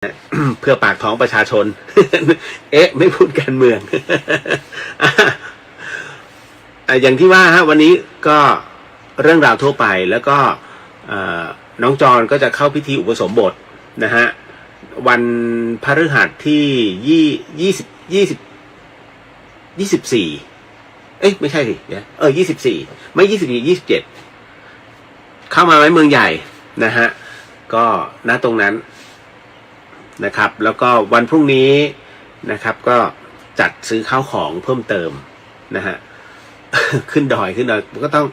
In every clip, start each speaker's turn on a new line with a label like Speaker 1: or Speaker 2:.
Speaker 1: เพื่อปากท้องประชาชน ไม่พูดการเมือง อย่างที่ว่าฮะวันนี้ก็เรื่องราวทั่วไปแล้วก็น้องจอนก็จะเข้าพิธีอุปสมบทนะฮะวันพฤหัสที่24ไม่ใช่สิ24ไม่24 27เข้ามาไว้เมืองใหญ่นะฮะก็ณตรงนั้นนะครับแล้วก็วันพรุ่งนี้นะครับก็จัดซื้อข้าวของเพิ่มเติมนะฮะ ขึ้นดอยก็ต้อง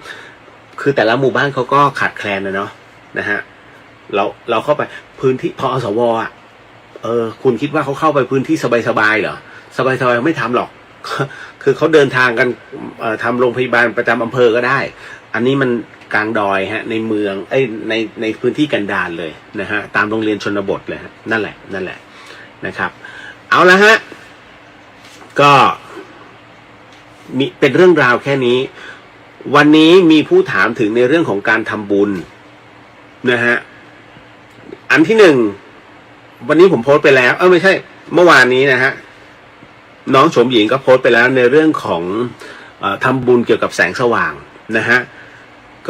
Speaker 1: คือแต่ละหมู่บ้านเขาก็ขาดแคลนนะฮะเราเข้าไปพื้นที่พอสวอ่ะคุณคิดว่าเขาเข้าไปพื้นที่สบายๆเหรอสบายๆไม่ทำหรอก คือเขาเดินทางกันทำโรงพยาบาลประจำอำเภอก็ได้อันนี้มันกลางดอยฮะในเมืองในพื้นที่กันดารเลยนะฮะตามโรงเรียนชนบทเลยฮะนั่นแหละนะครับเอาละฮะก็มีเป็นเรื่องราวแค่นี้วันนี้มีผู้ถามถึงในเรื่องของการทำบุญนะฮะอันที่หนึ่งวันนี้ผมโพสต์ไปแล้วไม่ใช่เมื่อวานนี้นะฮะน้องโฉมหญิงก็โพสต์ไปแล้วในเรื่องของทำบุญเกี่ยวกับแสงสว่างนะฮะ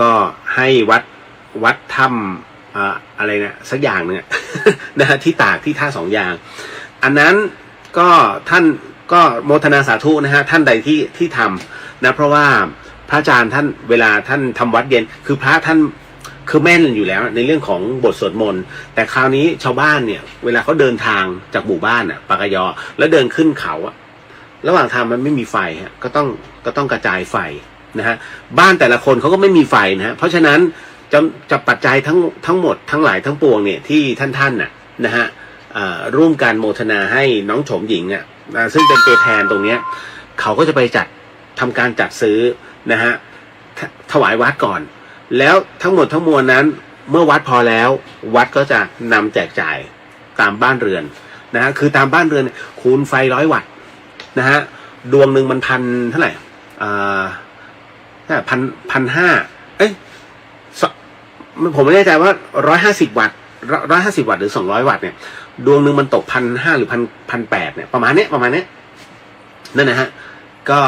Speaker 1: ก็ให้วัดถ้ำอะไรนะสักอย่างเนี่ย นะฮะที่ตากที่ท่าสองอย่างอันนั้นก็ท่านก็โมทนาสาธุนะฮะท่านใดที่ทำนะเพราะว่าพระอาจารย์ท่านเวลาท่านทำวัดเย็นคือพระท่านคือแม่นอยู่แล้วในเรื่องของบทสวดมนต์แต่คราวนี้ชาวบ้านเนี่ยเวลาเขาเดินทางจากหมู่บ้านปากยอแล้วเดินขึ้นเขาระหว่างทางมันไม่มีไฟฮะก็ต้องกระจายไฟนะฮะบ้านแต่ละคนเขาก็ไม่มีไฟนะฮะเพราะฉะนั้นจะปัจจัยทั้งหมดทั้งหลายทั้งปวงเนี่ยที่ท่านนะฮะร่วมกันโมทนาให้น้องโฉมหญิงซึ่งเป็นตัวแทนตรงเนี้ยเขาก็จะไปทำการจัดซื้อนะฮะถวายวัดก่อนแล้วทั้งหมดทั้งมวลนั้นเมื่อวัดพอแล้ววัดก็จะนำแจกจ่ายตามบ้านเรือนนะฮะคือตามบ้านเรือนคูณไฟ100 วัตต์นะฮะดวงหนึ่งมันพันเท่าไหร่1,500ผมไม่แน่ใจว่า150 วัตต์150 วัตต์หรือ200 วัตต์เนี่ยดวงหนึ่งมันตก1,500หรือ1,800เนี่ยประมาณเนี้ยนั่นนะฮะก็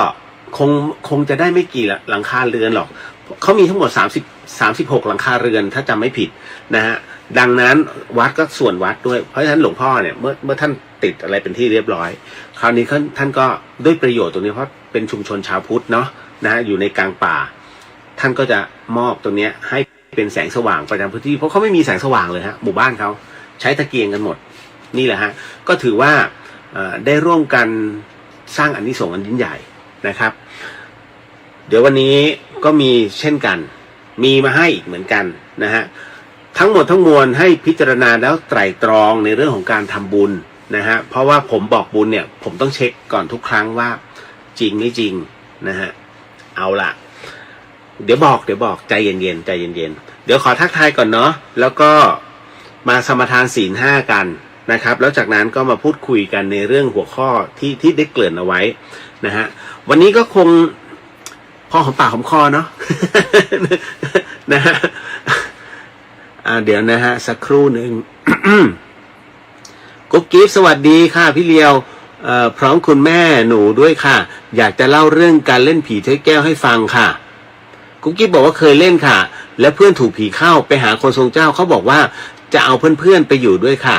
Speaker 1: คงจะได้ไม่กี่หลังคาเรือนหรอกเขามีทั้งหมด36หลังคาเรือนถ้าจำไม่ผิดนะฮะดังนั้นวัดก็ส่วนวัดด้วยเพราะฉะนั้นหลวงพ่อเนี่ยเมื่อท่านติดอะไรเป็นที่เรียบร้อยคราวนี้ท่านก็ด้วยประโยชน์ตรงนี้เพราะเป็นชุมชนชาวพุทธเนาะนะฮะอยู่ในกลางป่าท่านก็จะมอบตรงนี้ให้เป็นแสงสว่างประจำพื้นที่เพราะเขาไม่มีแสงสว่างเลยฮะหมู่บ้านเขาใช้ตะเกียงกันหมดนี่แหละฮะก็ถือว่าได้ร่วมกันสร้างอานิสงส์อันยิ่งใหญ่นะครับเดี๋ยววันนี้ก็มีเช่นกันมีมาให้อีกเหมือนกันนะฮะทั้งหมดทั้งมวลให้พิจารณาแล้วไตร่ตรองในเรื่องของการทำบุญนะฮะเพราะว่าผมบอกบุญเนี่ยผมต้องเช็คก่อนทุกครั้งว่าจริงไม่จริงนะฮะเอาล่ะเดี๋ยวบอกใจเย็นเดี๋ยวขอทักทายก่อนเนาะแล้วก็มาสมทานศีล 5กันนะครับแล้วจากนั้นก็มาพูดคุยกันในเรื่องหัวข้อที่ได้เกริ่นเอาไว้นะฮะวันนี้ก็คงพอหอมปากหอมคอเนาะ นะฮะเดี๋ยวนะฮะสักครู่หนึ่ง กุ๊กกิ๊ฟสวัสดีค่ะพี่เลียวพร้อมคุณแม่หนูด้วยค่ะอยากจะเล่าเรื่องการเล่นผีถ้วยแก้วให้ฟังค่ะกุ๊กกิ๊ฟบอกว่าเคยเล่นค่ะและเพื่อนถูกผีเข้าไปหาคนทรงเจ้าเขาบอกว่าจะเอาเพื่อนๆไปอยู่ด้วยค่ะ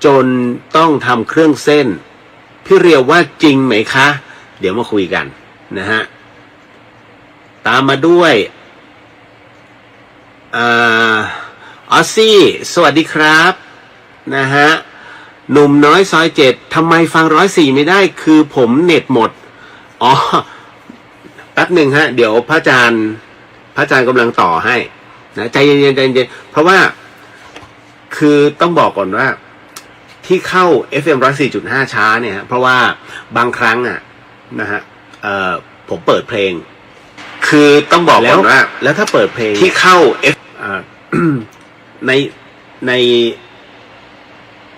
Speaker 1: จนต้องทำเครื่องเส้นพี่เรียวว่าจริงไหมคะเดี๋ยวมาคุยกันนะฮะตามมาด้วยออสซี่สวัสดีครับนะฮะหนุ่มน้อยซอย7ทำไมฟัง104ไม่ได้คือผมเน็ตหมดแป๊บหนึ่งฮะเดี๋ยวพระอาจารย์กำลังต่อให้นะใจเย็นเพราะว่าคือต้องบอกก่อนว่าที่เข้า FM 104.5 ช้าเนี่ยเพราะว่าบางครั้งนะฮะผมเปิดเพลงคือต้องบอกก่อนว่าแล้วถ้าเปิดเพลงที่เข้า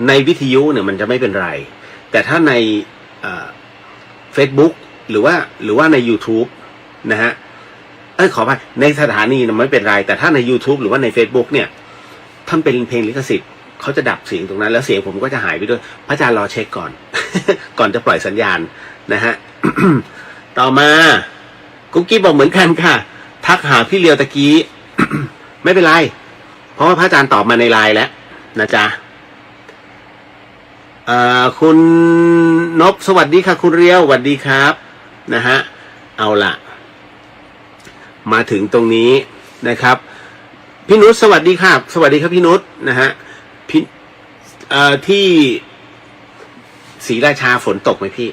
Speaker 1: ในวิทยุเนี่ยมันจะไม่เป็นไรแต่ถ้าในFacebook หรือว่าใน YouTube นะฮะขออภัยในสถานีมันไม่เป็นไรแต่ถ้าใน YouTube หรือว่าใน Facebook เนี่ยท่านเป็นเพลงลิขสิทธิ์ เขาจะดับเสียงตรงนั้นแล้วเสียงผมก็จะหายไปด้วยพระอาจารย์รอเช็คก่อน ก่อนจะปล่อยสัญญาณนะฮะ ต่อมากุ๊กกี้บอกเหมือนกันค่ะทักหาพี่เลียวตะกี้ ไม่เป็นไรเพราะว่าพระอาจารย์ตอบมาในไลน์แล้วนะจ๊ะคุณนพสวัสดีค่ะคุณเรียวสวัสดีครับนะฮะเอาล่ะมาถึงตรงนี้นะครับพี่นุชสวัสดีครับสวัสดีครับพี่นุชนะฮะที่ศรีราชาฝนตกไหมพี่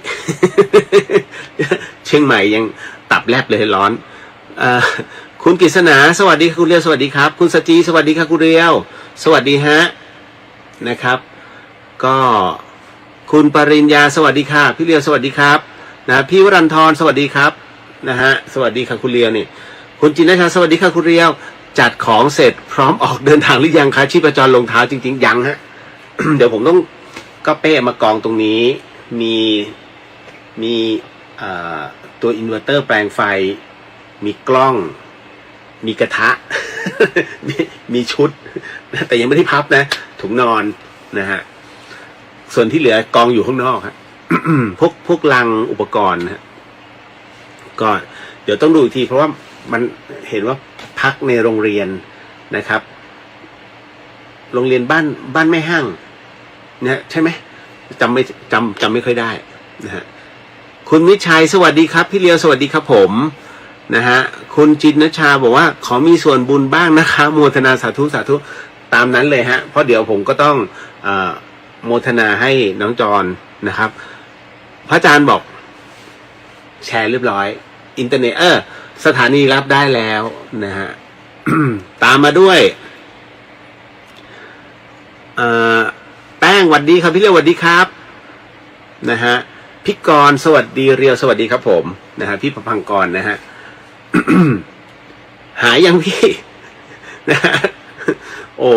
Speaker 1: เชียงใหม่ยังตับแลบเลยร้อนคุณกฤษณาสวัสดีคุณเรียวสวัสดีครับคุณสจีสวัสดีครับคุณเรียวสวัสดีฮะนะครับก็คุณปริญญาสวัสดีค่ะพี่เรียวสวัสดีครับนะพี่วรันทรสวัสดีครับนะฮะสวัสดีค่ะคุณเรียวนี่คุณจินนชาสวัสดีค่ะคุณเรียวจัดของเสร็จพร้อมออกเดินทางหรือยังคะชีพจรลงเท้าจริงๆยังฮะ เดี๋ยวผมต้องก็เป้มากองตรงนี้มีตัวอินเวอร์เตอร์แปลงไฟมีกล้องมีกระทะ มีชุดแต่ยังไม่ได้พับนะถุงนอนนะฮะส่วนที่เหลือกองอยู่ข้างนอกฮะ พวกลังอุปกรณ์ฮะก็เดี๋ยวต้องดูอีกทีเพราะว่ามันเห็นว่าพักในโรงเรียนนะครับโรงเรียนบ้านแม่ห้างเนี่ยใช่ไหมจำไม่ค่อยได้นะฮะคุณมิชัยสวัสดีครับพี่เลียวสวัสดีครับผมนะฮะคุณจินนชาบอกว่าขอมีส่วนบุญบ้างนะคะโมทนาสาธุสาธุตามนั้นเลยฮะเพราะเดี๋ยวผมก็ต้องโมทนาให้น้องจรนะครับพระอาจารย์บอกแชร์เรียบร้อยอินเทอร์เน็ตสถานีรับได้แล้วนะฮะ ตามมาด้วยแป้งสวัสดีครับพี่เรียวสวัสดีครับนะฮะพี่กรสวัสดีเรียวสวัสดีครับผมนะฮะพี่ประพังกรนะฮะ หายยังพี่ นะฮะโอ้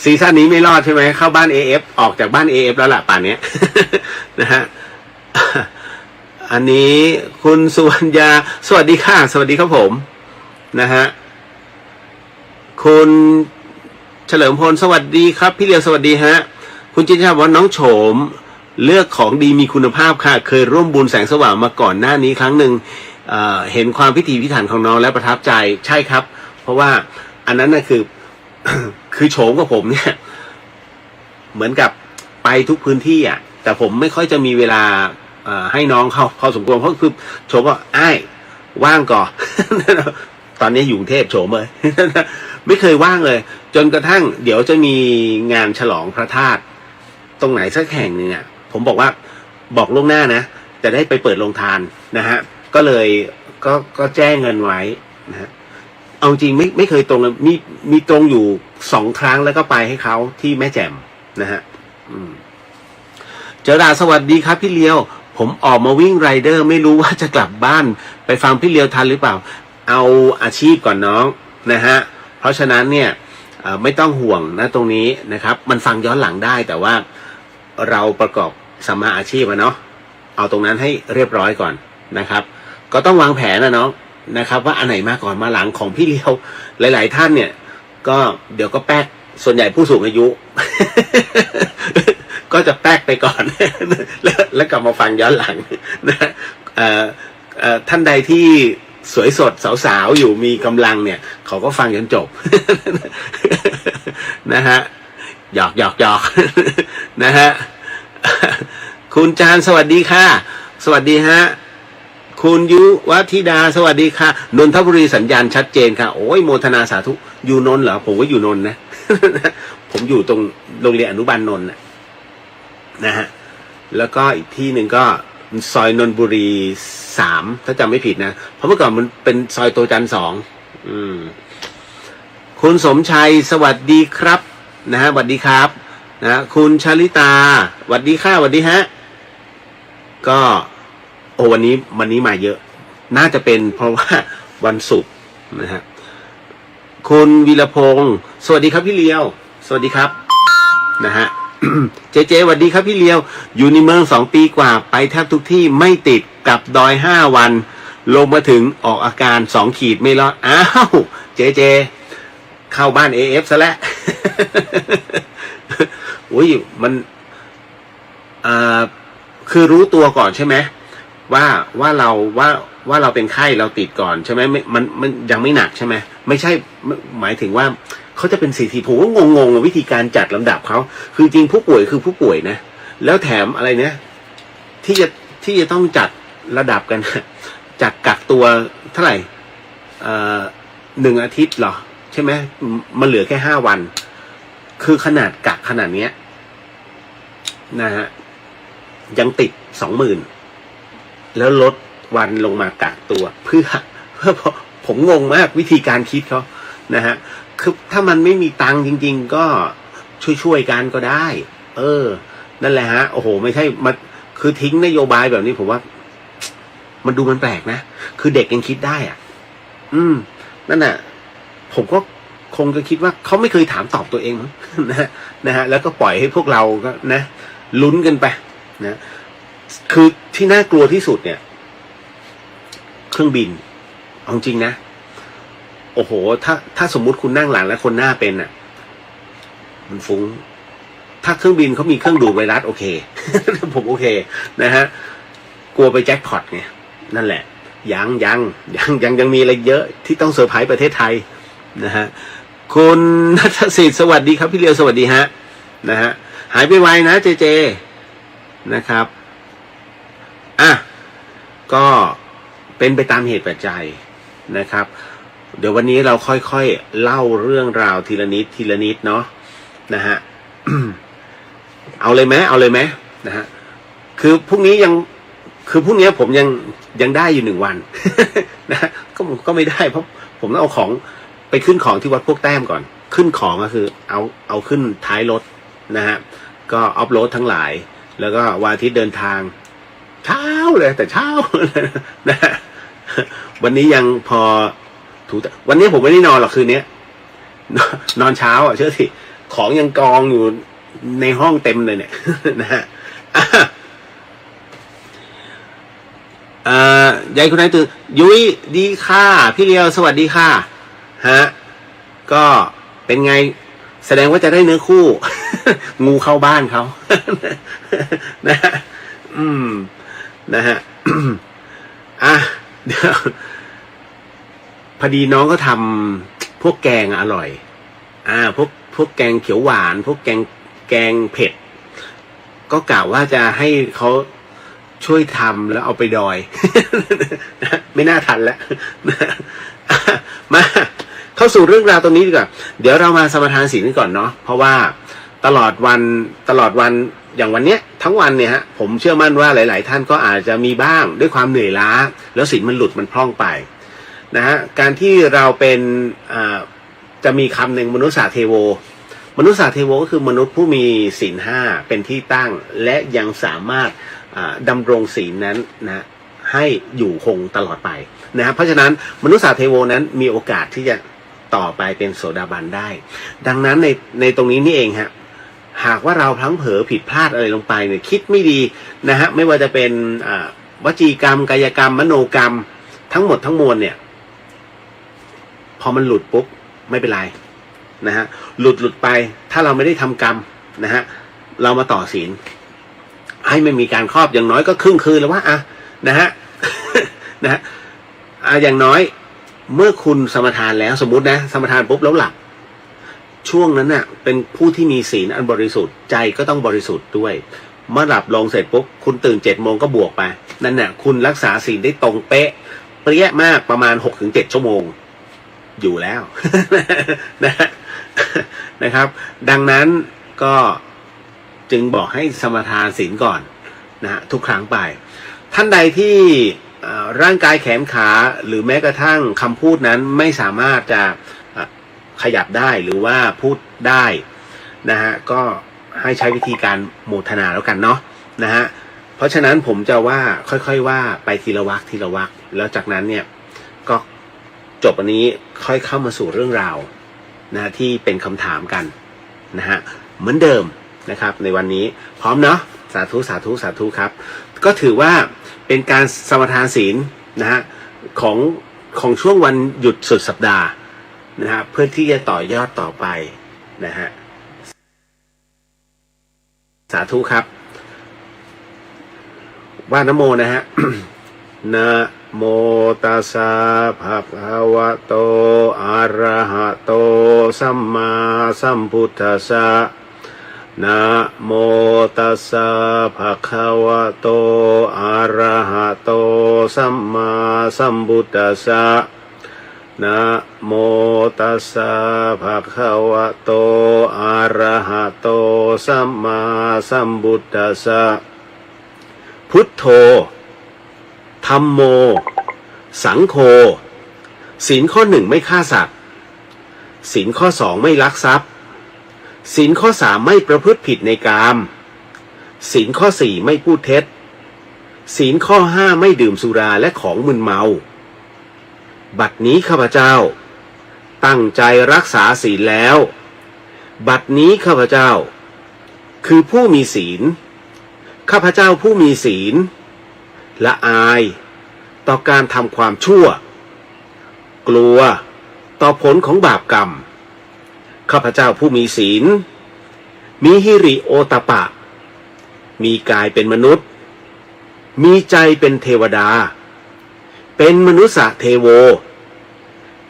Speaker 1: ซีซั่นนี้ไม่รอดใช่ไหมเข้าบ้าน AF ออกจากบ้าน AF แล้วล่ะป่านนี้ นะฮะอันนี้คุณสุวรรณยาสวัสดีค่ะสวัสดีครับผมนะฮะคุณเฉลิมพลสวัสดีครับพี่เลียวสวัสดีฮะคุณจินชาบอกว่าน้องโฉมเลือกของดีมีคุณภาพค่ะเคยร่วมบุญแสงสว่างมาก่อนหน้านี้ครั้งหนึ่งเห็นความพิถีพิถันของน้องและประทับใจใช่ครับเพราะว่าอันนั้นน่ะคือ คือโฉมกับผมเนี่ยเหมือนกับไปทุกพื้นที่อ่ะแต่ผมไม่ค่อยจะมีเวลาให้น้องเขาพอสมควรเพราะคือโฉมว่าอ้ายว่างก่อน ตอนนี้อยู่กรุงเทพโฉมเลย ไม่เคยว่างเลยจนกระทั่งเดี๋ยวจะมีงานฉลองพระธาตุตรงไหนสักแห่งหนึ่งอ่ะผมบอกว่าบอกล่วงหน้านะจะได้ไปเปิดโรงทานนะฮะก็เลยก็แจ้งเงินไว้นะฮะเอาจริงไม่เคยตรงเลยมีตรงอยู่2 ครั้งแล้วก็ไปให้เขาที่แม่แจ่มนะฮะเจอดาสวัสดีครับพี่เลียวผมออกมาวิ่งไรเดอร์ไม่รู้ว่าจะกลับบ้านไปฟังพี่เลียวทันหรือเปล่าเอาอาชีพก่อนน้องนะฮะเพราะฉะนั้นเนี่ยไม่ต้องห่วงนะตรงนี้นะครับมันฟังย้อนหลังได้แต่ว่าเราประกอบสัมมาอาชีพเนาะเอาตรงนั้นให้เรียบร้อยก่อนนะครับก็ต้องวางแผนนะน้องนะครับว่าอันไหนมาก่อนมาหลังของพี่เลียวหลายๆท่านเนี่ยก็เดี๋ยวก็แป๊กส่วนใหญ่ผู้สูงอายุ ก็จะแป๊กไปก่อน แล้วกลับมาฟังย้อนหลังนะท่านใดที่สวยสดสาวๆอยู่มีกำลังเนี่ยเขาก็ฟังจนจบ นะฮะหยอก นะฮะคุณจานสวัสดีค่ะสวัสดีฮะคุณยุวัธิดาสวัสดีค่ะนนทบุรีสัญญาณชัดเจนค่ะโอ้ยโมทนาสาธุอยู่นนท์เหรอผมก็อยู่นนท์นะ ผมอยู่ตรงโรงเรียนอนุบาลนนท์นะฮะแล้วก็อีกที่หนึ่งก็ซอยนนทบุรี3ถ้าจำไม่ผิดนะเพราะเมื่อก่อนมันเป็นซอยโตจันทร์2คุณสมชัยสวัสดีครับนะฮะสวัสดีครับนะคุณชลิตาสวัสดีค่ะสวัสดีฮะก็โอ้วันนี้มาเยอะน่าจะเป็นเพราะว่าวันศุกร์นะฮะคุณวีรพงศ์สวัสดีครับพี่เลียวสวัสดีครับนะฮะ เจสวัสดีครับพี่เลียวอยู่ในเมือง2 ปีกว่าไปแทบทุกที่ไม่ติดกับดอย5 วันลงมาถึงออกอาการ2 ขีดไม่รอดอ้าวเจเข้าบ้าน AF ซะแล้ว อุ้ยมันคือรู้ตัวก่อนใช่ไหมว่าเราเป็นไข้เราติดก่อนใช่ไหมมันยังไม่หนักใช่ไหมไม่ใช่หมายถึงว่าเขาจะเป็นสีผมก็งงวิธีการจัดลำดับเขาคือจริงผู้ป่วยคือผู้ป่วยนะแล้วแถมอะไรเนี่ยที่จะต้องจัดระดับกันจากกักตัวเท่าไหร่1 อาทิตย์เหรอใช่ไหมมันเหลือแค่5 วันคือขนาดกักขนาดเนี้ยนะฮะยังติด 20,000แล้วลดวันลงมากักตัวเพื่อผมงงมากวิธีการคิดเขานะฮะคือถ้ามันไม่มีตังค์จริงๆก็ช่วยกันก็ได้นั่นแหละฮะโอ้โหไม่ใช่มาคือทิ้งนโยบายแบบนี้ผมว่ามันดูมันแปลกนะคือเด็กยังคิดได้อ่ะนั่นน่ะผมก็คงจะคิดว่าเขาไม่เคยถามตอบตัวเองนะฮะแล้วก็ปล่อยให้พวกเราก็นะลุ้นกันไปนะคือที่น่ากลัวที่สุดเนี่ยเครื่องบินเอาจริงนะโอ้โหถ้าสมมุติคุณนั่งหลังแล้วคนหน้าเป็นอ่ะมันฟุ้งถ้าเครื่องบินเขามีเครื่องดูดไวรัสโอเค ผมโอเคนะฮะกลัวไปแจ็คพอตไงนั่นแหละยังมีอะไรเยอะที่ต้องเซอร์ไพรส์ประเทศไทยนะฮะคุณณัฐศิษย์สวัสดีครับพี่เลียวสวัสดีฮะนะฮะหายไปไวนะเจนะครับก็เป็นไปตามเหตุปัจจัยนะครับเดี๋ยววันนี้เราค่อยๆเล่าเรื่องราวทีละนิดเนาะนะฮะ เอาเลยไหมนะฮะคือพรุ่งนี้ผมยังได้อยู่1 วัน นะฮะก็ไม่ได้เพราะผมต้องเอาของไปขึ้นของที่วัดพวกแต้มก่อนขึ้นของก็คือเอาขึ้นท้ายรถนะฮะก็ออฟโรดทั้งหลายแล้วก็วันอาทิตย์เดินทางเช้าเลยแต่เช้านะฮะวันนี้ยังพอวันนี้ผมไม่ได้นอนหรอกคืนนี้นอนเช้าเชื่อสิของยังกองอยู่ในห้องเต็มเลยเนี่ยนะฮะยายคุณนายตื่นยุ้ยดีค่ะพี่เลียวสวัสดีค่ะฮะก็เป็นไงแสดงว่าจะได้เนื้อคู่ งูเข้าบ้านเขา นะฮะนะฮะ เดี๋ยวพอดีน้องก็ทำพวกแกงอร่อยพวกแกงเขียวหวานพวกแกงเผ็ดก็กล่าวว่าจะให้เขาช่วยทำแล้วเอาไปดอย ไม่น่าทันแล้ว มาเข้าสู่เรื่องราวตรงนี้ดีกว่าเดี๋ยวเรามาสมทานศีลกันก่อนเนาะเพราะว่าตลอดวันอย่างวันเนี้ยทั้งวันเนี่ยฮะผมเชื่อมั่นว่าหลายๆท่านก็อาจจะมีบ้างด้วยความเหนื่อยล้าแล้วศีลมันหลุดมันพร่องไปนะฮะการที่เราเป็นจะมีคำหนึ่งมนุษย์สาเทโวก็คือมนุษย์ผู้มีศีล 5เป็นที่ตั้งและยังสามารถดำรงศีลนั้นนะให้อยู่คงตลอดไปนะเพราะฉะนั้นมนุษย์สาเทโวนั้นมีโอกาสที่จะต่อไปเป็นโสดาบันได้ดังนั้นในตรงนี้นี่เองฮะหากว่าเราพลั้งเผลอผิดพลาดอะไรลงไปเนี่ยคิดไม่ดีนะฮะไม่ว่าจะเป็นวจีกรรมกายกรรมมโนกรรมทั้งหมดทั้งมวลเนี่ยพอมันหลุดปุ๊บไม่เป็นไรนะฮะหลุดไปถ้าเราไม่ได้ทำกรรมนะฮะเรามาต่อศีลให้ไม่มีการครอบอย่างน้อยก็ครึ่งคืนแล้วว่านะฮะ นะฮะอย่างน้อยเมื่อคุณสมทานแล้วสมมุตินะสมทานปุ๊บแล้วหลับช่วงนั้นน่ะเป็นผู้ที่มีศีลอันบริสุทธิ์ใจก็ต้องบริสุทธิ์ด้วยเมื่อหลับลงเสร็จปุ๊บคุณตื่น7 โมงก็บวกไปนั่นน่ะคุณรักษาศีลได้ตรงเป๊ะเปรี้ยมากประมาณ 6-7 ชั่วโมงอยู่แล้ว นะครับดังนั้นก็จึงบอกให้สมทานศีลก่อนนะทุกครั้งไปท่านใดที่ร่างกายแขนขาหรือแม้กระทั่งคำพูดนั้นไม่สามารถจะขยับได้หรือว่าพูดได้นะฮะก็ให้ใช้วิธีการโมทนาแล้วกันเนาะนะฮะเพราะฉะนั้นผมจะว่าค่อยๆว่าไปทีละวรรคแล้วจากนั้นเนี่ยก็จบอันนี้ค่อยเข้ามาสู่เรื่องราวนะที่เป็นคำถามกันนะฮะเหมือนเดิมนะครับในวันนี้พร้อมเนาะสาธุครับก็ถือว่าเป็นการสมทานศีลนะฮะของช่วงวันหยุดสุดสัปดาห์นะฮะเพื่อที่จะต่อยอดต่อไปนะฮะ สาธุครับว่านะโมนะฮะ นะโมตัสสะภะคะวะโตอะระหะโตสัมมาสัมพุทธัสสะนะโมตัสสะภะคะวะโตอะระหะโตสัมมาสัมพุทธัสสะนะโมตัสสะภะคะวะโตอะระหะโตสัมมาสัมพุทธัสสะพุทโธธัมโมสังโฆศีลข้อ 1ไม่ฆ่าสัตว์ศีลข้อ 2ไม่ลักทรัพย์ศีลข้อ 3ไม่ประพฤติผิดในกามศีลข้อ 4ไม่พูดเท็จศีลข้อ 5ไม่ดื่มสุราและของมึนเมาบัดนี้ข้าพเจ้าตั้งใจรักษาศีลแล้วบัดนี้ข้าพเจ้าคือผู้มีศีลข้าพเจ้าผู้มีศีลละอายต่อการทำความชั่วกลัวต่อผลของบาปกรรมข้าพเจ้าผู้มีศีลมีหิริโอตปะมีกายเป็นมนุษย์มีใจเป็นเทวดาเป็นมนุษย์เทโว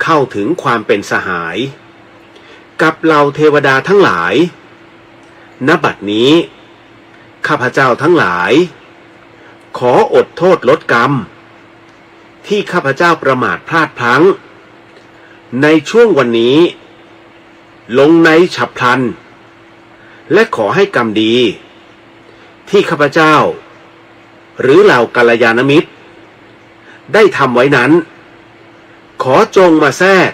Speaker 1: เข้าถึงความเป็นสหายกับเหล่าเทวดาทั้งหลายณบัดนี้ข้าพเจ้าทั้งหลายขออดโทษลดกรรมที่ข้าพเจ้าประมาทพลาดพลั้งในช่วงวันนี้ลงในฉับพลันและขอให้กรรมดีที่ข้าพเจ้าหรือเหล่ากัลยาณมิตรได้ทำไว้นั้นขอจงมาแทรก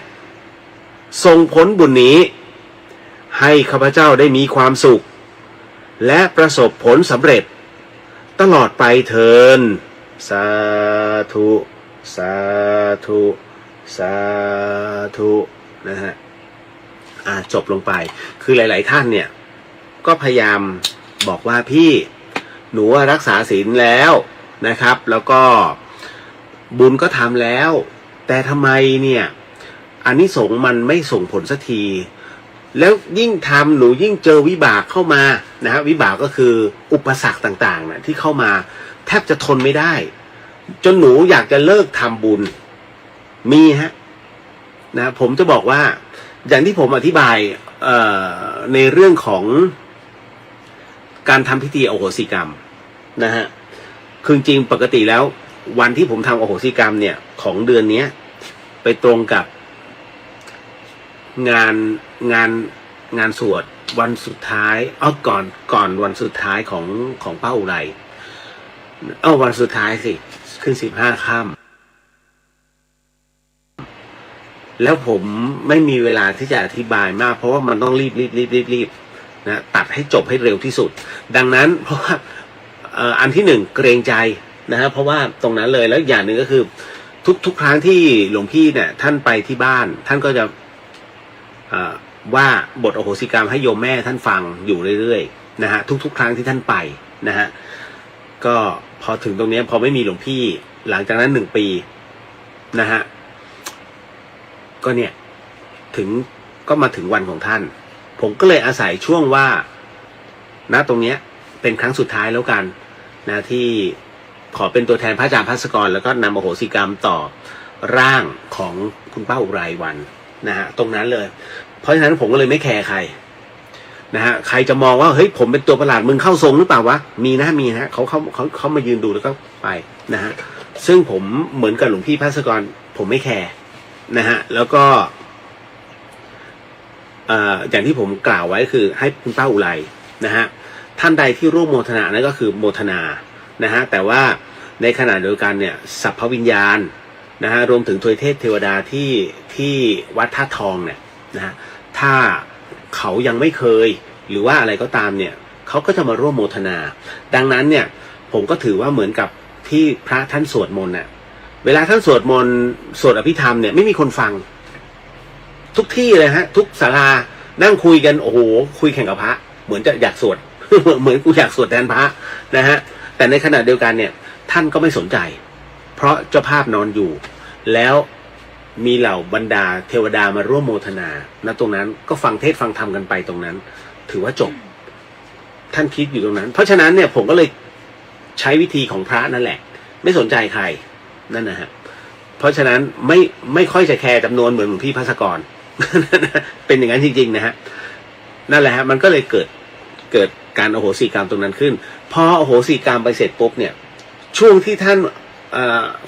Speaker 1: ส่งผลบุญนี้ให้ข้าพเจ้าได้มีความสุขและประสบผลสำเร็จตลอดไปเถิดสาธุสาธุสาธุนะฮะจบลงไปคือหลายๆท่านเนี่ยก็พยายามบอกว่าพี่หนูรักษาศีลแล้วนะครับแล้วก็บุญก็ทำแล้วแต่ทำไมเนี่ยอานิสงส์มันไม่ส่งผลสักทีแล้วยิ่งทำหนูยิ่งเจอวิบากเข้ามานะฮะวิบากก็คืออุปสรรคต่างๆนะที่เข้ามาแทบจะทนไม่ได้จนหนูอยากจะเลิกทำบุญมีฮะนะผมจะบอกว่าอย่างที่ผมอธิบายในเรื่องของการทำพิธีอโหสิกรรมนะฮะคือจริงปกติแล้ววันที่ผมทำอโหสิกรรมเนี่ยของเดือนนี้ไปตรงกับงานสวดวันสุดท้ายก่อนวันสุดท้ายของป้าอุไรวันสุดท้ายสิขึ้น15 ค่ำแล้วผมไม่มีเวลาที่จะอธิบายมากเพราะว่ามันต้องรีบนะตัดให้จบให้เร็วที่สุดดังนั้นเพราะว่าอันที่1เกรงใจนะฮะเพราะว่าตรงนั้นเลยแล้วอย่างหนึ่งก็คือทุกครั้งที่หลวงพี่เนี่ยท่านไปที่บ้านท่านก็จะว่าบทอโหสิกรรมให้โยมแม่ท่านฟังอยู่เรื่อยๆนะฮะทุกครั้งที่ท่านไปนะฮะก็พอถึงตรงนี้พอไม่มีหลวงพี่หลังจากนั้น1 ปีนะฮะก็เนี่ยก็มาถึงวันของท่านผมก็เลยอาศัยช่วงว่าณตรงเนี้ยเป็นครั้งสุดท้ายแล้วกันนะที่ขอเป็นตัวแทนพระอาจารย์ภัสกรแล้วก็นำอโหสิกรรมต่อร่างของคุณป้าอุไรวันนะฮะตรงนั้นเลยเพราะฉะนั้นผมก็เลยไม่แคร์ใครนะฮะใครจะมองว่าเฮ้ยผมเป็นตัวประหลาดมึงเข้าทรงหรือเปล่าวะมีนะเขามายืนดูแล้วก็ไปนะฮะซึ่งผมเหมือนกับหลวงพี่ภัสกรผมไม่แคร์นะฮะแล้วก็อย่างที่ผมกล่าวไว้คือให้คุณป้าอุไรนะฮะท่านใดที่ร่วมโมทนานั่นก็คือโมทนานะฮะแต่ว่าในขณะเดียวกันเนี่ยสัพพวิญญาณนะฮะรวมถึงทวยเทพเทวดาที่วัดท่าทองเนี่ยนะฮะถ้าเขายังไม่เคยหรือว่าอะไรก็ตามเนี่ยเขาก็จะมาร่วมโมทนาดังนั้นเนี่ยผมก็ถือว่าเหมือนกับที่พระท่านสวดมนต์เนี่ยเวลาท่านสวดมนต์สวดอภิธรรมเนี่ยไม่มีคนฟังทุกที่เลยฮะทุกศาลานั่งคุยกันโอ้โหคุยแข่งกับพระเหมือนจะอยากสวด เหมือนกูอยากสวดแทนพระนะฮะแต่ในขณะเดียวกันเนี่ยท่านก็ไม่สนใจเพราะเจ้าภาพนอนอยู่แล้วมีเหล่าบรรดาเทวดามาร่วมโมทนาณตรงนั้นก็ฟังเทศฟังธรรมกันไปตรงนั้นถือว่าจบ ท่านคิดอยู่ตรงนั้นเพราะฉะนั้นเนี่ยผมก็เลยใช้วิธีของพระนั่นแหละไม่สนใจใครนั่นนะฮะเพราะฉะนั้นไม่ค่อยจะแคร์จำนวนเหมือนหลวงพี่ภัสกร เป็นอย่างนั้นจริงๆนะฮะนั่นแหละฮะมันก็เลยเกิดการอโหสิกรรมตรงนั้นขึ้นพออโหสิกรรมไปเสร็จปุ๊บเนี่ยช่วงที่ท่าน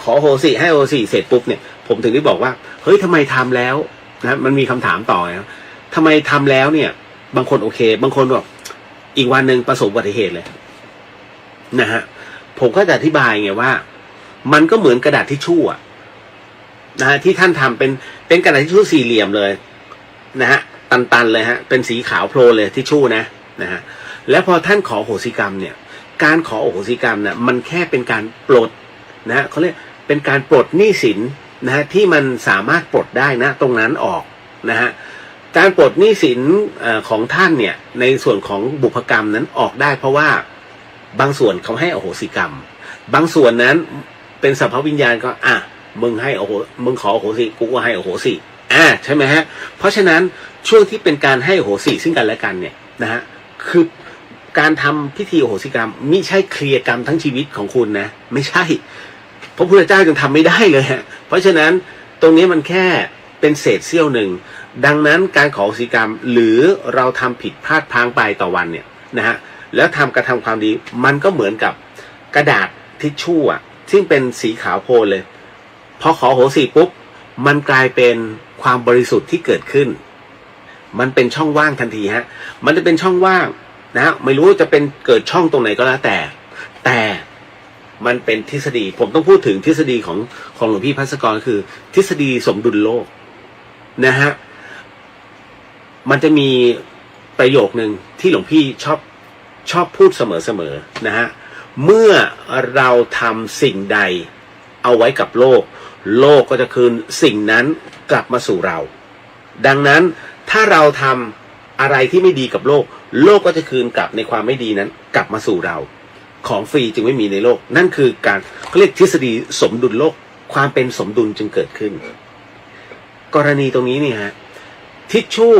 Speaker 1: ขออโหสิให้อโหสิเสร็จปุ๊บเนี่ยผมถึงได้บอกว่าเฮ้ยทำไมทำแล้วนะมันมีคำถามต่อนะทำไมทำแล้วเนี่ยบางคนโอเคบางคนบอกอีกวันหนึ่งประสบอุบัติเหตุเลยนะฮะผมก็จะอธิบายไงว่ามันก็เหมือนกระดาษทิชชู่นะฮะที่ท่านทำเป็นกระดาษทิชชู่สี่เหลี่ยมเลยนะฮะตันๆเลยฮะเป็นสีขาวโพลนเลยทิชชู่นะฮะแล้วพอท่านขออโหสิกรรมเนี่ยการขออโหสิกรรมเนี่ยมันแค่เป็นการปลดนะฮะเขาเรียกเป็นการปลดหนี้สินนะฮะที่มันสามารถปลดได้นะตรงนั้นออกนะฮะการปลดหนี้สินของท่านเนี่ยในส่วนของบุพกรรมนั้นออกได้เพราะว่าบางส่วนเขาให้อโหสิกรรมบางส่วนนั้นเป็นสัพพวิญญาณก็มึงขออโหสิกูก็ให้อโหสิใช่ไหมฮะเพราะฉะนั้นช่วงที่เป็นการให้อโหสิซึ่งกันและกันเนี่ยนะฮะคือการทำพิธีอโหสิกรรมไม่ใช่เคลียร์กรรมทั้งชีวิตของคุณนะไม่ใช่พระพุทธเจ้ายังทำไม่ได้เลยฮะเพราะฉะนั้นตรงนี้มันแค่เป็นเศษเสี้ยวหนึ่งดังนั้นการขออโหสิกรรมหรือเราทำผิดพลาดพลั้งไปต่อวันเนี่ยนะฮะแล้วกระทำความดีมันก็เหมือนกับกระดาษทิชชู่ซึ่งเป็นสีขาวโพลนเลยพอขออโหสิปุ๊บมันกลายเป็นความบริสุทธิ์ที่เกิดขึ้นมันเป็นช่องว่างทันทีฮะมันจะเป็นช่องว่างนะไม่รู้จะเป็นเกิดช่องตรงไหนก็แล้วแต่มันเป็นทฤษฎีผมต้องพูดถึงทฤษฎีของหลวงพี่ภัสกรคือทฤษฎีสมดุลโลกนะฮะมันจะมีประโยคนึงที่หลวงพี่ชอบพูดเสมอนะฮะเมื่อเราทำสิ่งใดเอาไว้กับโลกก็จะคืนสิ่งนั้นกลับมาสู่เราดังนั้นถ้าเราทำอะไรที่ไม่ดีกับโลกก็จะคืนกลับในความไม่ดีนั้นกลับมาสู่เราของฟรีจึงไม่มีในโลกนั่นคือการเขาเรียกทฤษฎีสมดุลโลกความเป็นสมดุลจึงเกิดขึ้นกรณีตรงนี้เนี่ยฮะทิชชู่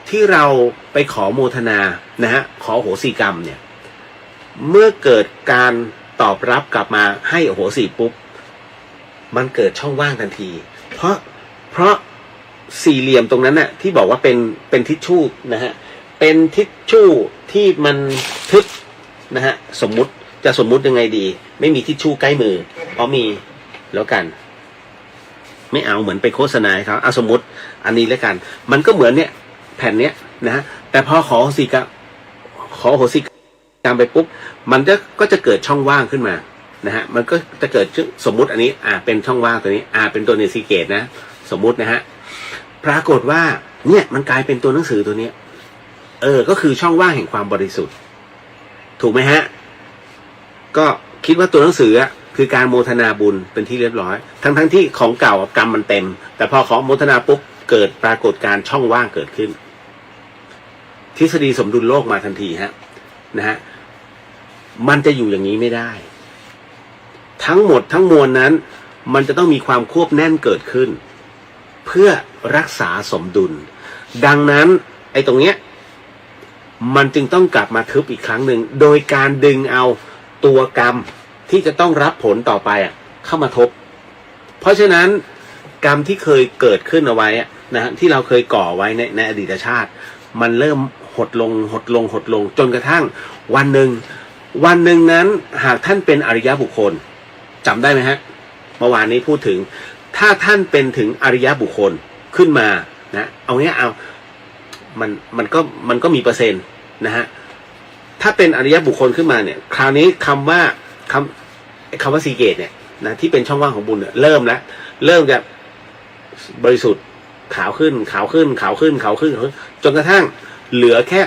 Speaker 1: ที่เราไปขอโมทนานะฮะขออโหสิกรรมเนี่ยเมื่อเกิดการตอบรับกลับมาให้อโหสิปุ๊บมันเกิดช่องว่างทันทีเพราะสี่เหลี่ยมตรงนั้นน่ะที่บอกว่าเป็นทิชชู่นะฮะเป็นทิชชู่ที่มันทึบนะฮะสมมุติยังไงดีไม่มีทิชชู่ใกล้มือเพราะมีแล้วกันไม่เอาเหมือนไปโฆษณาเขาสมมติอันนี้แล้วกันมันก็เหมือนเนี่ยแผ่นเนี้ยนะฮะแต่พอขออโหสิกรรมไปปุ๊บมันก็จะเกิดช่องว่างขึ้นมานะฮะมันก็จะเกิดสมมุติอันนี้เป็นช่องว่างตัวนี้เป็นตัวเนซิเกตนะสมมุตินะฮะปรากฏว่าเนี่ยมันกลายเป็นตัวหนังสือตัวนี้ก็คือช่องว่างแห่งความบริสุทธิ์ถูกไหมฮะก็คิดว่าตัวหนังสือคือการโมทนาบุญเป็นที่เรียบร้อยทั้งที่ของเก่ากรรมมันเต็มแต่พอของโมทนาปุ๊บเกิดปรากฏการช่องว่างเกิดขึ้นทฤษฎีสมดุลโลกมาทันทีฮะนะฮะมันจะอยู่อย่างนี้ไม่ได้ทั้งหมดทั้งมวลนั้นมันจะต้องมีความควบแน่นเกิดขึ้นเพื่อรักษาสมดุลดังนั้นไอ้ตรงเนี้ยมันจึงต้องกลับมาทึบอีกครั้งหนึ่งโดยการดึงเอาตัวกรรมที่จะต้องรับผลต่อไปเข้ามาทบเพราะฉะนั้นกรรมที่เคยเกิดขึ้นเอาไว้นะที่เราเคยก่อไว้ในอดีตชาติมันเริ่มหดลงจนกระทั่งวันหนึ่งนั้นหากท่านเป็นอริยบุคคลจำได้ไหมฮะเมื่อวานนี้พูดถึงถ้าท่านเป็นถึงอริยบุคคลขึ้นมานะมันก็มีเปอร์เซ็นต์นะฮะถ้าเป็นอริยบุคคลขึ้นมาเนี่ยคราวนี้คำว่าสีเกตเนี่ยนะที่เป็นช่องว่างของบุญเนี่ยเริ่มจะบริสุทธิ์ขาวขึ้นจนกระทั่งเหลือแค่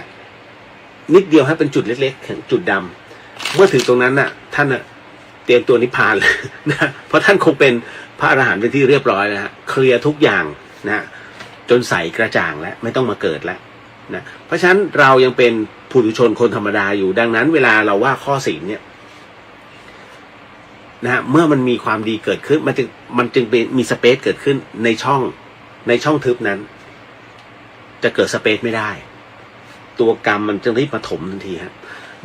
Speaker 1: นิดเดียวให้เป็นจุดเล็กๆจุดดำเมื่อถึงตรงนั้นน่ะท่านเตรียมตัวนิพพานเลยนะเพราะท่านคงเป็นพระอรหันต์เป็นที่เรียบร้อยแล้วฮะเคลียร์ทุกอย่างนะจนใสกระจ่างแล้วไม่ต้องมาเกิดแล้วนะเพราะฉะนั้นเรายังเป็นปุถุชนคนธรรมดาอยู่ดังนั้นเวลาเราว่าข้อศีลเนี่ยนะฮะเมื่อมันมีความดีเกิดขึ้นมันจึงมีสเปซเกิดขึ้นในช่องทึบนั้นจะเกิดสเปซไม่ได้ตัวกรรมมันจึงรีบมาถมทันทีฮะ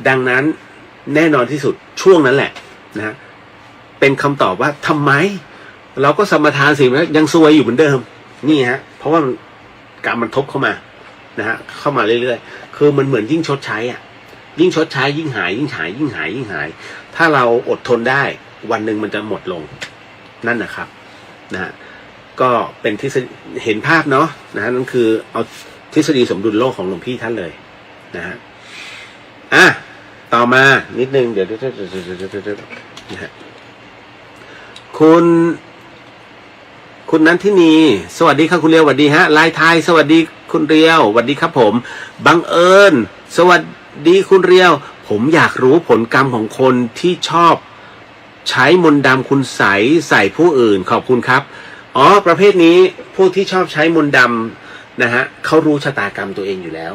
Speaker 1: ดังนั้นแน่นอนที่สุดช่วงนั้นแหละนะฮะเป็นคำตอบว่าทำไมเราก็สมทานสิแล้วยังซวยอยู่เหมือนเดิมนี่ฮะเพราะว่าการมันทบเข้ามานะฮะเข้ามาเรื่อยๆคือมันเหมือนยิ่งชดใช้อ่ะยิ่งชดใช้ยิ่งหายยิ่งหายยิ่งหายยิ่งหายถ้าเราอดทนได้วันหนึ่งมันจะหมดลงนั่นนะครับนะฮะก็เป็นทฤษฎีเห็นภาพเนาะนะฮะนั่นคือเอาทฤษฎีสมดุลโลกของหลวงพี่ท่านเลยนะฮะต่อมานิดนึงเดี๋ยวนะฮะคุณนันทินีสวัสดีครับคุณเรียวสวัสดีฮะลายไทยสวัสดีคุณเรียวสวัสดีครับผมบังเอิญสวัสดีคุณเรียวผมอยากรู้ผลกรรมของคนที่ชอบใช้มนต์ดำคุณใส่ผู้อื่นขอบคุณครับอ๋อประเภทนี้พวกที่ชอบใช้มนต์ดำนะฮะเขารู้ชะตากรรมตัวเองอยู่แล้ว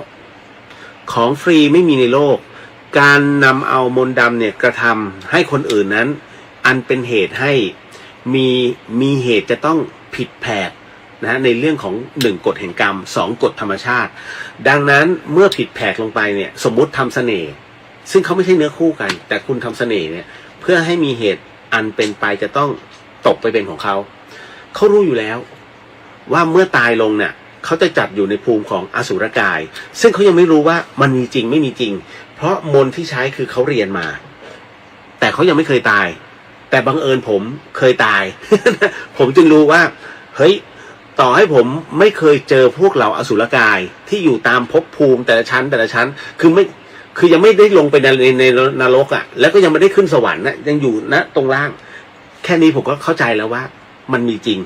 Speaker 1: ของฟรีไม่มีในโลกการนำเอามนต์ดำเนี่ยกระทำให้คนอื่นนั้นอันเป็นเหตุให้มีเหตุจะต้องผิดแผกนะในเรื่องของ1กฎแห่งกรรม2กฎธรรมชาติดังนั้นเมื่อผิดแผกลงไปเนี่ยสมมุติทำเสน่ห์ซึ่งเขาไม่ใช่เนื้อคู่กันแต่คุณทำเสน่ห์เนี่ยเพื่อให้มีเหตุอันเป็นไปจะต้องตกไปเป็นของเขารู้อยู่แล้วว่าเมื่อตายลงเนี่ยเขาจะจัดอยู่ในภูมิของอสุรกายซึ่งเขายังไม่รู้ว่ามันมีจริงไม่มีจริงเพราะมนต์ที่ใช้คือเขาเรียนมาแต่เขายังไม่เคยตายแต่บังเอิญผมเคยตาย ผมจึงรู้ว่าเฮ้ยต่อให้ผมไม่เคยเจอพวกเราอสุรกายที่อยู่ตามภพภูมิแต่ละชั้นคือยังไม่ได้ลงไปในนรกอ่ะแล้วก็ยังไม่ได้ขึ้นสวรรค์นะยังอยู่ณตรงล่างแค่นี้ผมก็เข้าใจแล้วว่ามันมีจริง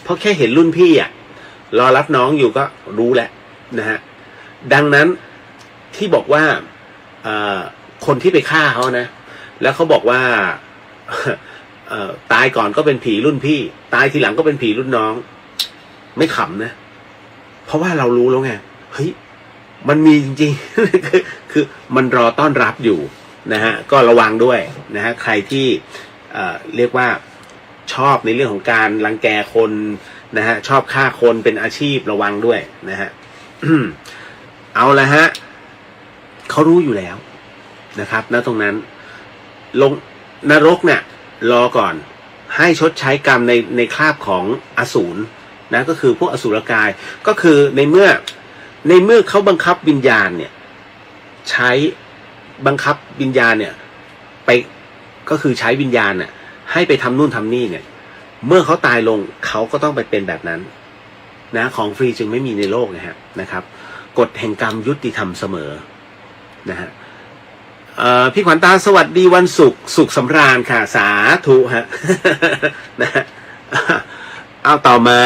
Speaker 1: เพราะแค่เห็นรุ่นพี่อ่ะรอรับน้องอยู่ก็รู้แหละนะฮะดังนั้นที่บอกว่าคนที่ไปฆ่าเขานะแล้วเขาบอกว่าตายก่อนก็เป็นผีรุ่นพี่ตายทีหลังก็เป็นผีรุ่นน้องไม่ขำนะเพราะว่าเรารู้แล้วไงเฮ้ยมันมีจริงๆ คือมันรอต้อนรับอยู่นะฮะก็ระวังด้วยนะฮะใครที่เรียกว่าชอบในเรื่องของการรังแกคนนะฮะชอบฆ่าคนเป็นอาชีพระวังด้วยนะฮะ เอาละฮะเขารู้อยู่แล้วนะครับณตรงนั้นลงนรกเนี่ยรอก่อนให้ชดใช้กรรมในคราบของอสูรนะก็คือพวกอสูรกายก็คือในเมื่อเขาบังคับวิญญาณเนี่ยใช้บังคับวิญญาณเนี่ยไปก็คือใช้วิญญาณเนี่ยให้ไปทำนู่นทำนี่เนี่ยเมื่อเขาตายลงเขาก็ต้องไปเป็นแบบนั้นนะของฟรีจึงไม่มีในโลกนะครับกฎแห่งกรรมยุติธรรมเสมอนะฮะพี่ขวัญตาสวัสดีวันศุกร์สุขสำราญค่ะสาธุฮะ นะฮะเอาต่อมา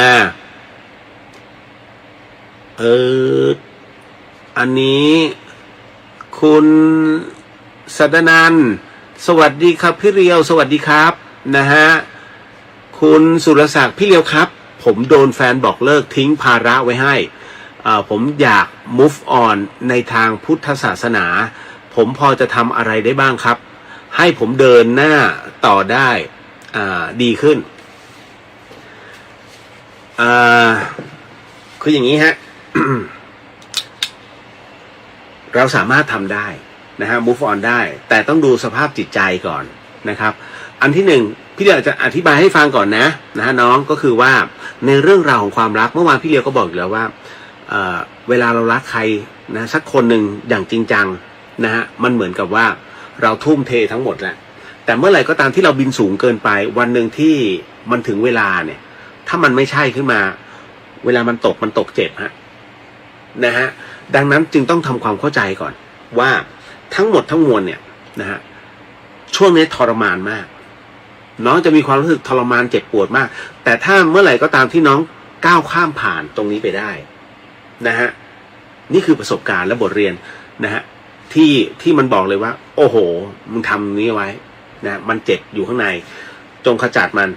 Speaker 1: อันนี้คุณสัตนันสวัสดีครับพี่เรียวสวัสดีครับนะฮะคุณสุรศักดิ์พี่เรียวครับผมโดนแฟนบอกเลิกทิ้งภาระไว้ให้ผมอยาก move on ในทางพุทธศาสนาผมพอจะทำอะไรได้บ้างครับให้ผมเดินหน้าต่อได้ดีขึ้นคืออย่างนี้ฮะ เราสามารถทำได้นะฮะ move on ได้แต่ต้องดูสภาพจิตใจก่อนนะครับอันที่หนึ่งพี่เดียวจะอธิบายให้ฟังก่อนนะฮะน้องก็คือว่าในเรื่องราวของความรักเมื่อวานพี่เดียวก็บอกอยู่แล้วว่าเวลาเรารักใครนะสักคนหนึ่งอย่างจริงจังนะฮะมันเหมือนกับว่าเราทุ่มเททั้งหมดแล้วแต่เมื่อไหร่ก็ตามที่เราบินสูงเกินไปวันหนึ่งที่มันถึงเวลาเนี่ยถ้ามันไม่ใช่ขึ้นมาเวลามันตกเจ็บนะฮะดังนั้นจึงต้องทำความเข้าใจก่อนว่าทั้งหมดทั้งมวลเนี่ยนะฮะช่วงนี้ทรมานมากน้องจะมีความรู้สึกทรมานเจ็บปวดมากแต่ถ้าเมื่อไหร่ก็ตามที่น้องก้าวข้ามผ่านตรงนี้ไปได้นะฮะนี่คือประสบการณ์และบทเรียนนะฮะที่มันบอกเลยว่าโอ้โหมึงทำนี้ไว้นะมันเจ็บอยู่ข้างในจงขจัดมัน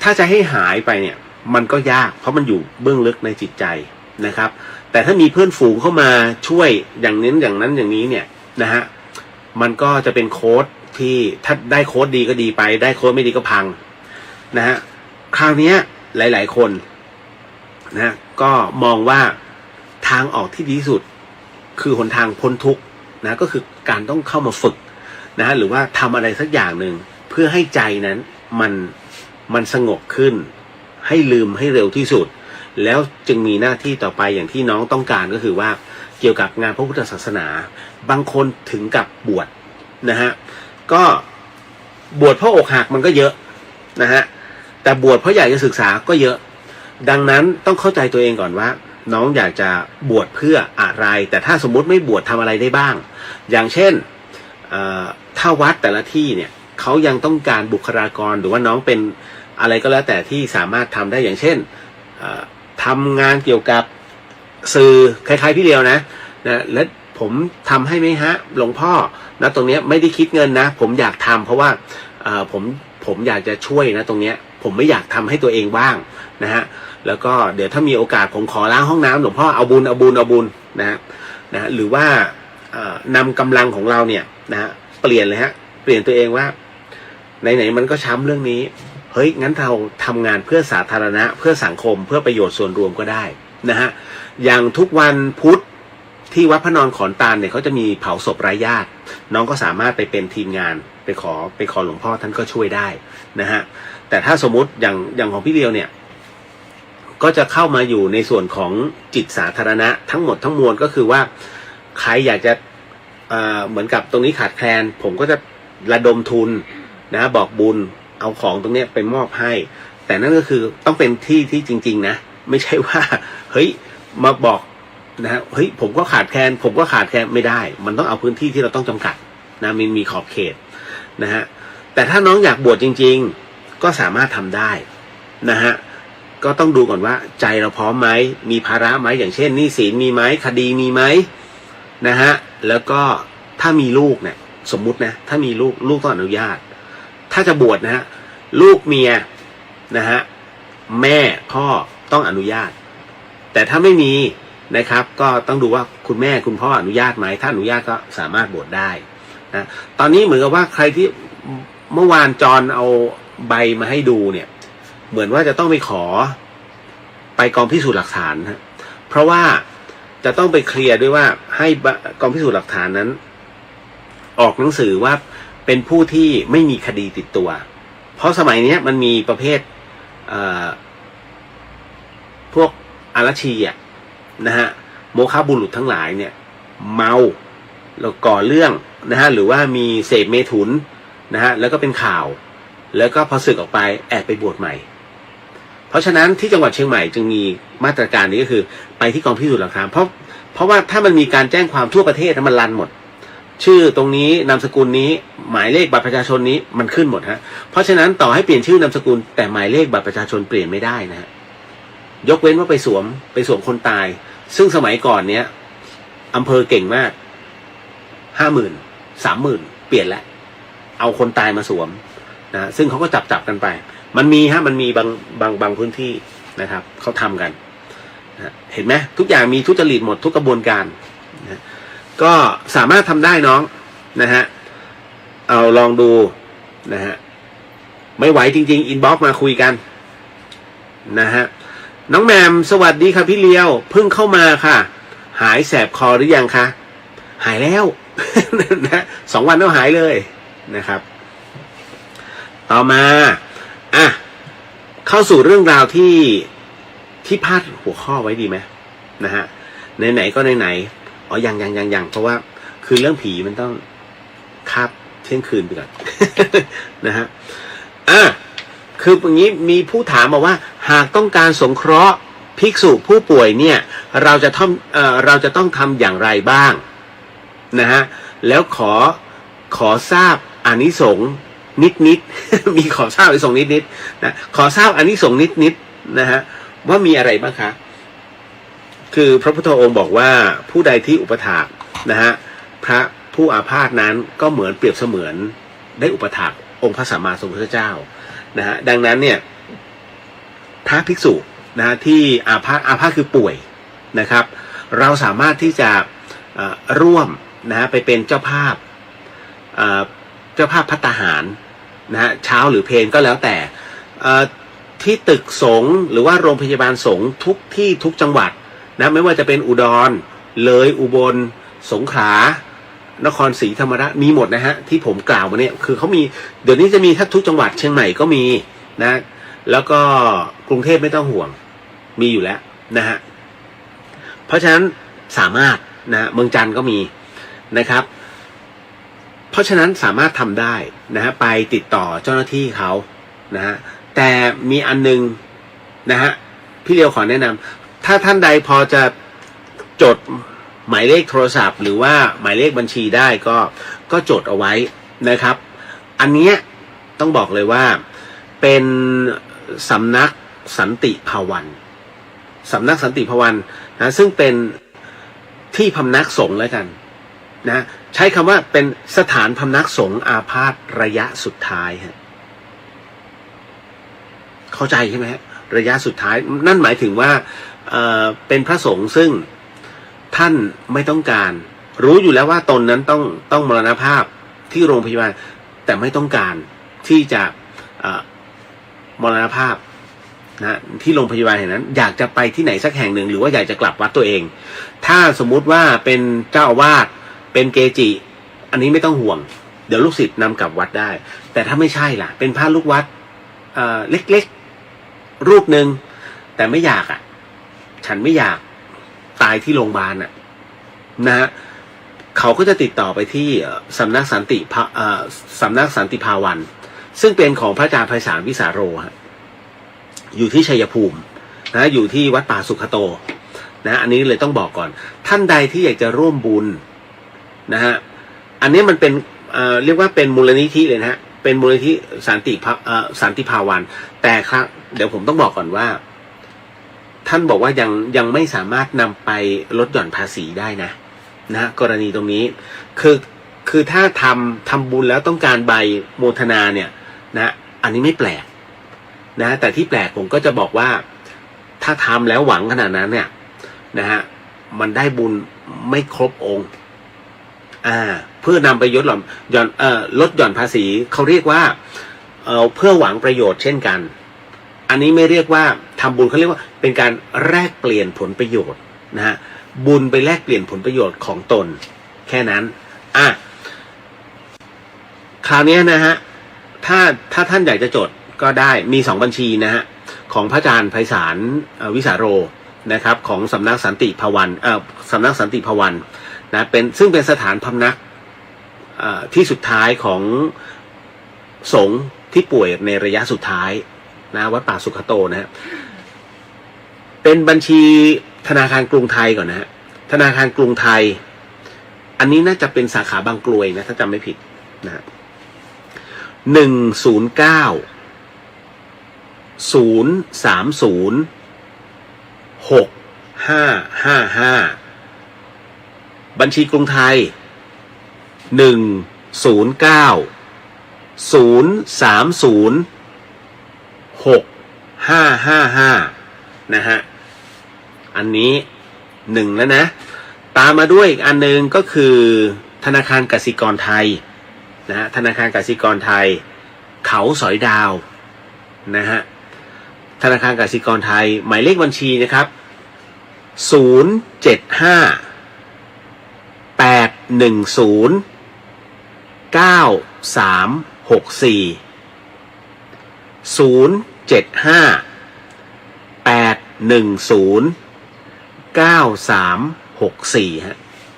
Speaker 1: ถ้าจะให้หายไปเนี่ยมันก็ยากเพราะมันอยู่เบื้องลึกในจิตใจนะครับแต่ถ้ามีเพื่อนฝูงเข้ามาช่วยอย่างนี้อย่างนั้นอย่างนี้เนี่ยนะฮะมันก็จะเป็นโค้ดที่ถ้าได้โค้ดดีก็ดีไปได้โค้ดไม่ดีก็พังนะฮะคราวนี้หลายๆคนนะก็มองว่าทางออกที่ดีที่สุดคือหนทางพ้นทุกข์ นะก็คือการต้องเข้ามาฝึกนะหรือว่าทำอะไรสักอย่างหนึ่งเพื่อให้ใจนั้นมันสงบขึ้นให้ลืมให้เร็วที่สุดแล้วจึงมีหน้าที่ต่อไปอย่างที่น้องต้องการก็คือว่าเกี่ยวกับงานพระพุทธศาสนาบางคนถึงกับบวชนะฮะก็บวชเพราะอกหักมันก็เยอะนะฮะแต่บวชเพราะอยากจะศึกษาก็เยอะดังนั้นต้องเข้าใจตัวเองก่อนว่าน้องอยากจะบวชเพื่ออะไรแต่ถ้าสมมุติไม่บวชทำอะไรได้บ้างอย่างเช่นถ้าวัดแต่ละที่เนี่ยเขายังต้องการบุคลากรหรือว่าน้องเป็นอะไรก็แล้วแต่ที่สามารถทำได้อย่างเช่นทำงานเกี่ยวกับสื่อคล้ายๆพี่เดียวนะและผมทำให้ไหมฮะหลวงพ่อนะตรงนี้ไม่ได้คิดเงินนะผมอยากทำเพราะว่าผมอยากจะช่วยนะตรงนี้ผมไม่อยากทำให้ตัวเองว่างนะฮะแล้วก็เดี๋ยวถ้ามีโอกาสผมขอล้างห้องน้ำหลวงพ่อเอาบุญนะฮะหรือว่านำกำลังของเราเนี่ยนะฮะเปลี่ยนเลยฮะเปลี่ยนตัวเองว่าไหนมันก็ช้ำเรื่องนี้เฮ้ยงั้นเราทำงานเพื่อสาธารณะเพื่อสังคมเพื่อประโยชน์ส่วนรวมก็ได้นะฮะอย่างทุกวันพุธที่วัดพระนอนขอนตาลเนี่ยเขาจะมีเผาศพไร้ญาติน้องก็สามารถไปเป็นทีมงานไปขอหลวงพ่อท่านก็ช่วยได้นะฮะแต่ถ้าสมมุติอย่างของพี่เดียวเนี่ยก็จะเข้ามาอยู่ในส่วนของจิตสาธารณะทั้งหมดทั้งมวลก็คือว่าใครอยากจะเหมือนกับตรงนี้ขาดแคลนผมก็จะระดมทุนนะบอกบุญเอาของตรงนี้ไปมอบให้แต่นั่นก็คือต้องเป็นที่ที่จริงๆนะไม่ใช่ว่าเฮ้ยมาบอกนะเฮ้ยผมก็ขาดแคลนไม่ได้มันต้องเอาพื้นที่ที่เราต้องจำกัดนะมันมีขอบเขตนะฮะแต่ถ้าน้องอยากบวชจริงๆก็สามารถทำได้นะฮะก็ต้องดูก่อนว่าใจเราพร้อมไหมมีภาระไหมอย่างเช่นหนี้สินมีไหมคดีมีไหมนะฮะแล้วก็ถ้ามีลูกเนี่ยสมมุตินะถ้ามีลูกต้องอนุญาตถ้าจะบวชนะฮะลูกเมียนะฮะแม่พ่อต้องอนุญาตแต่ถ้าไม่มีนะครับก็ต้องดูว่าคุณแม่คุณพ่ออนุญาตไหมถ้าอนุญาตก็สามารถบวชได้นะตอนนี้เหมือนกับว่าใครที่เมื่อวานจอนเอาใบมาให้ดูเนี่ยเหมือนว่าจะต้องไปขอไปกองพิสูจน์หลักฐานฮะเพราะว่าจะต้องไปเคลียร์ด้วยว่าให้กองพิสูจน์หลักฐานนั้นออกหนังสือว่าเป็นผู้ที่ไม่มีคดีติดตัวเพราะสมัยนี้มันมีประเภทพวกอารัชชีอ่ะนะฮะโมฆะบุรุษทั้งหลายเนี่ยเมาแล้วก่อเรื่องนะฮะหรือว่ามีเสพเมถุนนะฮะแล้วก็เป็นข่าวแล้วก็พอสึกออกไปแอบไปบวชใหม่เพราะฉะนั้นที่จังหวัดเชียงใหม่จึงมีมาตรการนี้ก็คือไปที่กองพิสูจน์หลักฐานเพราะว่าถ้ามันมีการแจ้งความทั่วประเทศมันรันหมดชื่อตรงนี้นามสกุลนี้หมายเลขบัตรประชาชนนี้มันขึ้นหมดฮะเพราะฉะนั้นต่อให้เปลี่ยนชื่อนามสกุลแต่หมายเลขบัตรประชาชนเปลี่ยนไม่ได้นะฮะยกเว้นว่าไปสวมคนตายซึ่งสมัยก่อนเนี้ยอำเภอเก่งมาก50,000 30,000เปลี่ยนแล้วเอาคนตายมาสวมนะซึ่งเขาก็จับกันไปมันมีบางพื้นที่นะครับเขาทำกันนะเห็นไหมทุกอย่างมีทุจริตหมดทุกกระบวนการนะก็สามารถทำได้น้องนะฮะเอาลองดูนะฮะไม่ไหวจริงๆอินบ็อกซ์มาคุยกันนะฮะน้องแมมสวัสดีค่ะพี่เลียวเพิ่งเข้ามาค่ะหายแสบคอหรือยังคะหายแล้ว นะ2 วันแล้วหายเลยนะครับต่อมาเข้าสู่เรื่องราวที่พาดหัวข้อไว้ดีไหมนะฮะไหนๆก็ไหนอ๋อยังเพราะว่าคือเรื่องผีมันต้องคาบเที่ยงคืนไปก่อน นะฮะคืออย่างนี้มีผู้ถามมาว่าหากต้องการสงเคราะห์ภิกษุผู้ป่วยเนี่ยเราจะต้องทำอย่างไรบ้างนะฮะแล้วขอทราบอานิสงส์นิด มีขอทราบอานิสงส์นิดนะขอทราบอานิสงส์นิดนะฮะว่ามีอะไรบ้างคะคือพระพุทธองค์บอกว่าผู้ใดที่อุปถากนะฮะพระผู้อาพาธนั้นก็เหมือนเปรียบเสมือนได้อุปถากองค์พระสัมมาสัมพุทธเจ้านะฮะดังนั้นเนี่ยพระภิกษุนะฮะที่อาพาธคือป่วยนะครับเราสามารถที่จะร่วมนะฮะไปเป็นเจ้าภาพภัตตาหารนะฮะเช้าหรือเพลก็แล้วแต่ที่ตึกสงฆ์หรือว่าโรงพยาบาลสงฆ์ทุกที่ทุกจังหวัดนะไม่ว่าจะเป็นอุดรเลยอุบลสงขลา นครศรีธรรมราชมีหมดนะฮะที่ผมกล่าวมาเนี่ยคือเขามีเดี๋ยวนี้จะมีทุกจังหวัดเชียงใหม่ก็มีนะแล้วก็กรุงเทพไม่ต้องห่วงมีอยู่แล้วนะฮะเพราะฉะนั้นสามารถนะเมืองจันทร์ก็มีนะครับเพราะฉะนั้นสามารถทำได้นะฮะไปติดต่อเจ้าหน้าที่เขานะฮะแต่มีอันนึงนะฮะพี่เลียวขอแนะนำถ้าท่านใดพอจะจดหมายเลขโทรศัพท์หรือว่าหมายเลขบัญชีได้ก็จดเอาไว้นะครับอันเนี้ยต้องบอกเลยว่าเป็นสำนักสันติภาวันสำนักสันติภาวันนะซึ่งเป็นที่พำนักสงฆ์แล้วกันนะใช้คำว่าเป็นสถานพำนักสงฆ์อาพาธระยะสุดท้ายฮะเข้าใจใช่ไหมฮะระยะสุดท้ายนั่นหมายถึงว่าเป็นพระสงฆ์ซึ่งท่านไม่ต้องการรู้อยู่แล้วว่าตนนั้นต้องมรณภาพที่โรงพยาบาลแต่ไม่ต้องการที่จะมรณภาพนะที่โรงพยาบาลแห่งนั้นอยากจะไปที่ไหนสักแห่งหนึ่งหรือว่าอยากจะกลับวัดตัวเองถ้าสมมุติว่าเป็นเจ้าอาวาสเป็นเกจิอันนี้ไม่ต้องห่วงเดี๋ยวลูกศิษย์นำกลับวัดได้แต่ถ้าไม่ใช่ล่ะเป็นพระลูกวัดเล็กๆรูปหนึ่งแต่ไม่อยากฉันไม่อยากตายที่โรงพยาบาลนะฮะเขาก็จะติดต่อไปที่สำนักสันติภาวันซึ่งเป็นของพระอาจารย์ไพศาลวิสาโรฮะอยู่ที่ชัยภูมินะอยู่ที่วัดป่าสุขโตนะอันนี้เลยต้องบอกก่อนท่านใดที่อยากจะร่วมบุญนะฮะอันนี้มันเป็นเรียกว่าเป็นมูลนิธิเลยนะฮะเป็นมูลนิธิสันติภาวันแต่ครับเดี๋ยวผมต้องบอกก่อนว่าท่านบอกว่ายังไม่สามารถนำไปลดหย่อนภาษีได้นะกรณีตรงนี้คือถ้าทำบุญแล้วต้องการใบโมทนาเนี่ยนะอันนี้ไม่แปลกนะแต่ที่แปลกผมก็จะบอกว่าถ้าทำแล้วหวังขนาดนั้นเนี่ยนะฮะมันได้บุญไม่ครบองค์เพื่อนำไปลดหย่อนภาษีเขาเรียกว่าเพื่อหวังประโยชน์เช่นกันอันนี้ไม่เรียกว่าทำบุญเขาเรียกว่าเป็นการแลกเปลี่ยนผลประโยชน์นะฮะบุญไปแลกเปลี่ยนผลประโยชน์ของตนแค่นั้นคราวนี้นะฮะถ้าท่านอยากจะจดก็ได้มี2บัญชีนะฮะของพระอาจารย์ไพศาลวิสาโรนะครับของสำนักสันติภาวันสำนักสันติภาวันนะซึ่งเป็นสถานพำนักที่สุดท้ายของสงฆ์ที่ป่วยในระยะสุดท้ายนะวัดป่าสุขโตนะฮะเป็นบัญชีธนาคารกรุงไทยก่อนนะฮะธนาคารกรุงไทยอันนี้น่าจะเป็นสาขาบางกลวยนะถ้าจำไม่ผิดนะฮะ109-030-6555บัญชีกรุงไทย109-030-6555นะฮะอันนี้1แล้วนะตามมาด้วยอีกอันนึงก็คือธนาคารกสิกรไทยนะฮะธนาคารกสิกรไทยเขาสอยดาวนะฮะธนาคารกสิกรไทยหมายเลขบัญชีนะครับ075-810-9364ฮะ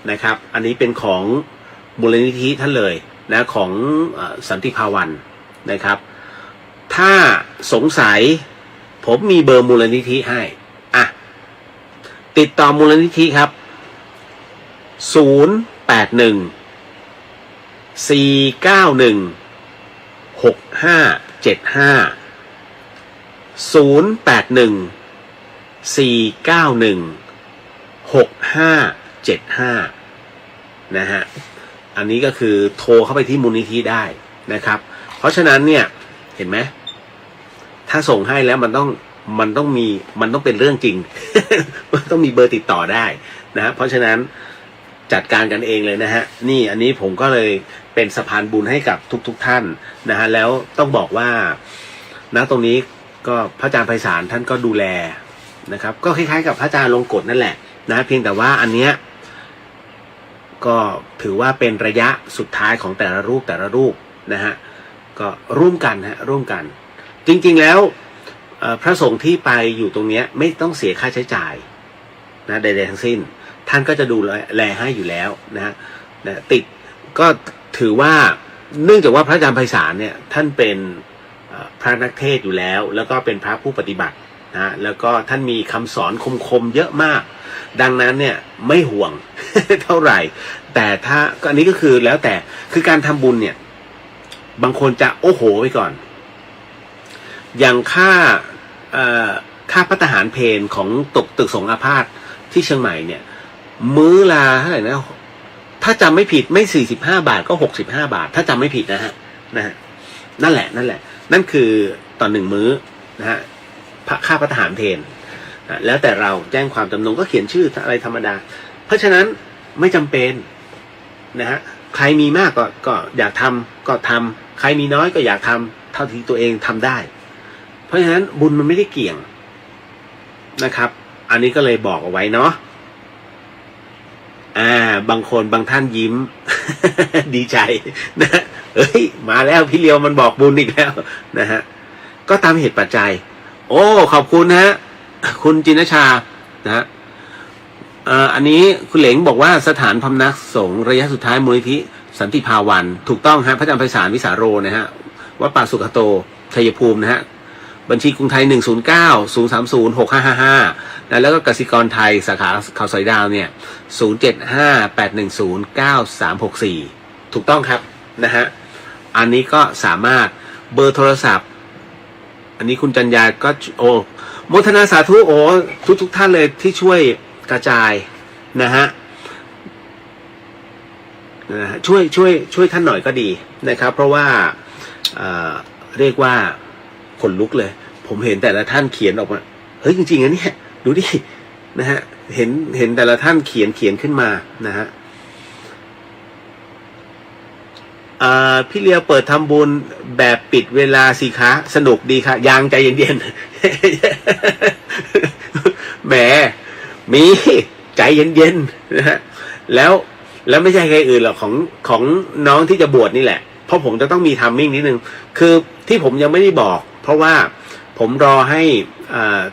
Speaker 1: นะครับอันนี้เป็นของมูลนิธิท่านเลยนะของสันติภาวันนะครับถ้าสงสัยผมมีเบอร์มูลนิธิให้ติดต่อมูลนิธิครับ081-491-6575นะฮะอันนี้ก็คือโทรเข้าไปที่มูลนิธิได้นะครับเพราะฉะนั้นเนี่ยเห็นไหมถ้าส่งให้แล้วมันต้องเป็นเรื่องจริง มันต้องมีเบอร์ติดต่อได้นะฮะเพราะฉะนั้นจัดการกันเองเลยนะฮะนี่อันนี้ผมก็เลยเป็นสะพานบุญให้กับทุกท่านนะฮะแล้วต้องบอกว่าตรงนี้ก็พระอาจารย์ไพศาลท่านก็ดูแลนะครับก็คล้ายๆกับพระอาจารย์ลงกฎนั่นแหละนะเพียงแต่ว่าอันเนี้ย ก็ถือว่าเป็นระยะสุดท้ายของแต่ละรูปนะฮะก็ร่วมกันร่วมกันจริงๆแล้วพระสงฆ์ที่ไปอยู่ตรงนี้ไม่ต้องเสียค่าใช้จ่ายนะใดๆทั้งสิ้นท่านก็จะดูแลให้อยู่แล้วนะติดก็ถือว่าเนื่องจากว่าพระอาจารย์ไพศาลเนี่ยท่านเป็นพระนักเทศน์อยู่แล้วแล้วก็เป็นพระผู้ปฏิบัตินะแล้วก็ท่านมีคำสอนคมๆเยอะมากดังนั้นเนี่ยไม่ห่วง เท่าไหร่แต่ถ้าอันนี้ก็คือแล้วแต่คือการทำบุญเนี่ยบางคนจะโอ้โหไปก่อนอย่างค่าภัตตาหารเพลของตึกสงฆ์อาพาธที่เชียงใหม่เนี่ยมื้อละเท่าไหร่นะถ้าจำไม่ผิดไม่45 บาทก็65 บาทถ้าจำไม่ผิดนะฮะนั่นแหละนั่นคือต่อ1 มื้อนะฮะค่าภัตตาหารเพลแล้วแต่เราแจ้งความจำนงก็เขียนชื่ออะไรธรรมดาเพราะฉะนั้นไม่จำเป็นนะฮะใครมีมากก็อยากทำก็ทำใครมีน้อยก็อยากทำเท่าที่ตัวเองทำได้เพราะฉะนั้นบุญมันไม่ได้เกี่ยงนะครับอันนี้ก็เลยบอกเอาไว้เนาะบางท่านยิ้ม ดีใจนะเฮ้ยมาแล้วพี่เลียวมันบอกบุญอีกแล้วนะฮะก็ตามเหตุปัจจัยโอ้ขอบคุณนะฮะคุณจินชานะฮะอันนี้คุณเหลงบอกว่าสถานพำนักสงฆ์ระยะสุดท้ายมูลนิธิสันติภาวันถูกต้องฮะพระอาจารย์ไพศาลวิสาโรนะฮะวัดป่าสุขโตชัยภูมินะฮะบัญชีกรุงไทย109-030-6555นะแล้วก็กสิกรไทยสาขาเขาสอยดาวเนี่ย075-810-9364ถูกต้องครับนะฮะอันนี้ก็สามารถเบอร์โทรศัพท์อันนี้คุณจัญญาก็โอ้โมทนาสาธุโอ้ทุกท่านเลยที่ช่วยกระจายนะฮะช่วยท่านหน่อยก็ดีนะครับเพราะว่าเรียกว่าขนลุกเลยผมเห็นแต่ละท่านเขียนออกมาเฮ้ยจริงๆนะเนี่ยดูดินะฮะเห็นแต่ละท่านเขียนขึ้นมานะฮะพี่เลียวเปิดทำบุญแบบปิดเวลาสิคะสนุกดีค่ะยังใจเย็นๆแหมมีใจเย็นๆนะฮะแล้วไม่ใช่ใครอื่นหรอกของน้องที่จะบวชนี่แหละเพราะผมจะต้องมีทัมมิ่งนิดนึงคือที่ผมยังไม่ได้บอกเพราะว่าผมรอให้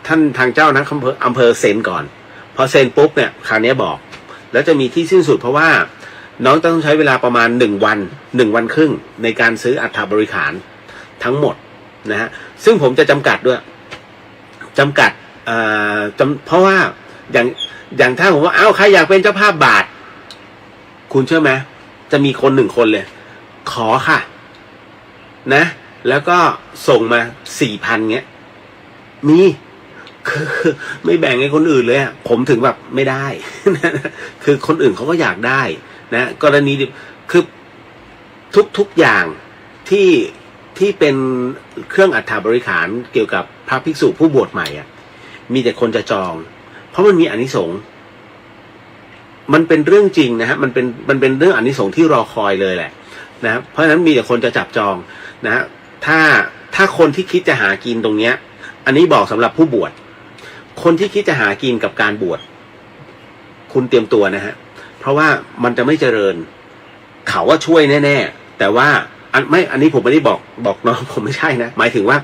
Speaker 1: ท่านทางเจ้านักอำเภอเซ็นก่อนพอเซ็นปุ๊บเนี่ยคราวนี้บอกแล้วจะมีที่สิ้นสุดเพราะว่าน้องต้องใช้เวลาประมาณ1 วันครึ่งในการซื้ออัฐบริขารทั้งหมดนะฮะซึ่งผมจะจำกัดด้วยจำกัดเพราะว่าอย่างถ้าผมว่าใครอยากเป็นเจ้าภาพบาทคุณเชื่อไหมจะมีคน1 คนเลยขอค่ะนะแล้วก็ส่งมา 4,000 เงี้ยมีคือไม่แบ่งให้คนอื่นเลยผมถึงแบบไม่ได้ คือคนอื่นเขาก็อยากได้นะกรณีคือทุกอย่างที่เป็นเครื่องอัฐบริขารเกี่ยวกับพระภิกษุผู้บวชใหม่มีแต่คนจะจองเพราะมันมีอานิสงส์มันเป็นเรื่องจริงนะฮะมันเป็นเรื่องอานิสงส์ที่รอคอยเลยแหละนะเพราะฉะนั้นมีแต่คนจะจับจองนะถ้าคนที่คิดจะหากินตรงเนี้ยอันนี้บอกสำหรับผู้บวชคนที่คิดจะหากินกับการบวชคุณเตรียมตัวนะฮะเพราะว่ามันจะไม่เจริญเขาว่าช่วยแน่ๆแต่ว่าอันนี้ผมไม่ได้บอกน้องผมไม่ใช่นะหมายถึงว่า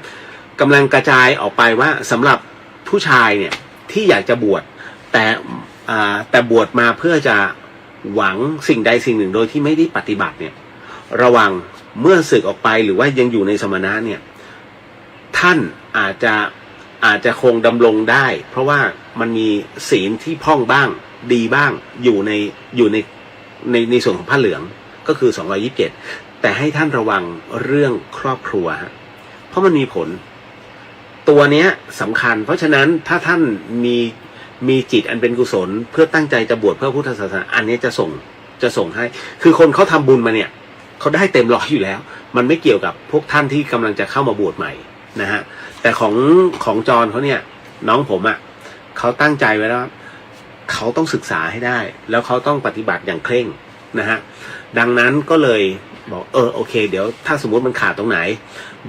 Speaker 1: กำลังกระจายออกไปว่าสำหรับผู้ชายเนี่ยที่อยากจะบวชแต่บวชมาเพื่อจะหวังสิ่งใดสิ่งหนึ่งโดยที่ไม่ได้ปฏิบัติเนี่ยระวังเมื่อสึกออกไปหรือว่ายังอยู่ในสมณะเนี่ยท่านอาจจะคงดำรงได้เพราะว่ามันมีศีลที่พร่องบ้างดีบ้างอยู่ในส่วนของผ้าเหลืองก็คือ227แต่ให้ท่านระวังเรื่องครอบครัวฮะเพราะมันมีผลตัวเนี้ยสำคัญเพราะฉะนั้นถ้าท่านมีจิตอันเป็นกุศลเพื่อตั้งใจจะบวชเพื่อพุทธศาสนาอันนี้จะส่งให้คือคนเขาทำบุญมาเนี่ยเขาได้เต็มร้อยอยู่แล้วมันไม่เกี่ยวกับพวกท่านที่กำลังจะเข้ามาบวชใหม่นะฮะแต่ของจรเขาเนี่ยน้องผมเขาตั้งใจไว้แล้วเขาต้องศึกษาให้ได้แล้วเขาต้องปฏิบัติอย่างเคร่งนะฮะดังนั้นก็เลยบอกโอเคเดี๋ยวถ้าสมมติมันขาดตรงไหน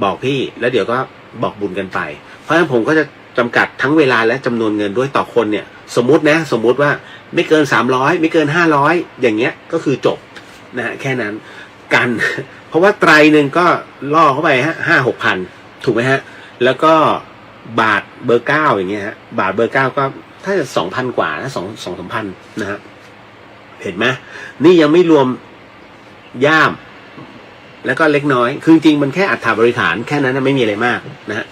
Speaker 1: บอกพี่แล้วเดี๋ยวก็บอกบุญกันไปเพราะฉะนั้นผมก็จะจำกัดทั้งเวลาและจำนวนเงินด้วยต่อคนเนี่ยสมมุติว่า ไม่เกิน300ไม่เกิน500อย่างเงี้ยก็คือจบนะฮะแค่นั้นกัน เพราะว่าไตรหนึ่งก็ล่อเข้าไปฮะ5-6 พันถูกไหมฮะแล้วก็บาทเบอร์9อย่างเงี้ยฮะบาทเบอร์9ก็ถ้าจะ2,000 กว่านะ2,000 นะฮะเห็นไหมนี่ยังไม่รวมย่ามแล้วก็เล็กน้อยคือจริงมันแค่อัฐบริขารแค่นั้นนะไม่มีอะไรมากนะฮะ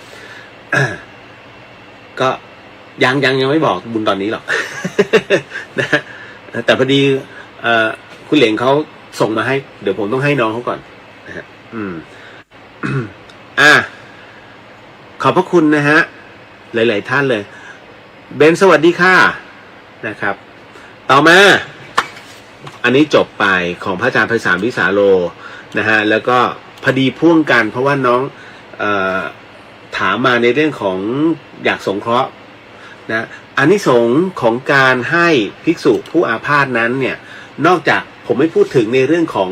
Speaker 1: ก็ยังไม่บอกบุญตอนนี้หรอก นะฮะแต่พอดีคุณเหลงเขาส่งมาให้เดี๋ยวผมต้องให้น้องเขาก่อนนะฮะขอบพระคุณนะฮะหลายๆท่านเลยเบนสวัสดีค่ะนะครับต่อมาอันนี้จบไปของพระอาจารย์ไพศาลวิสาโลนะฮะแล้วก็พอดีพ่วงกันเพราะว่าน้องถามมาในเรื่องของอยากสงเคราะห์นะอานิสงส์ของการให้ภิกษุผู้อาพาธนั้นเนี่ยนอกจากผมไม่พูดถึงในเรื่องของ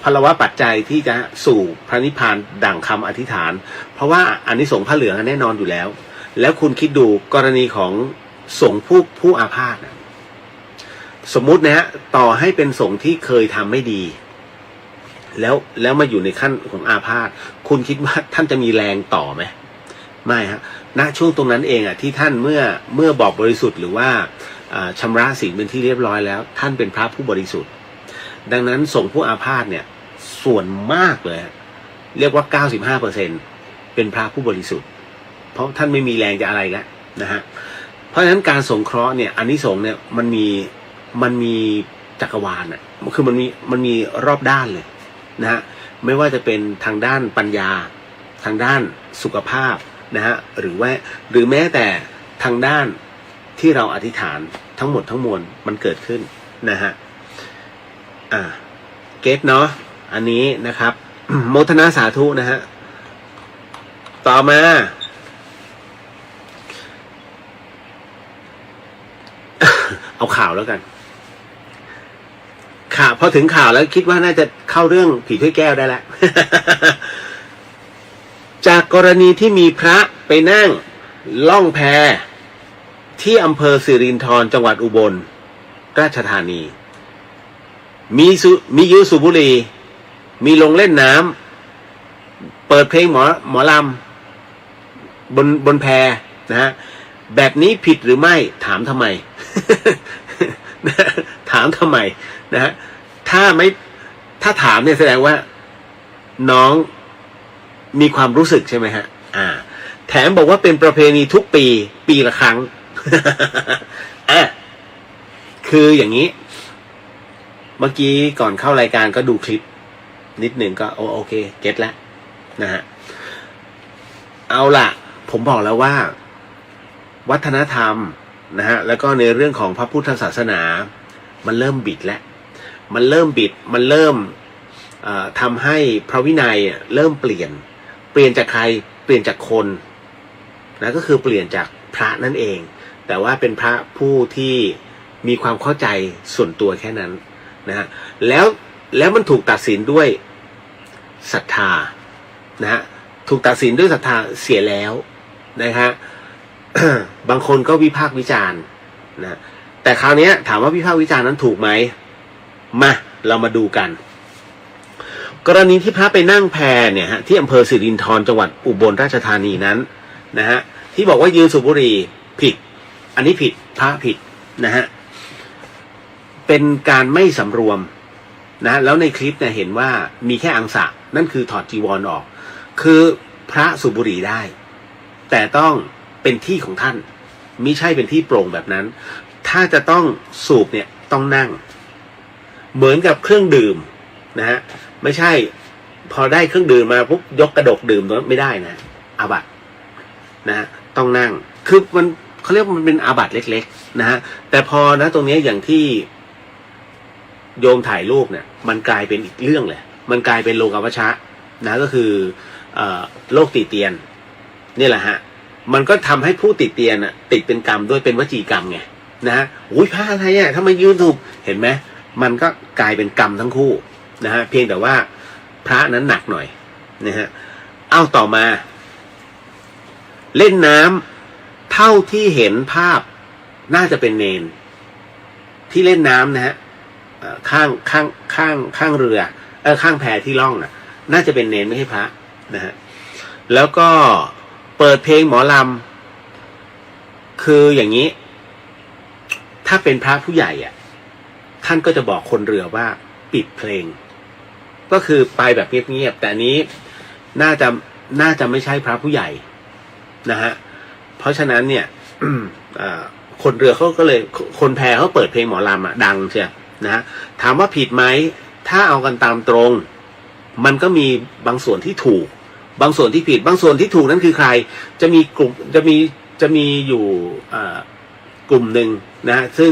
Speaker 1: พลวะปัจจัยที่จะสู่พระนิพพานดั่งคำอธิษฐานเพราะว่าอานิสงส์พระเหลืองแน่นอนอยู่แล้วแล้วคุณคิดดูกรณีของสงฆ์ผู้อาพาธนะสมมุตินะฮะต่อให้เป็นสงฆ์ที่เคยทำไม่ดีแล้วมาอยู่ในขั้นของอาพาธคุณคิดว่าท่านจะมีแรงต่อไหมไม่ฮะณช่วงตรงนั้นเองที่ท่านเมื่อบอกบริสุทธิ์หรือว่าชำระศีลเป็นที่เรียบร้อยแล้วท่านเป็นพระผู้บริสุทธิ์ดังนั้นสงฆ์ผู้อาพาธเนี่ยส่วนมากเลยเรียกว่า 95% เป็นพระผู้บริสุทธิ์เพราะท่านไม่มีแรงจะอะไรแล้วนะฮะเพราะฉะนั้นการสงเคราะห์เนี่ยอานิสงส์เนี่ยมันมีจักรวาลคือมันมีรอบด้านเลยนะฮะไม่ว่าจะเป็นทางด้านปัญญาทางด้านสุขภาพนะฮะหรือแม้แต่ทางด้านที่เราอธิษฐานทั้งหมดทั้งมวลมันเกิดขึ้นนะฮะเก็ตเนาะอันนี้นะครับ โมทนาสาธุนะฮะต่อมา เอาข่าวแล้วกันข่าวพอถึงข่าวแล้วคิดว่าน่าจะเข้าเรื่องผีถ้วยแก้วได้แล้ว จากกรณีที่มีพระไปนั่งล่องแพที่อำเภอสิรินธรจังหวัดอุบลราชธานีมียูสูบบุหรี่มีลงเล่นน้ำเปิดเพลงหมอลำบนแพนะฮะแบบนี้ผิดหรือไม่ถามทำไม ถามทำไมนะฮะถ้าถามเนี่ยแสดงว่าน้องมีความรู้สึกใช่ไหมฮะแถมบอกว่าเป็นประเพณีทุกปีละครั้ง คืออย่างนี้เมื่อกี้ก่อนเข้ารายการก็ดูคลิปนิดหนึ่งก็โอเคเก็ตแล้วนะฮะเอาล่ะผมบอกแล้วว่าวัฒนธรรมนะฮะแล้วก็ในเรื่องของพระพุทธศาสนามันเริ่มบิดแล้วมันเริ่มทำให้พระวินัยเริ่มเปลี่ยนจากใครเปลี่ยนจากคนนะก็คือเปลี่ยนจากพระนั่นเองแต่ว่าเป็นพระผู้ที่มีความเข้าใจส่วนตัวแค่นั้นนะฮะแล้วมันถูกตัดสินด้วยศรัทธานะฮะถูกตัดสินด้วยศรัทธาเสียแล้วนะฮะ บางคนก็วิพากษ์วิจารณ์นะแต่คราวนี้ถามว่าวิพากษ์วิจารณ์นั้นถูกไหมมาเรามาดูกันกรณีที่พระไปนั่งแพเนี่ยฮะที่อำเภอสิรินธรจังหวัดอุบลราชธานีนั้นนะฮะที่บอกว่ายืนสูบบุหรี่ผิดอันนี้ผิดพระผิดนะฮะเป็นการไม่สำรวมนะแล้วในคลิปเนี่ยเห็นว่ามีแค่อังสะนั่นคือถอดจีวรออกคือพระสูบบุหรี่ได้แต่ต้องเป็นที่ของท่านมิใช่เป็นที่โปร่งแบบนั้นถ้าจะต้องสูบเนี่ยต้องนั่งเหมือนกับเครื่องดื่มนะฮะไม่ใช่พอได้เครื่องดื่มมาปุ๊บยกกระดกดื่มไม่ได้นะอาบัตินะฮะต้องนั่งคือมันเขาเรียกมันเป็นอาบัติเล็กๆนะฮะแต่พอนะตรงนี้อย่างที่โยมถ่ายรูปเนี่ยมันกลายเป็นอีกเรื่องเลยมันกลายเป็นโลกาวัชชะนะก็คือโรคติเตียนนี่แหละฮะมันก็ทำให้ผู้ติเตียนติดเป็นกรรมด้วยเป็นวจีกรรมไงนะฮะอุ้ยพระอะไรทำไมยืนถูกเห็นไหมมันก็กลายเป็นกรรมทั้งคู่นะฮะเพียงแต่ว่าพระนั้นหนักหน่อยนะฮะเอาต่อมาเล่นน้ำเท่าที่เห็นภาพน่าจะเป็นเนน ที่เล่นน้ำนะฮะข้างเรือข้างแพที่ล่องน่ะน่าจะเป็นเนนไม่ใช่พระนะฮะแล้วก็เปิดเพลงหมอลำคืออย่างนี้ถ้าเป็นพระผู้ใหญ่อ่ะท่านก็จะบอกคนเรือว่าปิดเพลงก็คือไปแบบเงียบๆแต่อันนี้น่าจะไม่ใช่พระผู้ใหญ่นะฮะเพราะฉะนั้นเนี่ยคนเรือเขาก็เลยคนแพเขาเปิดเพลงหมอลำอ่ะดังเชียวนะฮะถามว่าผิดไหมถ้าเอากันตามตรงมันก็มีบางส่วนที่ถูกบางส่วนที่ผิดบางส่วนที่ถูกนั้นคือใครจะมีกลุ่มจะมีอยู่กลุ่มหนึ่งนะฮะซึ่ง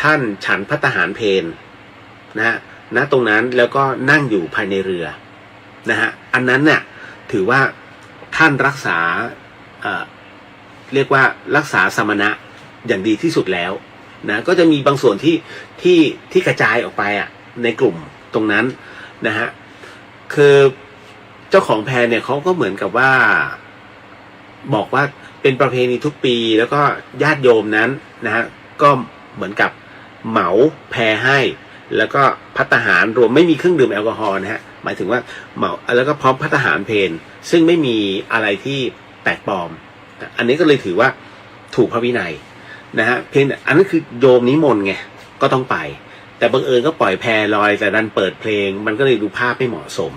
Speaker 1: ท่านฉันภัตตาหารเพลนะฮะณตรงนั้นแล้วก็นั่งอยู่ภายในเรือนะฮะอันนั้นเนี่ยถือว่าท่านรักษาเรียกว่ารักษาสมณะอย่างดีที่สุดแล้วนะก็จะมีบางส่วนที่กระจายออกไปในกลุ่มตรงนั้นนะฮะคือเจ้าของแพเนี่ยเขาก็เหมือนกับว่าบอกว่าเป็นประเพณีทุกปีแล้วก็ญาติโยมนั้นนะฮะก็เหมือนกับเหมาแพให้แล้วก็ภัตตาหารรวมไม่มีเครื่องดื่มแอลกอฮอล์นะฮะหมายถึงว่าเหมาแล้วก็พร้อมภัตตาหารเพลซึ่งไม่มีอะไรที่แปลกปลอมอันนี้ก็เลยถือว่าถูกพระวินัยนะฮะเพียงอันนั้นคือโยมนิมนต์ไงก็ต้องไปแต่บังเอิญก็ปล่อยแพลอยแต่ดันเปิดเพลงมันก็เลยดูภาพไม่เหมาะสม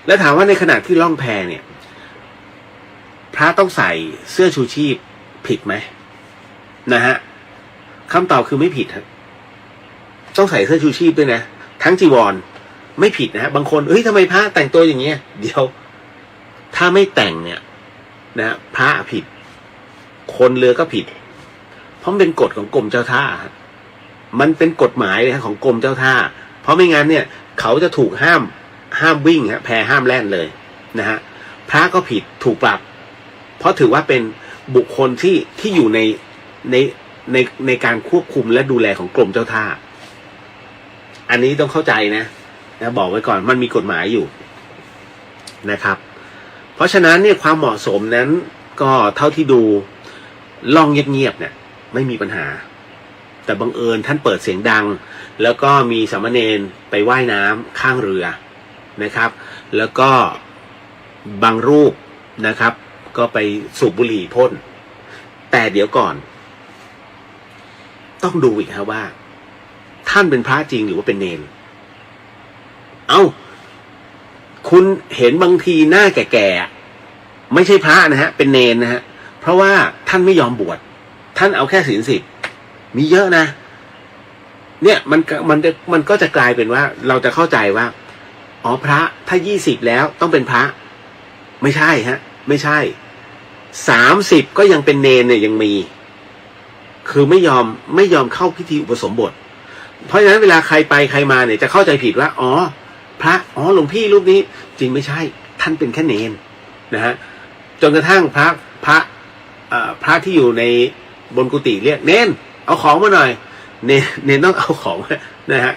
Speaker 1: แล้วถามว่าในขณะที่ล่องแพเนี่ยพระต้องใส่เสื้อชูชีพผิดไหมนะฮะคำตอบคือไม่ผิดครับต้องใส่เสื้อชูชีพด้วยนะทั้งจีวรไม่ผิดนะฮะบางคนทำไมพระแต่งตัวอย่างเงี้ยเดี๋ยวถ้าไม่แต่งเนี่ยนะพระผิดคนเรือก็ผิดเพราะมันเป็นกฎของกรมเจ้าท่ามันเป็นกฎหมายเลยของกรมเจ้าท่าเพราะไม่งั้นเนี่ยเขาจะถูกห้ามวิ่งฮะแพห้ามแล่นเลยนะฮะพระก็ผิดถูกปรับเพราะถือว่าเป็นบุคคลที่อยู่ในการควบคุมและดูแลของกรมเจ้าท่าอันนี้ต้องเข้าใจนะบอกไว้ก่อนมันมีกฎหมายอยู่นะครับเพราะฉะนั้นเนี่ยความเหมาะสมนั้นก็เท่าที่ดูล่องเงียบๆเนี่ยไม่มีปัญหาแต่บังเอิญท่านเปิดเสียงดังแล้วก็มีสามเณรไปว่ายน้ำข้างเรือนะครับแล้วก็บางรูปนะครับก็ไปสูบบุหรี่พ่นแต่เดี๋ยวก่อนต้องดูอีกครับว่าท่านเป็นพระจริงหรือว่าเป็นเนรคุณเห็นบางทีหน้าแก่ๆไม่ใช่พระนะฮะเป็นเนรนะฮะเพราะว่าท่านไม่ยอมบวชท่านเอาแค่ศีล10มีเยอะนะเนี่ยมันก็จะกลายเป็นว่าเราจะเข้าใจว่าพระถ้า20แล้วต้องเป็นพระไม่ใช่ฮะไม่ใช่30ก็ยังเป็นเนรเนี่ยยังมีคือไม่ยอมเข้าพิธีอุปสมบทเพราะฉะนั้นเวลาใครไปใครมาเนี่ยจะเข้าใจผิดว่าพระหลวงพี่รูปนี้จริงไม่ใช่ท่านเป็นแค่เนรนะฮะจนกระทั่งพระที่อยู่ในบนกุฏิเรียกเนรเอาของมาหน่อยเนรต้องเอาของนะฮะ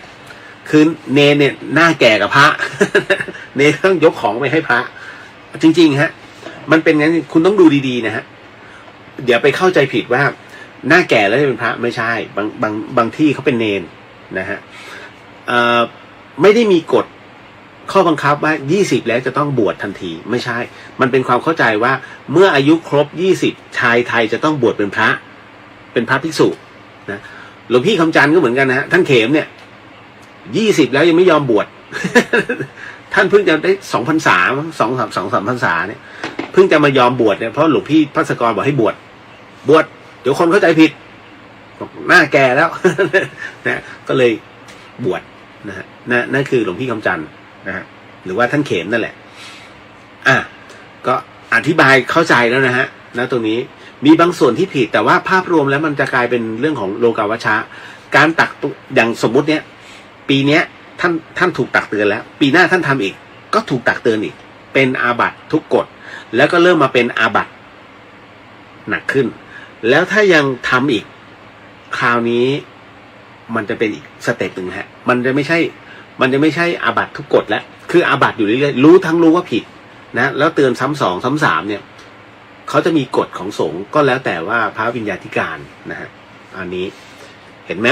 Speaker 1: คือเนรเนี่ยหน้าแก่กับพระ เนรต้องยกของไปให้พระจริงๆฮะมันเป็นงั้นคุณต้องดูดีๆนะฮะเดี๋ยวไปเข้าใจผิดว่าหน้าแก่แล้วจะเป็นพระไม่ใช่บางที่เขาเป็นเนรนะฮะไม่ได้มีกฎข้อบังคับว่า20แล้วจะต้องบวชทันทีไม่ใช่มันเป็นความเข้าใจว่าเมื่ออายุครบ20ชายไทยจะต้องบวชเป็นพระภิกษุนะหลวงพี่คำจันทร์ก็เหมือนกันนะฮะท่านเขมเนี่ย20แล้วยังไม่ยอมบวช ท่านเพิ่งจะได้2 พรรษา2-3 พรรษาเนี่ยเพิ่งจะมายอมบวชเนี่ยเพราะหลวงพี่ภัสกรบอกให้บวชเดี๋ยวคนเข้าใจผิดบอกหน้าแก่แล้ว นะก็เลยบวชนะฮะนั่นคือหลวงพี่คำจันทร์นะฮะหรือว่าท่านเขมนั่นแหละก็อธิบายเข้าใจแล้วนะฮะตรงนี้มีบางส่วนที่ผิดแต่ว่าภาพรวมแล้วมันจะกลายเป็นเรื่องของโลกาวัชชะการตักอย่างสมมุติเนี้ยปีเนี้ยท่านถูกตักเตือนแล้วปีหน้าท่านทำอีกก็ถูกตักเตือนอีกเป็นอาบัติทุกกฎแล้วก็เริ่มมาเป็นอาบัติหนักขึ้นแล้วถ้ายังทำอีกคราวนี้มันจะเป็นอีกสเต็ปหนึ่งฮะมันจะไม่ใช่อาบัติทุกกฎแล้วคืออาบัติอยู่เรื่อยๆรู้ว่าผิดนะแล้วเตือนซ้ำ2ซ้ำ3เนี่ยเขาจะมีกฎของสงฆ์ก็แล้วแต่ว่าพระวิญญาธิการนะฮะอันนี้เห็นไหม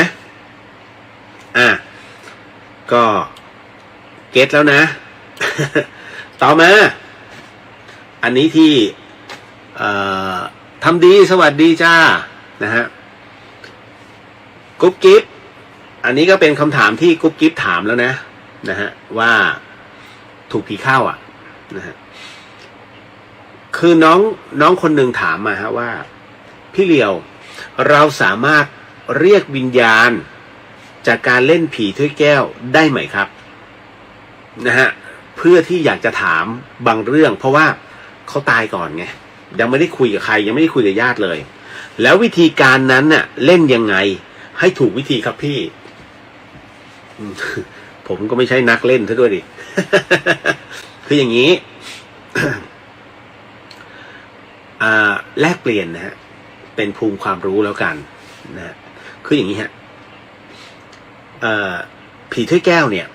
Speaker 1: ก็เก็ตแล้วนะ ต่อมาอันนี้ที่ทำดีสวัสดีจ้านะฮะกุ๊บกิ๊บอันนี้ก็เป็นคำถามที่กุ๊บกิ๊บถามแล้วนะฮะว่าถูกผีเข้านะฮะคือน้องคนหนึ่งถามมาฮะว่าพี่เหลียวเราสามารถเรียกวิญญาณจากการเล่นผีถ้วยแก้วได้ไหมครับนะฮะเพื่อที่อยากจะถามบางเรื่องเพราะว่าเขาตายก่อนไงยังไม่ได้คุยกับใครยังไม่ได้คุยกับญาติเลยแล้ววิธีการนั้นน่ะเล่นยังไงให้ถูกวิธีครับพี่ ผมก็ไม่ใช่นักเล่นซะด้วยดิ คืออย่างนี้ แลกเปลี่ยนนะฮะเป็นภูมิความรู้แล้วกันนะคืออย่างนี้ฮะผีถ้วยแก้วเนี่ย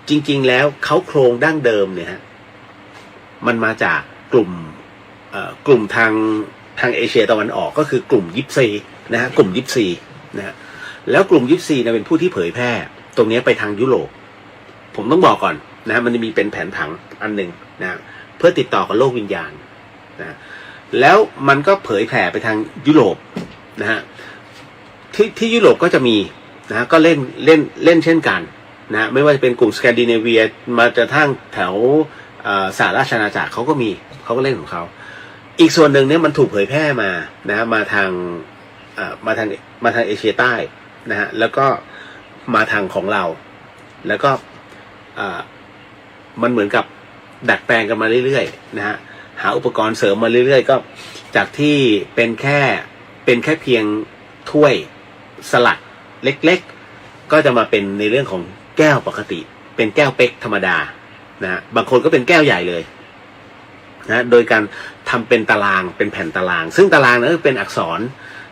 Speaker 1: จริงๆแล้วเขาโครงดั้งเดิมเนี่ยฮะมันมาจากกลุ่มทางเอเชียตะวันออกก็คือกลุ่มยิปซีนะฮะกลุ่มยิปซีนะฮะแล้วกลุ่มยิปซีเนี่ยเป็นผู้ที่เผยแพร่ตรงนี้ไปทางยุโรปผมต้องบอกก่อนนะฮะมันจะมีเป็นแผนผังอันหนึ่งนะเพื่อติดต่อกับโลกวิญญาณนะแล้วมันก็เผยแผ่ไปทางยุโรปนะฮะที่ยุโรปก็จะมีนะก็เล่นเช่นกันนะไม่ว่าจะเป็นกลุ่มสแกนดิเนเวียมาจะทั้งแถวสหราชอาณาจักรเขาก็เล่นของเขาอีกส่วนหนึ่งเนี่ยมันถูกเผยแพร่มานะมาทางเอเชียใต้นะฮะแล้วก็มาทางของเราแล้วก็มันเหมือนกับดัดแปลงกันมาเรื่อยๆนะฮะหาอุปกรณ์เสริมมาเรื่อยๆก็จากที่เป็นแค่เพียงถ้วยสลัดเล็กๆก็จะมาเป็นในเรื่องของแก้วปกติเป็นแก้วเป๊กธรรมดานะบางคนก็เป็นแก้วใหญ่เลยนะโดยการทำเป็นตารางเป็นแผ่นตารางซึ่งตารางนั้นเป็นอักษร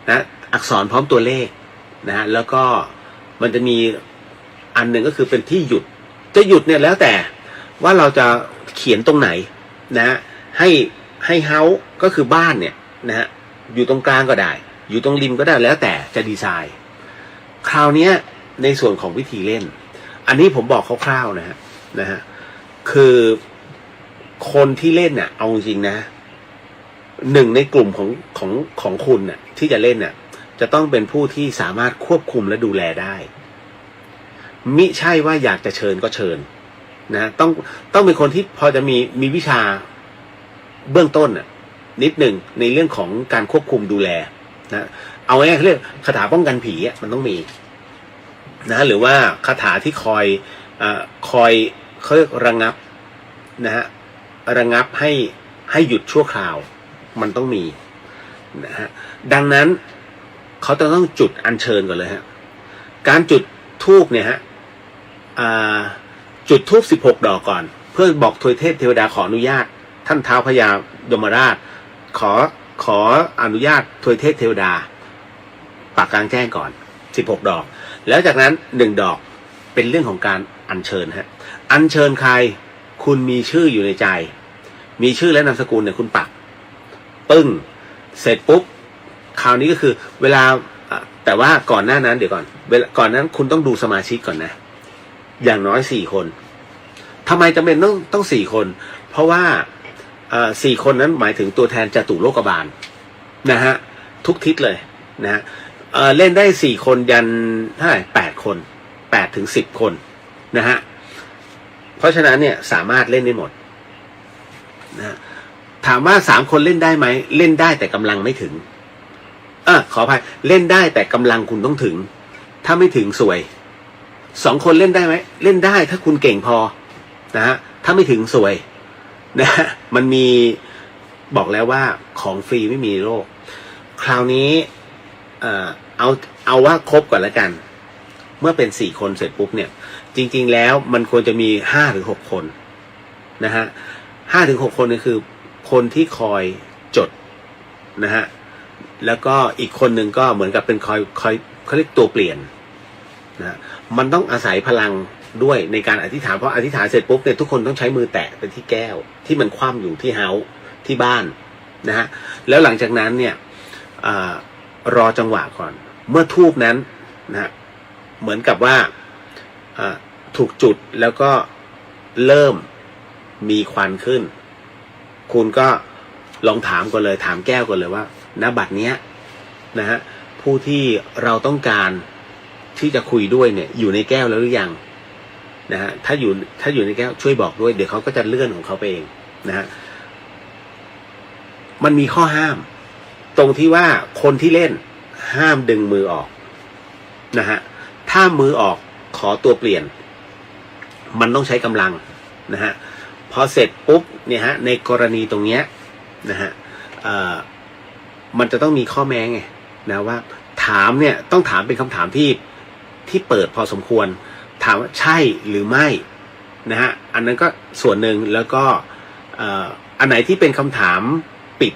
Speaker 1: นะอักษรพร้อมตัวเลขนะแล้วก็มันจะมีอันหนึ่งก็คือเป็นที่หยุดจะหยุดเนี่ยแล้วแต่ว่าเราจะเขียนตรงไหนนะให้เฮาส์ก็คือบ้านเนี่ยนะฮะอยู่ตรงกลางก็ได้อยู่ตรงริมก็ได้แล้วแต่จะดีไซน์คราวนี้ในส่วนของวิธีเล่นอันนี้ผมบอกคร่าวๆนะฮะคือคนที่เล่นน่ะเอาจริงนะหนึ่งในกลุ่มของคุณน่ะที่จะเล่นน่ะจะต้องเป็นผู้ที่สามารถควบคุมและดูแลได้มิใช่ว่าอยากจะเชิญก็เชิญนะต้องเป็นคนที่พอจะมีวิชาเบื้องต้นน่ะนิดหนึ่งในเรื่องของการควบคุมดูแลนะเอาง่ายๆเรียกคาถาป้องกันผีมันต้องมีนะหรือว่าคาถาที่คอยเขาเรียกระงับนะฮะระงับให้หยุดชั่วคราวมันต้องมีนะฮะดังนั้นเขาต้องจุดอัญเชิญก่อนเลยฮะการจุดธูปเนี่ยฮะจุดธูป16 ดอกก่อนเพื่อบอกทวยเทพเทวดาขออนุญาตท่านท้าวพญายมราชขออนุญาตทวยเทพเทวดาปากกลางแจ้งก่อน16 ดอกแล้วจากนั้น1 ดอกเป็นเรื่องของการอัญเชิญฮะอัญเชิญใครคุณมีชื่ออยู่ในใจมีชื่อและนามสกุลเนี่ยคุณปักปึ้งเสร็จปุ๊บคราวนี้ก็คือเวลาแต่ว่าก่อนหน้านั้นเดี๋ยวก่อนก่อนนั้นคุณต้องดูสมาชิกก่อนนะอย่างน้อย4 คนทำไมจำเป็นต้อง4 คนเพราะว่า4 คนนั้นหมายถึงตัวแทนจตุโลกบาลนะฮะทุกทิศเลยนะฮะเล่นได้4 คนยันเท่าไหร่8 คน8 ถึง 10 คนนะฮะเพราะฉะนั้นเนี่ยสามารถเล่นได้หมดนะถามว่า3 คนเล่นได้ไหมเล่นได้แต่กำลังไม่ถึงขออภัยเล่นได้แต่กำลังคุณต้องถึงถ้าไม่ถึงสวย2 คนเล่นได้ไหมเล่นได้ถ้าคุณเก่งพอนะฮะถ้าไม่ถึงสวยนะมันมีบอกแล้วว่าของฟรีไม่มีโลกคราวนี้เอาว่าครบก่อนแล้วกันเมื่อเป็น4 คนเสร็จปุ๊บเนี่ยจริงๆแล้วมันควรจะมี5 ถึง 6 คนนะฮะ5 ถึง 6 คนนี่คือคนที่คอยจดนะฮะแล้วก็อีกคนหนึ่งก็เหมือนกับเป็นคอยเขาเรียกตัวเปลี่ยนนะมันต้องอาศัยพลังด้วยในการอธิษฐานเพราะอธิษฐานเสร็จปุ๊บเนี่ยทุกคนต้องใช้มือแตะเป็นที่แก้วที่มันคว่ำอยู่ที่เฮาส์ที่บ้านนะฮะแล้วหลังจากนั้นเนี่ยรอจังหวะก่อนเมื่อธูปนั้นนะฮะ เหมือนกับว่าถูกจุดแล้วก็เริ่มมีควันขึ้นคุณก็ลองถามก่อนเลยถามแก้วก่อนเลยว่าณบัดเนี้ยนะฮะผู้ที่เราต้องการที่จะคุยด้วยเนี่ยอยู่ในแก้วแล้วหรือยังนะฮะถ้าอยู่ในแก้วช่วยบอกด้วยเดี๋ยวเขาก็จะเลื่อนของเขาไปเองนะฮะมันมีข้อห้ามตรงที่ว่าคนที่เล่นห้ามดึงมือออกนะฮะถ้ามือออกขอตัวเปลี่ยนมันต้องใช้กำลังนะฮะพอเสร็จปุ๊บเนี่ยฮะในกรณีตรงเนี้ยนะฮะมันจะต้องมีข้อแม้ไงนะว่าถามเนี่ยต้องถามเป็นคำถามที่เปิดพอสมควรถามว่าใช่หรือไม่นะฮะอันนั้นก็ส่วนหนึ่งแล้วก็อันไหนที่เป็นคำถามปิด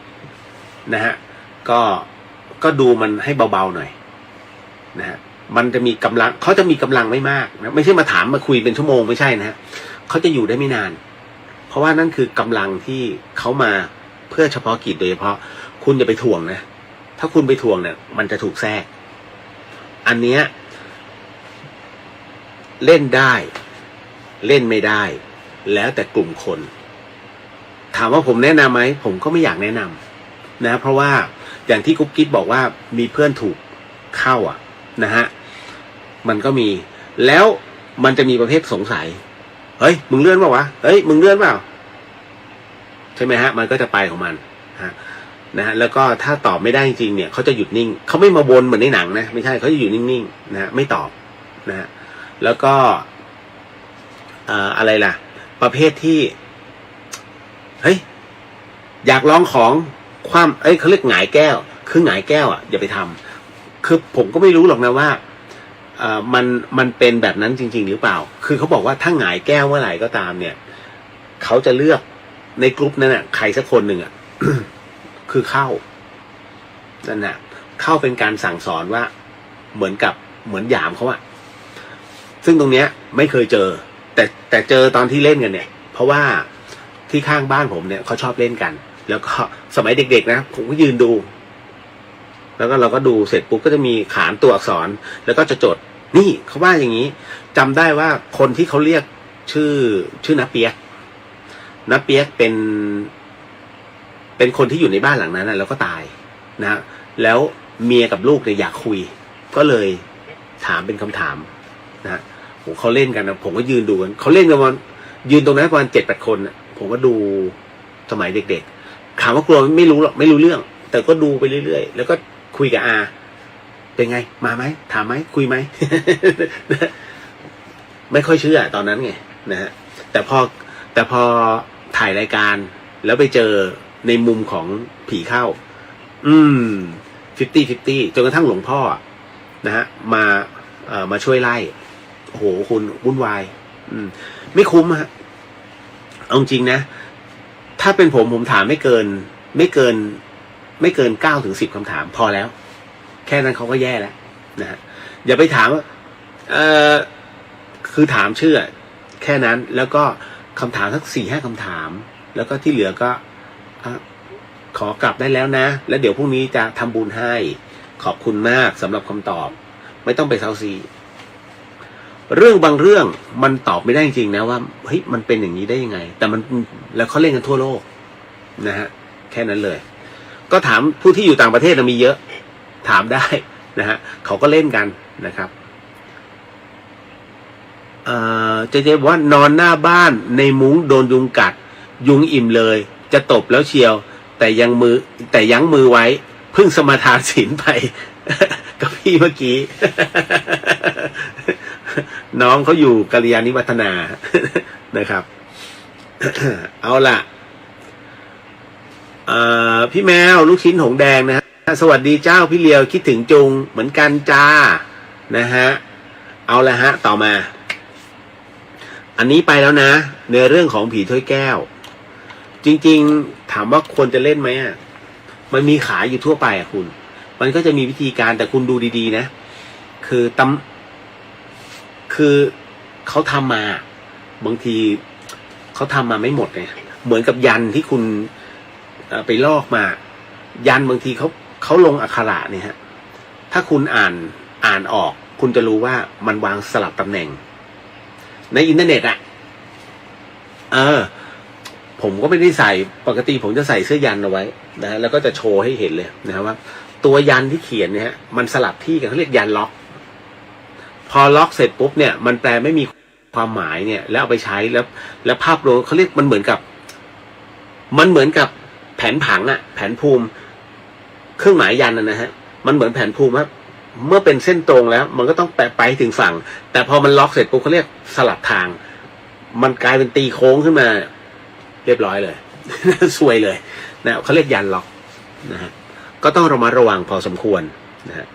Speaker 1: นะฮะก็ดูมันให้เบาๆหน่อยนะฮะมันจะมีกำลังเขาจะมีกำลังไม่มากนะไม่ใช่มาถามมาคุยเป็นชั่วโมงไม่ใช่นะฮะเขาจะอยู่ได้ไม่นานเพราะว่านั่นคือกำลังที่เขามาเพื่อเฉพาะกิจโดยเฉพาะคุณอย่าไปถ่วงนะถ้าคุณไปถ่วงเนี่ยมันจะถูกแทรกอันเนี้ยเล่นได้เล่นไม่ได้แล้วแต่กลุ่มคนถามว่าผมแนะนำไหมผมก็ไม่อยากแนะนำนะเพราะว่าอย่างที่กุ๊บกิ๊บบอกว่ามีเพื่อนถูกเข้าอ่ะนะฮะมันก็มีแล้วมันจะมีประเภทสงสัยเฮ้ยมึงเลื่อนเปล่าวะเฮ้ยมึงเลื่อนเปล่าใช่ไหมฮะมันก็จะไปของมันนะฮะแล้วก็ถ้าตอบไม่ได้จริงเนี่ยเขาจะหยุดนิ่งเขาไม่มาวนเหมือนในหนังนะไม่ใช่เขาจะอยู่นิ่งๆนะฮะไม่ตอบนะฮะแล้วก็อะไรล่ะประเภทที่เฮ้ยอยากลองของความเขาเรียกหงายแก้วคือหงายแก้วอ่ะอย่าไปทำคือผมก็ไม่รู้หรอกนะว่ามันเป็นแบบนั้นจริงๆหรือเปล่าคือเขาบอกว่าถ้าหงายแก้วเมื่อไหร่ก็ตามเนี่ยเขาจะเลือกในกลุ่มนั้นน่ะใครสักคนหนึ่งอ่ะ คือเข้านั่นน่ะเข้าเป็นการสั่งสอนว่าเหมือนหยามเขาอ่ะซึ่งตรงเนี้ยไม่เคยเจอแต่เจอตอนที่เล่นกันเนี่ยเพราะว่าที่ข้างบ้านผมเนี่ยเขาชอบเล่นกันแล้วก็สมัยเด็กๆนะผมก็ยืนดูแล้วก็เราก็ดูเสร็จปุ๊บก็จะมีขานตัวอักษรแล้วก็จะจดนี่เขาว่าอย่างนี้จำได้ว่าคนที่เขาเรียกชื่อน้าเปียกเป็นคนที่อยู่ในบ้านหลังนั้นนะแล้วก็ตายนะแล้วเมียกับลูกเนี่ยอยากคุยก็เลยถามเป็นคำถามนะโหเขาเล่นกันนะผมก็ยืนดูกันเขาเล่นกันวันยืนตรงนั้นประมาณ7-8 คนนะผมก็ดูสมัยเด็กๆถามว่ากลัวไม่รู้หรอกไม่รู้เรื่องแต่ก็ดูไปเรื่อยๆแล้วก็คุยกับอาเป็นไงมาไหมถามไหมคุยไหม ไม่ค่อยเชื่อตอนนั้นไงนะฮะแต่พอถ่ายรายการแล้วไปเจอในมุมของผีเข้า50-50จนกระทั่งหลวงพ่อนะฮะมาช่วยไล่โอ้โหคุณวุ่นวายไม่คุ้มฮะเอาจริงนะถ้าเป็นผมถามไม่เกิน9-10 คำถามพอแล้วแค่นั้นเขาก็แย่แล้วนะฮะอย่าไปถามว่าคือถามชื่อแค่นั้นแล้วก็คำถามสัก4-5 คำถามแล้วก็ที่เหลือก็ขอกลับได้แล้วนะแล้วเดี๋ยวพรุ่งนี้จะทำบุญให้ขอบคุณมากสำหรับคำตอบไม่ต้องไปเซาซีเรื่องบางเรื่องมันตอบไม่ได้จริงนะว่าเฮ้ยมันเป็นอย่างนี้ได้ยังไงแต่มันแล้วเขาเล่นกันทั่วโลกนะฮะแค่นั้นเลยก็ถามผู้ที่อยู่ต่างประเทศมีเยอะถามได้นะฮะเขาก็เล่นกันนะครับเจ๊บอกว่านอนหน้าบ้านในมุ้งโดนยุงกัดยุงอิ่มเลยจะตบแล้วเชียวแต่ยั้งมือไว้เพิ่งสมาทานศีลไป กับพี่เมื่อกี้ น้องเขาอยู่กัลยาณิวัฒนา นะครับ เอาล่ะพี่แมวลูกชิ้นหงแดงนะฮะสวัสดีเจ้าพี่เลียวคิดถึงจุงเหมือนกันจ้านะฮะเอาละฮะต่อมาอันนี้ไปแล้วนะในเรื่องของผีถ้วยแก้วจริงๆถามว่าควรจะเล่นไหมอ่ะมันมีขายอยู่ทั่วไปอ่ะคุณมันก็จะมีวิธีการแต่คุณดูดีๆนะคือเขาทำมาบางทีเขาทำมาไม่หมดไงเหมือนกับยันที่คุณไปลอกมายันบางทีเขาลงอักขระเนี่ยฮะถ้าคุณอ่านออก คุณจะรู้ว่ามันวางสลับตำแหน่งในอินเทอร์เน็ตอ่ะผมก็ไม่ได้ใส่ปกติผมจะใส่เสื้อยันเอาไว้นะแล้วก็จะโชว์ให้เห็นเลยนะครับว่าตัวยันที่เขียนเนี่ยมันสลับที่กันเขาเรียกยันล็อกพอล็อกเสร็จปุ๊บเนี่ยมันแปลไม่มีความหมายเนี่ยแล้วเอาไปใช้แล้วภาพรวมเขาเรียกมันเหมือนกับแผนผังอะแผนภูมิเครื่องหมายยันนะฮะมันเหมือนแผนภูมิครับเมื่อเป็นเส้นตรงแล้วมันก็ต้องไปถึงฝั่งแต่พอมันล็อกเสร็จปุ๊บเขาเรียกสลับทางมันกลายเป็นตีโค้งขึ้นมาเรียบร้อยเลย ซวยเลยนะเขาเรียกยันล็อกนะฮะก็ต้องระมัดระวังพอสมควรนะฮะ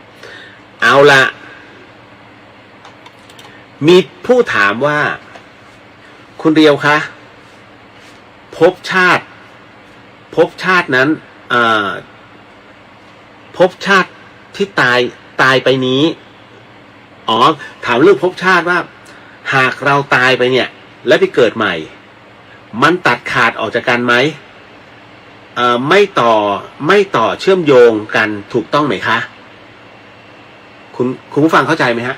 Speaker 1: เอาละมีผู้ถามว่าคุณเรียวคะภพชาตินั้นภพชาติที่ตายไปนี้ถามเรื่องภพชาติว่าหากเราตายไปเนี่ยแล้วไปเกิดใหม่มันตัดขาดออกจากกันไหมไม่ต่อเชื่อมโยงกันถูกต้องไหมคะคุณผู้ฟังเข้าใจไหมฮะ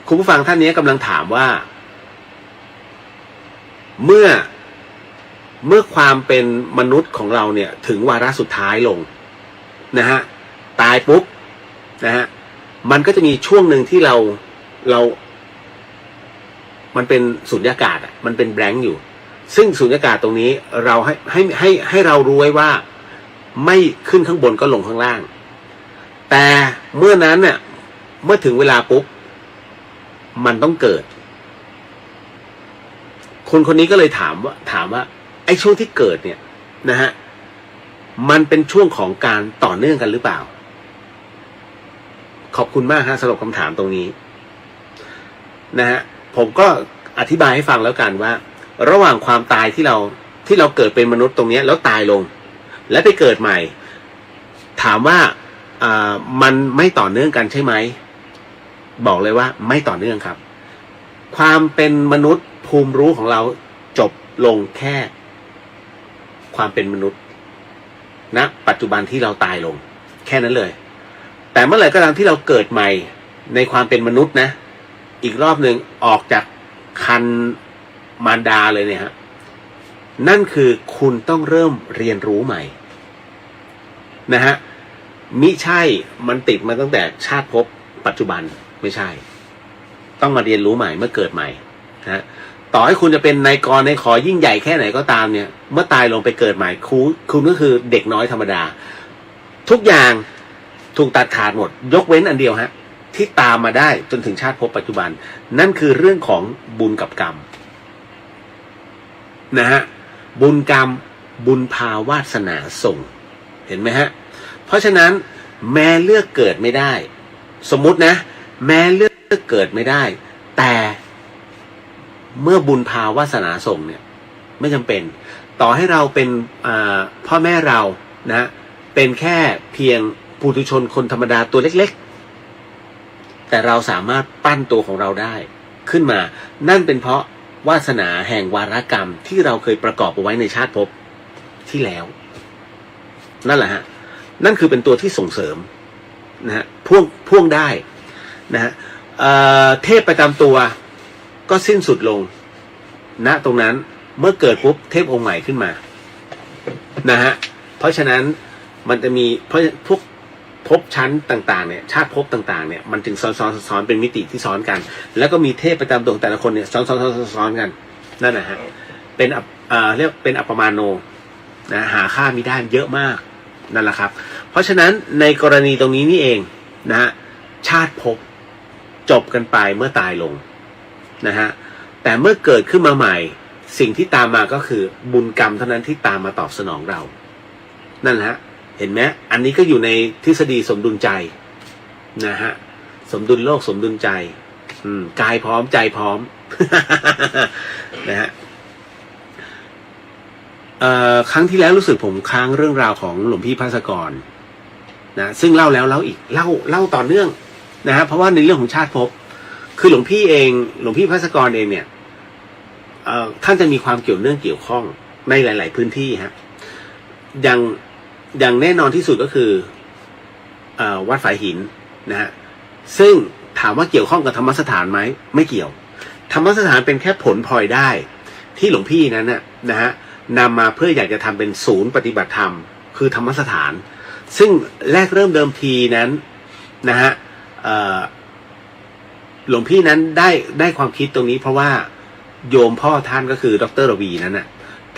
Speaker 1: คุณผู้ฟังท่านนี้กำลังถามว่าเมื่อความเป็นมนุษย์ของเราเนี่ยถึงวาระสุดท้ายลงนะฮะตายปุ๊บนะฮะมันก็จะมีช่วงหนึ่งที่เรามันเป็นสุญญากาศมันเป็นแบงค์อยู่ซึ่งสุญญากาศตรงนี้เราให้เรารู้ไว้ว่าไม่ขึ้นข้างบนก็ลงข้างล่างแต่เมื่อนั้นเนี่ยเมื่อถึงเวลาปุ๊บมันต้องเกิดคนนี้ก็เลยถามว่าไอ้ช่วงที่เกิดเนี่ยนะฮะมันเป็นช่วงของการต่อเนื่องกันหรือเปล่าขอบคุณมากฮะสำหรับคำถามตรงนี้นะฮะผมก็อธิบายให้ฟังแล้วกันว่าระหว่างความตายที่เราเกิดเป็นมนุษย์ตรงนี้แล้วตายลงแล้วไปเกิดใหม่ถามว่ามันไม่ต่อเนื่องกันใช่ไหมบอกเลยว่าไม่ต่อเนื่องครับความเป็นมนุษย์ภูมิรู้ของเราจบลงแค่ความเป็นมนุษย์ณปัจจุบันที่เราตายลงแค่นั้นเลยแต่เมื่อไหร่ก็ตามที่เราเกิดใหม่ในความเป็นมนุษย์นะอีกรอบหนึ่งออกจากคันมารดาเลยเนี่ยฮะนั่นคือคุณต้องเริ่มเรียนรู้ใหม่นะฮะมิใช่มันติดมาตั้งแต่ชาติภพปัจจุบันไม่ใช่ต้องมาเรียนรู้ใหม่เมื่อเกิดใหม่นะต่อให้คุณจะเป็นนายกนายขอยิ่งใหญ่แค่ไหนก็ตามเนี่ยเมื่อตายลงไปเกิดใหม่คุณก็คือเด็กน้อยธรรมดาทุกอย่างถูกตัดขาดหมดยกเว้นอันเดียวฮะที่ตามมาได้จนถึงชาติภพปัจจุบันนั่นคือเรื่องของบุญกับกรรมนะฮะบุญกรรมบุญพาวาสนาส่งเห็นไหมฮะเพราะฉะนั้นแม้เลือกเกิดไม่ได้สมมุตินะแม้เลือกเกิดไม่ได้แต่เมื่อบุญพาวาสนาส่งเนี่ยไม่จำเป็นต่อให้เราเป็นพ่อแม่เรานะเป็นแค่เพียงปุถุชนคนธรรมดาตัวเล็กๆแต่เราสามารถปั้นตัวของเราได้ขึ้นมานั่นเป็นเพราะวาสนาแห่งวารกรรมที่เราเคยประกอบเอาไว้ในชาติภพที่แล้วนั่นแหละฮะนั่นคือเป็นตัวที่ส่งเสริมนะฮะพ่วงได้นะฮะเทพประจำตัวก็สิ้นสุดลงณตรงนั้นเมื่อเกิดปุ๊บเทพองค์ใหม่ขึ้นมานะฮะเพราะฉะนั้นมันจะมีเพราะพวกภพชั้นต่างๆเนี่ยชาติภพต่างๆเนี่ยมันจึงซ้อนเป็นมิติที่ซ้อนกันแล้วก็มีเทพประจำตัวแต่ละคนเนี่ยซ้อนกันนั่นนะฮะเป็นเรียกเป็นอัปปมาโนนะหาค่ามิได้เยอะมากนั่นแหละครับเพราะฉะนั้นในกรณีตรงนี้นี่เองนะฮะชาติภพจบกันไปเมื่อตายลงนะฮะแต่เมื่อเกิดขึ้นมาใหม่สิ่งที่ตามมาก็คือบุญกรรมเท่านั้นที่ตามมาตอบสนองเรานั่นแหละเห็นไหมอันนี้ก็อยู่ในทฤษฎีสมดุลใจนะฮะสมดุลโลกสมดุลใจกายพร้อมใจพร้อม นะฮะครั้งที่แล้วรู้สึกผมค้างเรื่องราวของหลวงพี่ภาสกรนะซึ่งเล่าแล้วเล่าอีกเล่าต่อเนื่องนะฮะเพราะว่าในเรื่องของชาติภพคือหลวงพี่ภาสกรเองเนี่ยท่านจะมีความเกี่ยวข้องในหลายๆพื้นที่ฮะอย่างแน่นอนที่สุดก็คือวัดฝายหินนะฮะ ซึ่งถามว่าเกี่ยวข้องกับธรรมสถานไหมไม่เกี่ยวธรรมสถานเป็นแค่ผลพลอยได้ที่หลวงพี่นั้นนะฮะนำมาเพื่ออยากจะทำเป็นศูนย์ปฏิบัติธรรมคือธรรมสถานซึ่งแรกเริ่มเดิมทีนั้นนะฮะหลวงพี่นั้นได้ความคิดตรงนี้เพราะว่าโยมพ่อท่านก็คือดร.ระวีนั้นน่ะ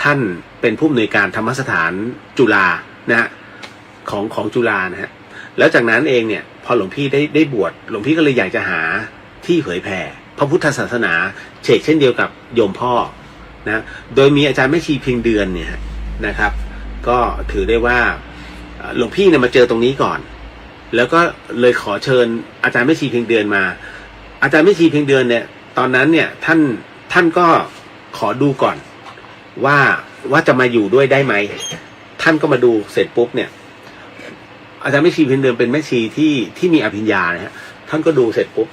Speaker 1: ท่านเป็นผู้อำนวยการธรรมสถานจุฬานะฮะของจุฬานะฮะแล้วจากนั้นเองเนี่ยพอหลวงพี่ได้บวชหลวงพี่ก็เลยอยากจะหาที่เผยแผ่พระพุทธศาสนาเช่นเดียวกับโยมพ่อนะโดยมีอาจารย์แม่ชีเพียงเดือนเนี่ยนะครับก็ถือได้ว่าหลวงพี่เนี่ยมาเจอตรงนี้ก่อนแล้วก็เลยขอเชิญอาจารย์แม่ชีเพียงเดือนมาอาจารย์แม่ชีเพียงเดือนเนี่ยตอนนั้นเนี่ยท่านก็ขอดูก่อนว่าจะมาอยู่ด้วยได้ไหมท่านก็มาดูเสร็จปุ๊บเนี่ยอาจารย์แม่ชีเพียงเดือนเป็นแม่ชีที่มีอภิญญานะฮะท่านก็ดูเสร็จปุ๊บ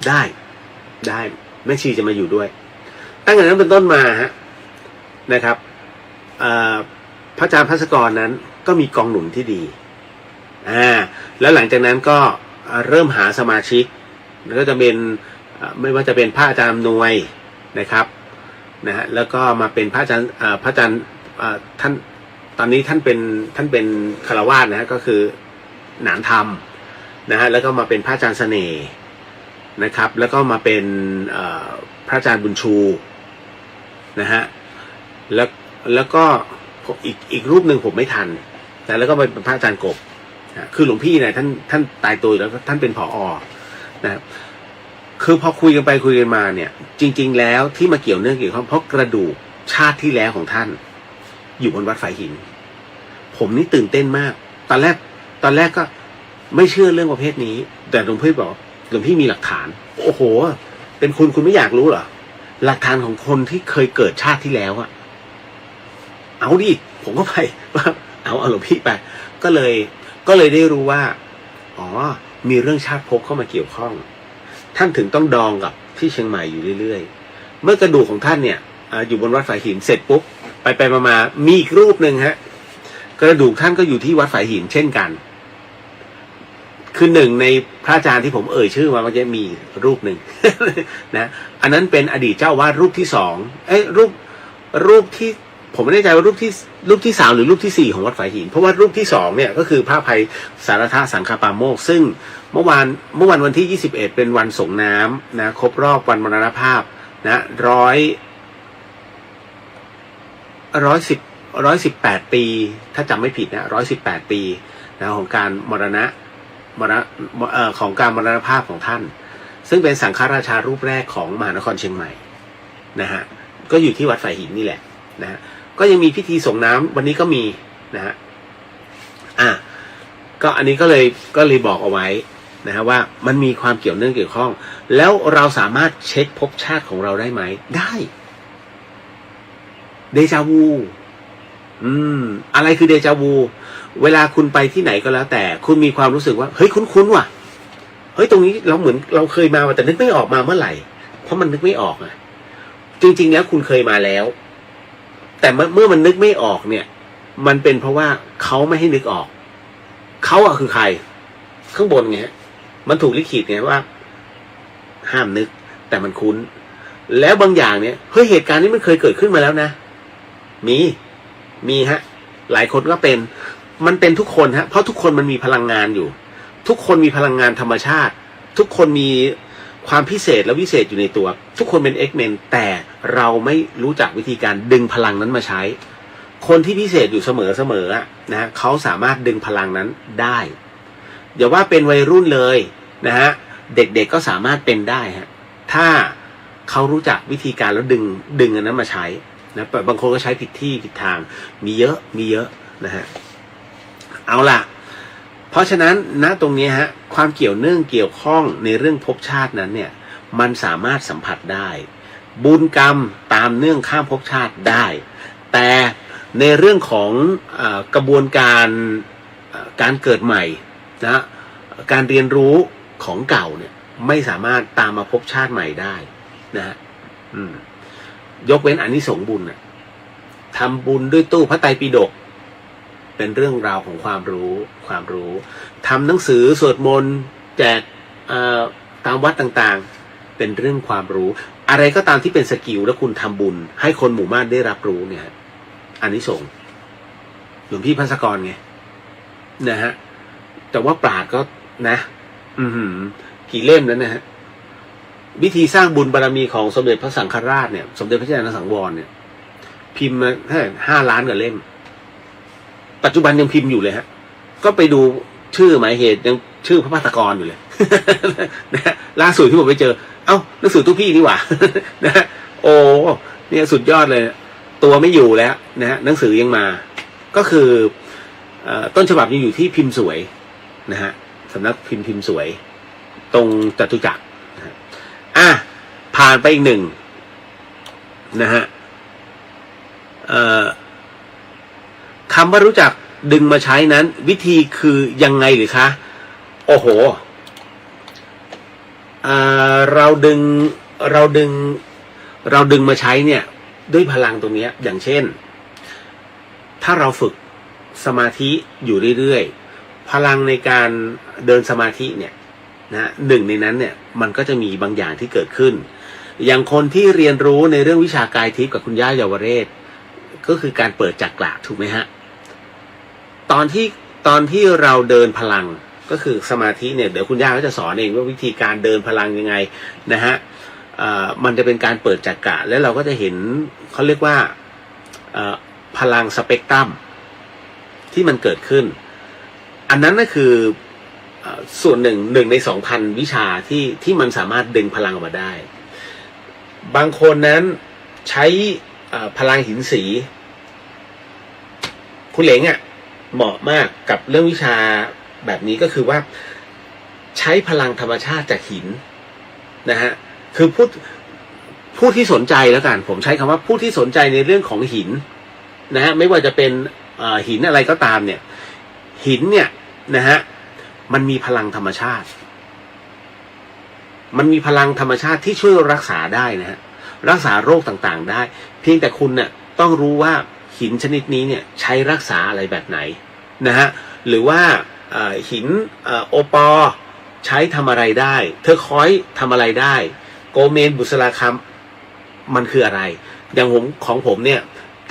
Speaker 1: ได้แม่ชีจะมาอยู่ด้วยตั้งแต่นั้นเป็นต้นมาฮะนะครับพระอาจารย์ภัสกรนั้นก็มีกองหนุนที่ดีแล้วหลังจากนั้นก็เริ่มหาสมาชิกแล้วก็จะเป็นไม่ว่าจะเป็นพระอาจารย์อำนวยนะครับนะฮะแล้วก็มาเป็นพระอาจารย์ท่านตอนนี้ท่านเป็นฆราวาสนะฮะก็คือหนานธรรมนะฮะแล้วก็มาเป็นพระอาจารย์เสน่ห์นะครับแล้วก็มาเป็นพระอาจารย์บุญชูนะฮะแล้วก็อีกรูปหนึ่งผมไม่ทันแต่แล้วก็เป็นพระอาจารย์กบคือหลวงพี่เนี่ยท่านตายตัวแล้วท่านเป็นผอ.นะครับคือพอคุยกันไปคุยกันมาเนี่ยจริงๆแล้วที่มาเกี่ยวเนื่องเกี่ยวข้องเพราะกระดูกชาติที่แล้วของท่านอยู่บนวัดฝายหินผมนี่ตื่นเต้นมากตอนแรกก็ไม่เชื่อเรื่องประเภทนี้แต่หลวงพี่บอกหลวงพี่มีหลักฐานโอ้โหเป็นคุณไม่อยากรู้เหรอหลักฐานของคนที่เคยเกิดชาติที่แล้วอะเอาดิผมก็ไปว่าเอาหลวงพี่ไปก็เลยได้รู้ว่าอ๋อมีเรื่องชาติภพเข้ามาเกี่ยวข้องท่านถึงต้องดองกับที่เชียงใหม่อยู่เรื่อยๆเมื่อกระดูกของท่านเนี่ยอยู่บนวัดฝายหินเสร็จปุ๊บไปมามีอีกรูปหนึ่งฮะกระดูกท่านก็อยู่ที่วัดฝายหินเช่นกันคือหนึ่งในพระอาจารย์ที่ผมเอ่ยชื่อมาเมื่อกี้มีรูปหนึ่ง นะอันนั้นเป็นอดีตเจ้าวาดรูปที่สองรูปที่ผมไม่แน่ใจว่ารูปที่3หรือรูปที่4ของวัดฝายหินเพราะว่ารูปที่2เนี่ยก็คือพระอภัยสารทสังฆปาโมกข์ซึ่งเมื่อวันที่21เป็นวันส่งน้ำนะครบรอบวันมรณภาพนะ118 ปีถ้าจำไม่ผิดนะ118 ปีนะของการของการมรณภาพของท่านซึ่งเป็นสังฆราชารูปแรกของมหานครเชียงใหม่นะฮะก็อยู่ที่วัดฝายหินนี่แหละนะฮะก็ยังมีพิธีส่งน้ำวันนี้ก็มีนะฮะก็อันนี้ก็เลยบอกเอาไว้นะฮะว่ามันมีความเกี่ยวเนื่องเกี่ยวข้องแล้วเราสามารถเช็คภพชาติของเราได้ไหมได้เดจาวูอะไรคือเดจาวูเวลาคุณไปที่ไหนก็แล้วแต่คุณมีความรู้สึกว่าเฮ้ยคุ้นว่ะเฮ้ยตรงนี้เราเหมือนเราเคยมาแต่นึกไม่ออกมาเมื่อไหร่เพราะมันนึกไม่ออกอะจริงๆแล้วคุณเคยมาแล้วแต่เมื่อมันนึกไม่ออกเนี่ยมันเป็นเพราะว่าเขาไม่ให้นึกออกเขาอะคือใครข้างบนไงมันถูกลิขิตไงว่าห้ามนึกแต่มันคุ้นแล้วบางอย่างเนี่ยเฮ้ยเหตุการณ์นี้มันเคยเกิดขึ้นมาแล้วนะมีฮะหลายคนก็มันเป็นทุกคนฮะเพราะทุกคนมันมีพลังงานอยู่ทุกคนมีพลังงานธรรมชาติทุกคนมีความพิเศษและวิเศษอยู่ในตัวทุกคนเป็น X-Men แต่เราไม่รู้จักวิธีการดึงพลังนั้นมาใช้คนที่พิเศษอยู่เสมอนะเขาสามารถดึงพลังนั้นได้อย่าว่าเป็นวัยรุ่นเลยนะฮะเด็กๆก็สามารถเป็นได้ฮะถ้าเขารู้จักวิธีการแล้วดึงอันนั้นมาใช้นะบางคนก็ใช้ผิดที่ผิดทางมีเยอะนะฮะเอาล่ะเพราะฉะนั้นณตรงนี้ฮะความเกี่ยวเนื่องเกี่ยวข้องในเรื่องภพชาตินั้นเนี่ยมันสามารถสัมผัสได้บุญกรรมตามเนื่องข้ามภพชาติได้แต่ในเรื่องของกระบวนการเกิดใหม่นะการเรียนรู้ของเก่าเนี่ยไม่สามารถตามมาภพชาติใหม่ได้นะฮะยกเว้นอานิสงส์บุญทำบุญด้วยตู้พระไตรปิฎก เป็นเรื่องราวของความรู้ทำหนังสือสวดมนต์แจกตามวัดต่างๆเป็นเรื่องความรู้อะไรก็ตามที่เป็นสกิลแล้วคุณทำบุญให้คนหมู่มากได้รับรู้เนี่ยอานิสงส์หลวงพี่ภัสกรไงนะฮะแต่ว่าปราชญ์ก็นะกี่เล่มแล้วนะฮะวิธีสร้างบุญบารมีของสมเด็จพระสังฆราชเนี่ยสมเด็จพระเจ้าอยู่หัวสังวรเนี่ยพิมพ์มา5 ล้านกว่าเล่มปัจจุบันยังพิมพ์อยู่เลยฮะก็ไปดูชื่อหมายเหตุยังชื่อพระภัสกรอยู่เลย นะล่าสุดที่ผมไปเจอเอ้าหนังสือทุกพี่นี่หว่า นะโอ้เนี่ยสุดยอดเลยตัวไม่อยู่แล้วนะฮะหนังสือยังมาก็คือต้นฉบับยังอยู่ที่พิมพ์สวยนะฮะสำนักพิมพ์สวยตรงจตุจักรนะฮะผ่านไปอีก1นะฮะคำว่ารู้จักดึงมาใช้นั้นวิธีคือยังไงหรือคะโอ้โหเราดึงมาใช้เนี่ยด้วยพลังตรงนี้อย่างเช่นถ้าเราฝึกสมาธิอยู่เรื่อยๆพลังในการเดินสมาธิเนี่ยนะหนึ่งในนั้นเนี่ยมันก็จะมีบางอย่างที่เกิดขึ้นอย่างคนที่เรียนรู้ในเรื่องวิชากายทิพย์กับคุณย่าเยาวเรศก็คือการเปิดจักระถูกไหมฮะตอนที่เราเดินพลังก็คือสมาธิเนี่ยเดี๋ยวคุณย่าก็จะสอนเองว่าวิธีการเดินพลังยังไงนะฮะมันจะเป็นการเปิดจักระแล้วเราก็จะเห็นเขาเรียกว่าพลังสเปกตรัมที่มันเกิดขึ้นอันนั้นก็คือส่วนหนึ่งใน 2,000 วิชาที่มันสามารถดึงพลังออกมาได้บางคนนั้นใช้พลังหินสีคุณเหลงเหมาะมากกับเรื่องวิชาแบบนี้ก็คือว่าใช้พลังธรรมชาติจากหินนะฮะคือผู้ที่สนใจแล้วกันผมใช้คำว่าผู้ที่สนใจในเรื่องของหินนะฮะไม่ว่าจะเป็นหินอะไรก็ตามเนี่ยหินเนี่ยนะฮะมันมีพลังธรรมชาติที่ช่วยรักษาได้นะฮะรักษาโรคต่างๆได้เพียงแต่คุณเนี่ยต้องรู้ว่าหินชนิดนี้เนี่ยใช้รักษาอะไรแบบไหนนะฮะหรือว่าหินโอปอใช้ทำอะไรได้เทอร์คอยส์ทำอะไรได้โกเมนบุษราคัมมันคืออะไรอย่างของผมเนี่ย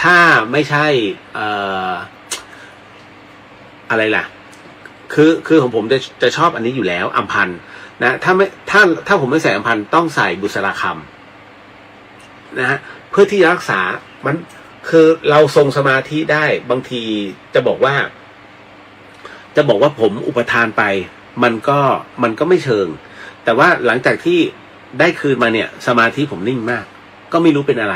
Speaker 1: ถ้าไม่ใช่อะไรล่ะคือของผมจะชอบอันนี้อยู่แล้วอัมพันธ์นะถ้าผมไม่ใส่อัมพันธ์ต้องใส่บุษราคัมนะฮะเพื่อที่จะรักษามันคือเราทรงสมาธิได้บางทีจะบอกว่าผมอุปทานไปมันก็ไม่เชิงแต่ว่าหลังจากที่ได้คืนมาเนี่ยสมาธิผมนิ่งมากก็ไม่รู้เป็นอะไร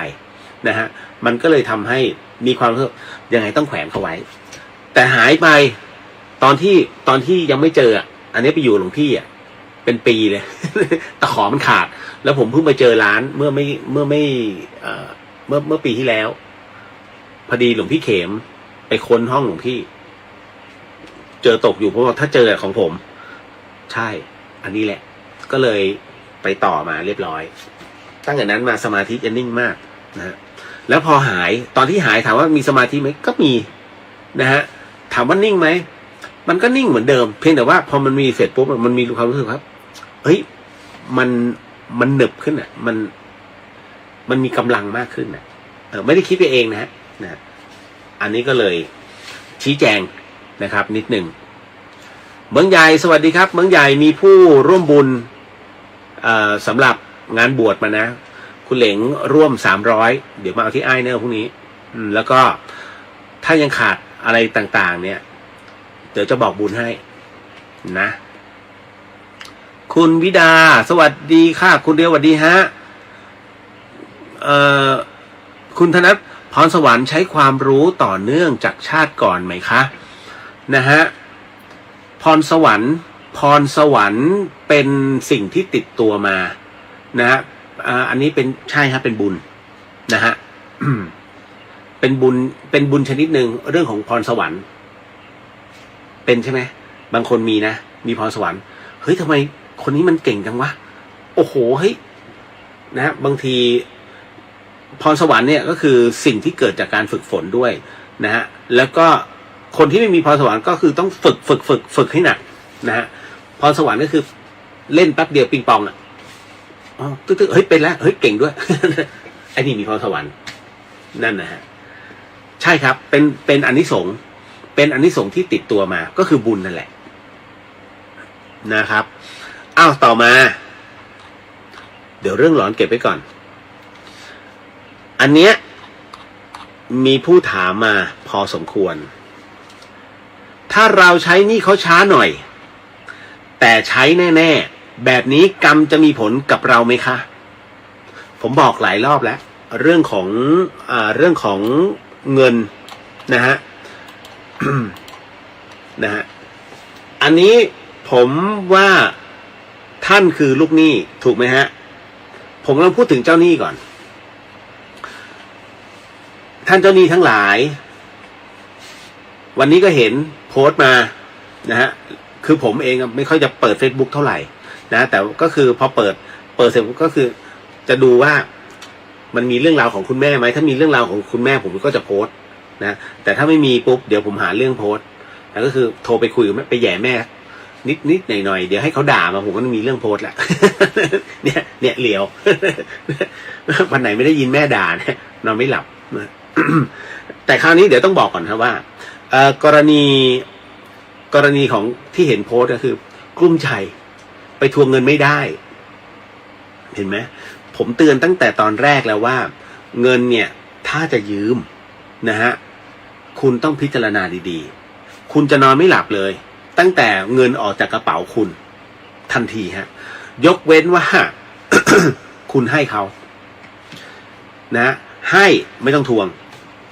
Speaker 1: นะฮะมันก็เลยทำให้มีความรู้สึกยังไงต้องแขวนเขาไว้แต่หายไปตอนที่ยังไม่เจออันนี้ไปอยู่หลวงพี่เป็นปีเลย ตะขอมันขาดแล้วผมเพิ่งไปเจอร้านเมื่อปีที่แล้วพอดีหลวงพี่เข็มไปค้นห้องหลวงพี่เจอตกอยู่เพราะว่าถ้าเจอของผมใช่อันนี้แหละก็เลยไปต่อมาเรียบร้อยตั้งแต่นั้นมาสมาธิจะนิ่งมากนะฮะแล้วพอหายตอนที่หายถามว่ามีสมาธิไหมก็มีนะฮะถามว่านิ่งไหมมันก็นิ่งเหมือนเดิมเพียงแต่ว่าพอมันมีเสร็จปุ๊บมันมีความรู้สึกครับเฮ้ยมันหนึบขึ้นมันมีกำลังมากขึ้นไม่ได้คิดไปเองนะอันนี้ก็เลยชี้แจงนะครับนิดหนึ่งเมืองใหญ่สวัสดีครับเมืองใหญ่มีผู้ร่วมบุญสำหรับงานบวชมานะคุณเหลงร่วม300เดี๋ยวมาเอาที่ไอเนอร์พรุ่งนี้แล้วก็ถ้ายังขาดอะไรต่างๆเนี่ยเดี๋ยวจะบอกบุญให้นะคุณวิดาสวัสดีค่ะคุณเดียวสวัสดีฮะคุณธนัทพรสวรรค์ใช้ความรู้ต่อเนื่องจากชาติก่อนไหมคะนะฮะพรสวรรค์เป็นสิ่งที่ติดตัวมานะฮะอันนี้เป็นใช่ฮะเป็นบุญนะฮะ เป็นบุญชนิดหนึ่งเรื่องของพรสวรรค์เป็นใช่ไหมบางคนมีนะมีพรสวรรค์เฮ้ยทำไมคนนี้มันเก่งจังวะโอ้โหเฮ้ยนะบางทีพรสวรรค์เนี่ยก็คือสิ่งที่เกิดจากการฝึกฝนด้วยนะฮะแล้วก็ คนที่ไม่มีพรสวรรค์ก็คือต้องฝึกให้หนักนะฮะพรสวรรค์ก็คือเล่นแป๊บเดียวปิงปองอ่ะอ๋อตึ๊กเฮ้ยเป็นแล้วเฮ้ยเก่งด้วย ไอ้นี่มีพรสวรรค์นั่นนะฮะใช่ครับเป็นอานิสงส์เป็นอานิสงส์ที่ติดตัวมาก็คือบุญนั่นแหละนะครับอ้าวต่อมาเดี๋ยวเรื่องหลอนเก็บไว้ก่อนอันเนี้ยมีผู้ถามมาพอสมควรถ้าเราใช้หนี้เขาช้าหน่อยแต่ใช้แน่ๆแบบนี้กรรมจะมีผลกับเราไหมคะผมบอกหลายรอบแล้วเรื่องของเงินนะฮะ นะฮะอันนี้ผมว่าท่านคือลูกหนี้ถูกไหมฮะผมกำลังพูดถึงเจ้าหนี้ก่อนท่านเจ้าหนี้ทั้งหลายวันนี้ก็เห็นโพสต์มานะฮะคือผมเองไม่ค่อยจะเปิด Facebook เท่าไหร่นะแต่ก็คือพอเปิดเสร็จก็คือจะดูว่ามันมีเรื่องราวของคุณแม่ไหมถ้ามีเรื่องราวของคุณแม่ผมก็จะโพสต์นะแต่ถ้าไม่มีปุ๊บเดี๋ยวผมหาเรื่องโพสต์แล้วก็คือโทรไปคุยกับแม่ไปแย่แม่นิดหน่อยเดี๋ยวให้เขาด่ามาผมก็มีเรื่องโพสต์แหละ เนี่ยเหลียว วันไหนไม่ได้ยินแม่ด่าเนี่ยนอนไม่หลับ แต่คราวนี้เดี๋ยวต้องบอกก่อนครับว่ากรณีของที่เห็นโพสต์ก็คือกลุ้มใจไปทวงเงินไม่ได้เห็นไหมผมเตือนตั้งแต่ตอนแรกแล้วว่าเงินเนี่ยถ้าจะยืมนะฮะคุณต้องพิจารณาดีๆคุณจะนอนไม่หลับเลยตั้งแต่เงินออกจากกระเป๋าคุณทันทีฮะยกเว้นว่า คุณให้เขานะให้ไม่ต้องทวง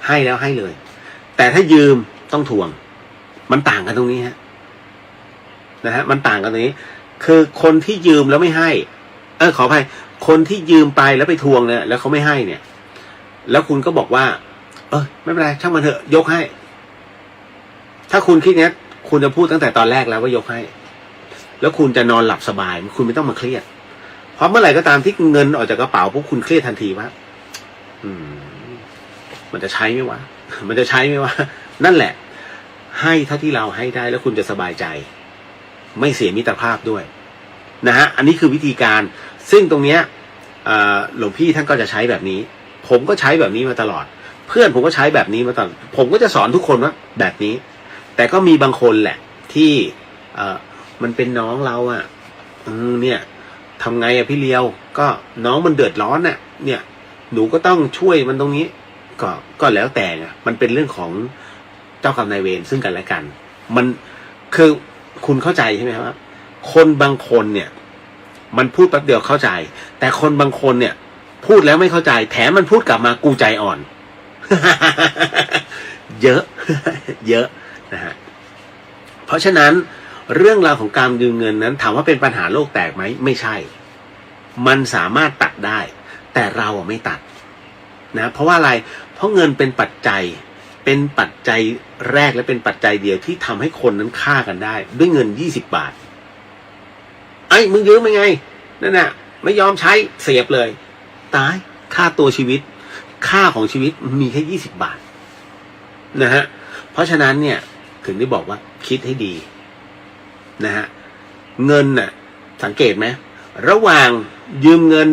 Speaker 1: ให้แล้วให้เลยแต่ถ้ายืมต้องทวงมันต่างกันตรงนี้ฮะนะฮะมันต่างกันตรงนี้คือคนที่ยืมแล้วไม่ให้ขออภัยคนที่ยืมไปแล้วไปทวงเนี่ยแล้วเขาไม่ให้เนี่ยแล้วคุณก็บอกว่าไม่เป็นไรช่างมันเถอะยกให้ถ้าคุณคิดเนี้ยคุณจะพูดตั้งแต่ตอนแรกแล้วว่ายกให้แล้วคุณจะนอนหลับสบายคุณไม่ต้องมาเครียดเพราะเมื่อไหร่ก็ตามที่เงินออกจากกระเป๋าปุ๊บคุณเครียดทันทีว่ามันจะใช้ไหมวะมันจะใช้ไหมวะนั่นแหละให้เท่าที่เราให้ได้แล้วคุณจะสบายใจไม่เสียมิตรภาพด้วยนะฮะอันนี้คือวิธีการซึ่งตรงเนี้ยหลวงพี่ท่านก็จะใช้แบบนี้ผมก็ใช้แบบนี้มาตลอดเพื่อนผมก็ใช้แบบนี้มาตลอดผมก็จะสอนทุกคนว่าแบบนี้แต่ก็มีบางคนแหละที่มันเป็นน้องเราอ่ะเนี่ยทำไงอะพี่เลียวก็น้องมันเดือดร้อนน่ะเนี่ยหนูก็ต้องช่วยมันตรงนี้ก็แล้วแต่ไงมันเป็นเรื่องของเจ้ากรรมนายเวรซึ่งกันและกันมันคือคุณเข้าใจใช่ไหมครับคนบางคนเนี่ยมันพูดแป๊บเดียวเข้าใจแต่คนบางคนเนี่ยพูดแล้วไม่เข้าใจแถมมันพูดกลับมากูใจอ่อน เยอะ เยอะนะฮะเพราะฉะนั้นเรื่องราวของการยืมเงินนั้นถามว่าเป็นปัญหาโลกแตกไหมไม่ใช่มันสามารถตัดได้แต่เราไม่ตัดนะเพราะว่าอะไรเพราะเงินเป็นปัจจัยแรกและเป็นปัจจัยเดียวที่ทำให้คนนั้นฆ่ากันได้ด้วยเงิน20 บาทมึงยืมยังไงนั่นน่ะไม่ยอมใช้เสียบเลยตายค่าตัวชีวิตค่าของชีวิตมีแค่20 บาทนะฮะเพราะฉะนั้นเนี่ยถึงได้บอกว่าคิดให้ดีนะฮะเงินน่ะสังเกตไหมระหว่างยืมเงิน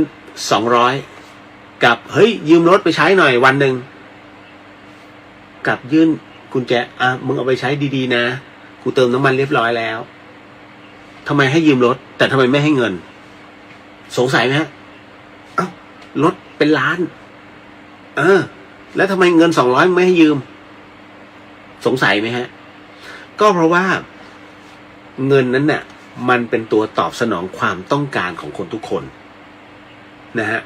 Speaker 1: 200กับเฮ้ยยืมรถไปใช้หน่อยวันหนึ่งกับยื่นกุญแจมึงเอาไปใช้ดีๆนะกูเติมน้ำมันเรียบร้อยแล้วทำไมให้ยืมรถแต่ทำไมไม่ให้เงินสงสัยไหมฮะรถเป็นล้านแล้วทำไมเงิน200ไม่ให้ยืมสงสัยไหมฮะก็เพราะว่าเงินนั้นน่ะมันเป็นตัวตอบสนองความต้องการของคนทุกคนนะฮะ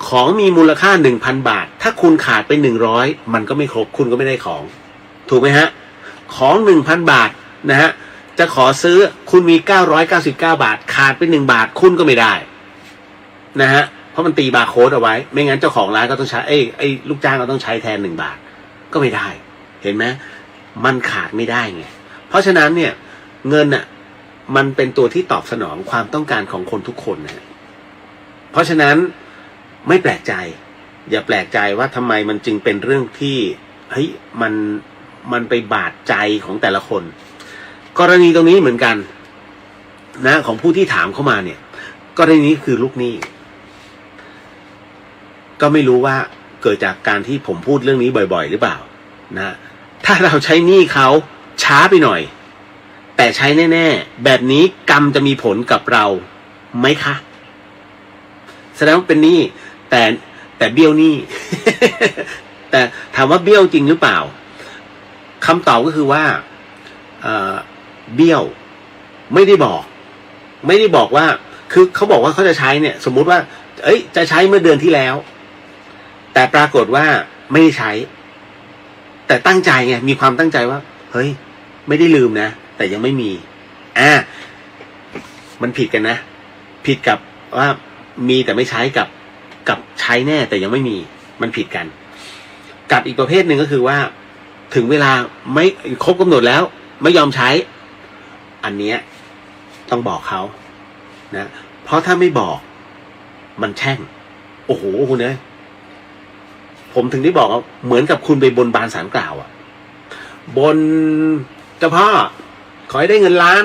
Speaker 1: ของมีมูลค่า 1,000 บาทถ้าคุณขาดไป100มันก็ไม่ครบคุณก็ไม่ได้ของถูกไหมฮะของ 1,000 บาทนะฮะจะขอซื้อคุณมี999 บาทขาดไป1 บาทคุณก็ไม่ได้นะฮะเพราะมันตีบาร์โค้ดเอาไว้ไม่งั้นเจ้าของร้านก็ต้องใช้ไอ้ลูกจ้างก็ต้องใช้แทน1 บาทก็ไม่ได้เห็นไหมมันขาดไม่ได้ไงเพราะฉะนั้นเนี่ยเงินน่ะมันเป็นตัวที่ตอบสนองความต้องการของคนทุกคนนะเพราะฉะนั้นไม่แปลกใจอย่าแปลกใจว่าทำไมมันจึงเป็นเรื่องที่เฮ้ย มันไปบาดใจของแต่ละคน กรณีตรงนี้เหมือนกันนะของผู้ที่ถามเข้ามาเนี่ยกรณีนี้คือลูกหนี้ก็ไม่รู้ว่าเกิดจากการที่ผมพูดเรื่องนี้บ่อยๆหรือเปล่านะถ้าเราใช้หนี้เขาช้าไปหน่อยแต่ใช้แน่ๆแบบนี้กรรมจะมีผลกับเราไหมคะแสดงว่าเป็นหนี้แต่เบี้ยวหนี้ แต่ถามว่าเบี้ยวจริงหรือเปล่าคำตอบก็คือว่าเบี้ยวไม่ได้บอกว่าคือเขาบอกว่าเขาจะใช้เนี่ยสมมุติว่าจะใช้เมื่อเดือนที่แล้วแต่ปรากฏว่าไม่ได้ใช้แต่ตั้งใจไงมีความตั้งใจว่าเฮ้ยไม่ได้ลืมนะแต่ยังไม่มีมันผิดกันนะผิดกับว่ามีแต่ไม่ใช้กับใช้แน่แต่ยังไม่มีมันผิดกันกับอีกประเภทหนึ่งก็คือว่าถึงเวลาไม่ครบกำหนดแล้วไม่ยอมใช้อันเนี้ยต้องบอกเขานะเพราะถ้าไม่บอกมันแช่งโอ้โหคุณเอ้ยผมถึงได้บอกว่าเหมือนกับคุณไปบนบานศาลกล่าวบนเจ้าพ่อขอให้ได้เงินล้าน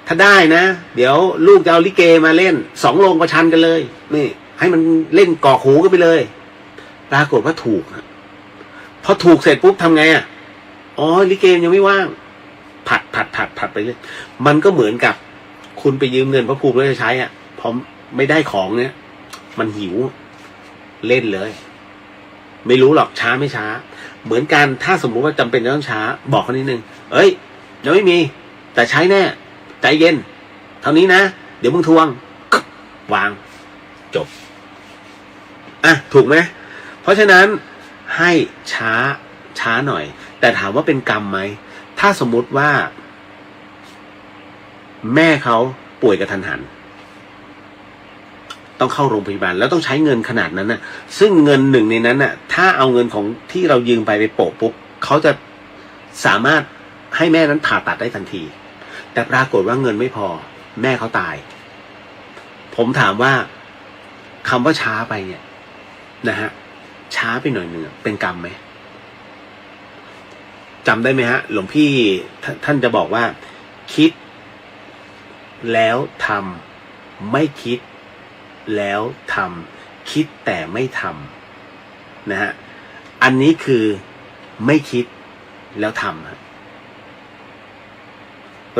Speaker 1: ถ้าได้นะเดี๋ยวลูกจะเอาลิเกมาเล่น2 โรงประชันกันเลยนี่ให้มันเล่นกอกหูกันไปเลยปรากฏว่าถูกพอถูกเสร็จปุ๊บทำไงอ๋อลิเกยังไม่ว่างผัดไปเลยมันก็เหมือนกับคุณไปยืมเงินพระภูมิแล้วจะใช้พอไม่ได้ของเนี่ยมันหิวเล่นเลยไม่รู้หรอกช้าไม่ช้าเหมือนกันถ้าสมมุติว่าจำเป็นจะต้องช้าบอกเขานิดนึงยังไม่มีแต่ใช้แน่ใจเย็นเท่านี้นะเดี๋ยวมึงทวงวางจบถูกไหมเพราะฉะนั้นให้ช้าหน่อยแต่ถามว่าเป็นกรรมไหมถ้าสมมุติว่าแม่เขาป่วยกระทันหันต้องเข้าโรงพยาบาลแล้วต้องใช้เงินขนาดนั้นน่ะซึ่งเงินหนึ่งในนั้นน่ะถ้าเอาเงินของที่เรายืมไปโปะปุ๊บเขาจะสามารถให้แม่นั้นผ่าตัดได้ทันทีแต่ปรากฏว่าเงินไม่พอแม่เขาตายผมถามว่าคำว่าช้าไปเนี่ยนะฮะช้าไปหน่อยหนึ่งเป็นกรรมไหมจำได้ไหมฮะหลวงพี่ท่านจะบอกว่าคิดแล้วทำไม่คิดแล้วทำคิดแต่ไม่ทำนะฮะอันนี้คือไม่คิดแล้วทำ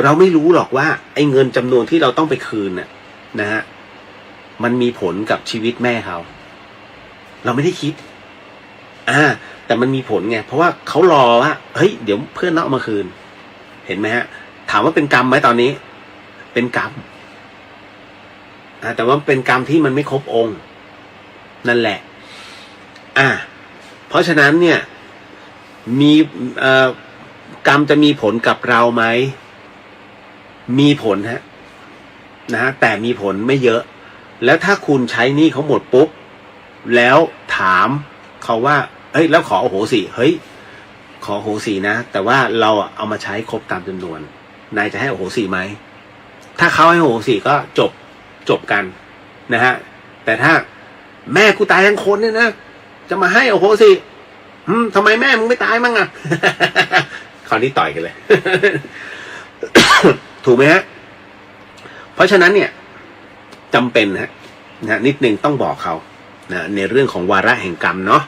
Speaker 1: เราไม่รู้หรอกว่าไอ้เงินจำนวนที่เราต้องไปคืนนะฮะมันมีผลกับชีวิตแม่เขาเราไม่ได้คิดแต่มันมีผลไงเพราะว่าเขารอว่าเฮ้ยเดี๋ยวเพื่อนเอามาคืนเห็นไหมฮะถามว่าเป็นกรรมไหมตอนนี้เป็นกรรมแต่ว่าเป็นกรรมที่มันไม่ครบองค์นั่นแหละเพราะฉะนั้นเนี่ยมีกรรมจะมีผลกับเราไหมมีผลนะฮะแต่มีผลไม่เยอะแล้วถ้าคุณใช้หนี้เขาหมดปุ๊บแล้วถามเขาว่าแล้วขออโหสิขออโหสินะแต่ว่าเราเอามาใช้ครบตามจำนวนนายจะให้อโหสิไหมถ้าเขาให้อโหสิก็จบกันนะฮะแต่ถ้าแม่กูตายทั้งคนเนี่ยนะจะมาให้อโหสิทำไมแม่มึงไม่ตายมั่งคราวนี้ต่อยกันเลย ถูกไหมฮะเพราะฉะนั้นเนี่ยจำเป็นนะนิดนึงต้องบอกเขานะในเรื่องของวาระแห่งกรรมเนาะ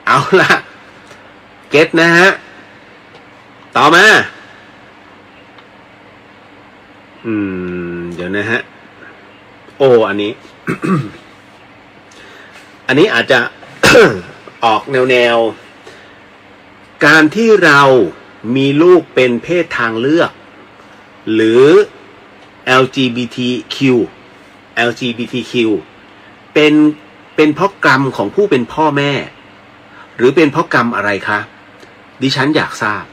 Speaker 1: เอาละเก็ตนะฮะต่อมาเดี๋ยวนะฮะอันนี้ อันนี้อาจจะ ออกแนวการที่เรามีลูกเป็นเพศทางเลือกหรือ LGBTQ เป็นเพราะกรรมของผู้เป็นพ่อแม่หรือเป็นเพราะกรรมอะไรคะดิฉันอยากทราบ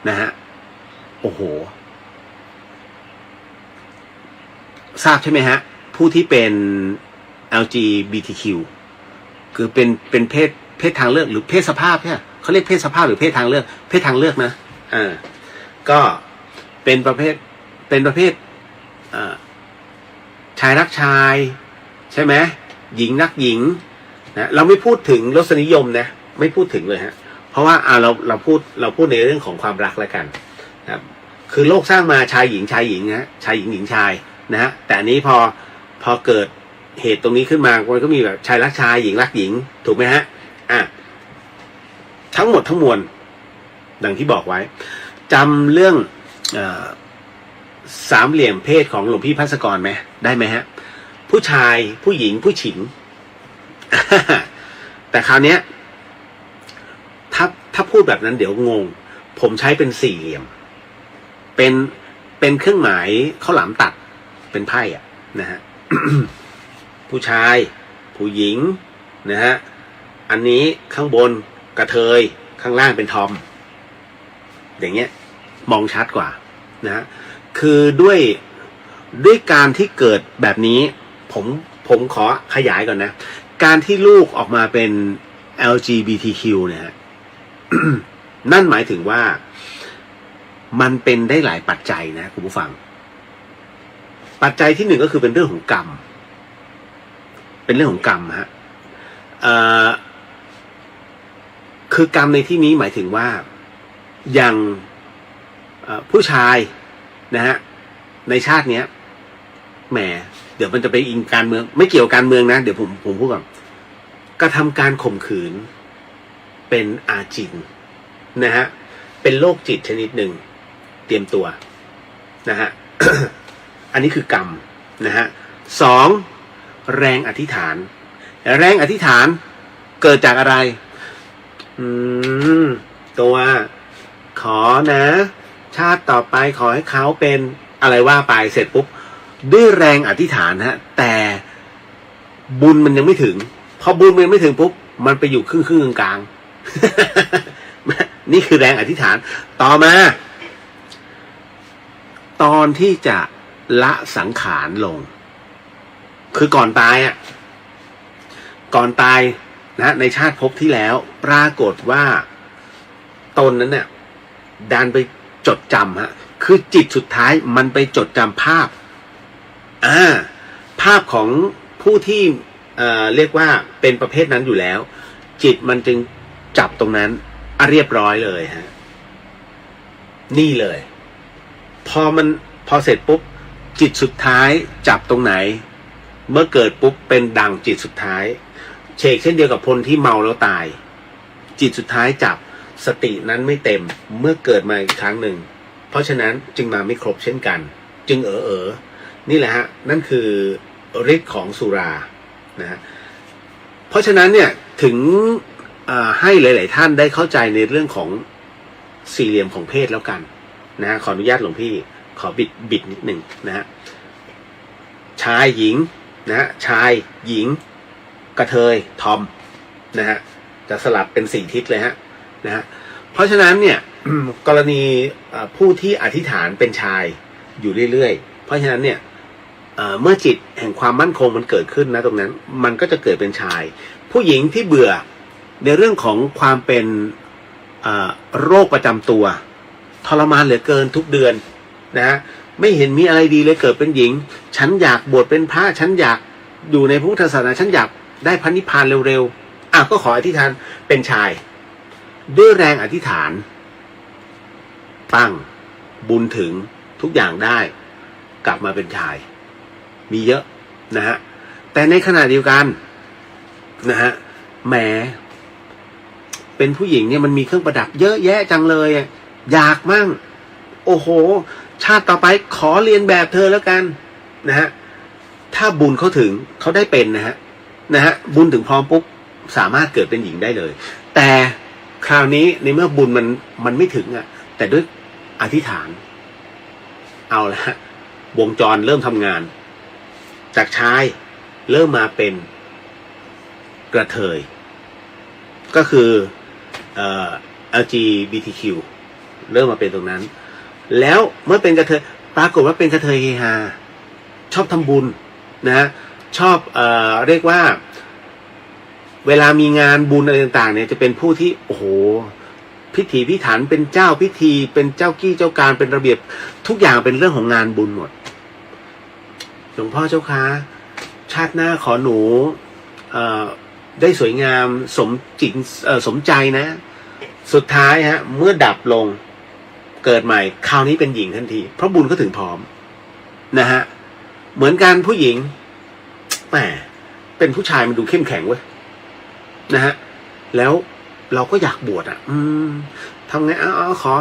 Speaker 1: นะฮะโอ้โหทราบใช่ไหมฮะผู้ที่เป็น LGBTQ คือเป็นเพศทางเลือกหรือเพศสภาพเนี่ยเขาเรียกเพศสภาพหรือเพศทางเลือกนะก็เป็นประเภทชายรักชายใช่ไหมหญิงรักหญิงนะเราไม่พูดถึงรสนิยมนะ ไม่พูดถึงเลยฮะเพราะว่าเราพูดในเรื่องของความรักแล้วกันครับคือโลกสร้างมาชายหญิงชายหญิงนะชายหญิงหญิงชายนะฮะแต่อันนี้พอเกิดเหตุตรงนี้ขึ้นมามันก็มีแบบชายรักชายหญิงรักหญิงถูกไหมฮะทั้งหมดทั้งมวลดังที่บอกไว้จำเรื่องสามเหลี่ยมเพศของหลวงพี่ภัสกรไหมได้ไหมฮะผู้ชายผู้หญิงผู้ฉิง แต่คราวนี้ถ้าพูดแบบนั้นเดี๋ยวงงผมใช้เป็นสี่เหลี่ยมเป็นเครื่องหมายข้าวหลามตัดเป็นไพ่อะนะฮะ ผู้ชายผู้หญิงนะฮะอันนี้ข้างบนกระเทยข้างล่างเป็นทอมอย่างเงี้ยมองชัดกว่านะฮะคือด้วยการที่เกิดแบบนี้ผมขอขยายก่อนนะการที่ลูกออกมาเป็น LGBTQ เนี่ยฮะ นั่นหมายถึงว่ามันเป็นได้หลายปัจจัยนะคุณผู้ฟังปัจจัยที่หนึ่งก็คือเป็นเรื่องของกรรมเป็นเรื่องของกรรมฮะคือกรรมในที่นี้หมายถึงว่าอย่างผู้ชายนะฮะในชาติเนี้ยแหมเดี๋ยวมันจะไปอิงการเมืองไม่เกี่ยวการเมืองนะเดี๋ยวผมพูดก่อนกระทำการข่มขืนเป็นอาจินนะฮะเป็นโรคจิตชนิดหนึ่งเตรียมตัวนะฮะ อันนี้คือกรรมนะฮะสองแรงอธิษฐานแรงอธิษฐานเกิดจากอะไรตัวขอนะชาติต่อไปขอให้เขาเป็นอะไรว่าไปเสร็จปุ๊บด้วยแรงอธิษฐานฮะแต่บุญมันยังไม่ถึงพอบุญมันยังไม่ถึงปุ๊บมันไปอยู่ครึ่งกลาง นี่คือแรงอธิษฐานต่อมาตอนที่จะละสังขารลงคือก่อนตายก่อนตายนะในชาติภพที่แล้วปรากฏว่าตนนั้นเนี่ยดันไปจดจำฮะคือจิตสุดท้ายมันไปจดจำภาพภาพของผู้ที่เรียกว่าเป็นประเภทนั้นอยู่แล้วจิตมันจึงจับตรงนั้นเรียบร้อยเลยฮะนี่เลยพอเสร็จปุ๊บจิตสุดท้ายจับตรงไหนเมื่อเกิดปุ๊บเป็นดังจิตสุดท้ายเช่นเดียวกับคนที่เมาแล้วตายจิตสุดท้ายจับสตินั้นไม่เต็มเมื่อเกิดมาอีกครั้งหนึ่งเพราะฉะนั้นจึงมาไม่ครบเช่นกันจึงนี่แหละฮะนั่นคือฤทธิ์ของสุรานะฮะเพราะฉะนั้นเนี่ยถึงให้หลายๆท่านได้เข้าใจในเรื่องของสี่เหลี่ยมของเพศแล้วกันนะขออนุญาตหลวงพี่ขอบิดนิดหนึ่งนะฮะชายหญิงนะฮะชายหญิงกระเทยทอมนะฮะจะสลับเป็น4ทิศเลยฮะนะฮะเพราะฉะนั้นเนี่ย กรณีผู้ที่อธิษฐานเป็นชายอยู่เรื่อยๆเพราะฉะนั้นเนี่ยเมื่อจิตแห่งความมั่นคงมันเกิดขึ้นนะตรงนั้นมันก็จะเกิดเป็นชายผู้หญิงที่เบื่อในเรื่องของความเป็นโรคประจำตัวทรมานเหลือเกินทุกเดือนนะฮะไม่เห็นมีอะไรดีเลยเกิดเป็นหญิงฉันอยากบวชเป็นพระฉันอยากอยู่ในพุทธศาสนาฉันอยากได้พระนิพพานเร็วๆก็ขออธิษฐานเป็นชายด้วยแรงอธิษฐานปั้งบุญถึงทุกอย่างได้กลับมาเป็นชายมีเยอะนะฮะแต่ในขณะเดียวกันนะฮะแหมเป็นผู้หญิงเนี่ยมันมีเครื่องประดับเยอะแยะจังเลยอยากมั่งโอ้โหชาติต่อไปขอเรียนแบบเธอแล้วกันนะฮะถ้าบุญเขาถึงเขาได้เป็นนะฮะบุญถึงพร้อมปุ๊บสามารถเกิดเป็นหญิงได้เลยแต่คราวนี้ในเมื่อบุญมันไม่ถึงแต่ด้วยอธิษฐานเอาละวงจรเริ่มทำงานจากชายเริ่มมาเป็นกระเทยก็คือLGBTQ เริ่มมาเป็นตรงนั้นแล้วเมื่อเป็นกระเทยปรากฏว่าเป็นกระเทยเฮฮาชอบทำบุญนะชอบเรียกว่าเวลามีงานบุญอะไรต่างๆเนี่ยจะเป็นผู้ที่โอ้โหพิถีพิถันเป็นเจ้าพิธีเป็นเจ้ากี้เจ้าการเป็นระเบียบทุกอย่างเป็นเรื่องของงานบุญหมดหลวงพ่อเจ้าคะชาติหน้าขอหนู ได้สวยงามสมจริงสมใจนะสุดท้ายฮะเมื่อดับลงเกิดใหม่คราวนี้เป็นหญิงทันทีเพราะบุญก็ถึงพร้อมนะฮะเหมือนกันผู้หญิงแหมเป็นผู้ชายมันดูเข้มแข็งเว้ยนะฮะแล้วเราก็อยากบวชทำไงขอ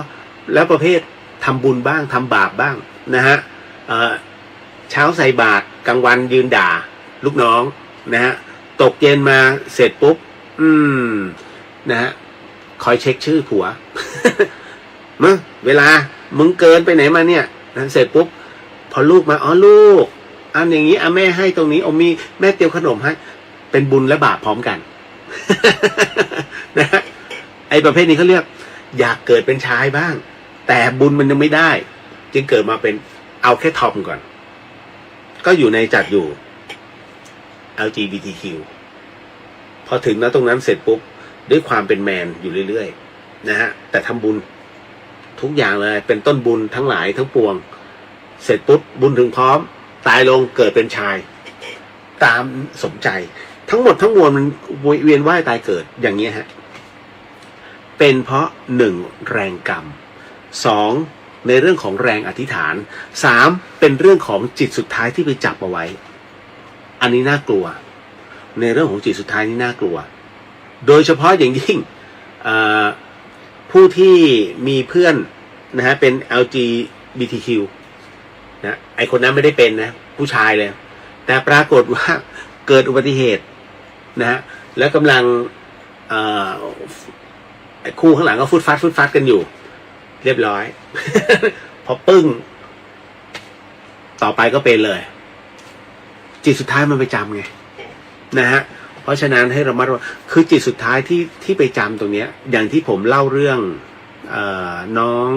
Speaker 1: แล้วประเภททำบุญบ้างทำบาปบ้างนะฮะเช้าใส่บาตรกลางวันยืนด่าลูกน้องนะฮะตกเย็นมาเสร็จปุ๊บนะฮะคอยเช็คชื่อผัว มึงเวลามึงเกินไปไหนมาเนี่ยนะเสร็จปุ๊บพอลูกมาลูกอันอย่างนี้แม่ให้ตรงนี้มีแม่เตรียมขนมให้เป็นบุญและบาปพร้อมกัน นะฮะไอ้ประเภทนี้เขาเรียกอยากเกิดเป็นชายบ้างแต่บุญมันยังไม่ได้จึงเกิดมาเป็นเอาแค่ทอมก่อนก็อยู่ในจัดอยู่ LGBTQ พอถึงนะตรงนั้นเสร็จปุ๊บด้วยความเป็นแมนอยู่เรื่อยๆนะฮะแต่ทำบุญทุกอย่างเลยเป็นต้นบุญทั้งหลายทั้งปวงเสร็จปุ๊บบุญถึงพร้อมตายลงเกิดเป็นชายตามสมใจทั้งหมดทั้งมวลมันเวียนว่ายตายเกิดอย่างนี้ฮะเป็นเพราะ1แรงกรรม2ในเรื่องของแรงอธิษฐาน3เป็นเรื่องของจิตสุดท้ายที่ไปจับเอาไว้อันนี้น่ากลัวในเรื่องของจิตสุดท้ายนี่น่ากลัวโดยเฉพาะอย่างยิ่งผู้ที่มีเพื่อนนะฮะเป็น LGBTQ นะไอคนนั้นไม่ได้เป็นนะผู้ชายเลยแต่ปรากฏว่าเกิดอุบัติเหตุนะฮะแล้วกำลังคู่ข้างหลังก็ฟุดฟัดกันอยู่เรียบร้อย พอปึ้งต่อไปก็เป็นเลยจิตสุดท้ายมันไปจำไงนะฮะเพราะฉะนั้นให้ระมัดระวังคือจิตสุดท้ายที่ไปจำตรงเนี้ยอย่างที่ผมเล่าเรื่องน้อง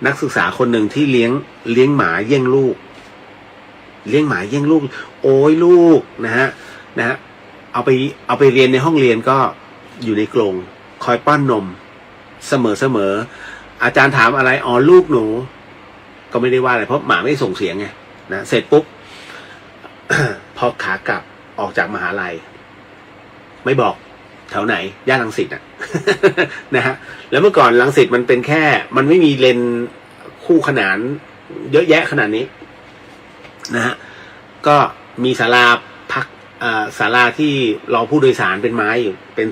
Speaker 1: นักศึกษาคนหนึ่งที่เลี้ยงหมาเยี่ยงลูกเลี้ยงหมาเยี่ยงลูกโอ้ยลูกนะฮะเอาไปเรียนในห้องเรียนก็อยู่ในกรงคอยป้อนนมเสมออาจารย์ถามอะไรลูกหนูก็ไม่ได้ว่าอะไรเพราะหมาไม่ส่งเสียงไงนะเสร็จปุ๊บ พอขากลับออกจากมหาลัยไม่บอกแถวไหนย่านรังสิตอ่ะ นะฮะแล้วเมื่อก่อนรังสิตมันเป็นแค่มันไม่มีเลนคู่ขนานเยอะแยะขนาดนี้นะฮะก็มีศาลาพักศาลาที่รอผู้โดยสารเป็นไม้อยู่เป็น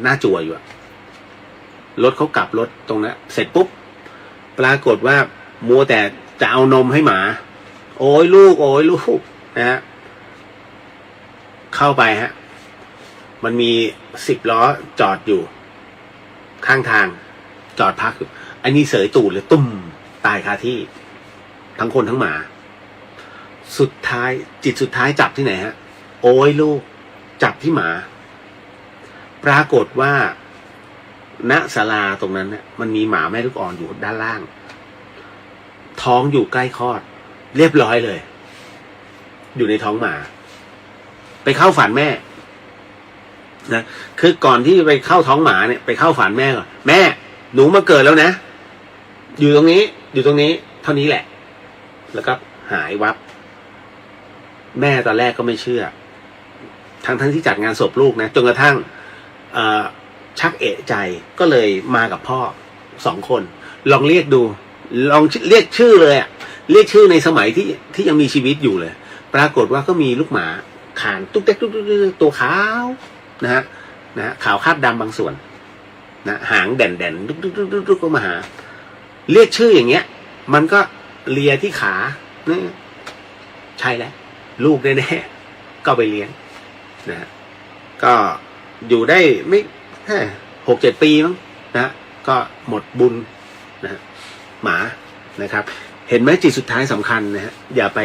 Speaker 1: หน้าจั่วอยู่รถเขากลับรถตรงนั้นเสร็จปุ๊บปรากฏว่ามัวแต่จะเอานมให้หมาโอ้ยลูกนะฮะเข้าไปฮะมันมี10 ล้อจอดอยู่ข้างทางจอดพักอยู่อันนี้เสยตูดเลยตุ้มตายคาที่ทั้งคนทั้งหมาสุดท้ายจิตสุดท้ายจับที่ไหนฮะโอ้ยลูกจับที่หมาปรากฏว่าณศาลาตรงนั้นเนี่ยมันมีหมาแม่ลูกอ่อนอยู่ด้านล่างท้องอยู่ใกล้คลอดเรียบร้อยเลยอยู่ในท้องหมาไปเข้าฝันแม่นะคือก่อนที่จะไปเข้าท้องหมาเนี่ยไปเข้าฝันแม่ก่อนแม่หนูมาเกิดแล้วนะอยู่ตรงนี้เท่านี้แหละแล้วก็หายวับแม่ตอนแรกก็ไม่เชื่อทั้งที่จัดงานศพลูกนะจนกระทั่งชักเอะใจก็เลยมากับพ่อ2 คนลองเรียกดูลองเรียกชื่อเลยเรียกชื่อในสมัยที่ยังมีชีวิตอยู่เลยปรากฏว่าก็มีลูกหมาขานตุ๊กเต๊กตัวขาวนะฮะขาวคาดดำบางส่วนนะหางแด่นตุ๊กก็มาหาเรียกชื่ออย่างเงี้ยมันก็เลียที่ขาใช่แล้วลูกแน่ๆก็ไปเลี้ยงนะก็อยู่ได้ไม่6-7 ปีมั้งนะก็หมดบุญนะหมานะครับเห็นไหมจิตสุดท้ายสำคัญนะฮะอย่าไป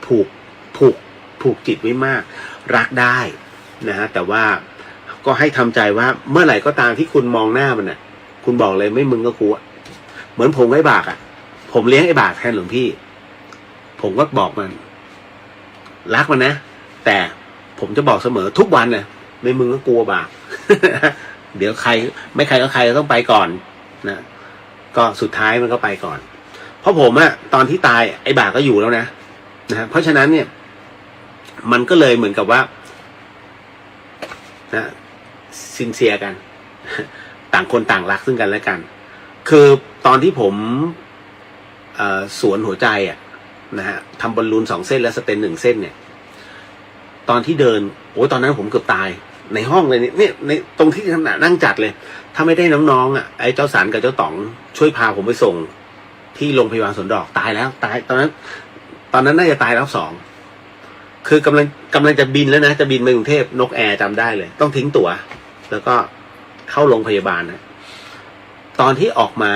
Speaker 1: ผูกจิตไว้มากรักได้นะฮะแต่ว่าก็ให้ทำใจว่าเมื่อไหร่ก็ตามที่คุณมองหน้ามันน่ะคุณบอกเลยไม่มึงก็กูเหมือนผมไอ้บากผมเลี้ยงไอ้บากแทนหลวงพี่ผมก็บอกมันรักมันนะแต่ผมจะบอกเสมอทุกวันนะไม่มึงก็กลัวบาก เดี๋ยวใครก็ใครต้องไปก่อนนะก็สุดท้ายมันก็ไปก่อนเพราะผมตอนที่ตายไอ้บากก็อยู่แล้วนะเพราะฉะนั้นเนี่ยมันก็เลยเหมือนกับว่า นะซินเซียกัน ต่างคนต่างรักซึ่งกันและกัน คือตอนที่ผมสวนหัวใจนะฮะทำบอลลูน2 เส้นและสเตน1 เส้นเนี่ยตอนที่เดินโอ้ยตอนนั้นผมเกือบตายในห้องเลยเนี่ยในตรงที่นั่งจัดเลยถ้าไม่ได้น้องๆไอ้เจ้าสารกับเจ้าต๋องช่วยพาผมไปส่งที่โรงพยาบาลสวนดอกตายแล้วตายตอนนั้นน่าจะตายรอบ 2คือกำลังจะบินแล้วนะจะบินไปกรุงเทพนกแอร์จำได้เลยต้องทิ้งตั๋วแล้วก็เข้าโรงพยาบาลนะตอนที่ออกมา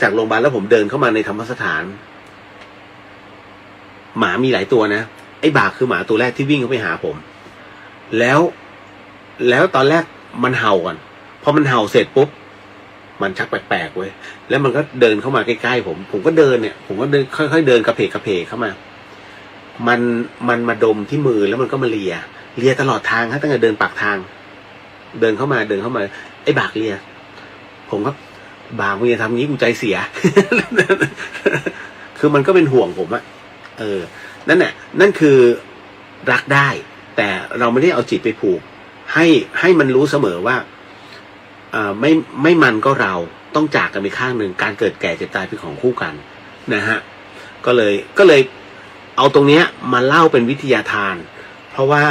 Speaker 1: จากโรงพยาบาลแล้วผมเดินเข้ามาในธรรมสถานหมามีหลายตัวนะไอ้บากคือหมาตัวแรกที่วิ่งเข้าไปหาผมแล้วตอนแรกมันเห่าก่อนพอมันเห่าเสร็จปุ๊บมันชักแปลกๆเว้ยแล้วมันก็เดินเข้ามาใกล้ๆผมก็เดินเนี่ยผมก็เดินค่อยๆเดินกระเพกเข้ามามันมาดมที่มือแล้วมันก็มาเลียตลอดทางตั้งแต่เดินปากทางเดินเข้ามาไอ้บากเลียผมก็บากมึงจะทำงี้กูใจเสีย คือมันก็เป็นห่วงผมนั่นคือรักได้แต่เราไม่ได้เอาจิตไปผูกให้มันรู้เสมอว่าไม่มันก็เราต้องจากกันไปข้างหนึ่งการเกิดแก่เจ็บตายเป็นของคู่กันนะฮะก็เลยเอาตรงเนี้ยมาเล่าเป็นวิทยาทานเพราะว่า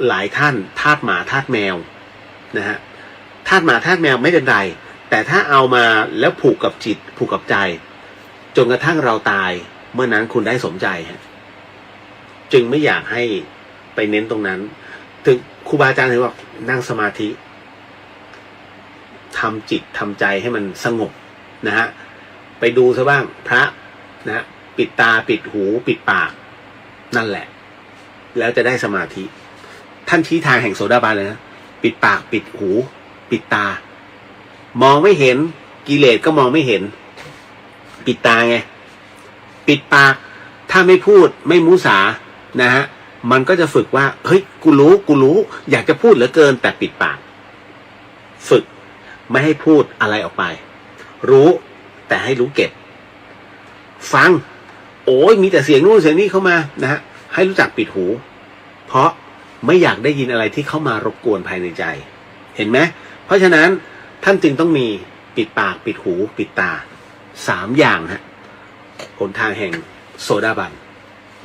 Speaker 1: หลายท่านทาสหมาทาสแมวนะฮะทาสหมาทาสแมวไม่เป็นไรแต่ถ้าเอามาแล้วผูกกับจิตผูกกับใจจนกระทั่งเราตายเมื่อนั้นคุณได้สมใจฮะจึงไม่อยากให้ไปเน้นตรงนั้นถึงครูบาอาจารย์เลยว่านั่งสมาธิทำจิตทำใจให้มันสงบนะฮะไปดูซะบ้างพระนะปิดตาปิดหูปิดปากนั่นแหละแล้วจะได้สมาธิท่านชี้ทางแห่งโสดาบันเลยนะปิดปากปิดหูปิดตามองไม่เห็นกิเลสก็มองไม่เห็นปิดตาไงปิดปากถ้าไม่พูดไม่มุสานะฮะมันก็จะฝึกว่าเฮ้ยกูรู้อยากจะพูดเหลือเกินแต่ปิดปากฝึกไม่ให้พูดอะไรออกไปรู้แต่ให้รู้เก็บฟังโอ้ยมีแต่เสียงนู่นเสียงนี่เข้ามานะฮะให้รู้จักปิดหูเพราะไม่อยากได้ยินอะไรที่เข้ามารบกวนภายในใจเห็นไหมเพราะฉะนั้นท่านจึงต้องมีปิดปากปิดหูปิดตา3 อย่างฮะหนทางแห่งโสดาบัน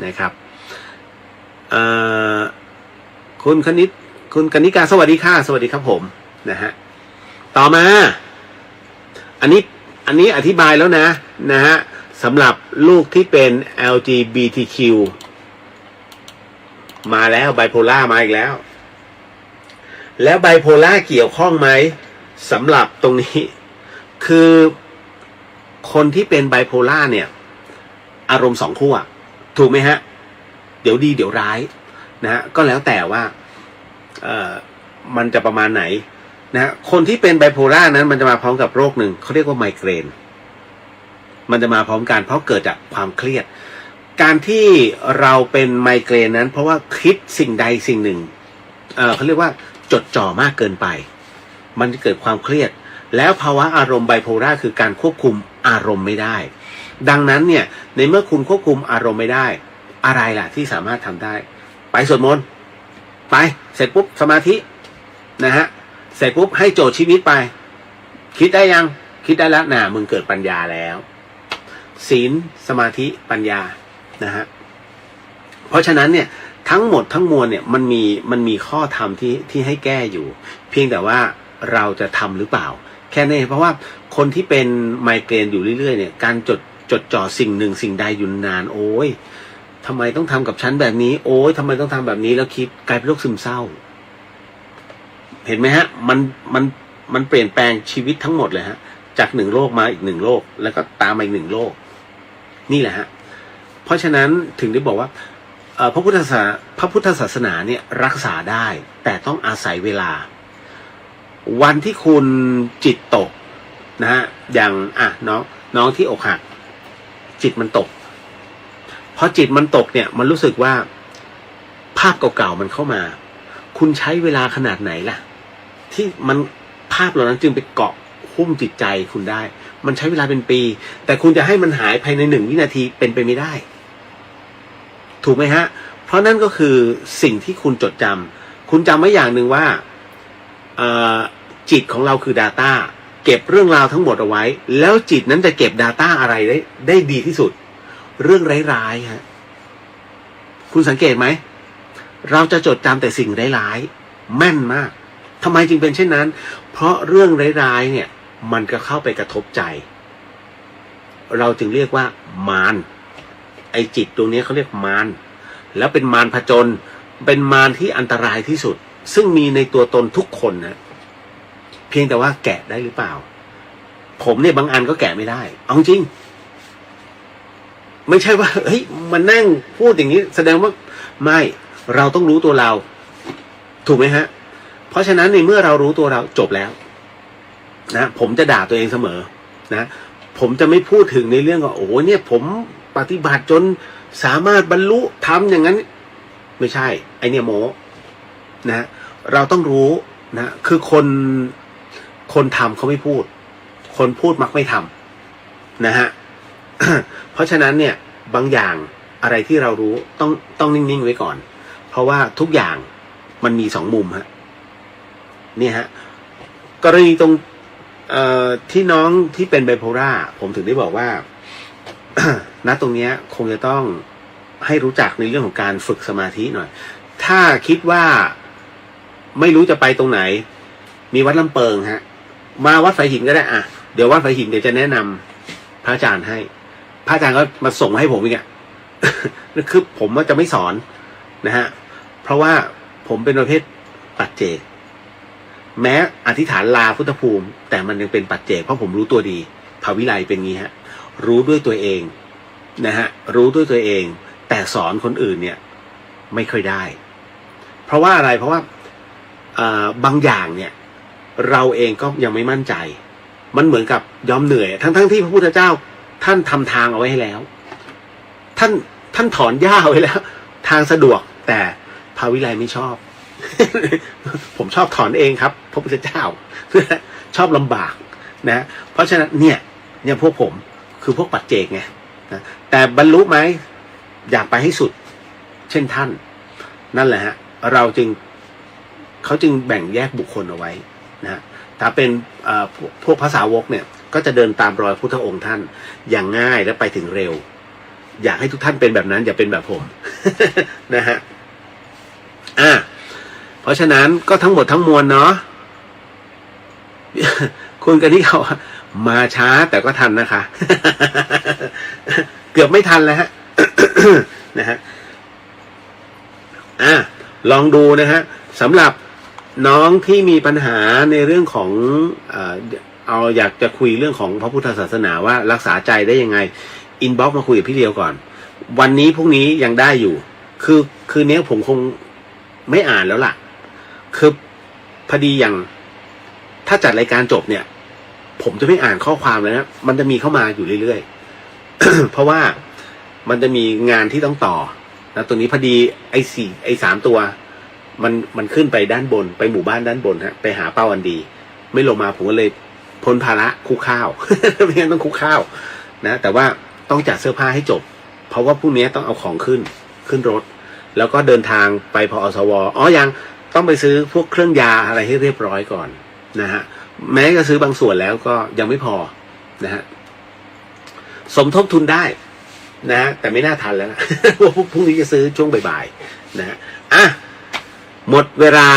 Speaker 1: นะครับคุณกนิกาสวัสดีค่ะสวัสดีครับผมนะฮะต่อมาอันนี้อธิบายแล้วนะฮะสำหรับลูกที่เป็น LGBTQ มาแล้วไบโพล่ามาอีกแล้วไบโพล่าเกี่ยวข้องไหมสำหรับตรงนี้คือคนที่เป็นไบโพล่าเนี่ยอารมณ์2 ขั้วถูกไหมฮะเดี๋ยวดีเดี๋ยวร้ายนะฮะก็แล้วแต่ว่ามันจะประมาณไหนนะคนที่เป็นไบโพล่านั้นมันจะมาพร้อมกับโรคหนึ่งเขาเรียกว่าไมเกรนมันจะมาพร้อมกันเพราะเกิดจากความเครียดการที่เราเป็นไมเกรนนั้นเพราะว่าคิดสิ่งใดสิ่งหนึ่งเขาเรียกว่าจดจ่อมากเกินไปมันจะเกิดความเครียดแล้วภาวะอารมณ์ไบโพล่าคือการควบคุมอารมณ์ไม่ได้ดังนั้นเนี่ยในเมื่อคุณควบคุมอารมณ์ไม่ได้อะไรล่ะที่สามารถทำได้ไปสวดมนต์ไปเสร็จปุ๊บสมาธินะฮะเสร็จปุ๊บให้โจทย์ชีวิตไปคิดได้ยังคิดได้แล้วมึงเกิดปัญญาแล้วศีลสมาธิปัญญานะฮะเพราะฉะนั้นเนี่ยทั้งหมดทั้งมวลเนี่ยมันมีข้อธรรมที่ให้แก้อยู่เพียงแต่ว่าเราจะทำหรือเปล่าแค่นี้เพราะว่าคนที่เป็นไมเกรนอยู่เรื่อยๆเนี่ยการจดจ่อสิ่งหนึ่งสิ่งใดอยู่นานโอ้ยทำไมต้องทำกับฉันแบบนี้โอ้ยทำไมต้องทำแบบนี้แล้วคิดกลายเป็นโรคซึมเศร้าเห็นไหมฮะมันเปลี่ยนแปลงชีวิตทั้งหมดเลยฮะจาก1 โลกมาอีก1 โลกแล้วก็ตามมาอีก1 โลกนี่แหละฮะเพราะฉะนั้นถึงได้บอกว่าพระพุทธศาสนาเนี่ยรักษาได้แต่ต้องอาศัยเวลาวันที่คุณจิตตกนะฮะอย่างน้องที่อกหักจิตมันตกพอจิตมันตกเนี่ยมันรู้สึกว่าภาพเก่าๆมันเข้ามาคุณใช้เวลาขนาดไหนล่ะที่มันภาพเหล่านั้นจึงไปเกาะหุ้มจิตใจคุณได้มันใช้เวลาเป็นปีแต่คุณจะให้มันหายภายใน1 วินาทีเป็นไปไม่ได้ถูกไหมฮะเพราะนั่นก็คือสิ่งที่คุณจดจ คุณจำไว้อย่างหนึ่งว่าจิตของเราคือ Data เก็บเรื่องราวทั้งหมดเอาไว้แล้วจิตนั้นจะเก็บ Data อะไรได้ดีที่สุดเรื่องร้ายๆฮะคุณสังเกตไหมเราจะจดจำแต่สิ่งร้ายๆแม่นมากทำไมจึงเป็นเช่นนั้นเพราะเรื่องร้ายๆเนี่ยมันก็เข้าไปกระทบใจเราจึงเรียกว่ามารไอ้จิตตรงนี้เขาเรียกมารแล้วเป็นมารผจญเป็นมารที่อันตรายที่สุดซึ่งมีในตัวตนทุกคนนะเพียงแต่ว่าแกะได้หรือเปล่าผมเนี่ยบางอันก็แกะไม่ได้เอาจริงไม่ใช่ว่าเฮ้ยมันนั่งพูดอย่างนี้แสดงว่าไม่เราต้องรู้ตัวเราถูกไหมฮะเพราะฉะนั้นในเมื่อเรารู้ตัวเราจบแล้วนะผมจะด่าตัวเองเสมอนะผมจะไม่พูดถึงในเรื่องว่าโอ้เนี่ยผมปฏิบัติจนสามารถบรรลุทำอย่างนั้นไม่ใช่ไอเนี่ยโมนะเราต้องรู้นะคือคนทำเขาไม่พูดคนพูดมักไม่ทำนะฮะ เพราะฉะนั้นเนี่ยบางอย่างอะไรที่เรารู้ต้องนิ่งๆไว้ก่อนเพราะว่าทุกอย่างมันมีสองมุมฮะเนี่ยฮะกรณีตรงที่น้องที่เป็นไบโพล่าผมถึงได้บอกว่า ณตรงเนี้ยคงจะต้องให้รู้จักในเรื่องของการฝึกสมาธิหน่อยถ้าคิดว่าไม่รู้จะไปตรงไหนมีวัดลำเปิงฮะมาวัดไฟหินก็ได้อ่ะเดี๋ยววัดไฟหินเดี๋ยวจะแนะนำพระอาจารย์ให้พระอาจารย์ก็มาส่งมาให้ผมอีกอ่ะ คือผมจะไม่สอนนะฮะเพราะว่าผมเป็นประเภทปัจเจกแม้อธิษฐานลาพุทธภูมิแต่มันยังเป็นปัจเจกเพราะผมรู้ตัวดีภาวิไลเป็นงี้ฮะรู้ด้วยตัวเองนะฮะรู้ด้วยตัวเองแต่สอนคนอื่นเนี่ยไม่ค่อยได้เพราะว่าอะไรเพราะว่าบางอย่างเนี่ยเราเองก็ยังไม่มั่นใจมันเหมือนกับยอมเหนื่อยทั้งที่พระพุทธเจ้าท่านทำทางเอาไว้ให้แล้วท่านถอนหญ้าไว้แล้วทางสะดวกแต่ภาวิไลไม่ชอบ ผมชอบถอนเองครับพระพุทธเจ้า ชอบลำบากนะเพราะฉะนั้นเนี่ยพวกผมคือพวกปัจเจกไงนะแต่บรรลุไหมอยากไปให้สุดเช่นท่านนั่นแหละฮะเขาจึงแบ่งแยกบุคคลเอาไว้นะถ้าเป็นพวกภาษาวกเนี่ยก็จะเดินตามรอยพุทธองค์ท่านอย่างง่ายและไปถึงเร็วอยากให้ทุกท่านเป็นแบบนั้นอย่าเป็นแบบผม นะฮะเพราะฉะนั้นก็ทั้งหมดทั้งมวลเนาะ คุณกันที่เขามาช้าแต่ก็ทันนะคะ เกือบไม่ทันแล้วฮะ นะฮะลองดูนะฮะสำหรับน้องที่มีปัญหาในเรื่องของอยากจะคุยเรื่องของพระพุทธศาสนาว่ารักษาใจได้ยังไงอินบ็อกซ์มาคุยกับพี่เลียวก่อนวันนี้พรุ่งนี้ยังได้อยู่คือเนี้ยผมคงไม่อ่านแล้วล่ะคือพอดีอย่างถ้าจัดรายการจบเนี่ยผมจะไม่อ่านข้อความเลยนะมันจะมีเข้ามาอยู่เรื่อยๆ เพราะว่ามันจะมีงานที่ต้องต่อนะตัวนี้พอดีไอ้3ตัวมันขึ้นไปด้านบนไปหมู่บ้านด้านบนฮะไปหาเป้าอันดีไม่ลงมาผมก็เลยพ้นภาระคุกข้าว ไม่งั้นต้องคุกข้าวนะแต่ว่าต้องจัดเสื้อผ้าให้จบเพราะว่าพรุ่งนี้ต้องเอาของขึ้นรถแล้วก็เดินทางไปพอสวยังต้องไปซื้อพวกเครื่องยาอะไรให้เรียบร้อยก่อนนะฮะแม้จะซื้อบางส่วนแล้วก็ยังไม่พอนะฮะสมทบทุนได้นะฮะแต่ไม่น่าทันแล้วนะ ว่าพรุ่งนี้จะซื้อช่วงบ่ายๆนะฮะหมดเวลา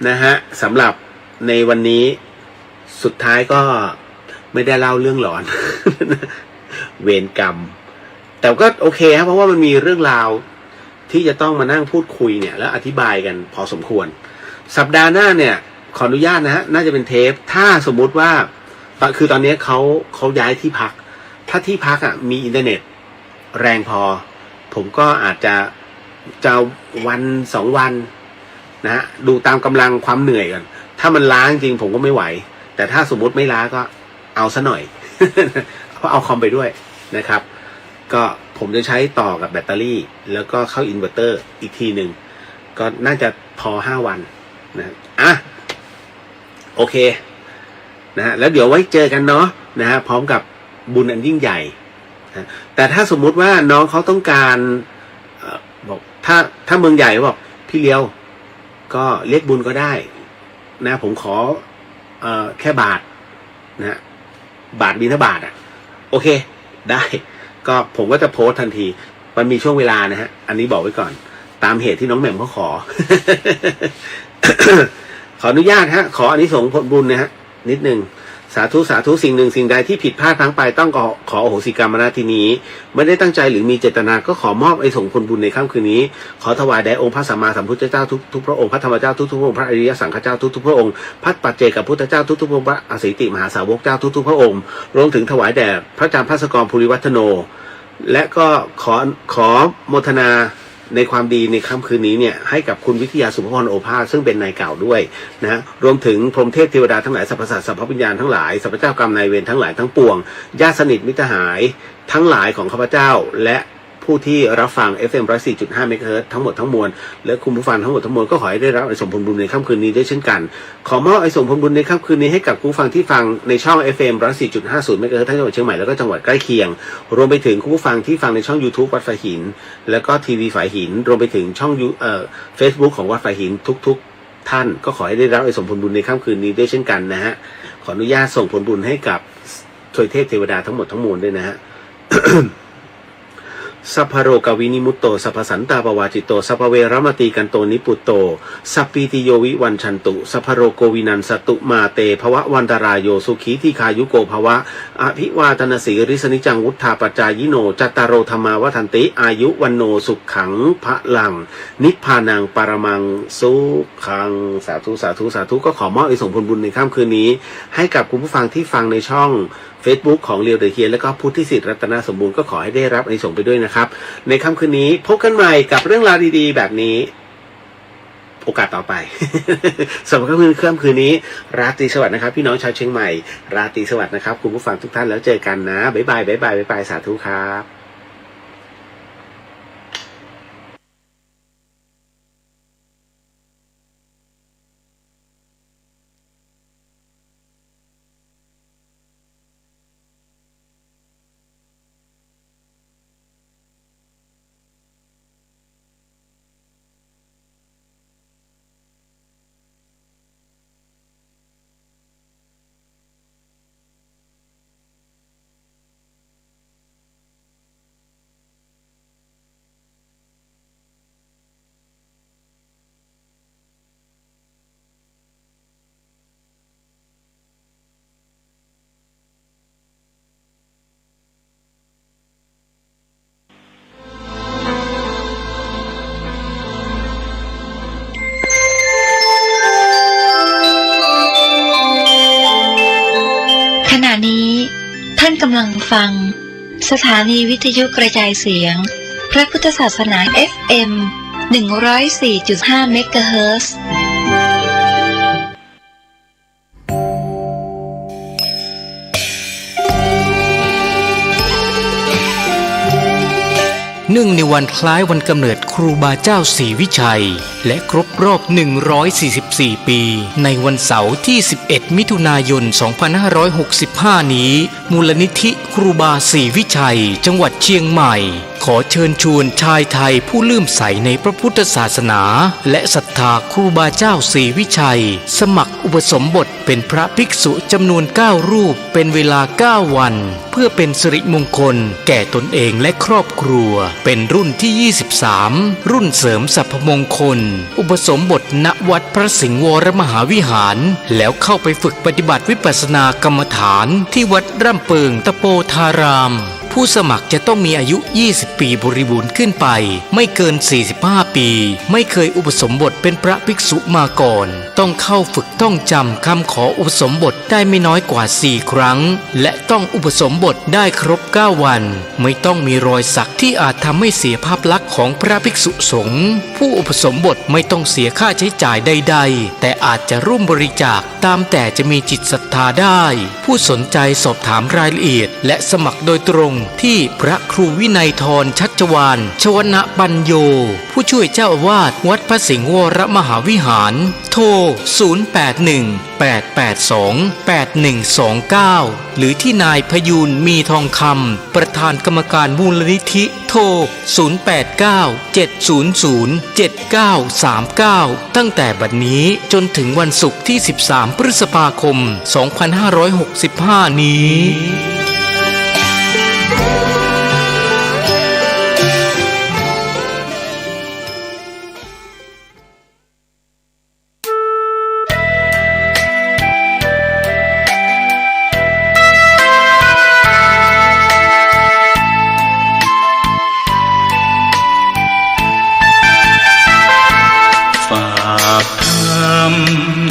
Speaker 1: นะฮะสำหรับในวันนี้สุดท้ายก็ไม่ได้เล่าเรื่องหลอน เวรกรรมแต่ก็โอเคครับเพราะว่ามันมีเรื่องราวที่จะต้องมานั่งพูดคุยเนี่ยแล้วอธิบายกันพอสมควรสัปดาห์หน้าเนี่ยขออนุญาตนะฮะน่าจะเป็นเทปถ้าสมมุติว่าคือตอนนี้เขาย้ายที่พักถ้าที่พักมีอินเทอร์เน็ตแรงพอผมก็อาจจะวัน2 วันนะฮะดูตามกำลังความเหนื่อยกันถ้ามันล้าจริงผมก็ไม่ไหวแต่ถ้าสมมุติไม่ล้าก็เอาซะหน่อย เพราะเอาคอมไปด้วยนะครับก็ผมจะใช้ต่อกับแบตเตอรี่แล้วก็เข้าอินเวอร์เตอร์อีกทีหนึ่งก็น่าจะพอ5 วันนะโอเคนะฮะแล้วเดี๋ยวไว้เจอกันเนาะนะฮะพร้อมกับบุญอันยิ่งใหญ่นะแต่ถ้าสมมุติว่าน้องเขาต้องการบอกถ้าเมืองใหญ่บอกพี่เลี้ยว ก็เรียกบุญก็ได้นะผมขอแค่บาทนะบาทบิณฑบาตโอเคได้ก็ผมก็จะโพสทันทีมันมีช่วงเวลานะฮะอันนี้บอกไว้ก่อนตามเหตุที่น้องแหม่มเขาขอ ขออนุญาตฮะขออานิสงส์ผลบุญนะฮะนิดนึงสาธุสาธุสิ่งหนึ่งสิ่งใดที่ผิดพลาดพลั้งไปต้องขออโหสิกรรมณที่นี้ไม่ได้ตั้งใจหรือมีเจตนาก็ขอมอบไอ้ส่งผลบุญในค่ำคืนนี้ขอถวายแด่องค์พระสัมมาสัมพุทธเจ้าทุกพระองค์พระธรรมเจ้าทุกพระองค์พระอริยสังฆเจ้าทุกพระองค์พระปัจเจกพุทธเจ้าทุกพระองค์พระอสิติมหาสาวกเจ้าทุกพระองค์รวมถึงถวายแด่พระจำพระสกรภูริวัฒโนและก็ขอโมทนาในความดีในค่ำคืนนี้เนี่ยให้กับคุณวิทยาสุภพรโอภาสซึ่งเป็นนายเก่าด้วยนะรวมถึงพรหมเทพเทวดาทั้งหลายสรรพสัตว์สรรพวิญญาณทั้งหลายสรรพเจ้ากรรมนายเวรทั้งหลายทั้งปวงญาติสนิทมิตรหายทั้งหลายของข้าพเจ้าและผู้ที่รับฟัง FM 104.5 เมกะเฮิรตซ์ทั้งหมดทั้งมวลและคุณผู้ฟังทั้งหมดทั้งมวลก็ขอให้ได้รับอานิสงส์ผลบุญในค่ำคืนนี้ด้วยเช่นกันขอมอบอานิสงส์ผลบุญในค่ำคืนนี้ให้กับคุณผู้ฟังที่ฟังในช่อง FM 104.50 เมกะเฮิรตซ์ทั้งจังหวัดเชียงใหม่แล้วก็จังหวัดใกล้เคียงรวมไปถึงคุณผู้ฟังที่ฟังในช่อง YouTube วัดฝายหินแล้วก็ทีวีฝายหินรวมไปถึงช่องFacebook ของวัดฝายหินทุกๆท่านก็ขอให้ได้รับอานิสงส์ผลบุญในค่ำคืนนี้ด้วยเช่นกันนะฮะขออนุญาตส่งผลบุญให้กับทวยเทพเทวดาทั้งหมดทั้งมวลด้วยนะฮะ สัพพโรกวินิมุตโตสัพพสันตาปวาจิตโตสัพพเวรมตีกันโตนิปุตโตสัพปีติโยวิวันชันตุสัพพโรโกวินันสตุมาเตภวะวันตรายโยสุขีทีคายุโกภวะอภิวาทนาสีริสนิจังวุฒาปัจจายโนจัตตารโรธรรมาวัฏันติอายุวันโนสุขขังพระลังนิพพานังปรมังสุขังสาธุสาธุสาธุก็ขอมอบอานิสงส์ผลบุญในค่ำคืนนี้ให้กับคุณผู้ฟังที่ฟังในช่องFacebook ของเรียวเดอะเฮียนและก็พุทธิสิทธิ์รัตนสมบูรณ์ก็ขอให้ได้รับอานิสงส์ไปด้วยนะครับในค่ำคืนนี้พบกันใหม่กับเรื่องราวดีๆแบบนี้โอกาสต่อไป สำหรับค่ำคืนนี้ราตรีสวัสดิ์นะครับพี่น้องชาวเชียงใหม่ราตรีสวัสดิ์นะครับคุณผู้ฟังทุกท่านแล้วเจอกันนะบ๊ายบายบ๊ายบายบ๊ายบายสาธุครับ
Speaker 2: ขณะนี้ท่านกำลังฟังสถานีวิทยุกระจายเสียงพระพุทธศาสนา FM 104.5 เมกะเฮิรตซ์
Speaker 3: เนื่องในวันคล้ายวันกำเนิดครูบาเจ้าศรีวิชัยและครบรอบ144ปีในวันเสาร์ที่11มิถุนายน2565นี้มูลนิธิครูบาศรีวิชัยจังหวัดเชียงใหม่ขอเชิญชวนชายไทยผู้เลื่อมใสในพระพุทธศาสนาและศรัทธาครูบาเจ้าศรีวิชัยสมัครอุปสมบทเป็นพระภิกษุจำนวน9รูปเป็นเวลา9วันเพื่อเป็นสิริมงคลแก่ตนเองและครอบครัวเป็นรุ่นที่23รุ่นเสริมสัพพมงคลอุปสมบทณวัดพระสิงห์วรมหาวิหารแล้วเข้าไปฝึกปฏิบัติวิปัสสนากรรมฐานที่วัดร่ำเปิงตะโปธารามผู้สมัครจะต้องมีอายุ20ปีบริบูรณ์ขึ้นไปไม่เกิน45ปีไม่เคยอุปสมบทเป็นพระภิกษุมาก่อนต้องเข้าฝึกต้องจำคำขออุปสมบทได้ไม่น้อยกว่า4ครั้งและต้องอุปสมบทได้ครบ9วันไม่ต้องมีรอยสักที่อาจทำให้เสียภาพลักษณ์ของพระภิกษุสงฆ์ผู้อุปสมบทไม่ต้องเสียค่าใช้จ่ายใดๆแต่อาจจะร่วมบริจาคตามแต่จะมีจิตศรัทธาได้ผู้สนใจสอบถามรายละเอียดและสมัครโดยตรงที่พระครูวินัยธรชัช จวาลชวนะปัญโยผู้ช่วยเจ้าอาวาสวัดพระสิงห์วรมหาวิหารโทร 0818828129 หรือที่นายพยูนมีทองคำประธานกรรมการมูลนิธิโทร 0897007939 ตั้งแต่บัดนี้จนถึงวันศุกร์ที่ 13 พฤษภาคม 2565 นี้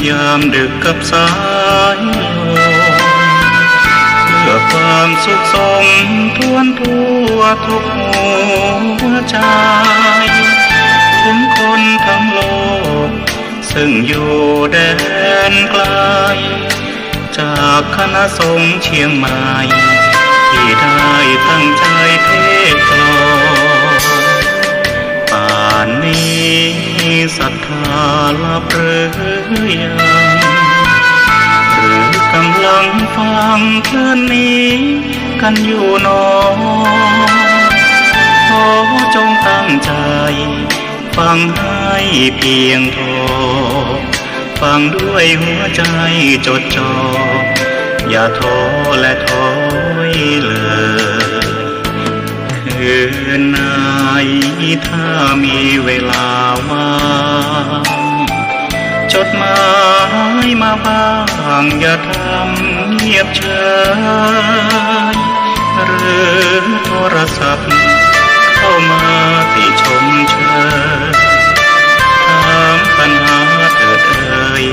Speaker 4: ยามดึกกับสายลมเพื่อความสุขสมทวนทั่วทุกหัวใจถึงคนทั้งโลกซึ่งอยู่แดนไกลจากคณะสงฆ์เชียงใหม่ที่ได้ตั้งใจเทศน์กลอนป่านนี้ศรัทธาลับหรือยังหรือกำลังฟังเพลินนี้กันอยู่หนอขอจงตั้งใจฟังให้เพียงพอฟังด้วยหัวใจจดจ่ออย่าท้อและถอยเลยคืนไหนถ้ามีเวลาว่างจดหมายมาบ้างอย่าทำเงียบเฉยหรือโทรศัพท์เข้ามาติชมเชยถามปัญหาเถิดเอ่ย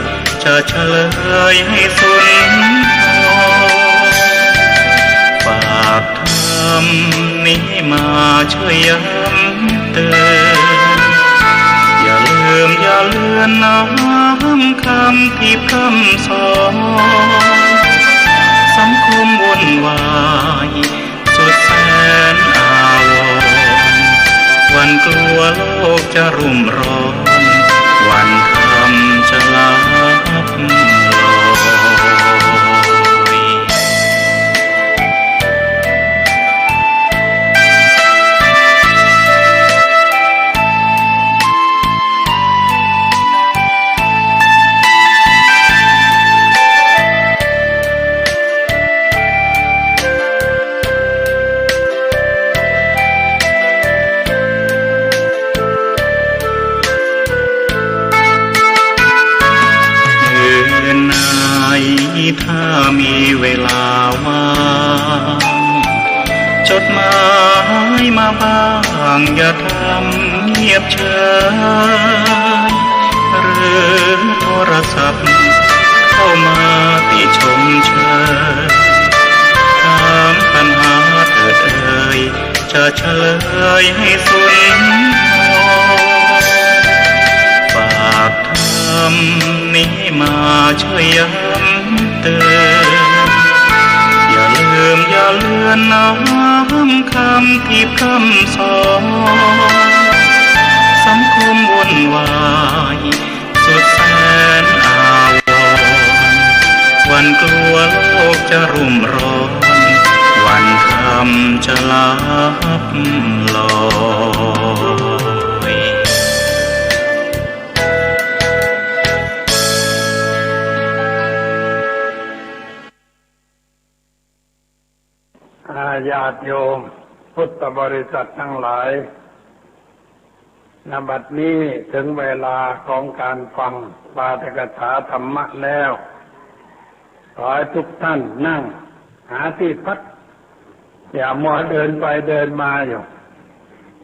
Speaker 4: จะเฉลยให้สุนทรฝากทำนี้มาช่วยย้ำเตือนอย่าลืมอย่าเลือนน้ำคำที่พร่ำสอนสังคมวุ่นวายสุดแสนอาวรณ์วันกลัวโลกจะรุ่มร้อนวันคำจะลับลอยถ้ามีเวลาว่างจดหมายมาบ้างอย่าทำเงียบเฉยหรือโทรศัพท์เข้ามาติชมเชยถามปัญหาเถิดเอ่ยจะเฉลยให้สุนทรฝากทำนี้มาช่วยย้ำเตือนอย่าลืมอย่าเลือนน้ำคำที่พร่ำสอนสังคมวุ่นวายสุดแสนอาวรณ์วันกลัวโลกจะรุ่มร้อนวันคำจะลับลอย
Speaker 5: ญาติโยมพุทธบริษัททั้งหลายณ บัดนี้ถึงเวลาของการฟังปาฐกถาธรรมะแล้วขอให้ทุกท่านนั่งหาที่พักอย่ามัวเดินไปเดินมาอยู่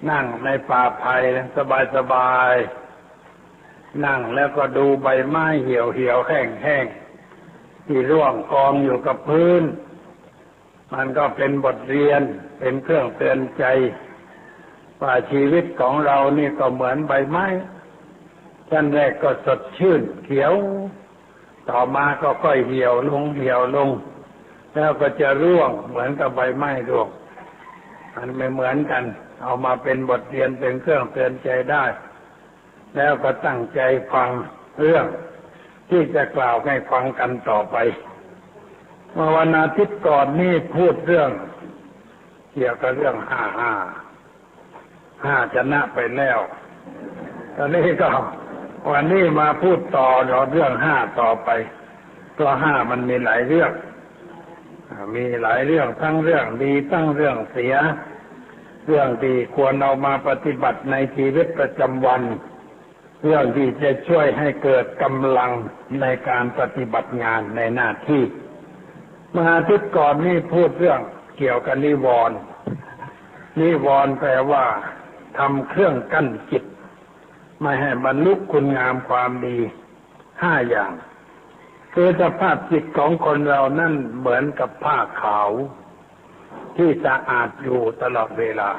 Speaker 5: นั่งในป่าไผ่สบายๆนั่งแล้วก็ดูใบไม้เหี่ยวๆแห้งๆที่ร่วงกองอยู่กับพื้นมันก็เป็นบทเรียนเป็นเครื่องเตือนใจว่าชีวิตของเรานี่ก็เหมือนใบไม้ชั้นแรกก็สดชื่นเขียวต่อมาก็ค่อยเหี่ยวลงแล้วก็จะร่วงเหมือนกับใบไม้ร่วงมันไม่เหมือนกัน เอามาเป็นบทเรียนเป็นเครื่องเตือนใจได้ แล้วก็ตั้งใจฟังเรื่องที่จะกล่าวให้ฟังกันต่อไปเมื่อวันอาทิตย์ก่อนนี่พูดเรื่องเกี่ยวกับเรื่องห้าชนะไปแล้วตอนนี้ก็วันนี้มาพูดต่อเรื่องห้าต่อไปตัวห้ามันมีหลายเรื่องทั้งเรื่องดีทั้งเรื่องเสียเรื่องดีควรเอามาปฏิบัติในชีวิตประจำวันเรื่องที่จะช่วยให้เกิดกำลังในการปฏิบัติงานในหน้าที่เมื่ออาทิตย์ก่อนนี่พูดเรื่องเกี่ยวกับนิวรณ์แปลว่าทำเครื่องกั้นจิตไม่ให้บรรลุคุณงามความดีห้าอย่างคือสภาพจิตของคนเรานั่นเหมือนกับผ้าขาวที่สะอาดอยู่ตลอดเวลา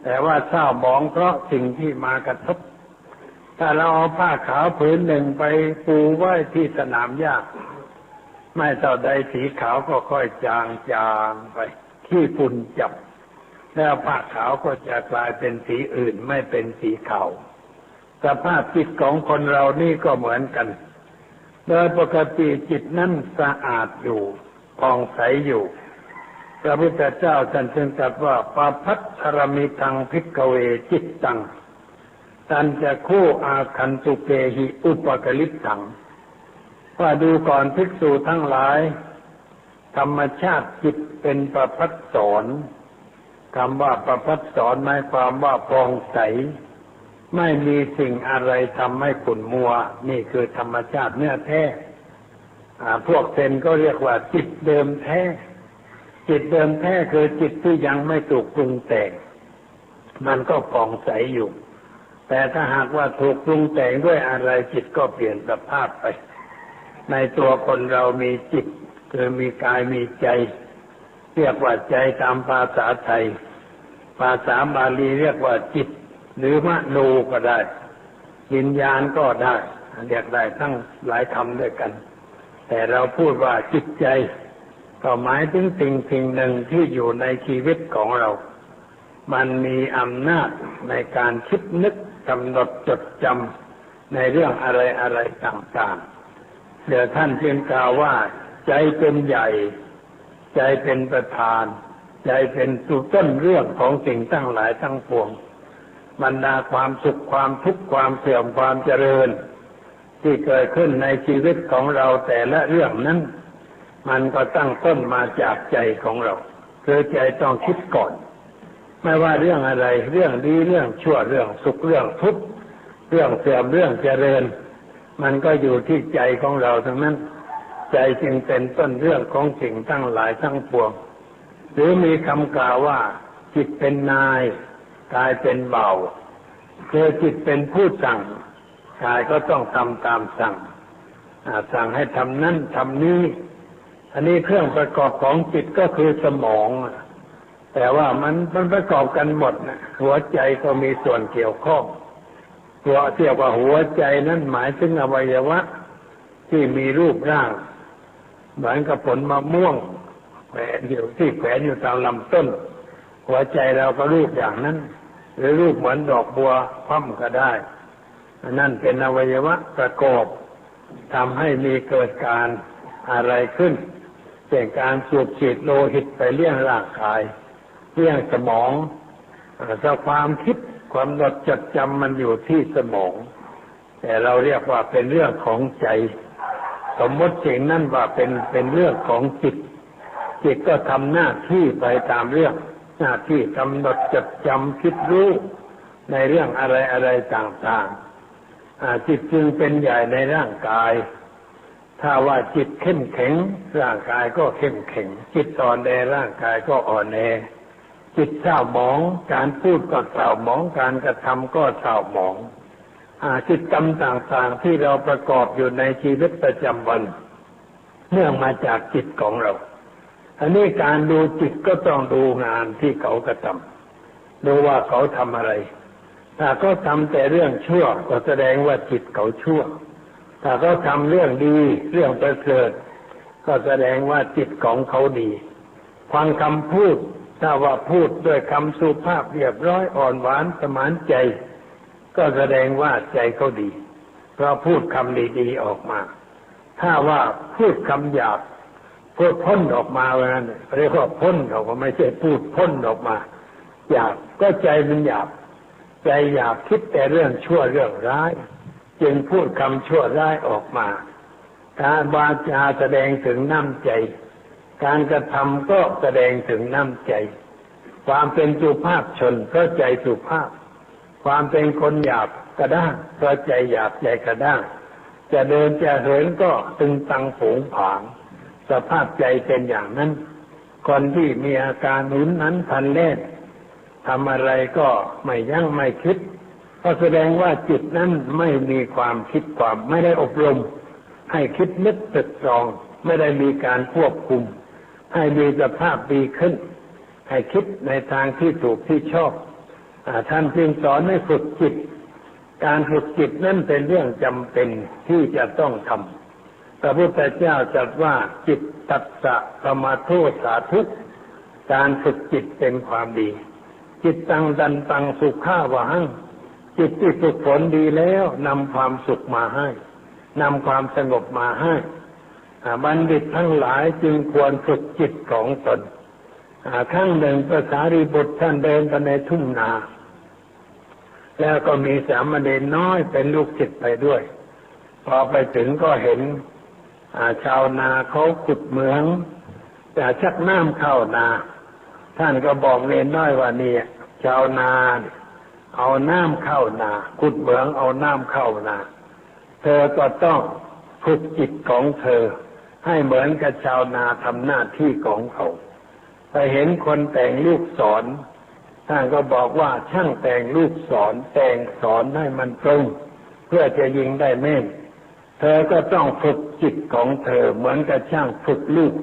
Speaker 5: แต่ว่าเศร้าหมองเพราะสิ่งที่มากระทบถ้าเราเอาผ้าขาวผืนหนึ่งไปปูไว้ที่สนามหญ้าไม่เท่าใดสีขาวก็ค่อยจางไปขี้ฝุ่นจับแล้วผ้าขาวก็จะกลายเป็นสีอื่นไม่เป็นสีขาวสภาพจิตของคนเรานี่ก็เหมือนกันโดยปกติจิตนั้นสะอาดอยู่ผ่องใสอยู่พระพุทธเจ้าท่านจึงตรัสว่าปาภัทธรมิทังภิกขเวจิตตังตันจะคู่อาคันตุเปหิอุปกลิปตังว่าดูก่อนภิกษุทั้งหลายธรรมชาติจิตเป็นประภัสสรคำว่าประภัสสรหมายความว่าผ่องใสไม่มีสิ่งอะไรทำให้ขุ่นมัวนี่คือธรรมชาติเนื้อแท้พวกเซนก็เรียกว่าจิตเดิมแท้จิตเดิมแท้คือจิตที่ยังไม่ถูกปรุงแต่งมันก็ผ่องใสอยู่แต่ถ้าหากว่าถูกปรุงแต่งด้วยอะไรจิตก็เปลี่ยนสภาพไปในตัวคนเรามีจิตคือมีกายมีใจเรียกว่าใจตามภาษาไทยภาษาบาลีเรียกว่าจิตหรือมโนก็ได้วิญญาณก็ได้เรียกได้ทั้งหลายคำด้วยกันแต่เราพูดว่าจิตใจก็หมายถึงสิ่งหนึ่งที่อยู่ในชีวิตของเรามันมีอำนาจในการคิดนึกกำหนดจดจำในเรื่องอะไรต่างๆเดี๋ยวท่านจึงกล่าวว่าใจเป็นใหญ่ใจเป็นประธานใจเป็นสุดต้นเรื่องของสิ่งทั้งหลายทั้งปวงบรรดาความสุขความทุกข์ความเสื่อมความเจริญที่เกิดขึ้นในชีวิตของเราแต่ละเรื่องนั้นมันก็ตั้งต้นมาจากใจของเราคือใจต้องคิดก่อนไม่ว่าเรื่องอะไรเรื่องดีเรื่องชั่วเรื่องสุขเรื่องทุกข์เรื่องเสื่อมเรื่องเจริญมันก็อยู่ที่ใจของเราทั้งนั้นใจจึงเป็นต้นเรื่องของสิ่งทั้งหลายทั้งปวงหรือมีคำกล่าวว่าจิตเป็นนายกายเป็นเบาคือจิตเป็นผู้สั่งกายก็ต้องทำตามสั่งสั่งให้ทำนั่นทำนี้อันนี้เครื่องประกอบของจิตก็คือสมองแต่ว่ามันประกอบกันหมดนะหัวใจก็มีส่วนเกี่ยวข้องตัวเรียกว่าหัวใจนั้นหมายถึงอวัยวะที่มีรูปร่างเหมือนกับผลมะม่วงแขวนอยู่ตามลำต้นหัวใจเราก็รูปอย่างนั้นหรือรูปเหมือนดอกบัวคว่ำก็ได้นั่นเป็นอวัยวะประกอบทำให้มีเกิดการอะไรขึ้นเช่นการสูบฉีดโลหิตไปเลี้ยงร่างกายเลี้ยงสมองแต่ความคิดความจดจำมันอยู่ที่สมองแต่เราเรียกว่าเป็นเรื่องของใจสมมติสิ่งนั้นว่าเป็นเรื่องของจิตก็ทำหน้าที่ไปตามเรื่องหน้าที่กำหนดจดจำคิดรู้ในเรื่องอะไรต่างๆจิตจึงเป็นใหญ่ในร่างกายถ้าว่าจิตเข้มแข็งร่างกายก็เข้มแข็งจิตอ่อนแอร่างกายก็อ่อนแอจิตเศร้าหมองการพูดก็เศร้าหมองการกระทำก็เศร้าหมองจิตกรรมต่างๆที่เราประกอบอยู่ในชีวิตประจำวันเนื่องมาจากจิตของเราอันนี้การดูจิตก็ต้องดูงานที่เขากระทำดูว่าเขาทำอะไรถ้าเขาทำแต่เรื่องชั่วก็แสดงว่าจิตเขาชั่วถ้าเขาทำเรื่องดีเรื่องประเสริฐก็แสดงว่าจิตของเขาดีฟังคำพูด ถ้าว่าพูดด้วยคำสุภาพเรียบร้อยอ่อนหวานสมานใจก็แสดงว่าใจเขาดีเพราะพูดคำดีๆออกมาถ้าว่าพูดคำหยาบพูดพ่นออกมาว่างั้นเรียกว่าพ่นออกมาไม่ใช่พูดพ่นออกมาหยาบก็ใจมันหยาบใจหยาบคิดแต่เรื่องชั่วเรื่องร้ายจึงพูดคำชั่วร้ายออกมาการวาจาแสดงถึงน้ำใจการกระทำก็แสดงถึงน้ำใจความเป็นสุภาพชนก็ใจสุภาพความเป็นคนหยาบกระด้างก็ใจหยาบใจกระด้างจะเดินจะเหินก็ตึงตังโผงผางสภาพใจเป็นอย่างนั้นคนที่มีอาการหนุนนั้นพันเล่นทำอะไรก็ไม่ยั้งไม่คิดก็แสดงว่าจิตนั้นไม่มีความคิดความไม่ได้อบรมให้คิดนึกตรึกตรองไม่ได้มีการควบคุมให้มีสภาพดีขึ้นให้คิดในทางที่ถูกที่ชอบท่านจึงสอนให้ฝึกจิตการฝึกจิตนั้นเป็นเรื่องจำเป็นที่จะต้องทำพระพุทธเจ้าตรัสว่าจิตตัสสะสมาโทสาธุการฝึกจิตเป็นความดีจิตตังดันตังสุขาวหังจิตที่ฝึกฝนดีแล้วนำความสุขมาให้นำความสงบมาให้บัณฑิตทั้งหลายจึงควรฝึกจิตของตนครั้งหนึ่งพระสารีบุตรท่านเดินไปในทุ่งนาแล้วก็มีสามเณรน้อยเป็นลูกศิษย์ไปด้วยพอไปถึงก็เห็นชาวนาเขาขุดเหมืองจะชักน้ำเข้านาท่านก็บอกเนรน้อยว่านี่ชาวนาเอาน้ำเข้านาขุดเหมืองเอาน้ำเข้านาเธอก็ต้องฝึกจิตของเธอให้เหมือนกับชาวนาทำหน้าที่ของเขาไปเห็นคนแต่งลูกศรท่านก็บอกว่าช่างแต่งลูกศรแต่งศรให้มันตรงเพื่อจะยิงได้แม่นเธอก็ต้องฝึกจิตของเธอเหมือนกับช่างฝึกลูก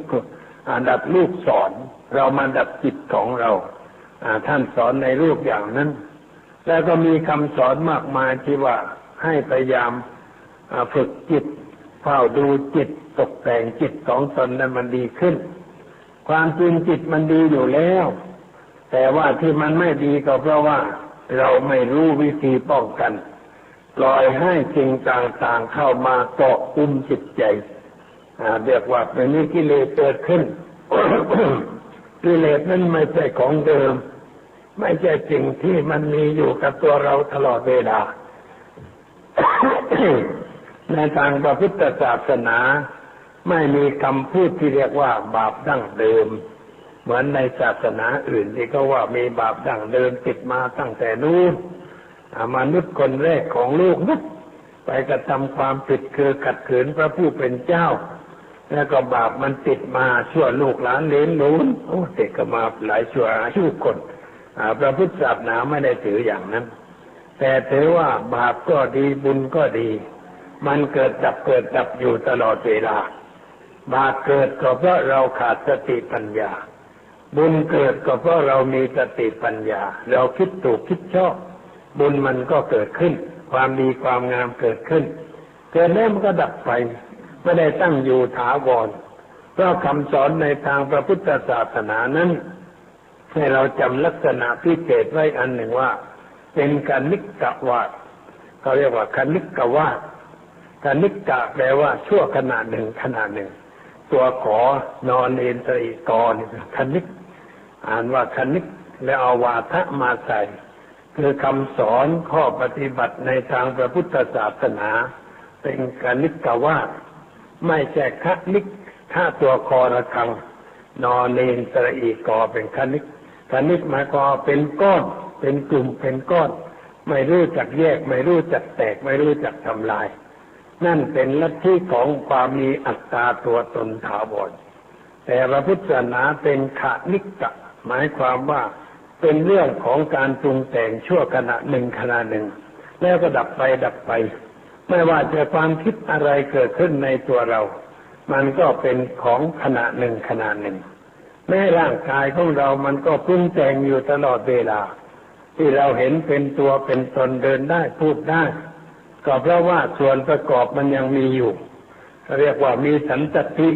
Speaker 5: ดัดลูกศรเรามาดัดจิตของเราท่านสอนในรูปอย่างนั้นแล้วก็มีคำสอนมากมายที่ว่าให้พยายามฝึกจิตเฝ้าดูจิตตกแต่งจิตของตนนั้นมันดีขึ้นความจริงจิตมันดีอยู่แล้วแต่ว่าที่มันไม่ดีก็เพราะว่าเราไม่รู้วิธีป้องกันปล่อยให้สิ่งต่างๆเข้ามาเกาะกุมจิตใจเรียกว่าเป็นนิกิเลสเกิดขึ้น กิเลสนั้นไม่ใช่ของเดิมไม่ใช่สิ่งที่มันมีอยู่กับตัวเราตลอดเวลา ในทางพระพุทธศาสนาไม่มีคำพูดที่เรียกว่าบาปดั้งเดิมเหมือนในศาสนาอื่นที่เขาว่ามีบาปดั้งเดิมติดมาตั้งแต่นู้นมนุษย์คนแรกของโลกนะไปกระทำความผิดคือขัดขืนพระผู้เป็นเจ้าแล้วก็บาปมันติดมาชั่วลูกหลานเหลนหลนติดกันมาหลายชั่วอายุคนพระพุทธศาสนาไม่ได้ถืออย่างนั้นแต่ถือว่าบาปก็ดีบุญก็ดีมันเกิดดับอยู่ตลอดเวลาบาปเกิดก็เพราะเราขาดสติปัญญาบุญเกิดก็เพราะเรามีสติปัญญาเราคิดถูกคิดชอบบุญมันก็เกิดขึ้นความดีความงามเกิดขึ้นเกิดแล้วมันก็ดับไปไม่ได้ตั้งอยู่ถาวรเพราะคำสอนในทางพระพุทธศาสนานั้นให้เราจำลักษณะพิเศษไว้อันหนึ่งว่าเป็นกนิกกวาทเขาเรียกว่ากนิกกวาทกนิกกะแปลว่าชั่วขณะหนึ่งตัวขอนอนเอ็นตรีกรคณิกอ่านว่าคณิกแล้วเอาวาทะมาใส่คือคำสอนข้อปฏิบัติในทางพระพุทธศาสนาเป็นกนิกกวาทไม่ใช่คณิกถ้าตัวคอระฆังนอนเอ็นตรีกรเป็นคณิกหมายความเป็นก้อนเป็นกลุ่มเป็นก้อนไม่รู้จักแยกไม่รู้จักแตกไม่รู้จักทำลายนั่นเป็นลัทธิของความมีอัตตาตัวตนถาวรแต่พระพุทธศาสนาเป็นขณิกกะหมายความว่าเป็นเรื่องของการปรุงแต่งชั่วขณะหนึ่งแล้วก็ดับไปไม่ว่าจะความคิดอะไรเกิดขึ้นในตัวเรามันก็เป็นของขณะหนึ่งแม้ร่างกายของเรามันก็ปรุงแต่งอยู่ตลอดเวลาที่เราเห็นเป็นตัวเป็นตนเดินได้พูดได้ก็เพราะว่าส่วนประกอบมันยังมีอยู่เรียกว่ามีสันตติ